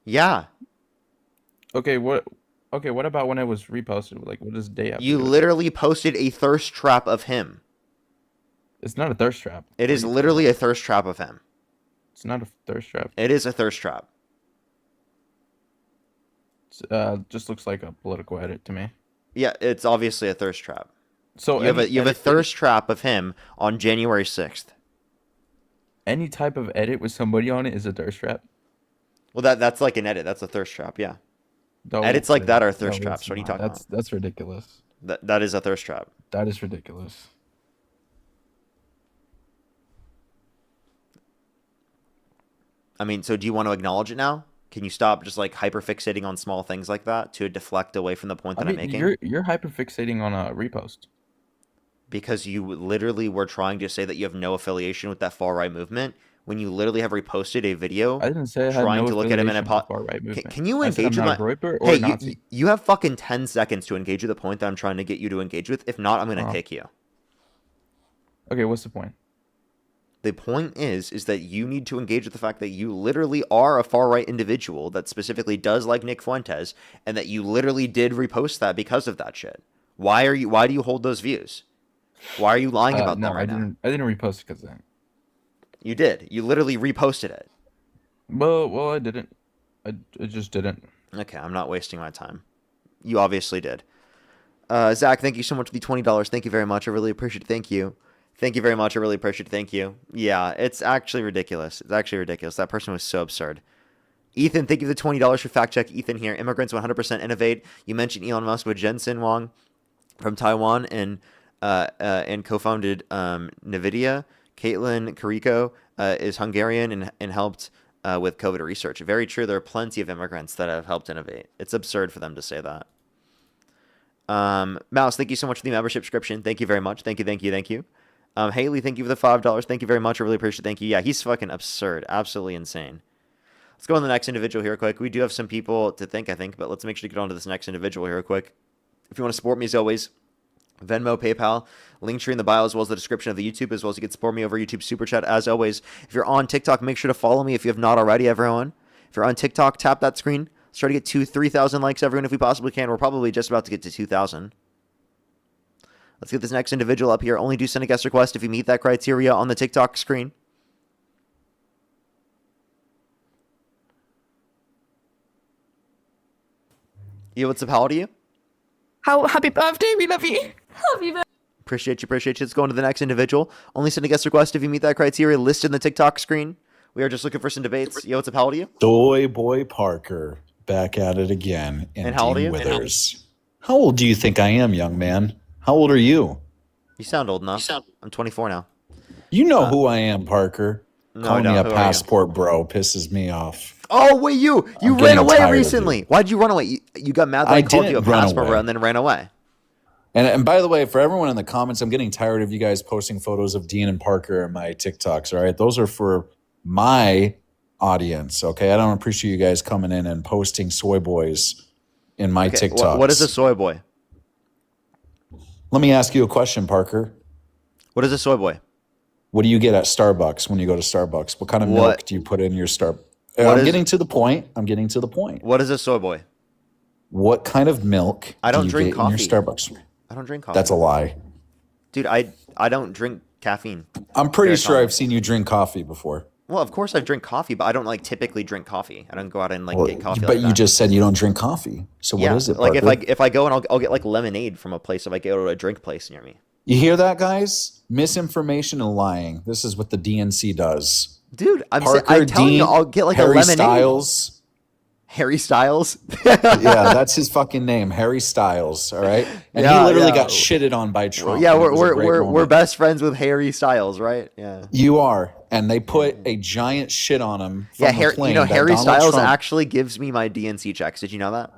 Yeah. Okay, what about when it was reposted? Like, what is the day after? You literally posted a thirst trap of him. It's not a thirst trap. It is literally a thirst trap of him. It's not a thirst trap. It is a thirst trap. Just looks like a political edit to me. Yeah, it's obviously a thirst trap. So you have a thirst trap of him on January 6th. Any type of edit with somebody on it is a thirst trap. Well, that's like an edit. That's a thirst trap. Yeah. No, Edits like that are no, thirst it's traps. What are you not. talking about? That's ridiculous. That is a thirst trap. That is ridiculous. I mean, so do you want to acknowledge it now? Can you stop just like hyperfixating on small things like that to deflect away from the point that I'm making? You're hyperfixating on a repost. Because you literally were trying to say that you have no affiliation with that far right movement when you literally have reposted a video. I didn't say I had trying no to look at him in a far right movement. Can you I said engage I'm with not a my Groyper or Hey, a Nazi. you have fucking 10 seconds to engage with the point that I'm trying to get you to engage with. If not, I'm going to kick you. Okay, what's the point? The point is that you need to engage with the fact that you literally are a far right individual that specifically does like Nick Fuentes, and that you literally did repost that because of that shit. Why do you hold those views? Why are you lying about them right now? I didn't repost it because of that. You did. You literally reposted it. Well, I didn't. I just didn't. Okay, I'm not wasting my time. You obviously did. Zach, thank you so much for the $20. Thank you very much. I really appreciate it. Thank you. Thank you very much. I really appreciate it. Thank you. Yeah, it's actually ridiculous. It's actually ridiculous. That person was so absurd. Ethan, thank you for the $20 for fact check. Ethan here. Immigrants 100% innovate. You mentioned Elon Musk with Jensen Huang from Taiwan and co-founded NVIDIA. Caitlin Carrico is Hungarian and helped with COVID research. Very true. There are plenty of immigrants that have helped innovate. It's absurd for them to say that. Mouse, thank you so much for the membership subscription. Thank you very much. Thank you. Haley, thank you for the $5. Thank you very much. I really appreciate it. Thank you. Yeah, he's fucking absurd. Absolutely insane. Let's go on to the next individual here quick. We do have some people to thank, I think, but let's make sure to get on to this next individual here quick. If you want to support me as always, Venmo, PayPal, link tree in the bio, as well as the description of the YouTube, as well as you can support me over YouTube Super Chat. As always, if you're on TikTok, make sure to follow me if you have not already, everyone. If you're on TikTok, tap that screen. Let's try to get 3,000 likes, everyone, if we possibly can. We're probably just about to get to 2,000. Let's get this next individual up here. Only do send a guest request if you meet that criteria on the TikTok screen. Yo, what's up? How old are you? Happy birthday, we love you. Happy birthday. Appreciate you. Let's go on to the next individual. Only send a guest request if you meet that criteria listed in the TikTok screen. We are just looking for some debates. Yo, what's up? How old are you? Soy Boy Parker, back at it again. And how old are you? Withers. How old do you think I am, young man? How old are you? You sound old enough. I'm 24 now. You know who I am, Parker. No, Calling I me don't. a Who are you? passport bro pisses me off. Oh, wait, you I'm ran getting away tired of recently. you. Why'd you run away? You got mad that I called you a didn't run passport away. and then ran away. And by the way, for everyone in the comments, I'm getting tired of you guys posting photos of Dean and Parker in my TikToks, all right? Those are for my audience, okay? I don't appreciate you guys coming in and posting soy boys in my Okay, TikToks. what is a soy boy? Let me ask you a question, Parker. What is a soy boy? What do you get at Starbucks when you go to Starbucks? What kind of milk do you put in your I'm getting to the point. What is a soy boy? What kind of milk I don't do you drink get coffee. in your Starbucks? I don't drink coffee. That's a lie. Dude, I don't drink caffeine. I'm pretty Very sure common. I've seen you drink coffee before. Well, of course I drink coffee, but I don't like typically drink coffee. I don't go out and like Well, get coffee. but like you that. just said you don't drink coffee. So what Yeah, is it, like Parker? if I go and I'll get like lemonade from a place if I go to a drink place near me. You hear that, guys? Misinformation and lying. This is what the DNC does. Dude, I'm Parker, telling you, Dean, I'll get like a Harry lemonade. Styles. Harry Styles. Yeah, that's his fucking name, Harry Styles. All right, and Yeah, he literally yeah. got shitted on by Trump. Yeah, and it was a great we're moment. best friends with Harry Styles, right? Yeah. You are, and they put a giant shit on him. From Yeah, the Harry, plane you know, that Harry Donald Styles Trump- actually gives me my DNC checks. Did you know that?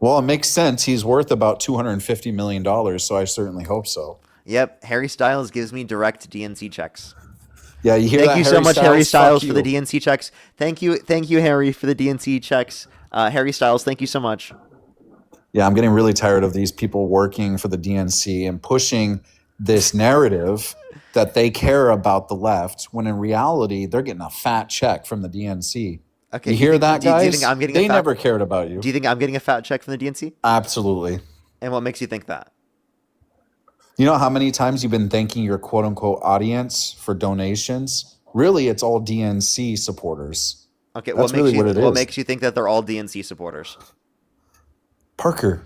Well, it makes sense. He's worth about $250 million, so I certainly hope so. Yep, Harry Styles gives me direct DNC checks. Yeah, you hear Thank that, you so Harry much, Harry Styles? Styles, Fuck for the you. DNC checks. Thank you, Harry, for the DNC checks. Harry Styles, thank you so much. Yeah, I'm getting really tired of these people working for the DNC and pushing this narrative that they care about the left, when in reality, they're getting a fat check from the DNC. Okay, you hear that, do you guys? think I'm getting They a fat, never cared about you. Do you think I'm getting a fat check from the DNC? Absolutely. And what makes you think that? You know how many times you've been thanking your quote unquote audience for donations? Really, it's all DNC supporters. Okay, That's really what it what is. makes you think that they're all DNC supporters? Parker,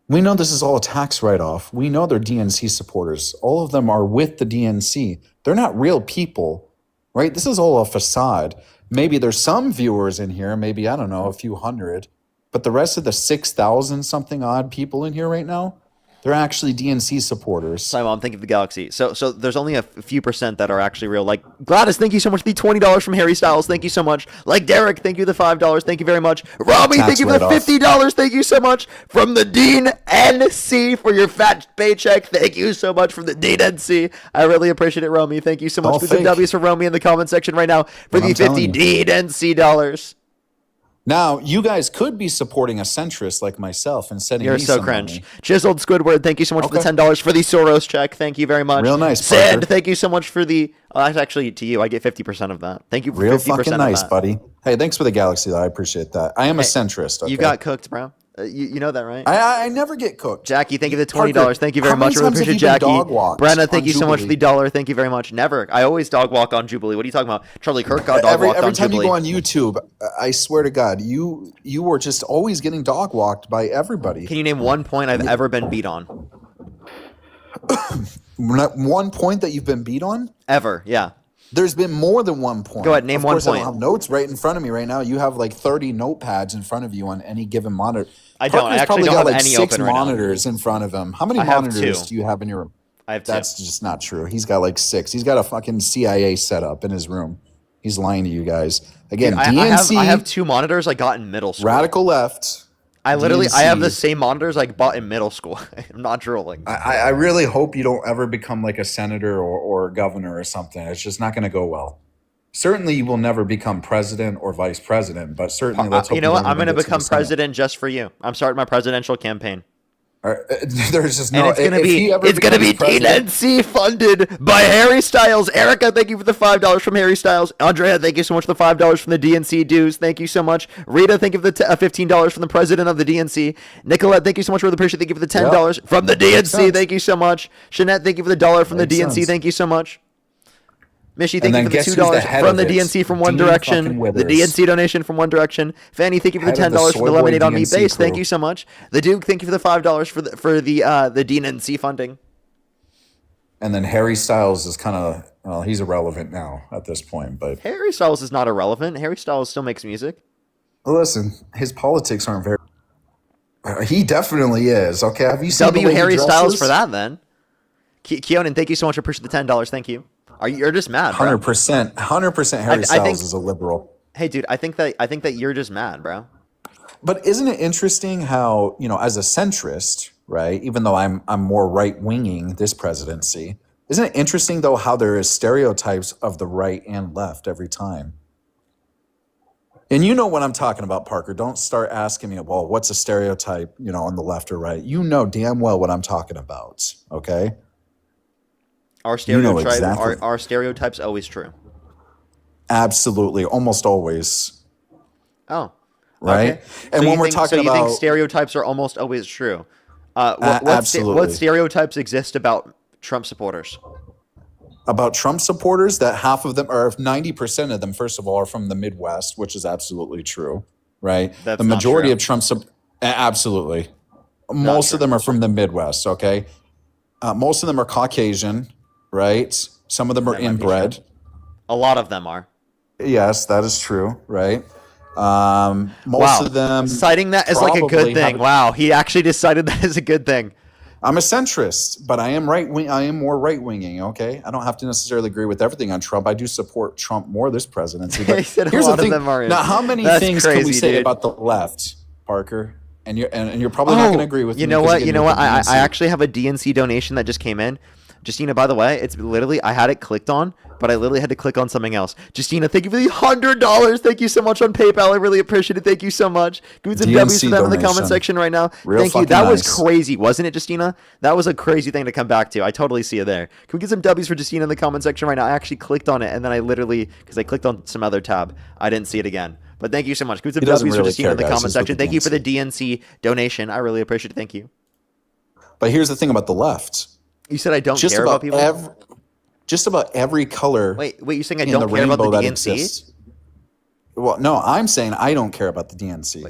we know this is all a tax write-off. We know they're DNC supporters. All of them are with the DNC. They're not real people, right? This is all a facade. Maybe there's some viewers in here, maybe, I don't know, a few hundred, but the rest of the 6,000 something odd people in here right now, they're actually DNC supporters. Sorry, Mom, think of the galaxy. So there's only a few percent that are actually real. Like Gladys, thank you so much for the $20 from Harry Styles. Thank you so much. Like Derek, thank you for the $5. Thank you very much. Romy, thank Tax you for the write-off. $50. Thank you so much. From the Dean NC for your fat paycheck. Thank you so much from the Dean NC. I really appreciate it, Romy. Thank you so much. All Put some fake. W's for Romy in the comment section right now for What the I'm telling 50 you. Dean NC dollars. Now, you guys could be supporting a centrist like myself and sending You're me so some cringe. money. Chiseled Squidward, thank you so much for the Okay. $10 for the Soros check. Thank you very much. Real nice, Sand, Parker. thank you so much for the. That's actually to you. I get 50% of that. Thank you for Real 50% fucking of nice, that. buddy. Hey, thanks for the galaxy, though. I appreciate that. I am a Hey, centrist. Okay? You got cooked, bro. You know that, right? I never get cooked. Jackie, thank you for the $20. Parker, thank you very how many much. Really times have appreciate you been Jackie. dog walked Brenna, thank on you so much for Jubilee? the $1. Thank you very much. Never. I always dog walk on Jubilee. What are you talking about? Charlie Kirk got dog Every walked on time Jubilee. you go on YouTube, I swear to God, you were just always getting dog walked by everybody. Can you name one point I've ever been beat on? Not one point that you've been beat on? Ever, yeah. There's been more than one point. Go ahead, name of one course, I point. don't have notes right in front of me right now. You have like 30 notepads in front of you on any given monitor. I don't. I Parker's actually probably don't got have like any 6 open right now. monitors in front of him. How many I have monitors 2. do you have in your room? I have 2. That's just not true. He's got like 6. He's got a fucking CIA setup in his room. He's lying to you guys. Again, Dude, DNC, I have 2 monitors I got in middle school. radical left. I have the DNC. same monitors I bought in middle school. I'm not drooling. I really hope you don't ever become like a senator or governor or something. It's just not going to go well. Certainly, you will never become president or vice president, but certainly, let's hope You know what? don't I'm even going to get the become Senate. president just for you. I'm starting my presidential campaign. There's just And no. it's gonna if be he ever it's gonna be becomes president- DNC funded by Harry Styles. Erica, thank you for the $5 from Harry Styles. Andrea, thank you so much for the $5 from the DNC dues. Thank you so much. Rita, thank you for the $15 from the president of the DNC. Nicolette, thank you so much for the appreciate. Thank you for the $10 from the DNC. sense. Thank you so much. Jeanette, thank you for the $1 from the Makes DNC. sense. Thank you so much. Mishy, And thank then you for the guess who's $2 the head from of the it? DNC from One Dean Direction. fucking The Withers. DNC donation from One Direction. Fanny, thank you for the Head of the $10 for the Soy Boy lemonade on me DNC base. Thank crew. you so much. The Duke, thank you for the $5 for the DNC funding. And then Harry Styles is kind of well, he's irrelevant now at this point. But Harry Styles is not irrelevant. Harry Styles still makes music. listen, his politics aren't very. He definitely is. Okay, have you seen the W way he Harry Styles dresses? for that then. Keonan, thank you so much for pushing the $10. Thank you. You're just mad, bro. 100%. 100%. Harry I Styles think- is a liberal. Hey, dude, I think that you're just mad, bro. But isn't it interesting how, as a centrist, right? Even though I'm more right winging this presidency, isn't it interesting though how there is stereotypes of the right and left every time? And you know what I'm talking about, Parker. Don't start asking me, well, what's a stereotype, on the left or right? You know damn well what I'm talking about. Okay. Our You know stereotype, exactly. our stereotype's always true. Absolutely. Almost always. Oh. Right. Okay. And So when you we're think, talking so you about think stereotypes are almost always true. What absolutely. stereotypes exist about Trump supporters? about Trump supporters that half of them, or 90% of them, first of all, are from the Midwest, which is absolutely true, right? That's the not majority true. of Trump, absolutely. Most of them are from the Midwest, okay? Most of them are Caucasian, right? Some of them are That might be inbred. true. A lot of them are. Yes, that is true, right? Most Wow. of them Citing that as like a good probably thing. have- Wow, he actually decided that is a good thing. I'm a centrist, but I am right wing. I am more right winging. Okay, I don't have to necessarily agree with everything on Trump. I do support Trump more this presidency. But He said a here's lot the of thing. them are in. Now, how many That's things can we crazy, say dude. about the left, Parker? And you're probably not going to agree with you me. know 'cause what? again, You know you're what? the I DNC. actually have a DNC donation that just came in. Justina, by the way, it's literally, I had it clicked on, but I literally had to click on something else. Justina, thank you for the $100. Thank you so much on PayPal. I really appreciate it. Thank you so much. Give me some W's for that in the comment donation. section right now. Real Thank you. fucking That was nice. crazy, wasn't it, Justina? That was a crazy thing to come back to. I totally see you there. Can we get some W's for Justina in the comment section right now? I actually clicked on it, and then I literally, because I clicked on some other tab, I didn't see it again. But thank you so much. Give me some He doesn't W's for really Justina care, in the guys. comment He's with section. the Thank you for the DNC. DNC donation. I really appreciate it. Thank you. But here's the thing about the left. You said I don't Just care about people? Just about every color. Wait, you're saying I in don't care about the rainbow that DNC? exists. Well, no, I'm saying I don't care about the DNC.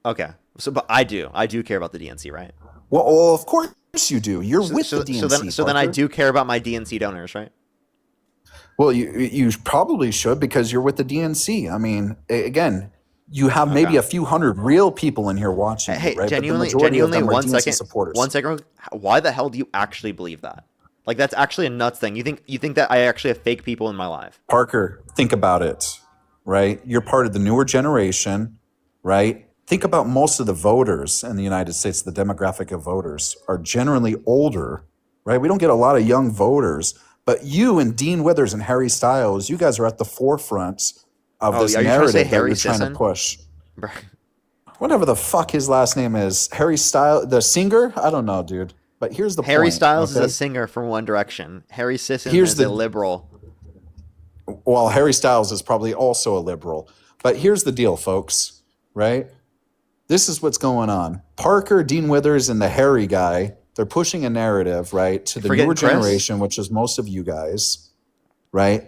Okay. So, but I do. I do care about the DNC, right? Well, of course you do. You're with the DNC. So then I Parker. do care about my DNC donors, right? Well, you probably should because you're with the DNC. I mean, again, you have maybe a few hundred real people in here watching. Hey, you, right? genuinely, but the majority of them are one DNC second. supporters. 1 second. Why the hell do you actually believe that? Like, that's actually a nuts thing. You think that I actually have fake people in my life? Parker, think about it, right? You're part of the newer generation, right? Think about most of the voters in the United States, the demographic of voters are generally older, right? We don't get a lot of young voters, but you and Dean Withers and Harry Styles, you guys are at the forefront of this are you trying to say narrative that Harry you're trying to Sisson? push. Whatever the fuck his last name is, Harry Styles, the singer? I don't know, dude. But here's the Harry point. Styles okay? is a singer from One Direction. Harry Sisson Here's is the- a liberal. Well, Harry Styles is probably also a liberal. But here's the deal, folks, right? This is what's going on. Parker, Dean Withers, and the Harry guy, they're pushing a narrative, right, to the Forgetting newer Chris? generation, which is most of you guys, right?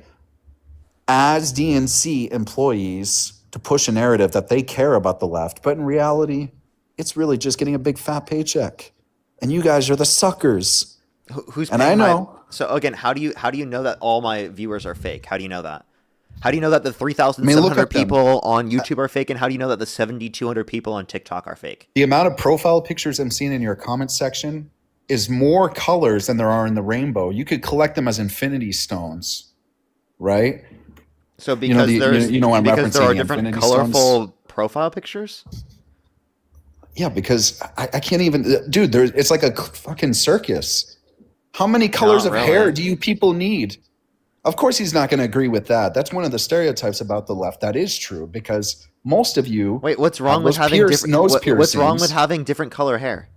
As DNC employees to push a narrative that they care about the left, but in reality, it's really just getting a big fat paycheck. And you guys are the suckers. Who's and paying I know. So again, how do you know that all my viewers are fake? How do you know that? How do you know that the I mean, 3,700 look at them. people on YouTube are fake? And how do you know that the 7,200 people on TikTok are fake? The amount of profile pictures I'm seeing in your comment section is more colors than there are in the rainbow. You could collect them as infinity stones, right? So You know, because you know I'm because there referencing are the different infinity colorful stones? profile pictures. Yeah, because I can't even, dude. It's like a fucking circus. How many colors Not of really. hair do you people need? Of course, he's not going to agree with that. That's one of the stereotypes about the left. That is true because most of you. Wait, what's wrong have with those having different? nose What's wrong with piercings. having different color hair?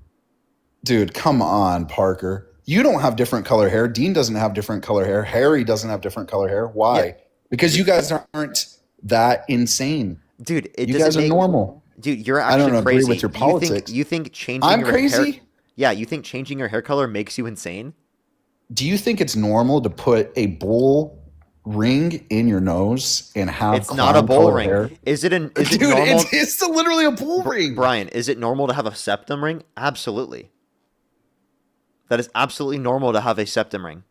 Dude, come on, Parker. You don't have different color hair. Dean doesn't have different color hair. Harry doesn't have different color hair. Why? Yeah. Because you guys aren't that insane. Dude, it You doesn't guys are make, normal. Dude, you're I actually don't agree crazy. with your politics. You think changing I'm your crazy? hair? Yeah, you think changing your hair color makes you insane? Do you think it's normal to put a bull ring in your nose and have It's not a clown bull colored ring. hair? Is it an? Is Dude, it normal? it's literally a bull ring. Brian, is it normal to have a septum ring? Absolutely. That is absolutely normal to have a septum ring.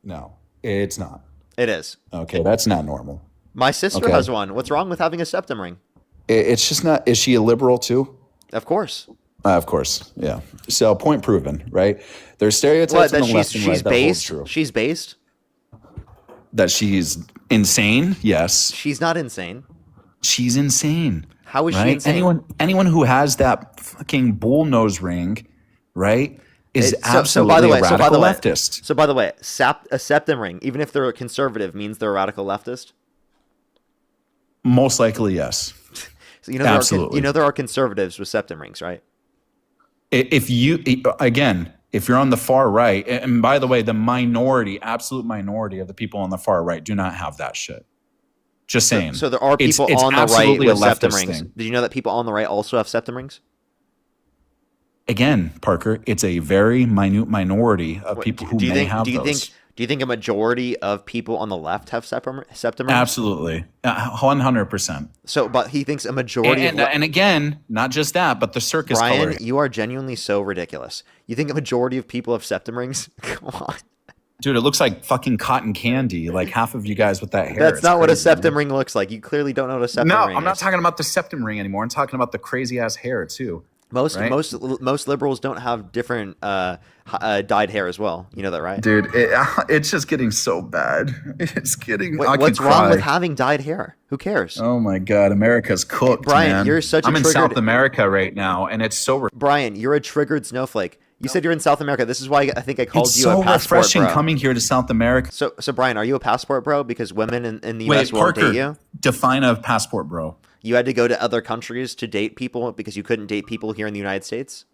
No, it's not. It is. Okay, that's not normal. My sister Okay. has one. What's wrong with having a septum ring? It's just not. Is she a liberal too? Of course. Of course, yeah. So point proven, right? There's stereotypes What? on That the left and right she's that hold based. true. She's based. That she's insane. Yes, She's not insane. she's insane. How is she right? insane? Anyone who has that fucking bull nose ring, right, is absolutely by the way, a radical leftist. So by the way, a septum ring, even if they're a conservative, means they're a radical leftist. Most likely, yes. So Absolutely. there are conservatives with septum rings, right? If you're on the far right, and by the way, the minority, absolute minority of the people on the far right do not have that shit. Just saying. So there are It's people on the right absolutely with a septum leftist rings. thing. Did you know that people on the right also have septum rings? Again, Parker, it's a very minute minority of people who may have those. Do you think a majority of people on the left have septum rings? Absolutely, 100%. So, but he thinks a majority and again, not just that, but the circus Brian, color. you are genuinely so ridiculous. You think a majority of people have septum rings? Come on. Dude, it looks like fucking cotton candy. Like half of you guys with that hair. That's not what a septum ring looks like. You clearly don't know what a septum ring is. No, I'm not talking about the septum ring anymore. I'm talking about the crazy ass hair too. Most liberals don't have different dyed hair as well. You know that, right? Dude, it's just getting so bad. It's getting. What's wrong with having dyed hair? Who cares? Oh my God, America's cooked, Brian, man. you're such a I'm in triggered... South America right now, and it's so. Brian, you're a triggered snowflake. You said you're in South America. This is why I think I called It's you so a passport refreshing bro. coming here to South America. So Brian, are you a passport bro? Because women in the U.S. won't date you. Define a passport bro. You had to go to other countries to date people because you couldn't date people here in the United States?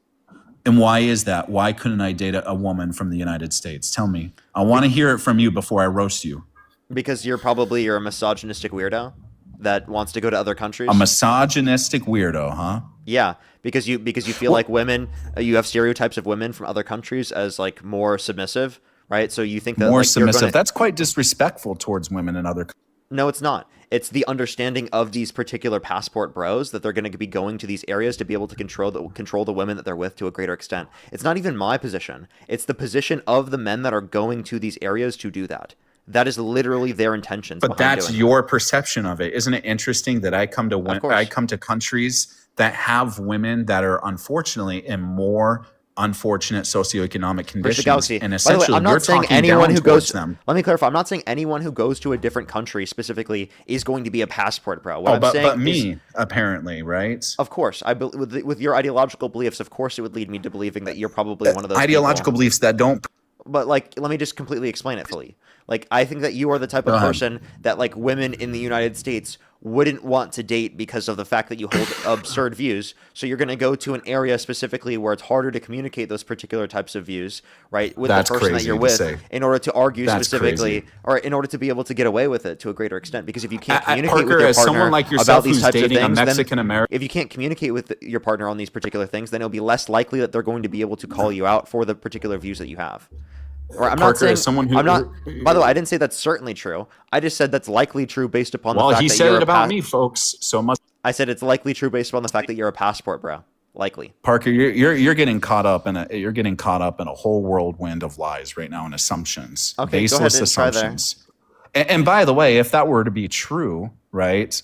And why is that? Why couldn't I date a woman from the United States? Tell me. I want to hear it from you before I roast you. Because you're a misogynistic weirdo that wants to go to other countries? A misogynistic weirdo, huh? Yeah, because you feel like women, you have stereotypes of women from other countries as like more submissive, right? So you think that More like, submissive. That's quite disrespectful towards women in other countries. No, it's not. It's the understanding of these particular passport bros that they're going to be going to these areas to be able to control the women that they're with to a greater extent. It's not even my position. It's the position of the men that are going to these areas to do that. That is literally their intentions. But that's your perception of it. Isn't it interesting that I come to countries that have women that are unfortunately in more unfortunate socioeconomic conditions, and essentially I'm not saying anyone who goes to them. Let me clarify. I'm not saying anyone who goes to a different country specifically is going to be a passport bro. But me, apparently, right? Of course, with your ideological beliefs, of course, it would lead me to believing that you're probably one of those ideological beliefs that don't. But like, let me just completely explain it fully. Like, I think that you are the type of person that like women in the United States wouldn't want to date because of the fact that you hold absurd views. So you're going to go to an area specifically where it's harder to communicate those particular types of views, right? With the person that you're with in order to argue specifically, or in order to be able to get away with it to a greater extent. Because if you can't communicate with your partner about these types of things, then if you can't communicate with your partner on these particular things, then it'll be less likely that they're going to be able to call you out for the particular views that you have. Or I'm not saying I'm not. By the way, I didn't say that's certainly true. I just said that's likely true based upon the fact that you're he said it about me, folks. So much. I said it's likely true based upon the fact that you're a passport bro. Likely. Parker, you're getting caught up in a whole whirlwind of lies right now and assumptions, baseless assumptions. And by the way, if that were to be true, right?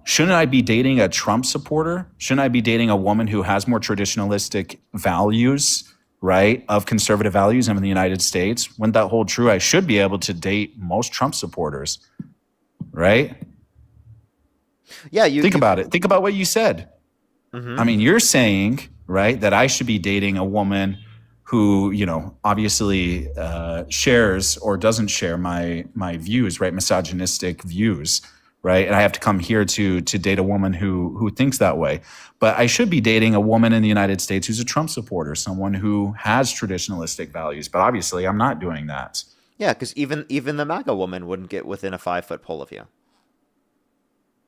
Shouldn't I be dating a Trump supporter? Shouldn't I be dating a woman who has more traditionalistic values? Right, of conservative values in the United States? Wouldn't that hold true? I should be able to date most Trump supporters, right? Yeah, think about it. Think about what you said. Mm-hmm. I mean, you're saying, right, that I should be dating a woman who, you know, obviously shares or doesn't share my views, right, misogynistic views, right? And I have to come here to date a woman who thinks that way. But I should be dating a woman in the United States who's a Trump supporter, someone who has traditionalistic values. But obviously, I'm not doing that. Yeah, because even the MAGA woman wouldn't get within a 5-foot pole of you.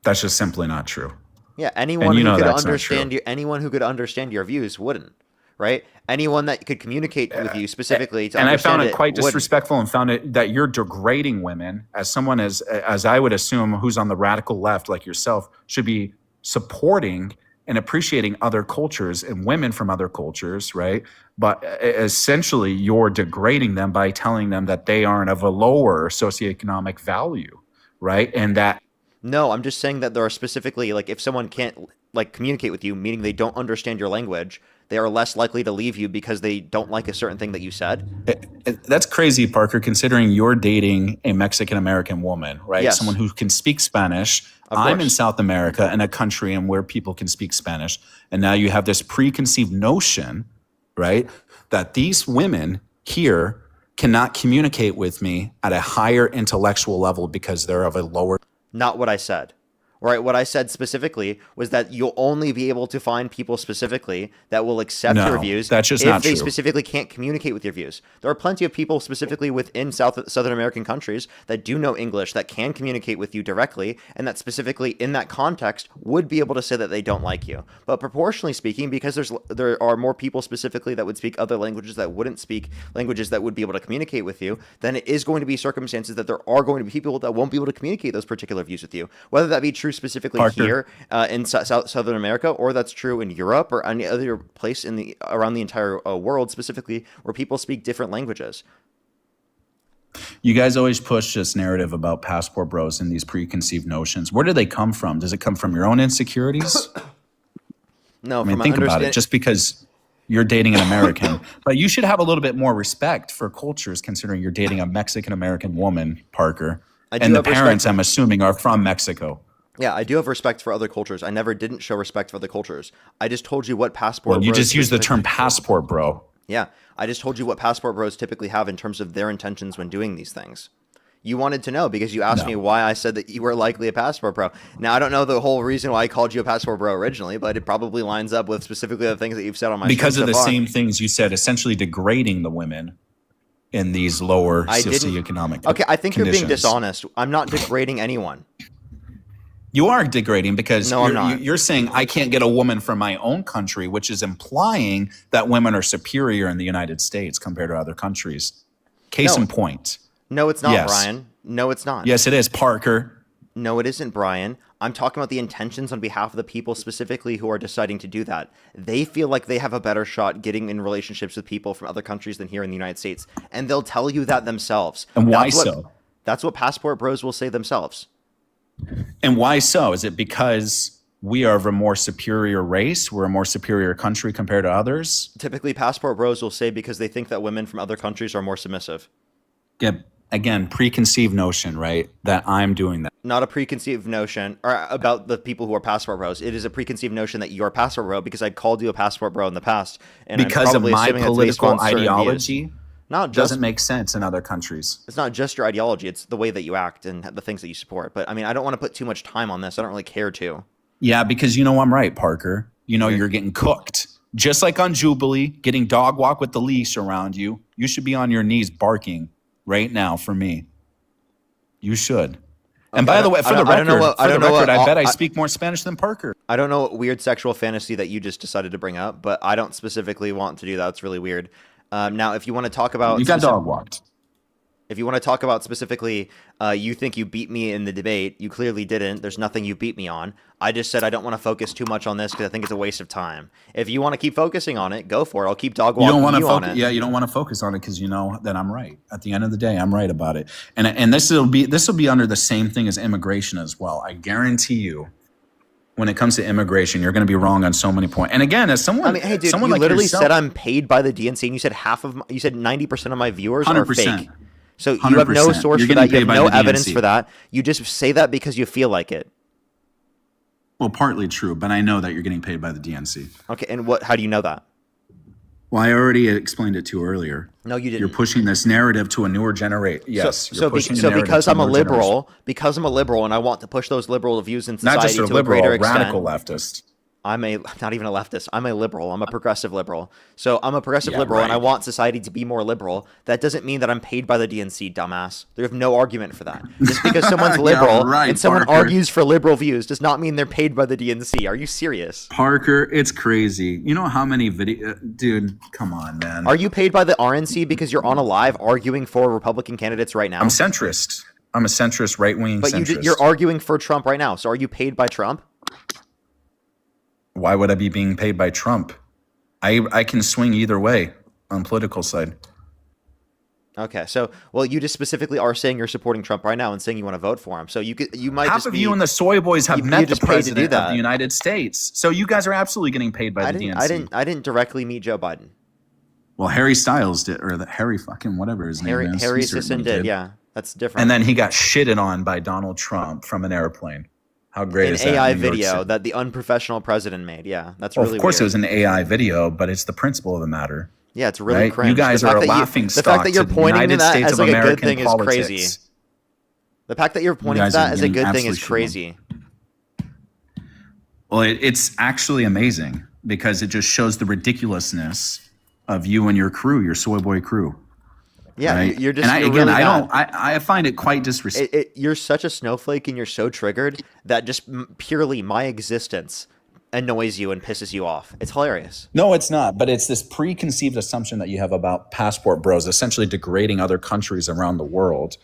That's just simply not true. Yeah, anyone who could understand your views wouldn't. Right? Anyone that could communicate with you specifically to understand I found it quite wouldn't. disrespectful and found it that you're degrading women as someone as I would assume who's on the radical left like yourself should be supporting and appreciating other cultures and women from other cultures, right? But essentially you're degrading them by telling them that they aren't of a lower socioeconomic value, right? And that No, I'm just saying that there are specifically, like, if someone can't, like, communicate with you, meaning they don't understand your language, they are less likely to leave you because they don't like a certain thing that you said. That's crazy, Parker, considering you're dating a Mexican-American woman, right? Yes. Someone who can speak Spanish. I'm in South America in a country and where people can speak Spanish. And now you have this preconceived notion, right, that these women here cannot communicate with me at a higher intellectual level because they're of a lower... Not what I said. Right, what I said specifically was that you'll only be able to find people specifically that will accept your No, views that's just if not they true. specifically can't communicate with your views. There are plenty of people specifically within Southern American countries that do know English, that can communicate with you directly, and that specifically in that context would be able to say that they don't like you. But proportionally speaking, because there are more people specifically that would speak other languages that wouldn't speak languages that would be able to communicate with you, then it is going to be circumstances that there are going to be people that won't be able to communicate those particular views with you, whether that be true specifically Parker. here in Southern America, or that's true in Europe or any other place around the entire world, specifically where people speak different languages. You guys always push this narrative about passport bros and these preconceived notions. Where do they come from? Does it come from your own insecurities? No, I mean, from think about understand- it. Just because you're dating an American, but you should have a little bit more respect for cultures, considering you're dating a Mexican American woman, Parker, I do and the have respect parents, for- I'm assuming, are from Mexico. Yeah, I do have respect for other cultures. I never didn't show respect for other cultures. I just told you what passport. Well, you bros just use the typically- term passport bro. Yeah, I just told you what passport bros typically have in terms of their intentions when doing these things. You wanted to know because you asked me why I said that you were likely a passport bro. Now, I don't know the whole reason why I called you a passport bro originally, but it probably lines up with specifically the things that you've said on my Because stream of the so far. same things you said, essentially degrading the women in these lower I didn't- socioeconomic Okay, I think you're being conditions. dishonest. I'm not degrading anyone. You are degrading because No, I'm not. you're saying I can't get a woman from my own country, which is implying that women are superior in the United States compared to other countries. Case No. in point. No, it's not, Yes. Brian. No, it's not. Yes, it is, Parker. No, it isn't, Brian. I'm talking about the intentions on behalf of the people specifically who are deciding to do that. They feel like they have a better shot getting in relationships with people from other countries than here in the United States. And they'll tell you that themselves. And why That's what- so? That's what passport bros will say themselves. And why so? Is it because we are of a more superior race? We're a more superior country compared to others? Typically, passport bros will say because they think that women from other countries are more submissive. Yeah, again, preconceived notion, right? That I'm doing that. Not a preconceived notion or about the people who are passport bros. It is a preconceived notion that you're a passport bro because I called you a passport bro in the past. And I'm Because of probably my assuming that's based political on certain views. ideology? Not just Doesn't make sense in other countries. It's not just your ideology, it's the way that you act and the things that you support. But I mean, I don't want to put too much time on this. I don't really care to. Yeah, because you know I'm right, Parker. You know you're getting cooked. Just like on Jubilee, getting dog walk with the leash around you, you should be on your knees barking right now for me. You should. And by the way, for the record, I bet I speak more Spanish than Parker. I don't know what weird sexual fantasy that you just decided to bring up, but I don't specifically want to do that. It's really weird. Now, if you want to talk about... You got dog walked. If you want to talk about specifically, you think you beat me in the debate. You clearly didn't. There's nothing you beat me on. I just said I don't want to focus too much on this because I think it's a waste of time. If you want to keep focusing on it, go for it. I'll keep dog walking you on it. Yeah, you don't want to focus on it because you know that I'm right. At the end of the day, I'm right about it. And this will be under the same thing as immigration as well. I guarantee you. When it comes to immigration, you're going to be wrong on so many points. And again, as someone, I mean, hey, dude, someone you like literally yourself, said I'm paid by the DNC, and you said you said 90% of my viewers are 100%. fake. So you have no 100%. source You're for that. getting You have paid by no the evidence DNC. for that. You just say that because you feel like it. well, partly true, but I know that you're getting paid by the DNC. Okay, and how do you know that? Well, I already explained it to you earlier. No, you didn't. You're pushing this narrative to a newer generation. Yes, you're pushing the narrative because to I'm a newer generation. liberal, and I want to push those liberal views in Not society just a to liberal, a greater a extent. radical leftist. I'm not even a leftist. I'm a liberal. I'm a progressive liberal. So I'm a progressive Yeah, liberal, and I right. want society to be more liberal. That doesn't mean that I'm paid by the DNC, dumbass. They have no argument for that. Just because someone's Yeah, liberal right, and someone Parker. argues for liberal views does not mean they're paid by the DNC. Are you serious? Parker, it's crazy. You know how many video, dude? Come on, man. Are you paid by the RNC because you're on a live arguing for Republican candidates right now? I'm centrist. I'm a centrist, right wing But centrist. you're arguing for Trump right now. So are you paid by Trump? Why would I be being paid by Trump? I can swing either way on political side. Okay, so you just specifically are saying you're supporting Trump right now and saying you want to vote for him. So you might Half just of be, you and the soy boys have you're met the just paid to do president of that. the United States. So you guys are absolutely getting paid by the DNC. I didn't directly meet Joe Biden. Well, Harry Styles did, or the Harry fucking whatever his name is. Harry He certainly Sisson did, yeah. That's different. And then he got shitted on by Donald Trump from an airplane. How great an is that? AI in New York video City? that the unprofessional president made. Yeah, that's Well, really of course, weird. it was an AI video, but it's the principle of the matter. Yeah, it's really right? cringe. You guys The are fact a that laughing the stock fact that you're to the pointing to United that States as of like a good American thing politics. is crazy. The fact that you're You pointing to guys that are as a getting good thing is absolutely crazy. Well, it's actually amazing because it just shows the ridiculousness of you and your crew, your soy boy crew. Yeah, right? you're just. And You're again, really I find it quite disrespectful. You're such a snowflake, and you're so triggered that just purely my existence annoys you and pisses you off. It's hilarious. No, it's not. But it's this preconceived assumption that you have about passport bros, essentially degrading other countries around the world,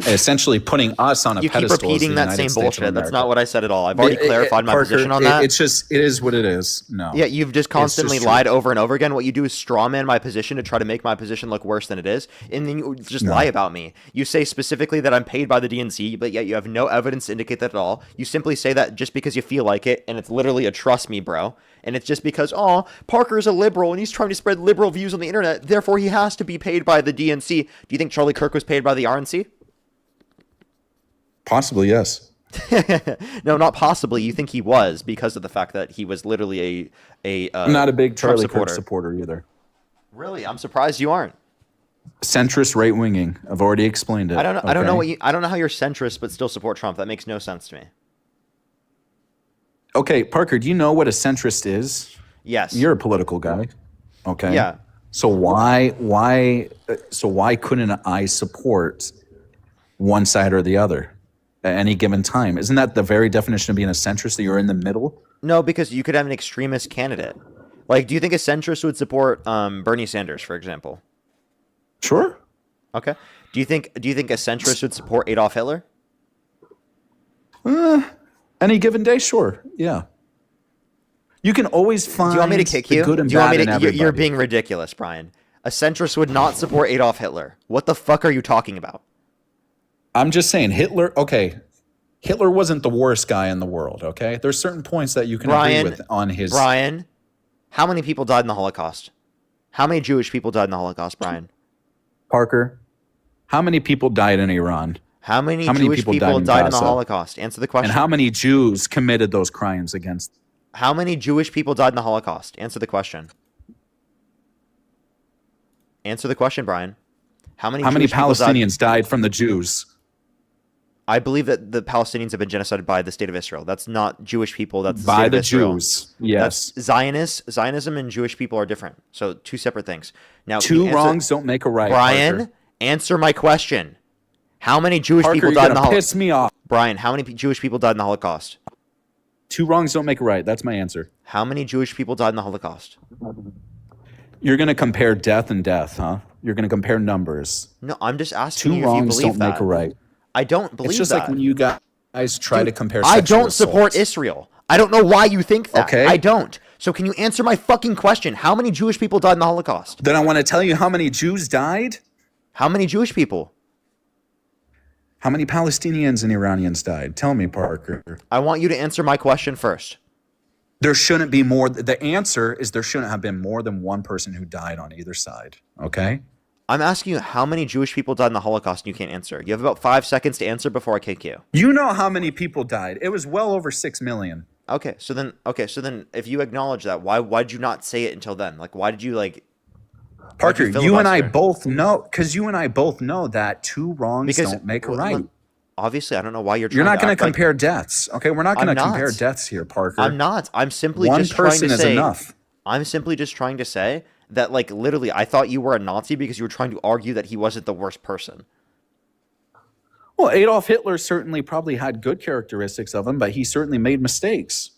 essentially putting us on a You keep pedestal. repeating that same bullshit. That's not what I said at all. I've already clarified my Parker, position on that. It's just, it is what it is. No. Yeah, you've just constantly lied over and over again. What you do is strawman my position to try to make my position look worse than it is, and then you just lie about me. You say specifically that I'm paid by the DNC, but yet you have no evidence to indicate that at all. You simply say that just because you feel like it, and it's literally a trust me, bro. And it's just because, oh, Parker's a liberal, and he's trying to spread liberal views on the internet, therefore he has to be paid by the DNC. Do you think Charlie Kirk was paid by the RNC? Possibly, yes. No, not possibly. You think he was because of the fact that he was literally I'm not a big Trump Charlie Kirk supporter either. Really, I'm surprised you aren't. Centrist right winging. I've already explained it. I don't know. I don't know okay? I don't know how you're centrist but still support Trump. That makes no sense to me. Okay, Parker, do you know what a centrist is? Yes. You're a political guy. Okay. Yeah. So why couldn't I support one side or the other at any given time? Isn't that the very definition of being a centrist, that you're in the middle? No, because you could have an extremist candidate. Like, do you think a centrist would support Bernie Sanders, for example? Sure. Okay. Do you think a centrist would support Adolf Hitler? Any given day, sure. Yeah. You can always find. Do you want me to kick the you? good and Do you want bad me in to? everybody. You're being ridiculous, Brian. A centrist would not support Adolf Hitler. What the fuck are you talking about? I'm just saying, Hitler. Okay, Hitler wasn't the worst guy in the world. Okay, there's certain points that you can agree with on his. Brian, how many people died in the Holocaust? How many Jewish people died in the Holocaust, Brian? Parker, how many people died in Iran? How many Jewish people died in the Gaza? Holocaust? Answer the question. And how many Jews committed those crimes against? How many Jewish people died in the Holocaust? Answer the question. Answer the question, Brian. How many Jewish people Palestinians died from the Jews? I believe that the Palestinians have been genocided by the state of Israel. That's not Jewish people. That's By state the of Israel. Jews. Yes. That's Zionists. Zionism and Jewish people are different. So two separate things. Now, Two wrongs don't make a right. Brian, Parker. answer my question. How many Jewish Parker, people you're died in the gonna Holocaust? piss me off. Brian, how many Jewish people died in the Holocaust? Two wrongs don't make a right. That's my answer. How many Jewish people died in the Holocaust? You're going to compare death and death, huh? You're going to compare numbers. No, I'm just asking Two you if you wrongs believe don't that. make a right. I don't believe It's just that. like when you guys try to compare I sexual don't support assaults. Israel. I don't know why you think that. Okay. I don't. So can you answer my fucking question? How many Jewish people died in the Holocaust? Then I want to tell you how many Jews died. How many Jewish people? How many Palestinians and Iranians died? Tell me, Parker. I want you to answer my question first. There shouldn't be more. The answer is there shouldn't have been more than one person who died on either side. Okay? I'm asking you how many Jewish people died in the Holocaust, and you can't answer. You have about 5 seconds to answer before I kick you. You know how many people died. It was well over 6 million. Okay, so then if you acknowledge that, why did you not say it until then? Like, why did you Parker, why'd you and I filibuster? both know, because you and I both know that two wrongs don't make a right. Obviously, I don't know why you're trying You're not to going act to like- compare deaths. Okay, we're not going I'm to not. compare deaths here, Parker. I'm not. I'm simply One just trying person to is say enough. I'm simply just trying to say that, like, literally, I thought you were a Nazi because you were trying to argue that he wasn't the worst person. Well, Adolf Hitler certainly probably had good characteristics of him, but he certainly made mistakes.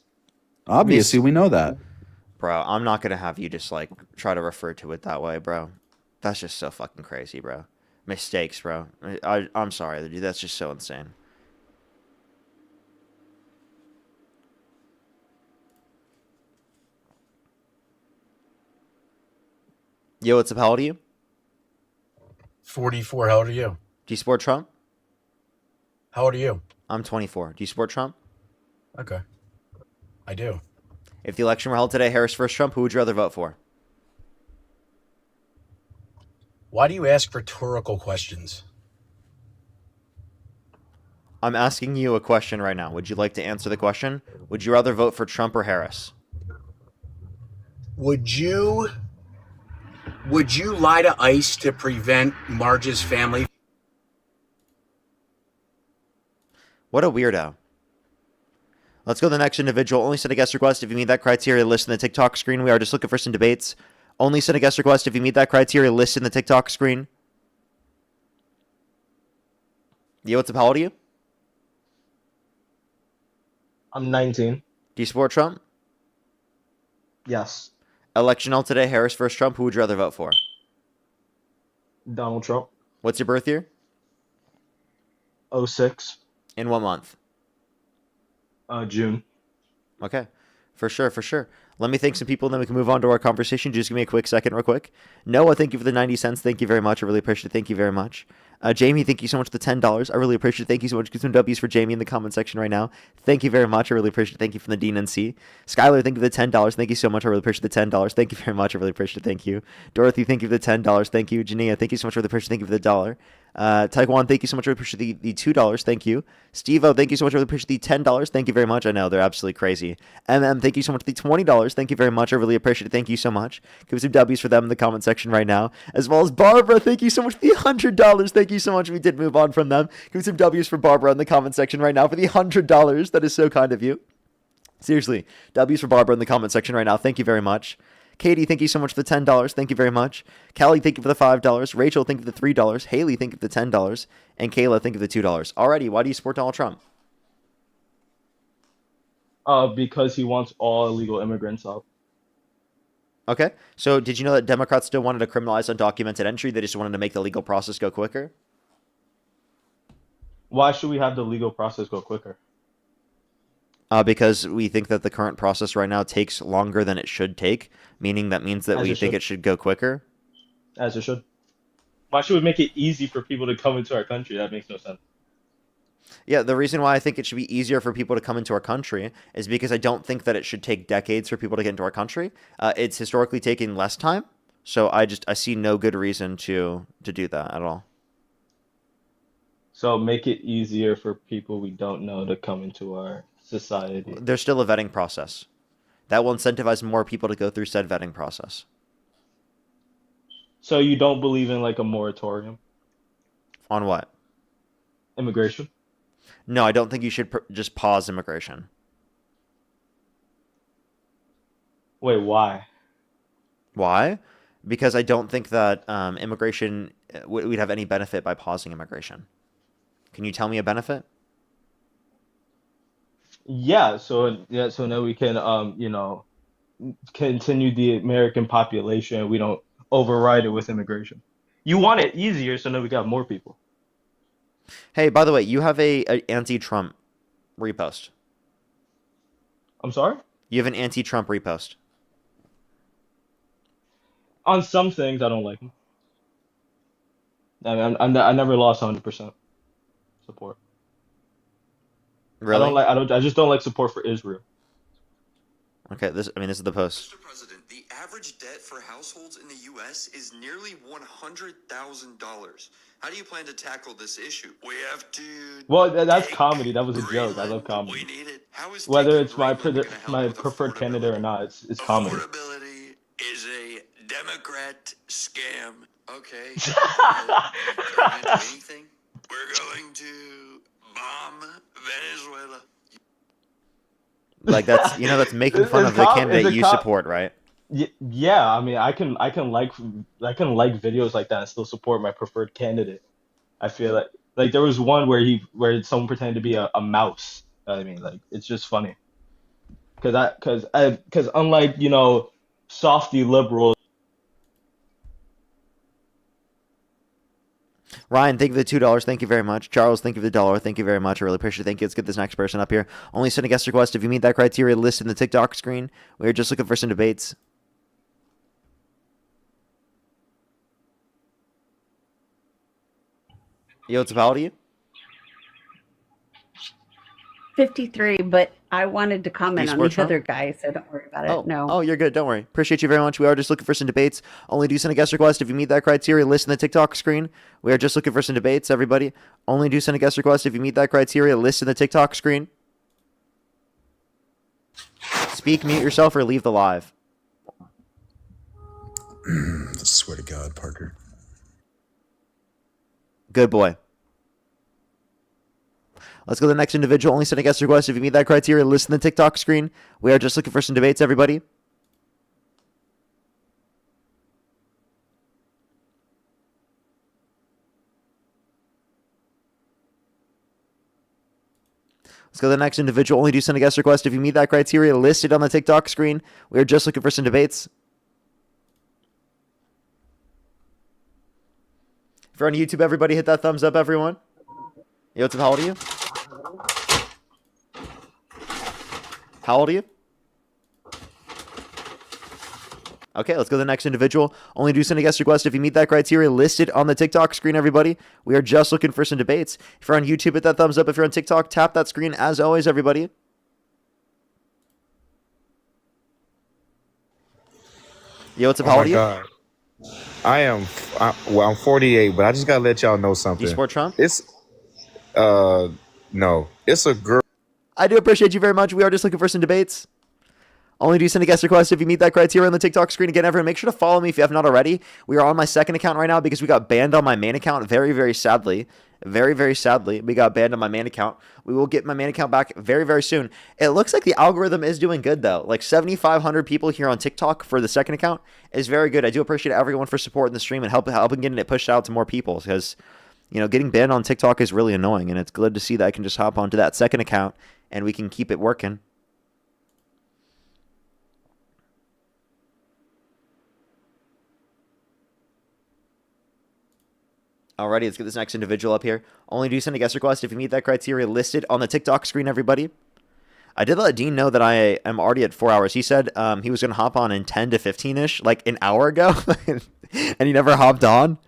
Obviously, we know that. Bro, I'm not going to have you just, like, try to refer to it that way, bro. That's just so fucking crazy, bro. Mistakes, bro. I'm sorry, dude. That's just so insane. Yo, what's up? How old are you? 44. How old are you? Do you support Trump? How old are you? I'm 24. Do you support Trump? Okay. I do. If the election were held today, Harris versus Trump, who would you rather vote for? Why do you ask rhetorical questions? I'm asking you a question right now. Would you like to answer the question? Would you rather vote for Trump or Harris? Would you lie to ICE to prevent Marge's family? What a weirdo. Let's go to the next individual. Only send a guest request if you meet that criteria. List in the TikTok screen. We are just looking for some debates. Only send a guest request if you meet that criteria. List in the TikTok screen. Yo, what's up? How old are you? I'm 19. Do you support Trump? Yes. Election held today. Harris versus Trump. Who would you rather vote for? Donald Trump. What's your birth year? 06. In what month? June. Okay. For sure, for sure. Let me thank some people, and then we can move on to our conversation. Just give me a quick second, real quick. Noah, thank you for the 90 cents. Thank you very much. I really appreciate it. Thank you very much. Jamie, thank you so much for the $10. I really appreciate it. Thank you so much. Get some W's for Jamie in the comment section right now. Thank you very much. I really appreciate it. Thank you from the Dean NC. Skylar, thank you for the $10. Thank you so much. I really appreciate the $10. Thank you very much. I really appreciate it. Thank you. Dorothy, thank you for the $10. Thank you. Jania, thank you so much for the appreciation. Thank you for the $1. Taekwon, thank you so much. I really appreciate the $2. Thank you. Steve-O, thank you so much. I really appreciate the $10. Thank you very much. I know they're absolutely crazy. Thank you so much for the $20. Thank you very much. I really appreciate it. Thank you so much. Give some W's for them in the comment section right now. As well as Barbara, thank you so much for the $100. Thank you so much. We did move on from them. Give some W's for Barbara in the comment section right now for the $100. That is so kind of you. Seriously, W's for Barbara in the comment section right now. Thank you very much. Katie, thank you so much for the $10. Thank you very much. Callie, thank you for the $5. Rachel, thank you for the $3. Haley, thank you for the $10. And Kayla, thank you for the $2. Alrighty, why do you support Donald Trump? Because he wants all illegal immigrants up. Okay, so did you know that Democrats still wanted to criminalize undocumented entry? They just wanted to make the legal process go quicker? Why should we have the legal process go quicker? Because we think that the current process right now takes longer than it should take, meaning that means that we think it should go quicker. As it should. Why should we make it easy for people to come into our country? That makes no sense. Yeah, the reason why I think it should be easier for people to come into our country is because I don't think that it should take decades for people to get into our country. It's historically taken less time, so I see no good reason to do that at all. So make it easier for people we don't know to come into our society. There's still a vetting process. That will incentivize more people to go through said vetting process. So you don't believe in like a moratorium? On what? Immigration? No, I don't think you should just pause immigration. Wait, why? Why? Because I don't think that immigration, we'd have any benefit by pausing immigration. Can you tell me a benefit? Yeah, so now we can continue the American population. We don't override it with immigration. You want it easier, so now we got more people. Hey, by the way, you have a anti-Trump repost. I'm sorry? You have an anti-Trump repost. On some things, I don't like him. I never lost 100% support. Really? I just don't like support for Israel. Okay, this is the post. Mr. President, the average debt for households in the U.S. is nearly $100,000. How do you plan to tackle this issue? We have to. Well, that's comedy. That was a joke. I love comedy. Whether it's my preferred candidate or not, it's comedy. Affordability is a Democrat scam. Okay. Anything? We're going to bomb Venezuela. Like that's making fun of the candidate you support, right? Yeah, I mean, I can like videos like that and still support my preferred candidate. I feel like there was one where someone pretended to be a mouse. I mean, like it's just funny. Because unlike softy liberals. Ryan, thank you for the $2. Thank you very much. Charles, thank you for the $1. Thank you very much. I really appreciate it. Thank you. Let's get this next person up here. Only send a guest request if you meet that criteria listed in the TikTok screen. We are just looking for some debates. Yo, what's up? How old are you? 53, but I wanted to comment on the other guy, so don't worry about it. No. Oh, you're good. Don't worry. Appreciate you very much. We are just looking for some debates. Only do send a guest request if you meet that criteria list in the TikTok screen. We are just looking for some debates, everybody. Only do send a guest request if you meet that criteria list in the TikTok screen. Speak, mute yourself, or leave the live. I swear to God, Parker. Good boy. Let's go to the next individual. Only send a guest request if you meet that criteria. List in the TikTok screen. We are just looking for some debates, everybody. Let's go to the next individual. Only do send a guest request if you meet that criteria listed on the TikTok screen. We are just looking for some debates. If you're on YouTube, everybody hit that thumbs up, everyone. Yo, what's up? How old are you? How old are you? Okay, let's go to the next individual. Only do send a guest request if you meet that criteria listed on the TikTok screen, everybody. We are just looking for some debates. If you're on YouTube, hit that thumbs up. If you're on TikTok, tap that screen as always, everybody. Yo, what's up? How old are you? God. I'm 48, but I just gotta let y'all know something. Do you support Trump? It's no. It's a girl. I do appreciate you very much. We are just looking for some debates. Only do send a guest request if you meet that criteria on the TikTok screen. Again, everyone, make sure to follow me if you have not already. We are on my second account right now because we got banned on my main account very, very sadly. Very, very sadly, we got banned on my main account. We will get my main account back very, very soon. It looks like the algorithm is doing good, though. Like 7,500 people here on TikTok for the second account is very good. I do appreciate everyone for supporting the stream and helping getting it pushed out to more people because, you know, getting banned on TikTok is really annoying, and it's good to see that I can just hop onto that second account and we can keep it working. Alrighty, let's get this next individual up here. Only do send a guest request if you meet that criteria listed on the TikTok screen, everybody. I did let Dean know that I am already at 4 hours. He said he was going to hop on in 10 to 15-ish, like an hour ago, and he never hopped on.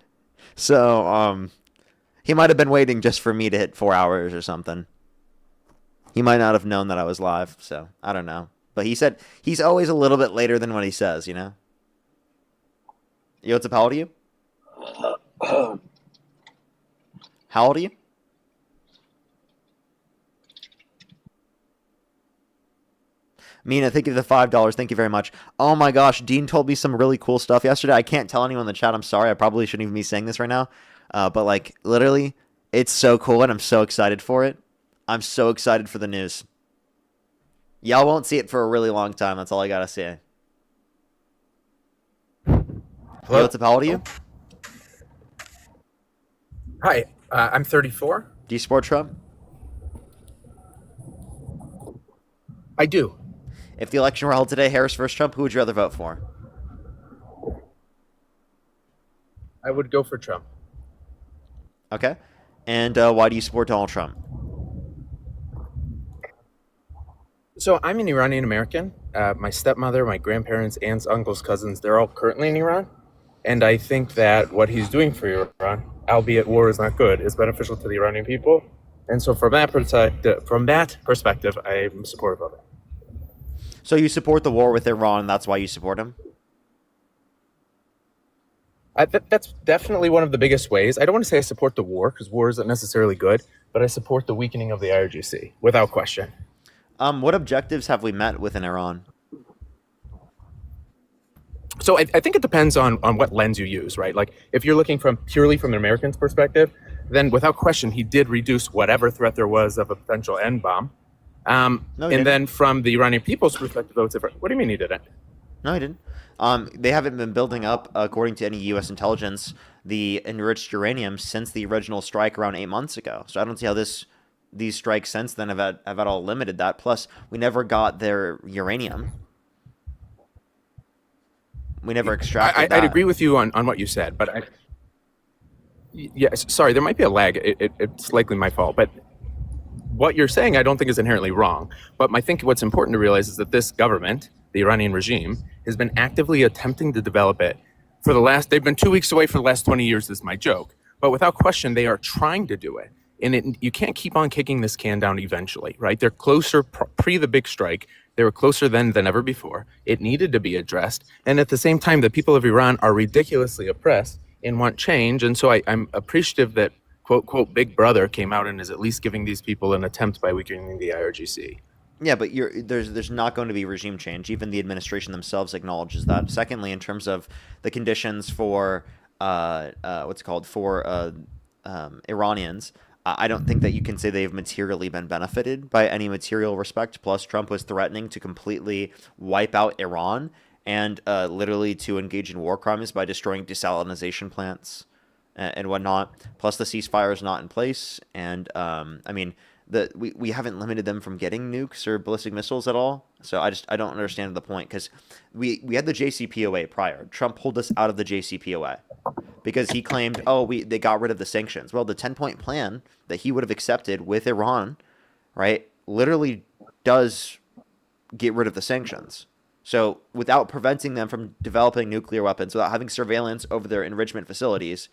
So he might have been waiting just for me to hit 4 hours or something. He might not have known that I was live, so I don't know. But he said he's always a little bit later than what he says, you know? Yo, what's up? How old are you? How old are you? Mina, thank you for the $5. Thank you very much. Oh my gosh, Dean told me some really cool stuff yesterday. I can't tell anyone in the chat. I'm sorry. I probably shouldn't even be saying this right now. But like, literally, it's so cool and I'm so excited for it. I'm so excited for the news. Y'all won't see it for a really long time. That's all I gotta say. Hello? Yo, what's up? How old are you? Hi, I'm 34. Do you support Trump? I do. If the election were held today, Harris versus Trump, who would you rather vote for? I would go for Trump. Okay. And why do you support Donald Trump? So I'm an Iranian American. My stepmother, my grandparents, aunts, uncles, cousins, they're all currently in Iran. And I think that what he's doing for Iran, albeit war is not good, is beneficial to the Iranian people. And so from that perspective, I'm supportive of it. So you support the war with Iran, and that's why you support him? That's definitely one of the biggest ways. I don't want to say I support the war, because war isn't necessarily good, but I support the weakening of the IRGC, without question. What objectives have we met within Iran? So I think it depends on what lens you use, right? Like if you're looking purely from an American's perspective, then without question, he did reduce whatever threat there was of a potential end bomb. Then from the Iranian people's perspective, though, it's different. What do you mean he didn't? No, he didn't. They haven't been building up, according to any U.S. intelligence, the enriched uranium since the original strike around 8 months ago. So I don't see how these strikes since then have at all limited that. Plus, we never got their uranium. We never extracted that. I'd agree with you on what you said, but yes, sorry, there might be a lag. It's likely my fault, but what you're saying I don't think is inherently wrong. But I think what's important to realize is that this government, the Iranian regime, has been actively attempting to develop it for they've been 2 weeks away for the last 20 years, is my joke. But without question, they are trying to do it. And you can't keep on kicking this can down eventually, right? They're closer pre the big strike. They were closer then than ever before. It needed to be addressed. And at the same time, the people of Iran are ridiculously oppressed and want change. And so I'm appreciative that, quote, quote, Big Brother came out and is at least giving these people an attempt by weakening the IRGC. Yeah, but there's not going to be regime change. Even the administration themselves acknowledges that. Secondly, in terms of the conditions for Iranians, I don't think that you can say they've materially been benefited by any material respect. Plus, Trump was threatening to completely wipe out Iran and literally to engage in war crimes by destroying desalination plants and whatnot. Plus, the ceasefire is not in place, and I mean, we haven't limited them from getting nukes or ballistic missiles at all. So I don't understand the point, because we had the JCPOA prior. Trump pulled us out of the JCPOA because he claimed, they got rid of the sanctions. Well, the 10-point plan that he would have accepted with Iran, right, literally does get rid of the sanctions. So without preventing them from developing nuclear weapons, without having surveillance over their enrichment facilities,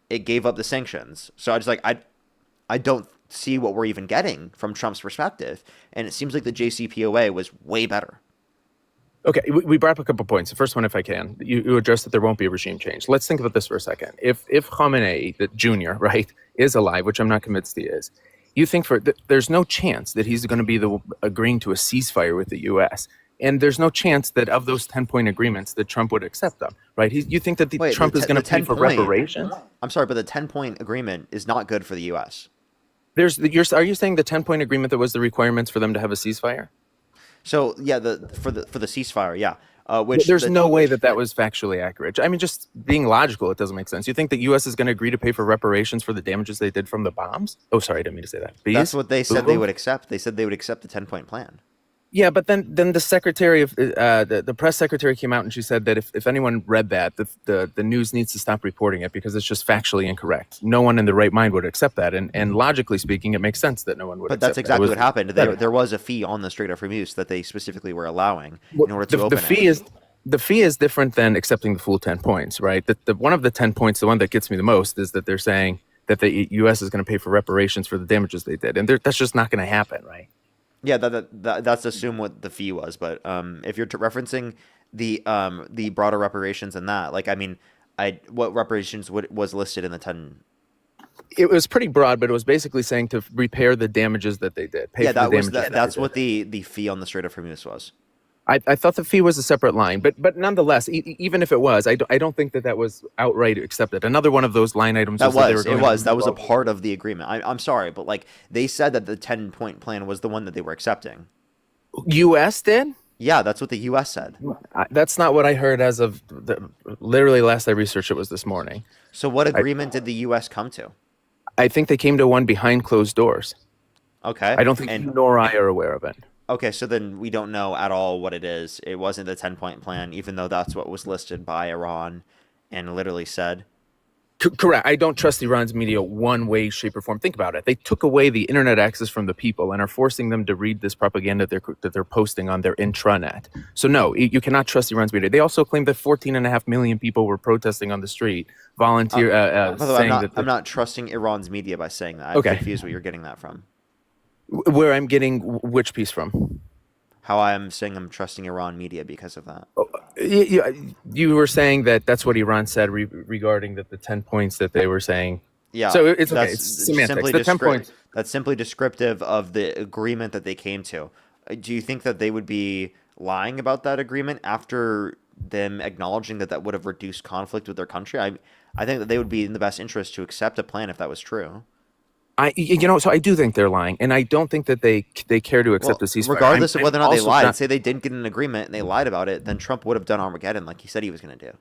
it gave up the sanctions. So I don't see what we're even getting from Trump's perspective. And it seems like the JCPOA was way better. Okay, we brought up a couple points. The first one, if I can, you addressed that there won't be a regime change. Let's think about this for a second. If Khamenei, the junior, right, is alive, which I'm not convinced he is, you think there's no chance that he's going to be agreeing to a ceasefire with the U.S., and there's no chance that of those 10-point agreements that Trump would accept them, right? You think that Trump is going to pay for reparations? I'm sorry, but the 10-point agreement is not good for the U.S. Are you saying the 10-point agreement that was the requirements for them to have a ceasefire? So yeah, for the ceasefire, yeah. There's no way that was factually accurate. I mean, just being logical, it doesn't make sense. You think the U.S. is going to agree to pay for reparations for the damages they did from the bombs? Oh, sorry, I didn't mean to say that. That's what they said they would accept. They said they would accept the 10-point plan. Yeah, but then the secretary of the press secretary came out and she said that if anyone read that, the news needs to stop reporting it because it's just factually incorrect. No one in the right mind would accept that, and logically speaking, it makes sense that no one would. But that's exactly what happened. There was a fee on the Strait of Hormuz that they specifically were allowing in order to open it. The fee is different than accepting the full 10 points, right? The one of the 10 points, the one that gets me the most, is that they're saying that the U.S. is going to pay for reparations for the damages they did, and that's just not going to happen, right? Yeah, that's assume what the fee was, but if you're referencing the broader reparations and that, like, I mean, what reparations was listed in the 10? It was pretty broad, but it was basically saying to repair the damages that they did. That's what the fee on the Strait of Hormuz was. I thought the fee was a separate line, but nonetheless, even if it was, I don't think that was outright accepted. Another one of those line items that was a part of the agreement. I'm sorry, but like they said that the 10-point plan was the one that they were accepting. U.S. did? Yeah, that's what the U.S. said. That's not what I heard as of literally last I researched it was this morning. So what agreement did the U.S. come to? I think they came to one behind closed doors. Okay. I don't think you nor I are aware of it. Okay, so then we don't know at all what it is. It wasn't the 10-point plan, even though that's what was listed by Iran and literally said. Correct. I don't trust Iran's media one way, shape, or form. Think about it. They took away the internet access from the people and are forcing them to read this propaganda that they're posting on their intranet. So no, you cannot trust Iran's media. They also claim that 14.5 million people were protesting on the street, By the way, I'm not trusting Iran's media by saying that. I'm confused where you're getting that from. Where I'm getting which piece from? How I'm saying I'm trusting Iran media because of that. You were saying that's what Iran said regarding the 10 points that they were saying. Yeah. So it's okay. It's semantics. The 10 points. That's simply descriptive of the agreement that they came to. Do you think that they would be lying about that agreement after them acknowledging that would have reduced conflict with their country? I think that they would be in the best interest to accept a plan if that was true. So I do think they're lying, and I don't think that they care to accept the ceasefire. Regardless of whether or not they lied, say they didn't get an agreement and they lied about it, then Trump would have done Armageddon like he said he was going to do.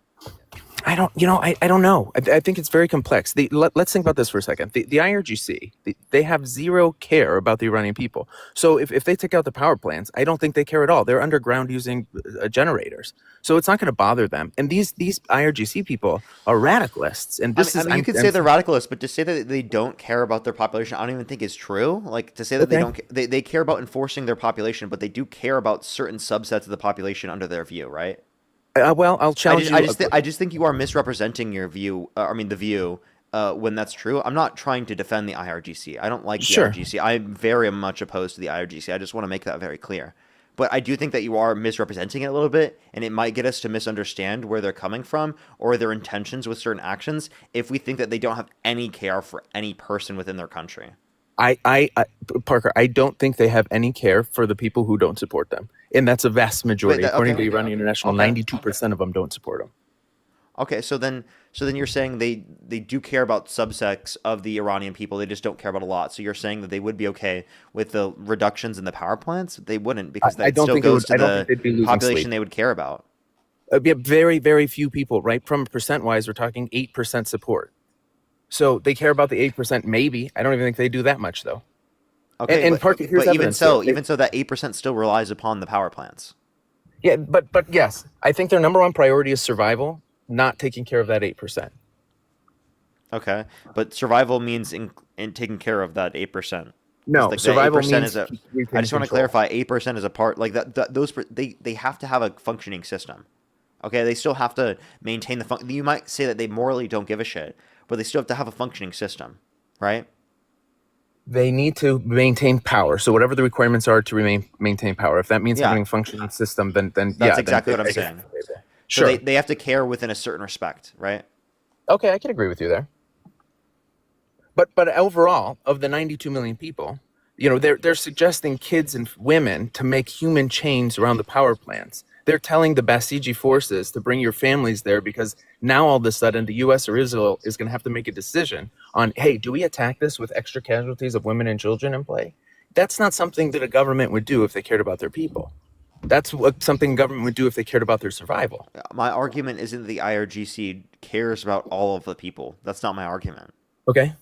I don't know. I think it's very complex. Let's think about this for a second. The IRGC, they have zero care about the Iranian people. So if they take out the power plants, I don't think they care at all. They're underground using generators. So it's not going to bother them. And these IRGC people are radicalists. And you could say they're radicalists, but to say that they don't care about their population, I don't even think is true. Like to say that they care about enforcing their population, but they do care about certain subsets of the population under their view, right? Well, I'll challenge you. I just think you are misrepresenting your view. The view when that's true. I'm not trying to defend the IRGC. I don't like the IRGC. I'm very much opposed to the IRGC. I just want to make that very clear. But I do think that you are misrepresenting it a little bit, and it might get us to misunderstand where they're coming from or their intentions with certain actions if we think that they don't have any care for any person within their country. Parker, I don't think they have any care for the people who don't support them. And that's a vast majority. According to Iranian International, 92% of them don't support them. Okay, so then you're saying they do care about subsects of the Iranian people. They just don't care about a lot. So you're saying that they would be okay with the reductions in the power plants? They wouldn't, because I that don't still think it goes would. to I don't think the they'd be losing population sleep. they would care about. It'd be very, very few people, right? From percent wise, we're talking 8% support. So they care about the 8%, maybe. I don't even think they do that much, though. Okay, And Parker, here's but evidence for it. even so, that 8% still relies upon the power plants. Yeah, but yes, I think their number one priority is survival, not taking care of that 8%. Okay, but survival means in taking care of that 8%. No, Like that survival 8% means is a. retaining I just want to control. clarify. 8% is a part like that. Those they have to have a functioning system. Okay, they still have to maintain the fun. You might say that they morally don't give a shit, but they still have to have a functioning system, right? They need to maintain power. So whatever the requirements are to maintain power, if that means Yeah. having a functioning system, then That's yeah, exactly then what I'm I guess- saying. Sure. So they have to care within a certain respect, right? Okay, I can agree with you there. But overall, of the 92 million people, they're suggesting kids and women to make human chains around the power plants. They're telling the Basiji forces to bring your families there because now all of a sudden the U.S. or Israel is going to have to make a decision on, hey, do we attack this with extra casualties of women and children in play? That's not something that a government would do if they cared about their people. That's what something government would do if they cared about their survival. My argument isn't that the IRGC cares about all of the people. That's not my argument. Okay.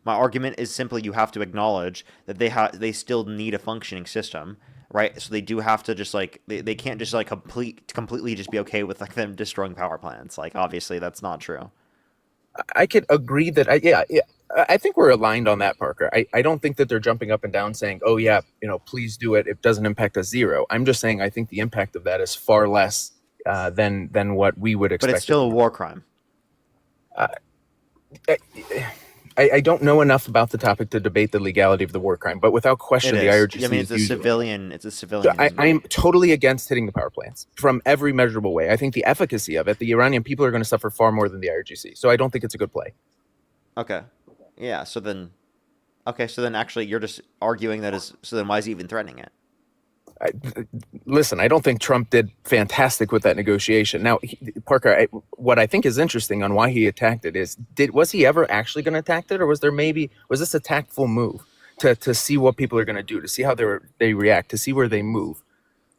My argument is simply you have to acknowledge that they still need a functioning system, right? So they do have to just like they can't just like completely just be okay with like them destroying power plants. Like obviously that's not true. I could agree that I think we're aligned on that, Parker. I don't think that they're jumping up and down saying, oh yeah, please do it. It doesn't impact us zero. I'm just saying I think the impact of that is far less than what we would expect. But it's still a war crime. I don't know enough about the topic to debate the legality of the war crime, but without question, the IRGC I mean, it's a is civilian. It's a civilian. So I am totally against hitting the power plants from every measurable way. I think the efficacy of it, the Iranian people are going to suffer far more than the IRGC. So I don't think it's a good play. Okay. Yeah. So then actually you're just arguing that is. So then why is he even threatening it? Listen, I don't think Trump did fantastic with that negotiation. Now, Parker, what I think is interesting on why he attacked it is, was he ever actually going to attack it, or was this a tactful move to see what people are going to do, to see how they react, to see where they move,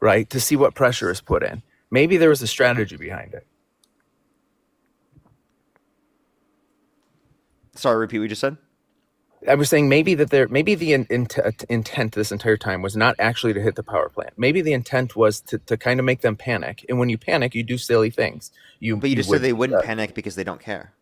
right, to see what pressure is put in? Maybe there was a strategy behind it. Sorry, repeat what you just said. I was saying maybe the intent this entire time was not actually to hit the power plant. Maybe the intent was to kind of make them panic. And when you panic, you do silly things. But you just said they wouldn't panic because they don't care.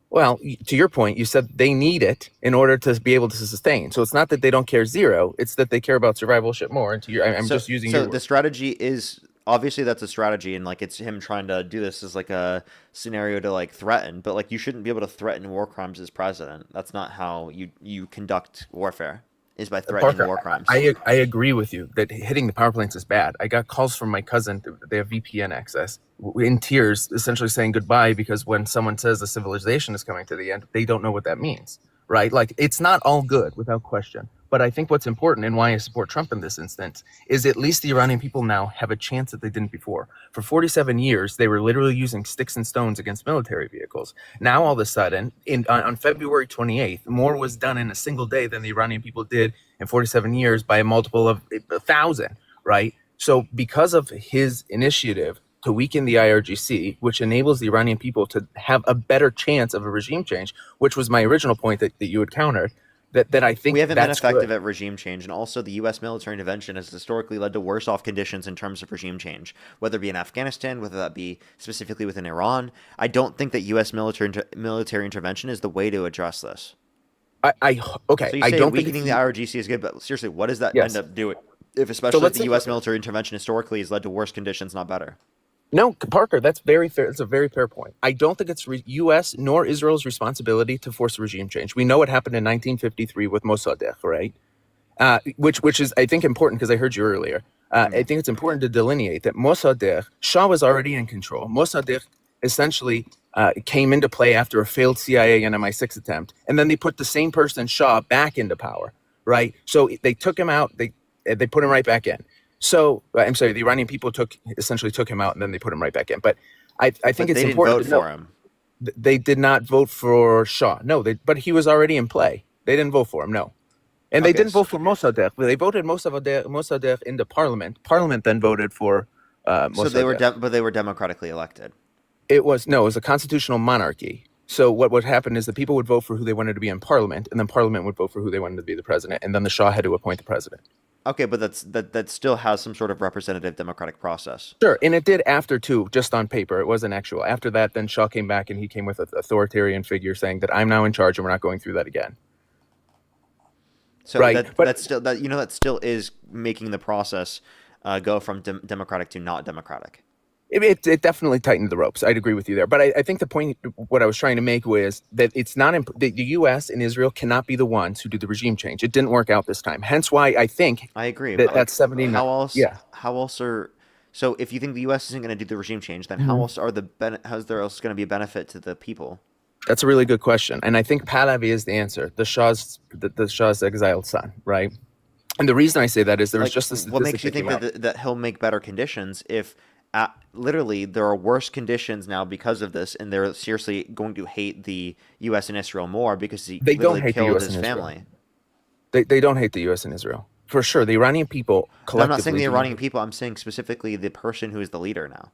Well, to your point, you said they need it in order to be able to sustain. So it's not that they don't care zero; it's that they care about survival shit more. And I'm just using. So the strategy is obviously that's a strategy, and like it's him trying to do this as like a scenario to like threaten. But like you shouldn't be able to threaten war crimes as president. That's not how you conduct warfare. Is by threatening Parker, war crimes. I agree with you that hitting the power plants is bad. I got calls from my cousin. They have VPN access, in tears, essentially saying goodbye because when someone says a civilization is coming to the end, they don't know what that means, right? Like it's not all good without question. But I think what's important and why I support Trump in this instance is at least the Iranian people now have a chance that they didn't before. For 47 years, they were literally using sticks and stones against military vehicles. Now, all of a sudden, on February 28th, more was done in a single day than the Iranian people did in 47 years by a multiple of 1,000, right? So because of his initiative to weaken the IRGC, which enables the Iranian people to have a better chance of a regime change, which was my original point that you had countered, that I think we haven't been effective good at regime change, and also the U.S. military intervention has historically led to worse off conditions in terms of regime change, whether it be in Afghanistan, whether that be specifically within Iran. I don't think that U.S. military intervention is the way to address this. Okay. So you I say don't weakening the IRGC is good, but seriously, what does that end up doing? If especially if the U.S. military intervention historically has led to worse conditions, not better. No, Parker, that's very fair. It's a very fair point. I don't think it's U.S. nor Israel's responsibility to force a regime change. We know what happened in 1953 with Mossadegh, right? Which is, I think, important because I heard you earlier. I think it's important to delineate that Mossadegh, Shah was already in control. Mossadegh essentially came into play after a failed CIA and MI6 attempt, and then they put the same person, Shah, back into power, right? So they took him out, they put him right back in. So I'm sorry, the Iranian people essentially took him out and then they put him right back in. But I think But it's they didn't important vote to know for him. they did not vote for Shah. No, but he was already in play. They didn't vote for him. No. And they Okay, didn't vote for Mossadegh. They voted Mossadegh into parliament. Parliament then voted for so they were Mossadegh. but they were democratically elected. It was a constitutional monarchy. So what would happen is the people would vote for who they wanted to be in parliament, and then parliament would vote for who they wanted to be the president, and then the Shah had to appoint the president. Okay, but that still has some sort of representative democratic process. Sure, and it did after too, just on paper. It wasn't actual. After that, then Shah came back and he came with an authoritarian figure saying that I'm now in charge and we're not going through that again. So Right, that's still that still is making the process go from democratic to not democratic. It definitely tightened the ropes. I'd agree with you there. But I think the point, what I was trying to make was that it's not the U.S. and Israel cannot be the ones who do the regime change. It didn't work out this time. Hence why I think I agree. that But that's 79. how else? Yeah. How else are? So if you think the U.S. isn't going to do the regime change, then Mhm. how else are how's there else going to be a benefit to the people? That's a really good question. And I think Pahlavi is the answer. The Shah's exiled son, right? And the reason I say that is there was just this. What makes you think that he'll make better conditions if literally there are worse conditions now because of this, and they're seriously going to hate the U.S. and Israel more because he They don't literally hate the killed U.S. his and Israel. family. They don't hate the U.S. and Israel. For sure. The Iranian people I'm collectively. not saying the do Iranian people. I'm saying specifically the person who is the leader now,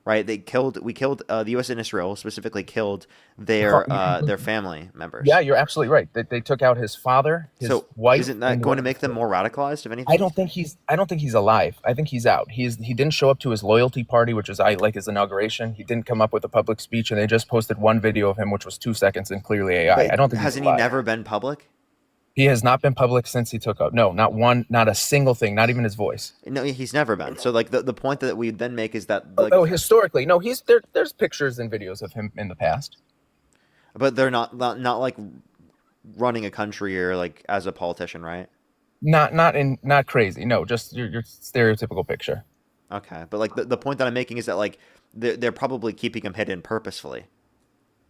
right? We killed the U.S. and Israel specifically killed their family members. Yeah, you're absolutely right. They took out his father, his wife. Isn't that and going to wife. make them more radicalized? If anything, I don't think he's alive. I think he's out. He didn't show up to his loyalty party, which is his inauguration. He didn't come up with a public speech, and they just posted one video of him, which was 2 seconds and clearly AI. But I don't think hasn't he's alive. he never been public? He has not been public since he took out. No, not a single thing, not even his voice. No, he's never been. So like the point that we then make is that Historically, no, there's pictures and videos of him in the past. But they're not like running a country or like as a politician, right? Not crazy. No, just your stereotypical picture. Okay, but like the point that I'm making is that like they're probably keeping him hidden purposefully.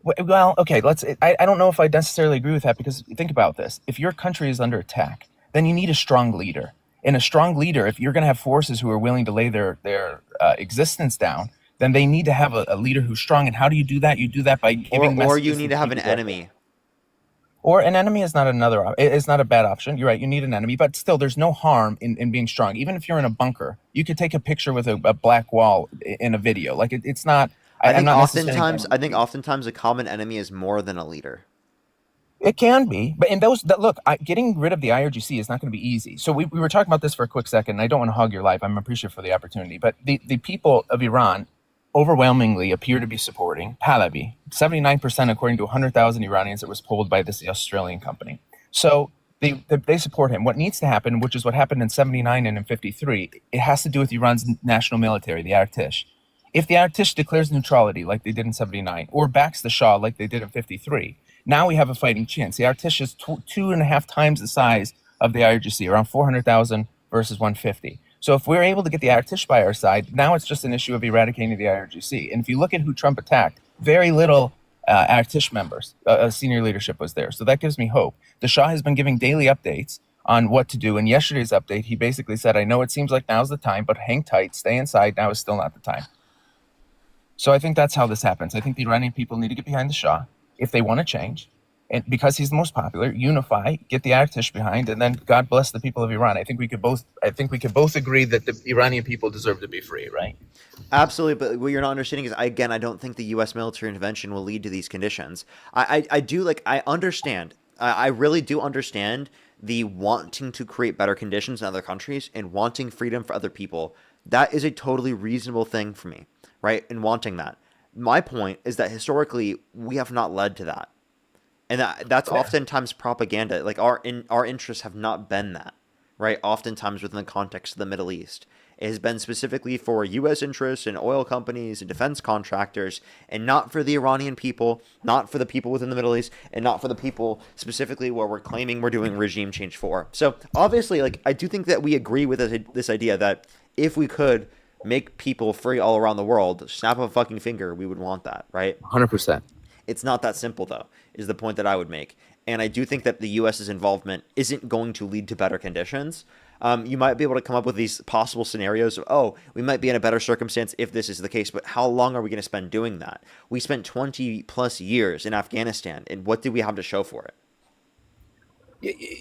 Well, okay, I don't know if I necessarily agree with that, because think about this. If your country is under attack, then you need a strong leader. And a strong leader, if you're going to have forces who are willing to lay their existence down, then they need to have a leader who's strong. And how do you do that? You do that by giving or you messages need to have an enemy. Or an enemy is not it's not a bad option. You're right. You need an enemy, but still there's no harm in being strong. Even if you're in a bunker, you could take a picture with a black wall in a video. Like it's not. I think oftentimes a common enemy is more than a leader. It can be, but getting rid of the IRGC is not going to be easy. So we were talking about this for a quick second, and I don't want to hog your life. I'm appreciative for the opportunity, but the people of Iran overwhelmingly appear to be supporting Pahlavi. 79%, according to 100,000 Iranians, it was polled by this Australian company. So they support him. What needs to happen, which is what happened in 79 and in 53, it has to do with Iran's national military, the Artish. If the Artish declares neutrality like they did in 79, or backs the Shah like they did in 53, now we have a fighting chance. The Artish is 2.5 times the size of the IRGC, around 400,000 versus 150. So if we're able to get the Artish by our side, now it's just an issue of eradicating the IRGC. And if you look at who Trump attacked, very little Artish members, senior leadership was there. So that gives me hope. The Shah has been giving daily updates on what to do. In yesterday's update, he basically said, I know it seems like now's the time, but hang tight, stay inside. Now is still not the time. So I think that's how this happens. I think the Iranian people need to get behind the Shah if they want to change. And because he's the most popular, unify, get the Artish behind, and then God bless the people of Iran. I think we could both agree that the Iranian people deserve to be free, right? Absolutely, but what you're not understanding is, I don't think the U.S. military intervention will lead to these conditions. I understand. I really do understand the wanting to create better conditions in other countries and wanting freedom for other people. That is a totally reasonable thing for me, right? And wanting that. My point is that historically we have not led to that. And that's oftentimes propaganda. Like our interests have not been that, right? Oftentimes within the context of the Middle East, it has been specifically for U.S. interests and oil companies and defense contractors, and not for the Iranian people, not for the people within the Middle East, and not for the people specifically where we're claiming we're doing regime change for. So obviously, like, I do think that we agree with this idea that if we could make people free all around the world, snap of a fucking finger, we would want that, right? 100%. It's not that simple, though, is the point that I would make. And I do think that the U.S.'s involvement isn't going to lead to better conditions. You might be able to come up with these possible scenarios of, oh, we might be in a better circumstance if this is the case, but how long are we going to spend doing that? We spent 20 plus years in Afghanistan, and what did we have to show for it?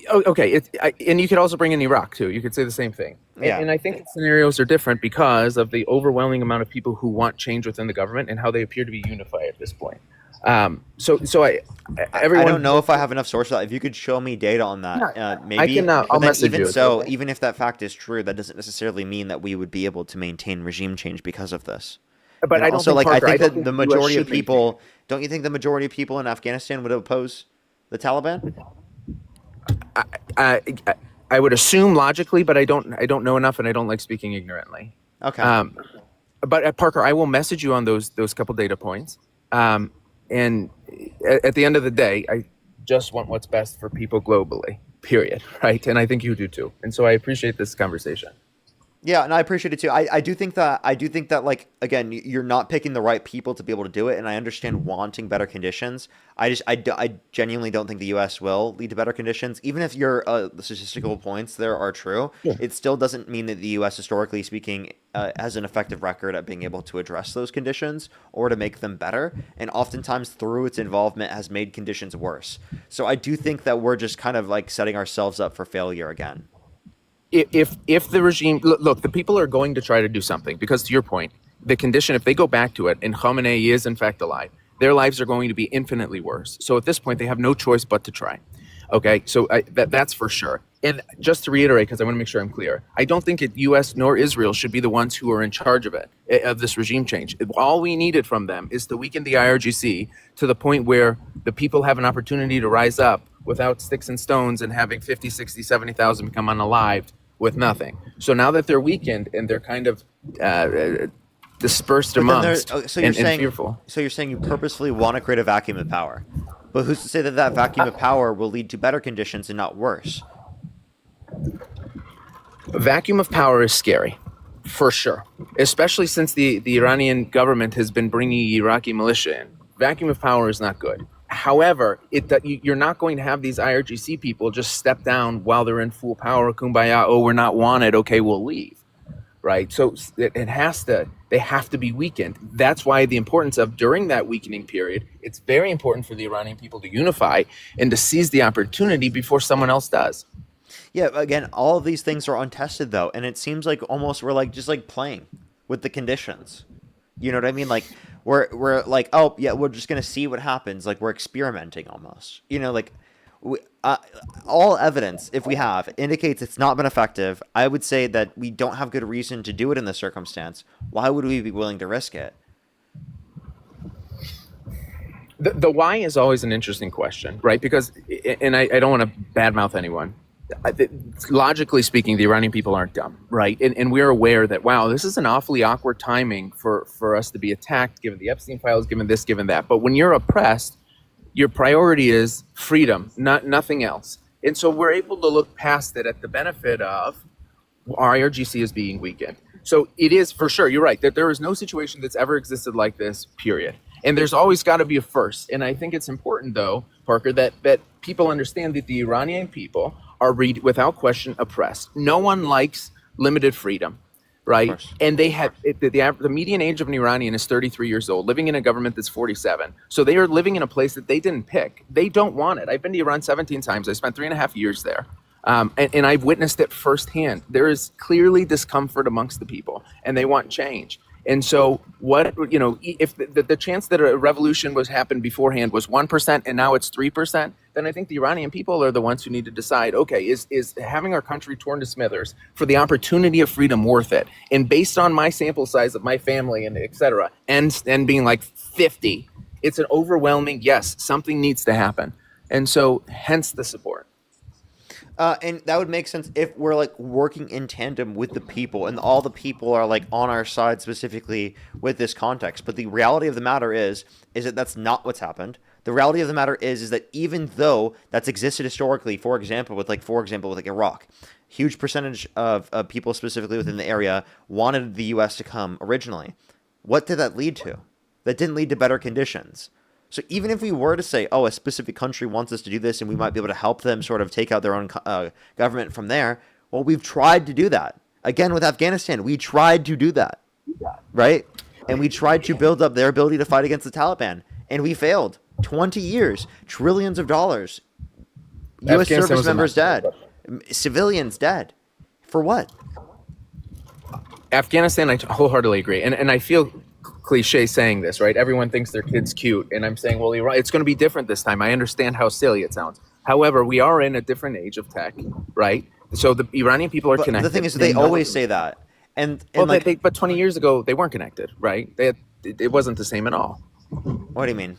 Okay, and you could also bring in Iraq too. You could say the same thing. Yeah. And I think the scenarios are different because of the overwhelming amount of people who want change within the government and how they appear to be unified at this point. Everyone. I don't know if I have enough sources. If you could show me data on that, maybe. I can. I'll But then message even you. so, even if that fact is true, that doesn't necessarily mean that we would be able to maintain regime change because of this. But And I don't also, think, like, I Parker, think don't that think the the US majority of should maintain people, don't you think the majority of people in Afghanistan would oppose the Taliban? I would assume logically, but I don't know enough, and I don't like speaking ignorantly. Okay. But Parker, I will message you on those couple data points. And at the end of the day, I just want what's best for people globally. Period. Right. And I think you do too. And so I appreciate this conversation. Yeah, and I appreciate it too. I do think that like, again, you're not picking the right people to be able to do it, and I understand wanting better conditions. I genuinely don't think the U.S. will lead to better conditions, even if your the statistical points there are true. Yeah. It still doesn't mean that the U.S. historically speaking has an effective record at being able to address those conditions or to make them better, and oftentimes through its involvement has made conditions worse. So I do think that we're just kind of like setting ourselves up for failure again. If the regime look, the people are going to try to do something because, to your point, the condition, if they go back to it and Khamenei is in fact alive, their lives are going to be infinitely worse. So at this point, they have no choice but to try. Okay, so that's for sure. And just to reiterate, because I want to make sure I'm clear, I don't think U.S. nor Israel should be the ones who are in charge of it, of this regime change. All we needed from them is to weaken the IRGC to the point where the people have an opportunity to rise up without sticks and stones and having 50, 60, 70,000 become unalived with nothing. So now that they're weakened and they're kind of dispersed amongst and fearful. So you're saying you purposefully want to create a vacuum of power, but who's to say that that vacuum of power will lead to better conditions and not worse? A vacuum of power is scary, for sure, especially since the Iranian government has been bringing Iraqi militia in. Vacuum of power is not good. However, you're not going to have these IRGC people just step down while they're in full power, kumbaya, oh, we're not wanted, okay, we'll leave, right? So they have to be weakened. That's why the importance of, during that weakening period, it's very important for the Iranian people to unify and to seize the opportunity before someone else does. Yeah, again, all of these things are untested though, and it seems like almost we're like just like playing with the conditions. You know what I mean? Like we're like, oh yeah, we're just gonna see what happens. Like we're experimenting almost. You know, like all evidence, if we have, indicates it's not been effective. I would say that we don't have good reason to do it in this circumstance. Why would we be willing to risk it? The why is always an interesting question, right? Because, and I don't want to badmouth anyone. Logically speaking, the Iranian people aren't dumb, right? And we're aware that, wow, this is an awfully awkward timing for us to be attacked, given the Epstein files, given this, given that. But when you're oppressed, your priority is freedom, nothing else. And so we're able to look past it at the benefit of our IRGC is being weakened. So it is, for sure, you're right, that there is no situation that's ever existed like this, period. And there's always got to be a first. And I think it's important, though, Parker, that people understand that the Iranian people are, without question, oppressed. No one likes limited freedom, right? And they have the median age of an Iranian is 33 years old, living in a government that's 47. So they are living in a place that they didn't pick. They don't want it. I've been to Iran 17 times. I spent 3.5 years there. And I've witnessed it firsthand. There is clearly discomfort amongst the people, and they want change. And so if the chance that a revolution happened beforehand was 1% and now it's 3%, then I think the Iranian people are the ones who need to decide, okay, is having our country torn to smithers for the opportunity of freedom worth it? And based on my sample size of my family and et cetera, and being like 50, it's an overwhelming, yes, something needs to happen. And so hence the support. And that would make sense if we're like working in tandem with the people and all the people are like on our side specifically with this context. But the reality of the matter is that that's not what's happened. The reality of the matter is that even though that's existed historically, for example, with Iraq, huge percentage of people specifically within the area wanted the U.S. to come originally. What did that lead to? That didn't lead to better conditions. So even if we were to say, oh, a specific country wants us to do this and we might be able to help them sort of take out their own government from there, Well, we've tried to do that. Again, with Afghanistan, we tried to do that, right? And we tried to build up their ability to fight against the Taliban, and we failed. 20 years, trillions of dollars. U.S. Afghanistan service was a members mess. dead. Civilians dead. For what? Afghanistan, I wholeheartedly agree. And I feel cliche saying this, right? Everyone thinks their kid's cute. And I'm saying, well, Iran, it's going to be different this time. I understand how silly it sounds. However, we are in a different age of tech, right? So the Iranian people are But connected. the thing is, they always say that. And Well, like, but 20 years ago, they weren't connected, right? It wasn't the same at all. what do you mean?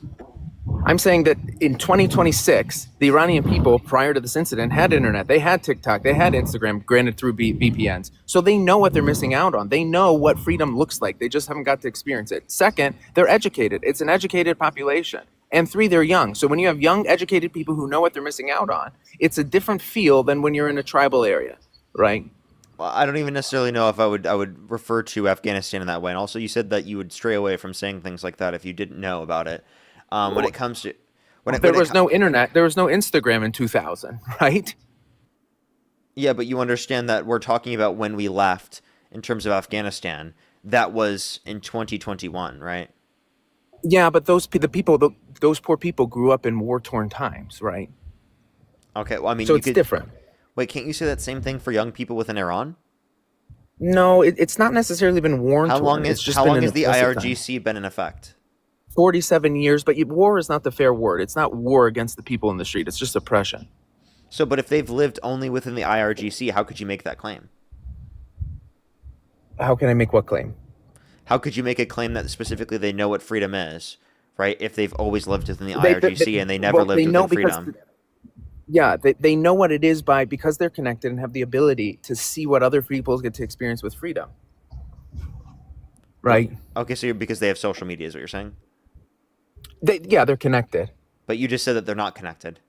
I'm saying that in 2026, the Iranian people, prior to this incident, had internet. They had TikTok. They had Instagram, granted through VPNs. So they know what they're missing out on. They know what freedom looks like. They just haven't got to experience it. Second, they're educated. It's an educated population. And three, they're young. So when you have young, educated people who know what they're missing out on, it's a different feel than when you're in a tribal area, right? Well, I don't even necessarily know if I would refer to Afghanistan in that way. And also, you said that you would stray away from saying things like that if you didn't know about it. When it comes to There was no internet. There was no Instagram in 2000, right? Yeah, but you understand that we're talking about when we left in terms of Afghanistan. That was in 2021, right? Yeah, but those poor people grew up in war-torn times, right? Okay, well, I mean, So you it's could, different. Wait, can't you say that same thing for young people within Iran? No, it's not necessarily been worn. How long it's is just how been long an has the oppressive time. IRGC been in effect? 47 years, but war is not the fair word. It's not war against the people in the street. It's just oppression. So, but if they've lived only within the IRGC, how could you make that claim? How can I make what claim? How could you make a claim that specifically they know what freedom is, right? If they've always lived within the IRGC and they never lived within freedom. Yeah, they know what it is because they're connected and have the ability to see what other people get to experience with freedom. Right? Okay, so because they have social media is what you're saying? They're connected. But you just said that they're not connected.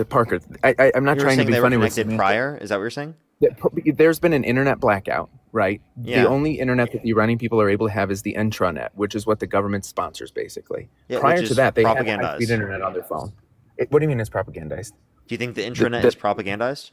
Parker, I'm not You were trying to saying be they were funny with connected prior? Is that what you're saying? There's been an internet blackout, right? Yeah. The only internet that the Iranian people are able to have is the intranet, which is what the government sponsors, basically. Yeah, Prior which to is that, they had propagandized. high-speed internet on their phone. What do you mean it's propagandized? Do you think the intranet is propagandized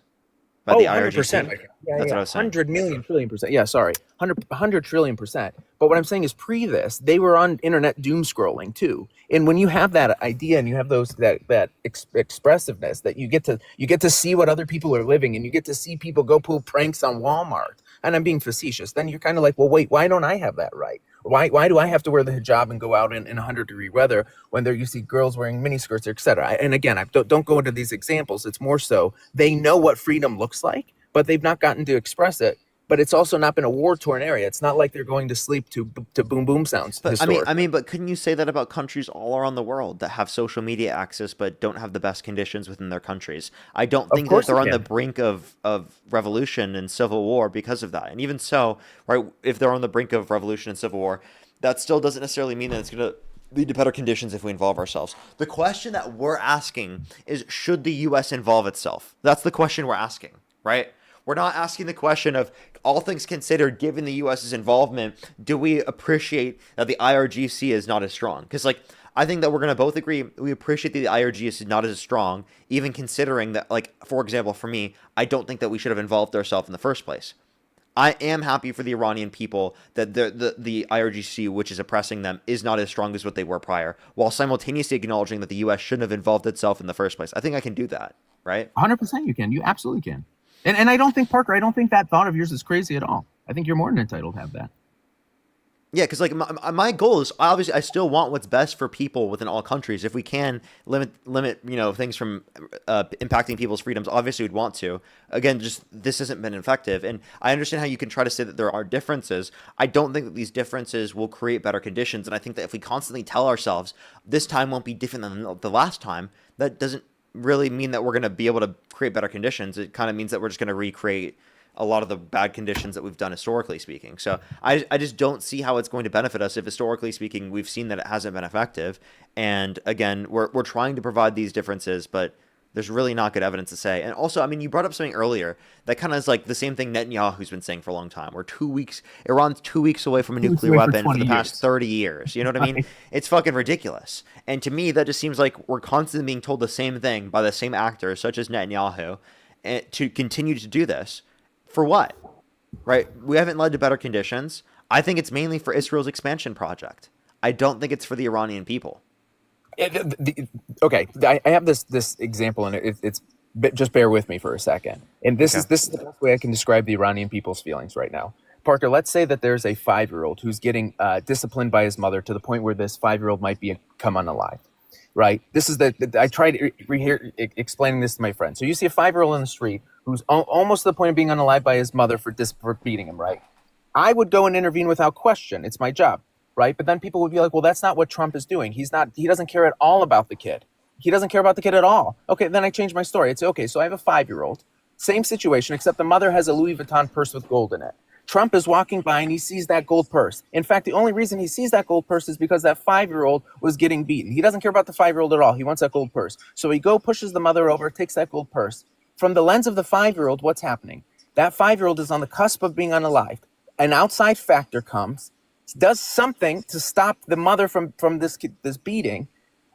by Oh, the 100%. IRGC? That's what I was saying. 100 million trillion percent. Yeah, sorry. 100 trillion percent. But what I'm saying is pre this, they were on internet doom scrolling too. And when you have that idea and you have that expressiveness that you get to see what other people are living and you get to see people go pull pranks on Walmart, and I'm being facetious, then you're kind of like, well, wait, why don't I have that right? Why do I have to wear the hijab and go out in 100-degree weather when you see girls wearing miniskirts, et cetera? And again, don't go into these examples. It's more so they know what freedom looks like, but they've not gotten to express it. But it's also not been a war-torn area. It's not like they're going to sleep to boom boom sounds. But I mean, but couldn't you say that about countries all around the world that have social media access but don't have the best conditions within their countries? I don't think that they're on the brink of revolution and civil war because of that. And even so, right, if they're on the brink of revolution and civil war, that still doesn't necessarily mean that it's going to lead to better conditions if we involve ourselves. The question that we're asking is, should the U.S. involve itself? That's the question we're asking, right? We're not asking the question of, all things considered, given the U.S.'s involvement, do we appreciate that the IRGC is not as strong? Because, like, I think that we're going to both agree we appreciate that the IRGC is not as strong, even considering that, like, for example, for me, I don't think that we should have involved ourselves in the first place. I am happy for the Iranian people that the IRGC, which is oppressing them, is not as strong as what they were prior, while simultaneously acknowledging that the U.S. shouldn't have involved itself in the first place. I think I can do that, right? 100% you can. You absolutely can. And I don't think, Parker, I don't think that thought of yours is crazy at all. I think you're more than entitled to have that. Yeah, because like my goal is, obviously I still want what's best for people within all countries. If we can limit things from impacting people's freedoms, obviously we'd want to. Again, just this hasn't been effective, and I understand how you can try to say that there are differences. I don't think that these differences will create better conditions, and I think that if we constantly tell ourselves this time won't be different than the last time, that doesn't really mean that we're going to be able to create better conditions. It kind of means that we're just going to recreate a lot of the bad conditions that we've done historically speaking. So I just don't see how it's going to benefit us if historically speaking we've seen that it hasn't been effective. And again, we're trying to provide these differences, but there's really not good evidence to say. And also, I mean, you brought up something earlier that kind of is like the same thing Netanyahu's been saying for a long time. Iran's 2 weeks away from a nuclear weapon for the past 30 years. You know what I mean? It's fucking ridiculous. And to me, that just seems like we're constantly being told the same thing by the same actors, such as Netanyahu. to continue to do this. For what? Right? We haven't led to better conditions. I think it's mainly for Israel's expansion project. I don't think it's for the Iranian people. Okay, I have this example, and it's just bear with me for a second. And this is the best way I can describe the Iranian people's feelings right now. Parker, let's say that there's a 5-year-old who's getting disciplined by his mother to the point where this 5-year-old might become unalive. Right? This is I tried explaining this to my friend. So you see a 5-year-old in the street who's almost to the point of being unalived by his mother for beating him. Right? I would go and intervene without question. It's my job. Right? But then people would be like, well, that's not what Trump is doing. He doesn't care at all about the kid. He doesn't care about the kid at all. Okay, then I change my story. It's okay. So I have a 5-year-old, same situation, except the mother has a Louis Vuitton purse with gold in it. Trump is walking by and he sees that gold purse. In fact, the only reason he sees that gold purse is because that 5-year-old was getting beaten. He doesn't care about the 5-year-old at all. He wants that gold purse. So he pushes the mother over, takes that gold purse. From the lens of the 5-year-old, what's happening? That 5-year-old is on the cusp of being unalived. An outside factor comes, does something to stop the mother from this beating,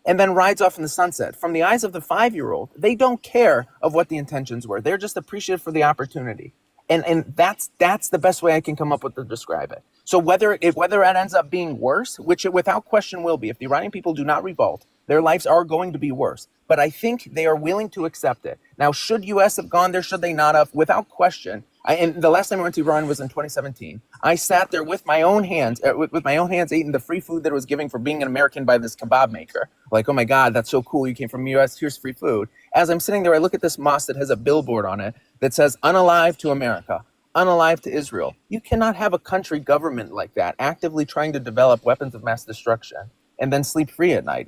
and then rides off in the sunset. From the eyes of the 5-year-old, they don't care of what the intentions were. They're just appreciative for the opportunity. And that's the best way I can come up with to describe it. So whether it ends up being worse, which it without question will be, if the Iranian people do not revolt, their lives are going to be worse. But I think they are willing to accept it. Now, should U.S. have gone there? Should they not have? Without question. And the last time I went to Iran was in 2017. I sat there with my own hands, eating the free food that I was giving for being an American by this kebab maker. Like, oh my God, that's so cool. You came from the U.S. Here's free food. As I'm sitting there, I look at this mosque that has a billboard on it that says, unalive to America, unalive to Israel. You cannot have a country government like that actively trying to develop weapons of mass destruction and then sleep free at night.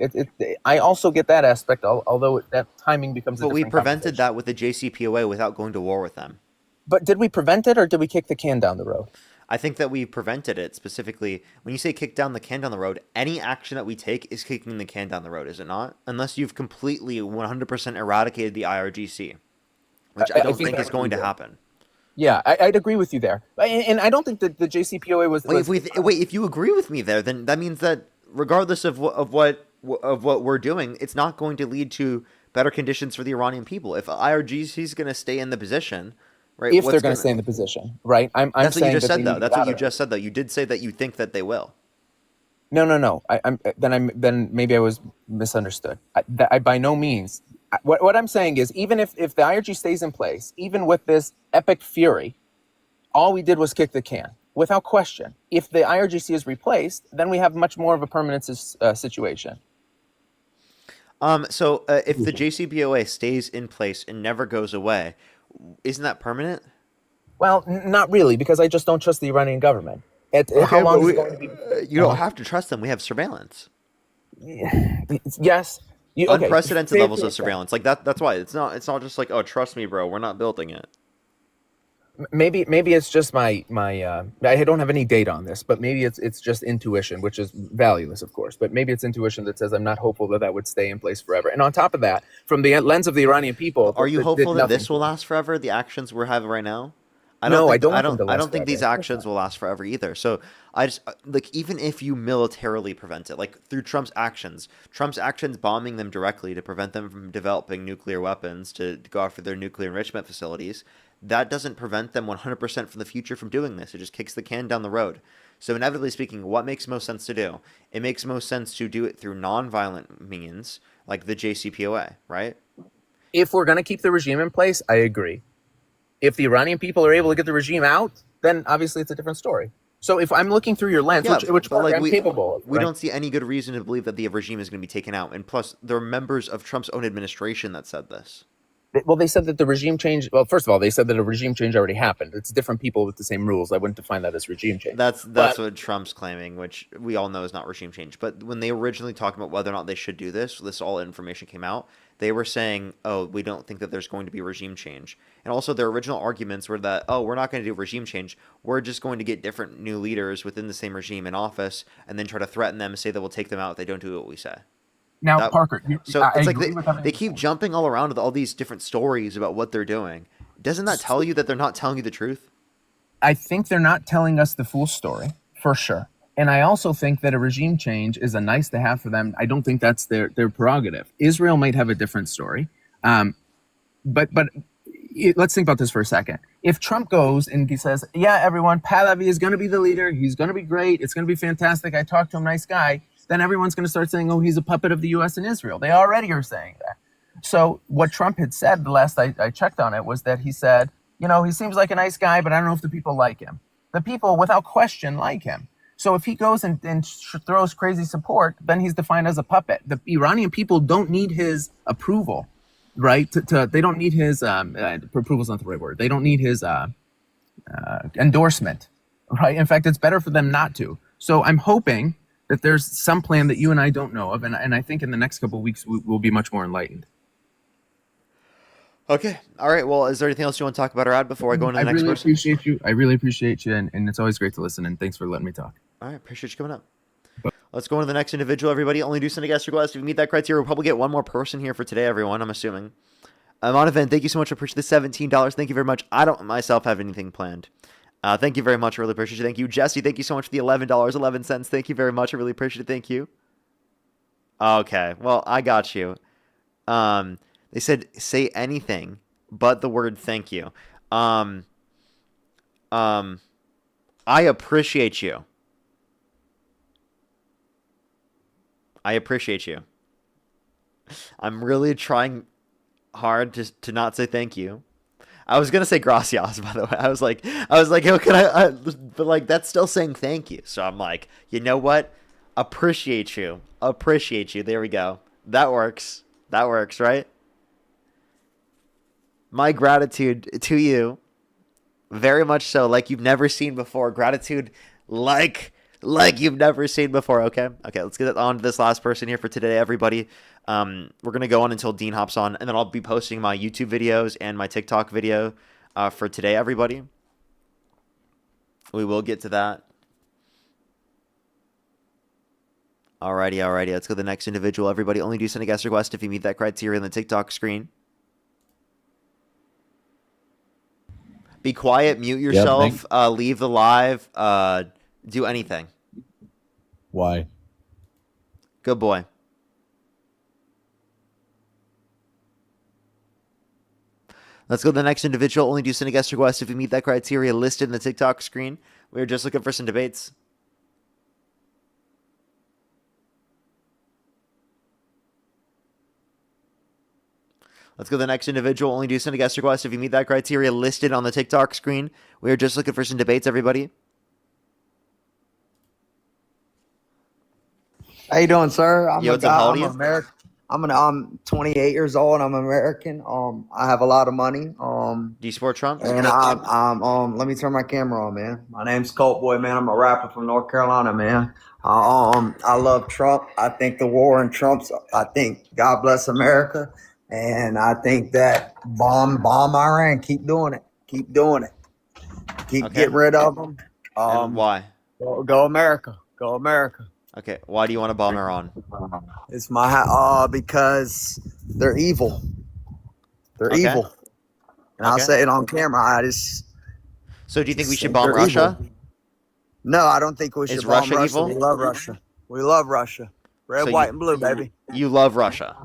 I also get that aspect, although that timing becomes a different But we prevented that with the JCPOA without going to war with them. But did we prevent it, or did we kick the can down the road? I think that we prevented it specifically. When you say kick down the can down the road, any action that we take is kicking the can down the road, is it not? Unless you've completely 100% eradicated the IRGC, which I don't think is going to happen. Yeah, I'd agree with you there. And I don't think that the JCPOA was... Wait, if you agree with me there, then that means that regardless of what we're doing, it's not going to lead to better conditions for the Iranian people. If IRGC is going to stay in the position... Right, if they're going to stay in the position, right? That's what you just said, though. That's what you just said, though. You did say that you think that they will. No. Then maybe I was misunderstood. I by no means. What I'm saying is, even if the IRG stays in place, even with this epic fury, all we did was kick the can, without question. If the IRGC is replaced, then we have much more of a permanent situation. So if the JCPOA stays in place and never goes away, isn't that permanent? Well, not really, because I just don't trust the Iranian government. How long is it going to be? You don't have to trust them. We have surveillance. Yes. Unprecedented levels of surveillance. Like that's why it's not just like, oh, trust me, bro. We're not building it. Maybe it's just my I don't have any data on this, but maybe it's just intuition, which is valueless, of course. But maybe it's intuition that says I'm not hopeful that would stay in place forever. And on top of that, from the lens of the Iranian people, are you hopeful that this will last forever? The actions we're having right now. I don't think these actions will last forever either. So I just even if you militarily prevent it, like through Trump's actions bombing them directly to prevent them from developing nuclear weapons to go after their nuclear enrichment facilities. That doesn't prevent them 100% from the future from doing this. It just kicks the can down the road. So inevitably speaking, what makes most sense to do? It makes most sense to do it through non-violent means, like the JCPOA, right? If we're going to keep the regime in place, I agree. If the Iranian people are able to get the regime out, then obviously it's a different story. So if I'm looking through your lens, which I'm capable of, we don't see any good reason to believe that the regime is going to be taken out. And plus, there are members of Trump's own administration that said this. Well, they said that the regime change. Well, first of all, they said that a regime change already happened. It's different people with the same rules. I wouldn't define that as regime change. That's what Trump's claiming, which we all know is not regime change. But when they originally talked about whether or not they should do this all information came out. They were saying, "Oh, we don't think that there's going to be regime change." And also, their original arguments were that, "Oh, we're not going to do regime change. We're just going to get different new leaders within the same regime in office, and then try to threaten them and say that we'll take them out if they don't do what we say." Now, Parker, it's like they keep jumping all around with all these different stories about what they're doing. Doesn't that tell you that they're not telling you the truth? I think they're not telling us the full story, for sure. And I also think that a regime change is a nice to have for them. I don't think that's their prerogative. Israel might have a different story. But let's think about this for a second. If Trump goes and he says, yeah, everyone, Pahlavi is going to be the leader. He's going to be great. It's going to be fantastic. I talked to him, nice guy. Then everyone's going to start saying, oh, he's a puppet of the U.S. and Israel. They already are saying that. So what Trump had said the last I checked on it was that he said, you know, he seems like a nice guy, but I don't know if the people like him. The people, without question, like him. So if he goes and throws crazy support, then he's defined as a puppet. The Iranian people don't need his approval, right? They don't need his approval's not the right word. They don't need his endorsement, right? In fact, it's better for them not to. So I'm hoping that there's some plan that you and I don't know of, and I think in the next couple of weeks we'll be much more enlightened. Okay. All right. Well, is there anything else you want to talk about or add before I go into the next person? I really appreciate you, and it's always great to listen, and thanks for letting me talk. All right. Appreciate you coming up. Let's go into the next individual, everybody. Only do send a guest request. If you meet that criteria, we'll probably get one more person here for today, everyone, I'm assuming. Monovan, thank you so much. I appreciate the $17. Thank you very much. I don't myself have anything planned. Thank you very much. I really appreciate it. Thank you. Jesse, thank you so much for the $11.11. Thank you very much. I really appreciate it. Thank you. Okay. Well, I got you. They said, say anything but the word thank you. I appreciate you. I appreciate you. I'm really trying hard to not say thank you. I was gonna say gracias, by the way. I was like, yo, can I but like that's still saying thank you. So I'm like, you know what? Appreciate you. Appreciate you. There we go. That works. That works, right? My gratitude to you, very much so, like you've never seen before. Gratitude like you've never seen before. Okay, let's get on to this last person here for today, everybody. We're gonna go on until Dean hops on, and then I'll be posting my YouTube videos and my TikTok video for today, everybody. We will get to that. Alrighty. Let's go to the next individual, everybody. Only do send a guest request if you meet that criteria in the TikTok screen. Be quiet, mute yourself, leave the live, do anything. Why? Good boy. Let's go to the next individual. Only do send a guest request if you meet that criteria listed in the TikTok screen. We were just looking for some debates. Let's go to the next individual. Only do send a guest request if you meet that criteria listed on the TikTok screen. We are just looking for some debates, everybody. How you doing, sir? I'm American. I'm 28 years old. I'm American. I have a lot of money. Do you support Trump? And let me turn my camera on, man. My name's Colt Boy, man. I'm a rapper from North Carolina, man. I love Trump. I think the war in Trump's. I think God bless America. And I think that bomb Iran. Keep doing it. Keep doing it. Get rid of them. And why? Go America. Go America. Okay. Why do you want to bomb Iran? It's my because they're evil. They're evil. And I'll say it on camera. So do you think we should bomb Russia? Evil. No, I don't think we should bomb Russia. Russia. Evil? We love Russia. We love Russia. Red, white, and blue, baby. You love Russia.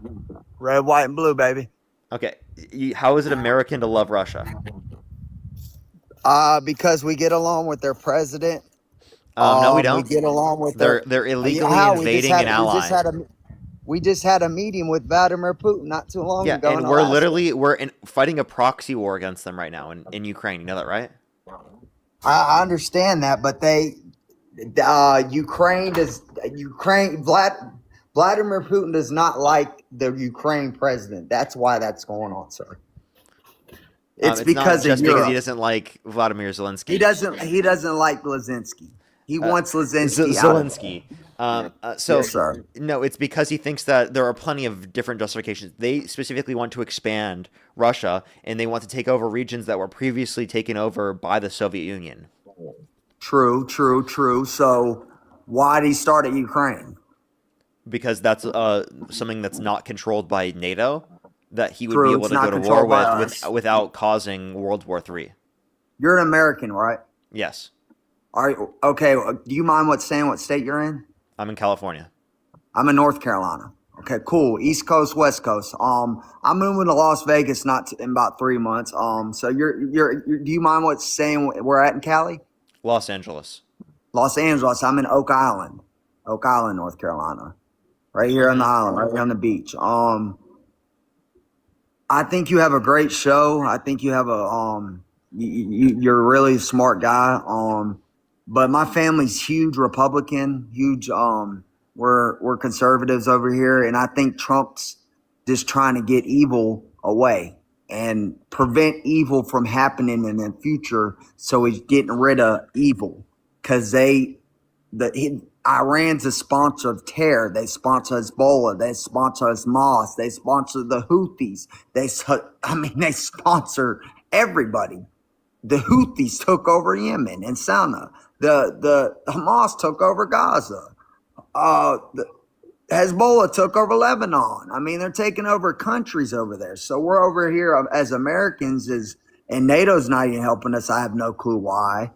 Red, white, and blue, baby. Okay. How is it American to love Russia? Because we get along with their president. No, we don't. We get along with they're illegally invading an ally. We just had a meeting with Vladimir Putin not too long ago. Yeah, and we're fighting a proxy war against them right now in Ukraine. You know that, right? I understand that, but Vladimir Putin does not like the Ukraine president. That's why that's going on, sir. It's because not just because he doesn't like Vladimir Zelensky. He doesn't like Zelensky. He wants Zelensky. Zelensky. Yes, sir. No, it's because he thinks that there are plenty of different justifications. They specifically want to expand Russia, and they want to take over regions that were previously taken over by the Soviet Union. True. So why did he start at Ukraine? Because that's something that's not controlled by NATO, that he would be able to go to war without causing World War III. You're an American, right? Yes. All right. Okay. Do you mind saying what state you're in? I'm in California. I'm in North Carolina. Okay, cool. East Coast, West Coast. I'm moving to Las Vegas in about 3 months. So you're do you mind what's saying we're at in Cali? Los Angeles. Los Angeles. I'm in Oak Island, North Carolina, right here on the island, right here on the beach. I think you have a great show. I think you have you're a really smart guy. But my family's huge Republican, huge. We're conservatives over here, and I think Trump's just trying to get evil away and prevent evil from happening in the future. So he's getting rid of evil because Iran's a sponsor of terror. They sponsor Hezbollah. They sponsor Hamas. They sponsor the Houthis. They sponsor everybody. The Houthis took over Yemen and Sana'a. The Hamas took over Gaza. The Hezbollah took over Lebanon. I mean, they're taking over countries over there. So we're over here as Americans, and NATO's not even helping us. I have no clue why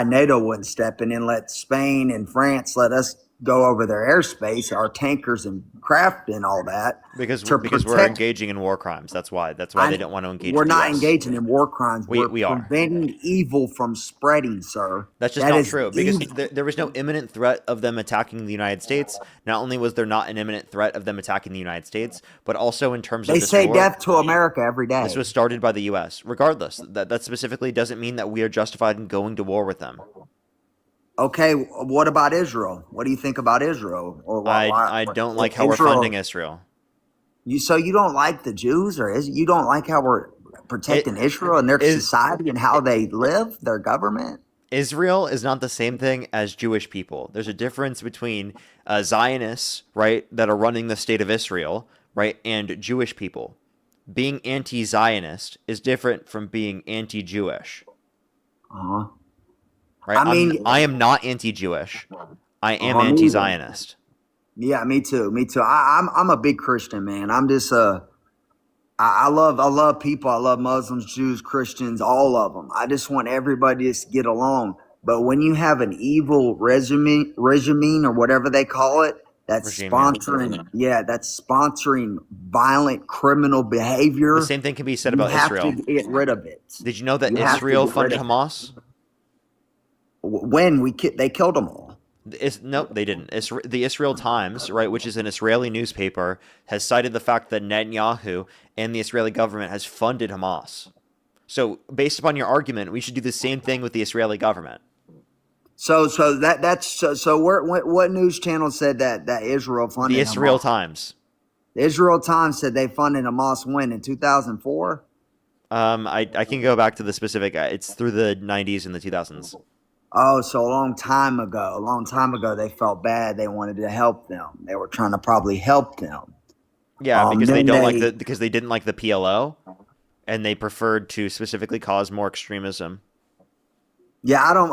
NATO wouldn't step in and let Spain and France let us go over their airspace, our tankers and craft and all that. Because we're engaging in war crimes. That's why they don't want to engage. We're with the not US. engaging in war crimes. We are preventing evil from spreading, sir. That's just not true, because there was no imminent threat of them attacking the United States. Not only was there not an imminent threat of them attacking the United States, but also in terms of they this say war, death to America every day. This was started by the U.S. Regardless, that specifically doesn't mean that we are justified in going to war with them. Okay, what about Israel? What do you think about Israel? I don't like how we're funding Israel. So you don't like the Jews, or you don't like how we're protecting Israel and their society and how they live, their government? Israel is not the same thing as Jewish people. There's a difference between Zionists, right, that are running the state of Israel, right, and Jewish people. Being anti-Zionist is different from being anti-Jewish. Uh-huh. Right? I am not anti-Jewish. I am anti-Zionist. Yeah, me too. I'm a big Christian, man. I'm just I love people. I love Muslims, Jews, Christians, all of them. I just want everybody to get along. But when you have an evil regime or whatever they call it, that's sponsoring violent criminal behavior. The same thing can be said about Israel. You have to get rid of it. Did you know that Israel funded Hamas? When they killed them all. No, they didn't. The Israel Times, right, which is an Israeli newspaper, has cited the fact that Netanyahu and the Israeli government has funded Hamas. So, based upon your argument, we should do the same thing with the Israeli government. So what news channel said that Israel funded the Israel Hamas? Times. The Israel Times said they funded Hamas when, in 2004? I can go back to the specific. It's through the 90s and the 2000s. Oh, so a long time ago, they felt bad. They wanted to help them. They were trying to probably help them. Yeah, because because they didn't like the PLO, and they preferred to specifically cause more extremism. Yeah, I don't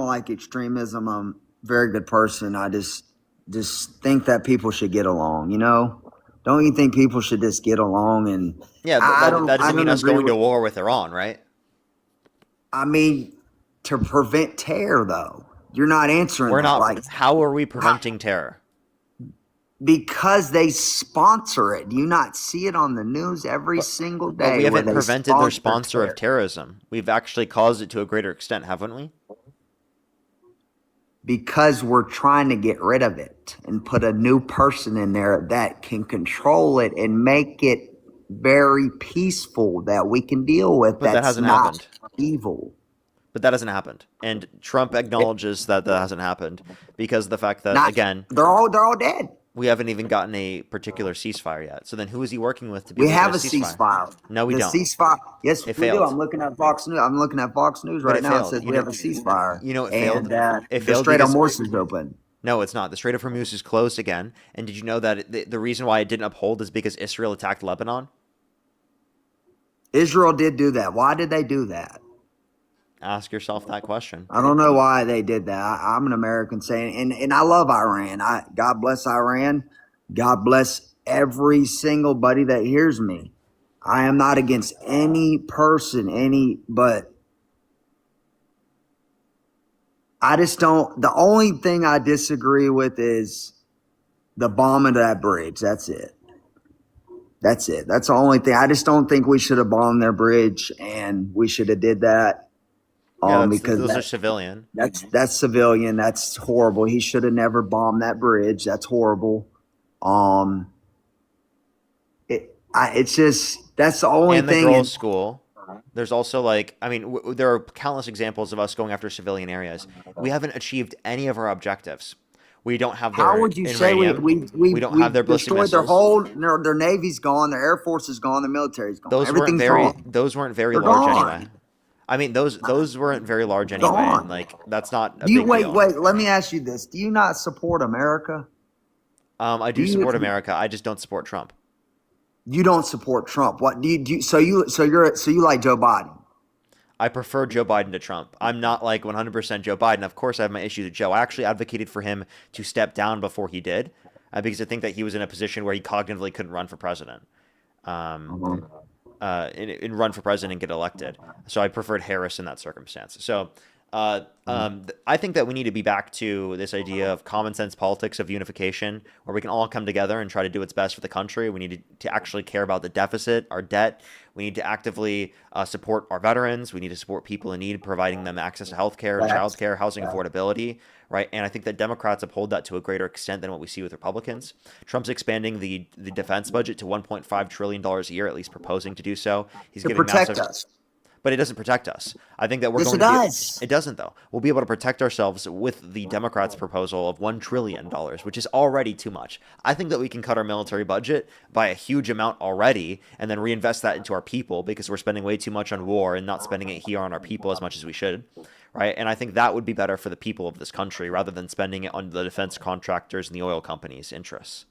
like extremism. I'm a very good person. I just think that people should get along. You know, don't you think people should just get along? And yeah, that doesn't mean us going to war with Iran, right? I mean, to prevent terror, though. You're not answering. We're not. How are we preventing terror? Because they sponsor it. Do you not see it on the news every single day? But we haven't prevented their sponsor of terrorism. We've actually caused it to a greater extent, haven't we? Because we're trying to get rid of it and put a new person in there that can control it and make it very peaceful, that we can deal with. But that hasn't happened. Evil. But that hasn't happened, and Trump acknowledges that hasn't happened because of the fact that again they're all dead. We haven't even gotten a particular ceasefire yet. So then, who is he working with to be? We have a ceasefire. No, we don't. Ceasefire. Yes, we failed. do. I'm looking at Fox News. Right now. It says we have a ceasefire. You know, it failed. It failed. The Strait of Hormuz is open. No, it's not. The Strait of Hormuz is closed again. And did you know that the reason why it didn't uphold is because Israel attacked Lebanon? Israel did do that. Why did they do that? Ask yourself that question. I don't know why they did that. I'm an American saying, and I love Iran. God bless Iran. God bless every single buddy that hears me. I am not against any person, but I just don't. The only thing I disagree with is the bombing of that bridge. That's it. That's it. That's the only thing. I just don't think we should have bombed their bridge, and we should have did that. Yeah, Because those are civilian. that's civilian. That's horrible. He should have never bombed that bridge. That's horrible. It's just that's the only And the thing. girls' school. There's also like, I mean, there are countless examples of us going after civilian areas. We haven't achieved any of our objectives. We don't have their How would you say we don't have their ballistic destroyed their missiles. whole their navy's gone, their air force is gone, their military's gone. Those Everything's gone. Those weren't very They're large gone. anyway. I mean, those weren't very large anyway. Gone. And, like, that's not a Do you big wait? deal. Let me ask you this: do you not support America? I do support America. I just don't support Trump. You don't support Trump. What do you do? So you like Joe Biden? I prefer Joe Biden to Trump. I'm not like 100% Joe Biden. Of course, I have my issues with Joe. I actually advocated for him to step down before he did, because I think that he was in a position where he cognitively couldn't run for president. And run for president and get elected. So I preferred Harris in that circumstance. So I think that we need to be back to this idea of common sense politics of unification, where we can all come together and try to do what's best for the country. We need to actually care about the deficit, our debt. We need to actively support our veterans. We need to support people in need, providing them access to healthcare, childcare, housing affordability, right? And I think that Democrats uphold that to a greater extent than what we see with Republicans. Trump's expanding the defense budget to $1.5 trillion a year, at least proposing to do so. He's giving protect massive... us. But it doesn't protect us. I think that we're Yes, going it to does. It doesn't, though. We'll be able to protect ourselves with the Democrats' proposal of $1 trillion, which is already too much. I think that we can cut our military budget by a huge amount already and then reinvest that into our people, because we're spending way too much on war and not spending it here on our people as much as we should, right? And I think that would be better for the people of this country rather than spending it on the defense contractors and the oil companies' interests.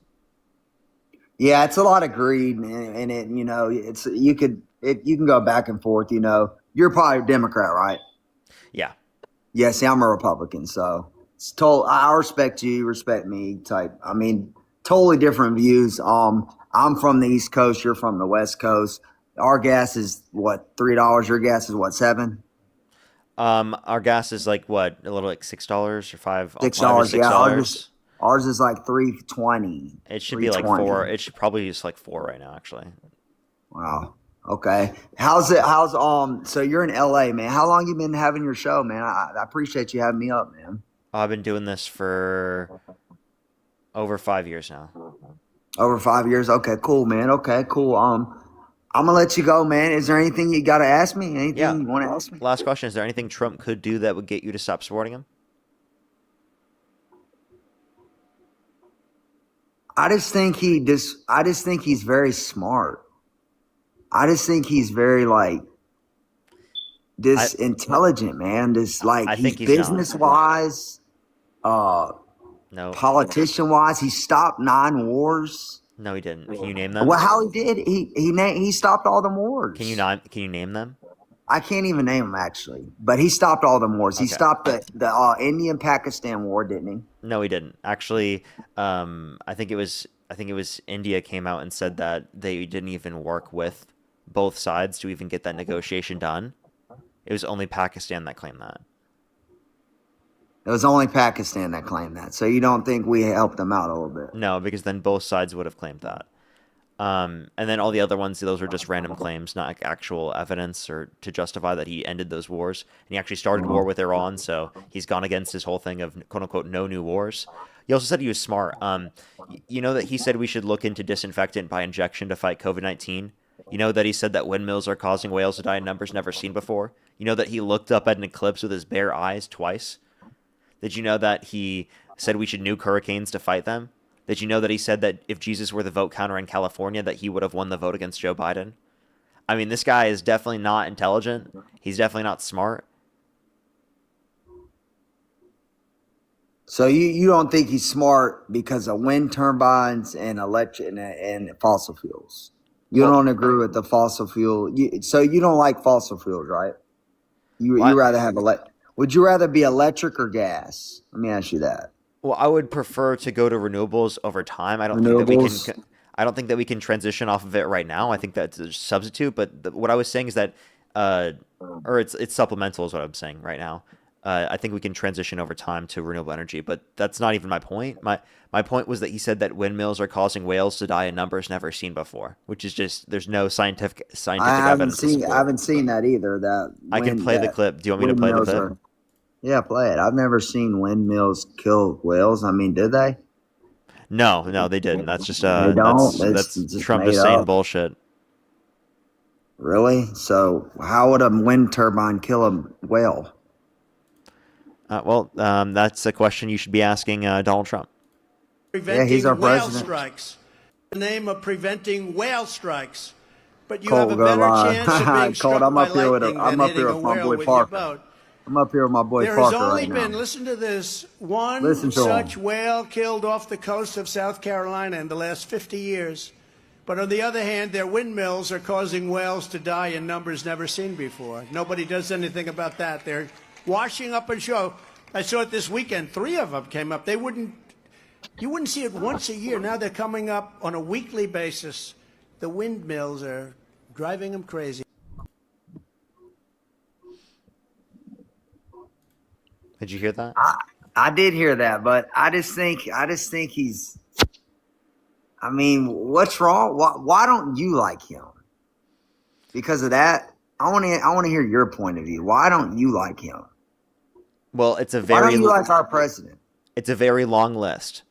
Yeah, it's a lot of greed, and it you can go back and forth. You're probably a Democrat, right? Yeah. Yeah. See, I'm a Republican, so it's I respect you, respect me. Type. I mean, totally different views. I'm from the East Coast. You're from the West Coast. Our gas is what, $3. Your gas is what, $7? Our gas is like what, a little like $6 or $5. $6. Yeah. $6. Ours is like $3.20. It should be like $4. It should probably be just like $4 right now, actually. Wow. Okay. How's so you're in LA, man. How long you been having your show, man? I appreciate you having me up, man. I've been doing this for over 5 years now. Over 5 years? Okay, cool, man. Okay, cool. I'm gonna let you go, man. Is there anything you gotta ask me? Anything you want to ask me? Last question. Is there anything Trump could do that would get you to stop supporting him? I just think he's very smart. I just think he's very intelligent, man. He's business wise, no, politician wise. He stopped 9 wars. No, he didn't. Can you name them? Well, how he did? He stopped all the wars. Can you name them? I can't even name them actually, but he stopped all the wars. He stopped the Indian-Pakistan war, didn't he? No, he didn't. Actually, I think it was India came out and said that they didn't even work with both sides to even get that negotiation done. It was only Pakistan that claimed that. It was only Pakistan that claimed that. So you don't think we helped them out a little bit? No, because then both sides would have claimed that. And then all the other ones, those were just random claims, not like actual evidence or to justify that he ended those wars. And he actually started war with Iran, so he's gone against his whole thing of quote-unquote no new wars. He also said he was smart. You know that he said we should look into disinfectant by injection to fight COVID-19? You know that he said that windmills are causing whales to die in numbers never seen before? You know that he looked up at an eclipse with his bare eyes twice? Did you know that he said we should nuke hurricanes to fight them? Did you know that he said that if Jesus were the vote counter in California, that he would have won the vote against Joe Biden? I mean, this guy is definitely not intelligent. He's definitely not smart. So you don't think he's smart because of wind turbines and electric and fossil fuels? You don't agree with the fossil fuel. So you don't like fossil fuels, right? You rather have Would you rather be electric or gas? Let me ask you that. Well, I would prefer to go to renewables over time. I don't think that we can transition off of it right now. I think that's a substitute. But what I was saying is that, or it's supplemental is what I'm saying right now. I think we can transition over time to renewable energy, but that's not even my point. My point was that he said that windmills are causing whales to die in numbers never seen before, which is just there's no scientific evidence to I support. haven't seen that either. That I can play the clip. Do you want me to play the windmills clip? are. Yeah, play it. I've never seen windmills kill whales. I mean, did they? No, they didn't. That's just They don't. that's It's just Trump made just saying up. bullshit. Really? So how would a wind turbine kill a whale? That's a question you should be asking Donald Trump. Preventing he's our whale president. strikes. In the name of preventing whale strikes. But you Colt, have a better chance of being Colt, struck I'm by up here with lightning I'm than up hitting here a with my whale boy with your Parker. boat. I'm up here with my boy There has Parker only right been, now. listen to this, one Listen to such him. whale killed off the coast of South Carolina in the last 50 years. But on the other hand, their windmills are causing whales to die in numbers never seen before. Nobody does anything about that. They're washing up and show. I saw it this weekend. 3 of them came up. You wouldn't see it once a year. Now they're coming up on a weekly basis. The windmills are driving them crazy. Did you hear that? I did hear that, but I just think he's. I mean, what's wrong? Why don't you like him? Because of that, I want to hear your point of view. Why don't you like him? Well, why don't you like our president? It's a very long list.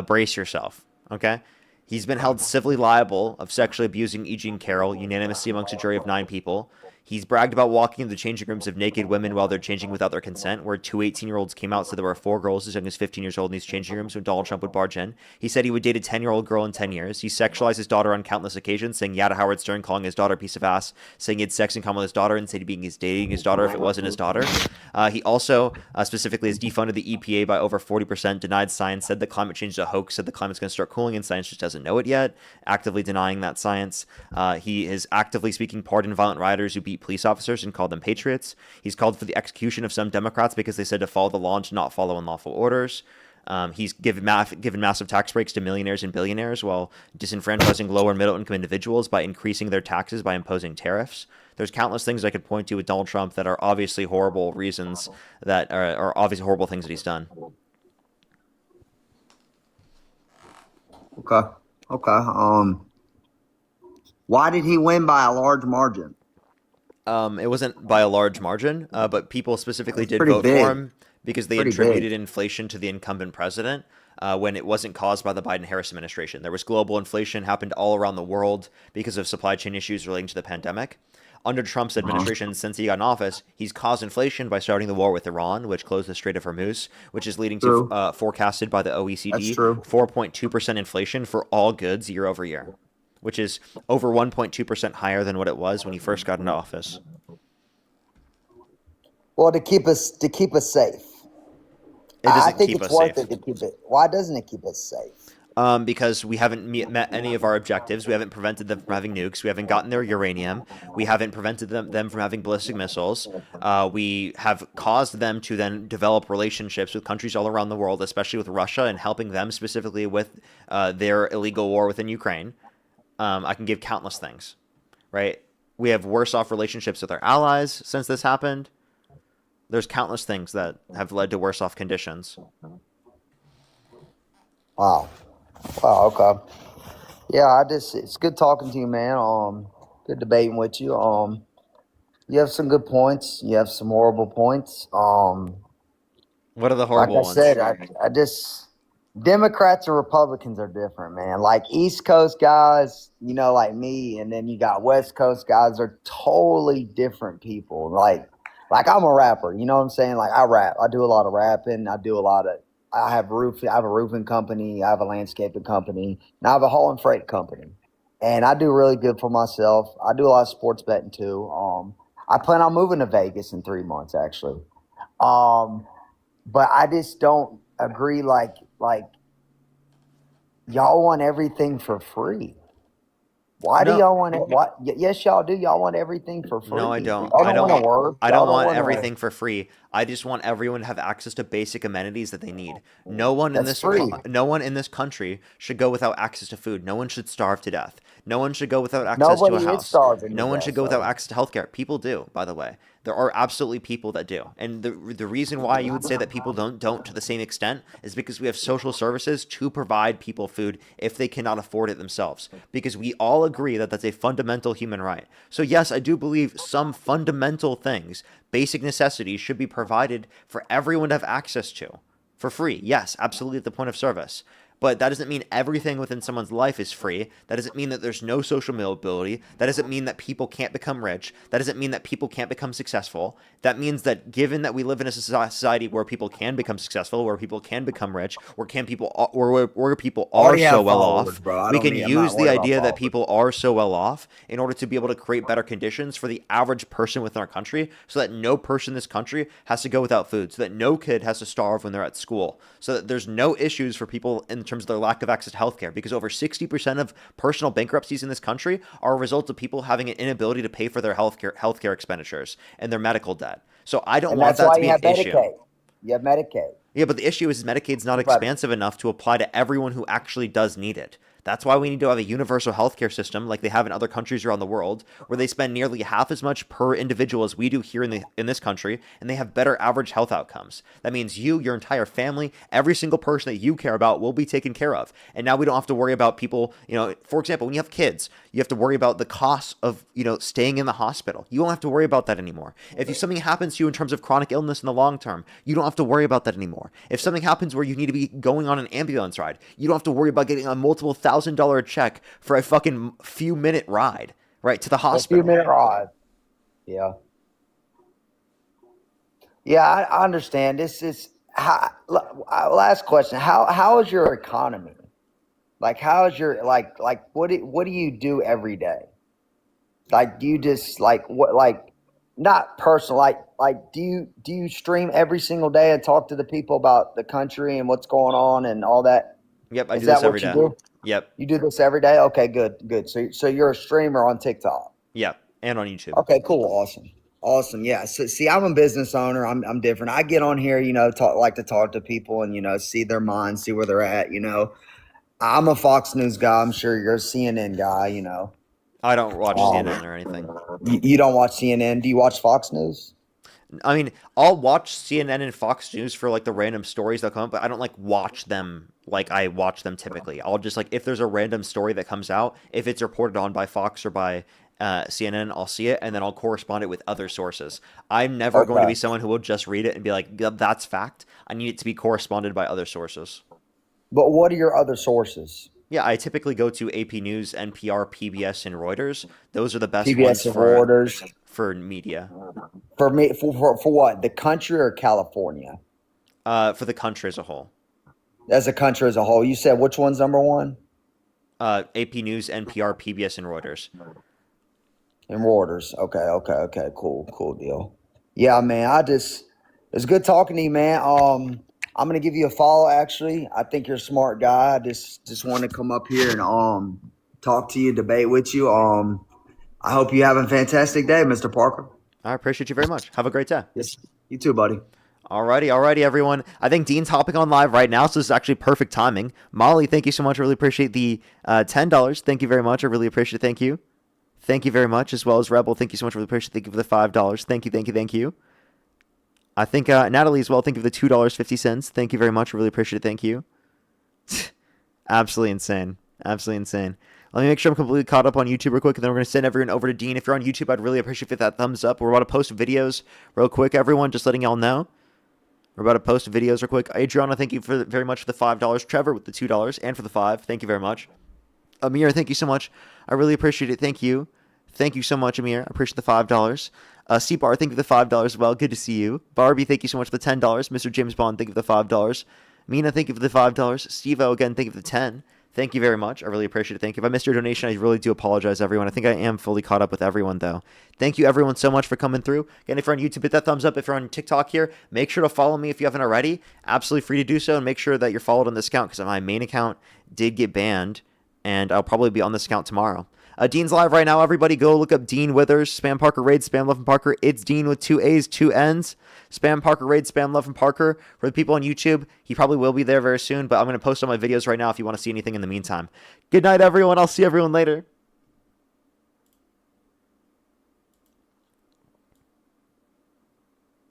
Brace yourself, okay? He's been held civilly liable of sexually abusing E. Jean Carroll, unanimously amongst a jury of 9 people. He's bragged about walking into changing rooms of naked women while they're changing without their consent, where 2 18-year-olds came out, so there were 4 girls as young as 15 years old in these changing rooms when Donald Trump would barge in. He said he would date a 10-year-old girl in 10 years. He sexualized his daughter on countless occasions, saying yeah to Howard Stern, calling his daughter a piece of ass, saying he had sex in common with his daughter, and said he'd be dating his daughter if it wasn't his daughter. He also specifically has defunded the EPA by over 40%, denied science, said that climate change is a hoax, said the climate's going to start cooling and science just doesn't know it yet, actively denying that science. He is actively speaking pardon violent rioters who beat police officers and called them patriots. He's called for the execution of some Democrats because they said to follow the law and to not follow unlawful orders. He's given massive tax breaks to millionaires and billionaires while disenfranchising lower and middle income individuals by increasing their taxes by imposing tariffs. There's countless things I could point to with Donald Trump that are obviously horrible reasons that are obviously horrible things that he's done. Okay. Why did he win by a large margin? It wasn't by a large margin, but people specifically did pretty vote big. for him because they Pretty attributed big. inflation to the incumbent president when it wasn't caused by the Biden-Harris administration. There was global inflation happened all around the world because of supply chain issues relating to the pandemic. Under Trump's administration, since he got in office, he's caused inflation by starting the war with Iran, which closed the Strait of Hormuz, which is leading to, forecasted by the OECD, That's true. 4.2% inflation for all goods year over year, which is over 1.2% higher than what it was when he first got into office. Well, to keep us safe. It doesn't I think keep it's us worth safe. it to keep it. Why doesn't it keep us safe? Because we haven't met any of our objectives. We haven't prevented them from having nukes. We haven't gotten their uranium. We haven't prevented them from having ballistic missiles. We have caused them to then develop relationships with countries all around the world, especially with Russia, and helping them specifically with their illegal war within Ukraine. I can give countless things, right? We have worse off relationships with our allies since this happened. There's countless things that have led to worse off conditions. Wow. Okay. Yeah, it's good talking to you, man. Good debating with you. You have some good points. You have some horrible points. What are the horrible ones? Like I said, I just Democrats and Republicans are different, man. Like East Coast guys, like me, and then you got West Coast guys are totally different people. Like I'm a rapper, you know what I'm saying? Like I rap. I do a lot of rapping. I have a roofing company. I have a landscaping company. And I have a haul and freight company. And I do really good for myself. I do a lot of sports betting too. I plan on moving to Vegas in 3 months, actually. But I just don't agree. Like y'all want everything for free. Why do y'all want it? What? Yes, y'all do. Y'all want everything for free. No, I don't. Y'all don't want to work. I Y'all don't want wanna- everything for free. I just want everyone to have access to basic amenities that they need. No one in That's this free. no one in this country should go without access to food. No one should starve to death. No one should go without access to a Nobody is house. starving No to one death, should go without so. access to healthcare. People do, by the way. There are absolutely people that do. And the reason why you would say that people don't to the same extent is because we have social services to provide people food if they cannot afford it themselves. Because we all agree that that's a fundamental human right. So yes, I do believe some fundamental things, basic necessities, should be provided for everyone to have access to. For free, yes, absolutely at the point of service. But that doesn't mean everything within someone's life is free. That doesn't mean that there's no social mobility. That doesn't mean that people can't become rich. That doesn't mean that people can't become successful. That means that given that we live in a society where people can become successful, where people can become rich, where people are so well off, we can use the idea that people are so well off in order to be able to create better conditions for the average person within our country, so that no person in this country has to go without food, so that no kid has to starve when they're at school, so that there's no issues for people in terms of their lack of access to healthcare, because over 60% of personal bankruptcies in this country are a result of people having an inability to pay for their healthcare expenditures and their medical debt. So I don't want that to be an issue. You have Medicaid. Yeah, but the issue is Medicaid's not expansive enough to apply to everyone who actually does need it. That's why we need to have a universal healthcare system like they have in other countries around the world, where they spend nearly half as much per individual as we do here in this country, and they have better average health outcomes. That means you, your entire family, every single person that you care about will be taken care of. And now we don't have to worry about people, for example, when you have kids, you have to worry about the cost of, staying in the hospital. You don't have to worry about that anymore. If something happens to you in terms of chronic illness in the long term, you don't have to worry about that anymore. If something happens where you need to be going on an ambulance ride, you don't have to worry about getting a multiple $1,000 check for a fucking few minute ride, right, to the hospital. A few minute ride. Yeah. Yeah, I understand. This is last question. How is your economy? Like, how is your what do you do every day? Like, do you just not personal, do you stream every single day and talk to the people about the country and what's going on and all that? Yep, I do this every day. Yep. You do this every day? Okay, good. So you're a streamer on TikTok. Yep, and on YouTube. Okay, cool, awesome. Yeah. So see, I'm a business owner. I'm different. I get on here, like to talk to people and see their minds, see where they're at. I'm a Fox News guy. I'm sure you're a CNN guy. I don't watch CNN or anything. You don't watch CNN? Do you watch Fox News? I mean, I'll watch CNN and Fox News for the random stories that come up, but I don't watch them like I watch them typically. I'll just if there's a random story that comes out, if it's reported on by Fox or by CNN, I'll see it and then I'll correspond it with other sources. I'm never going to be someone who will just read it and be like, that's fact. I need it to be corresponded by other sources. But what are your other sources? Yeah, I typically go to AP News, NPR, PBS, and Reuters. Those are the best PBS ones and Reuters for media. For me, for what? The country or California? For the country as a whole. As a country as a whole, you said which one's number one? AP News, NPR, PBS, and Reuters. And Reuters. Okay. Cool deal. Yeah, man. It's good talking to you, man. I'm gonna give you a follow. Actually, I think you're a smart guy. I just want to come up here and talk to you, debate with you. I hope you have a fantastic day, Mr. Parker. I appreciate you very much. Have a great day. Yes, you too, buddy. Alrighty, everyone. I think Dean's hopping on live right now, so this is actually perfect timing. Molly, thank you so much. I really appreciate the $10. Thank you very much. I really appreciate it. Thank you. Thank you very much, as well as Rebel. Thank you so much. Really appreciate it. Thank you for the $5. Thank you. I think Natalie as well. Thank you for the $2.50. Thank you very much. I really appreciate it. Thank you. Absolutely insane. Let me make sure I'm completely caught up on YouTube real quick, and then we're going to send everyone over to Dean. If you're on YouTube, I'd really appreciate that thumbs up. We're about to post videos real quick, everyone, just letting y'all know. We're about to post videos real quick. Adriana, thank you very much for the $5. Trevor with the $2 and for the $5. Thank you very much. Amir, thank you so much. I really appreciate it. Thank you. Thank you so much, Amir. I appreciate the $5. C-Bar, thank you for the $5 as well. Good to see you. Barbie, thank you so much for the $10. Mr. James Bond, thank you for the $5. Mina, thank you for the $5. Steve-O, again, thank you for the 10. Thank you very much. I really appreciate it. Thank you. If I missed your donation, I really do apologize, everyone. I think I am fully caught up with everyone, though. Thank you, everyone, so much for coming through. Again, if you're on YouTube, hit that thumbs up. If you're on TikTok here, make sure to follow me if you haven't already. Absolutely free to do so, and make sure that you're followed on this account, because my main account did get banned, and I'll probably be on this account tomorrow. Dean's live right now. Everybody go look up Dean Withers, Spam Parker Raid, Spam Love and Parker. It's Dean with 2 A's, 2 N's. Spam Parker Raid, Spam Love and Parker. For the people on YouTube, he probably will be there very soon, but I'm going to post all my videos right now if you want to see anything in the meantime. Good night, everyone. I'll see everyone later.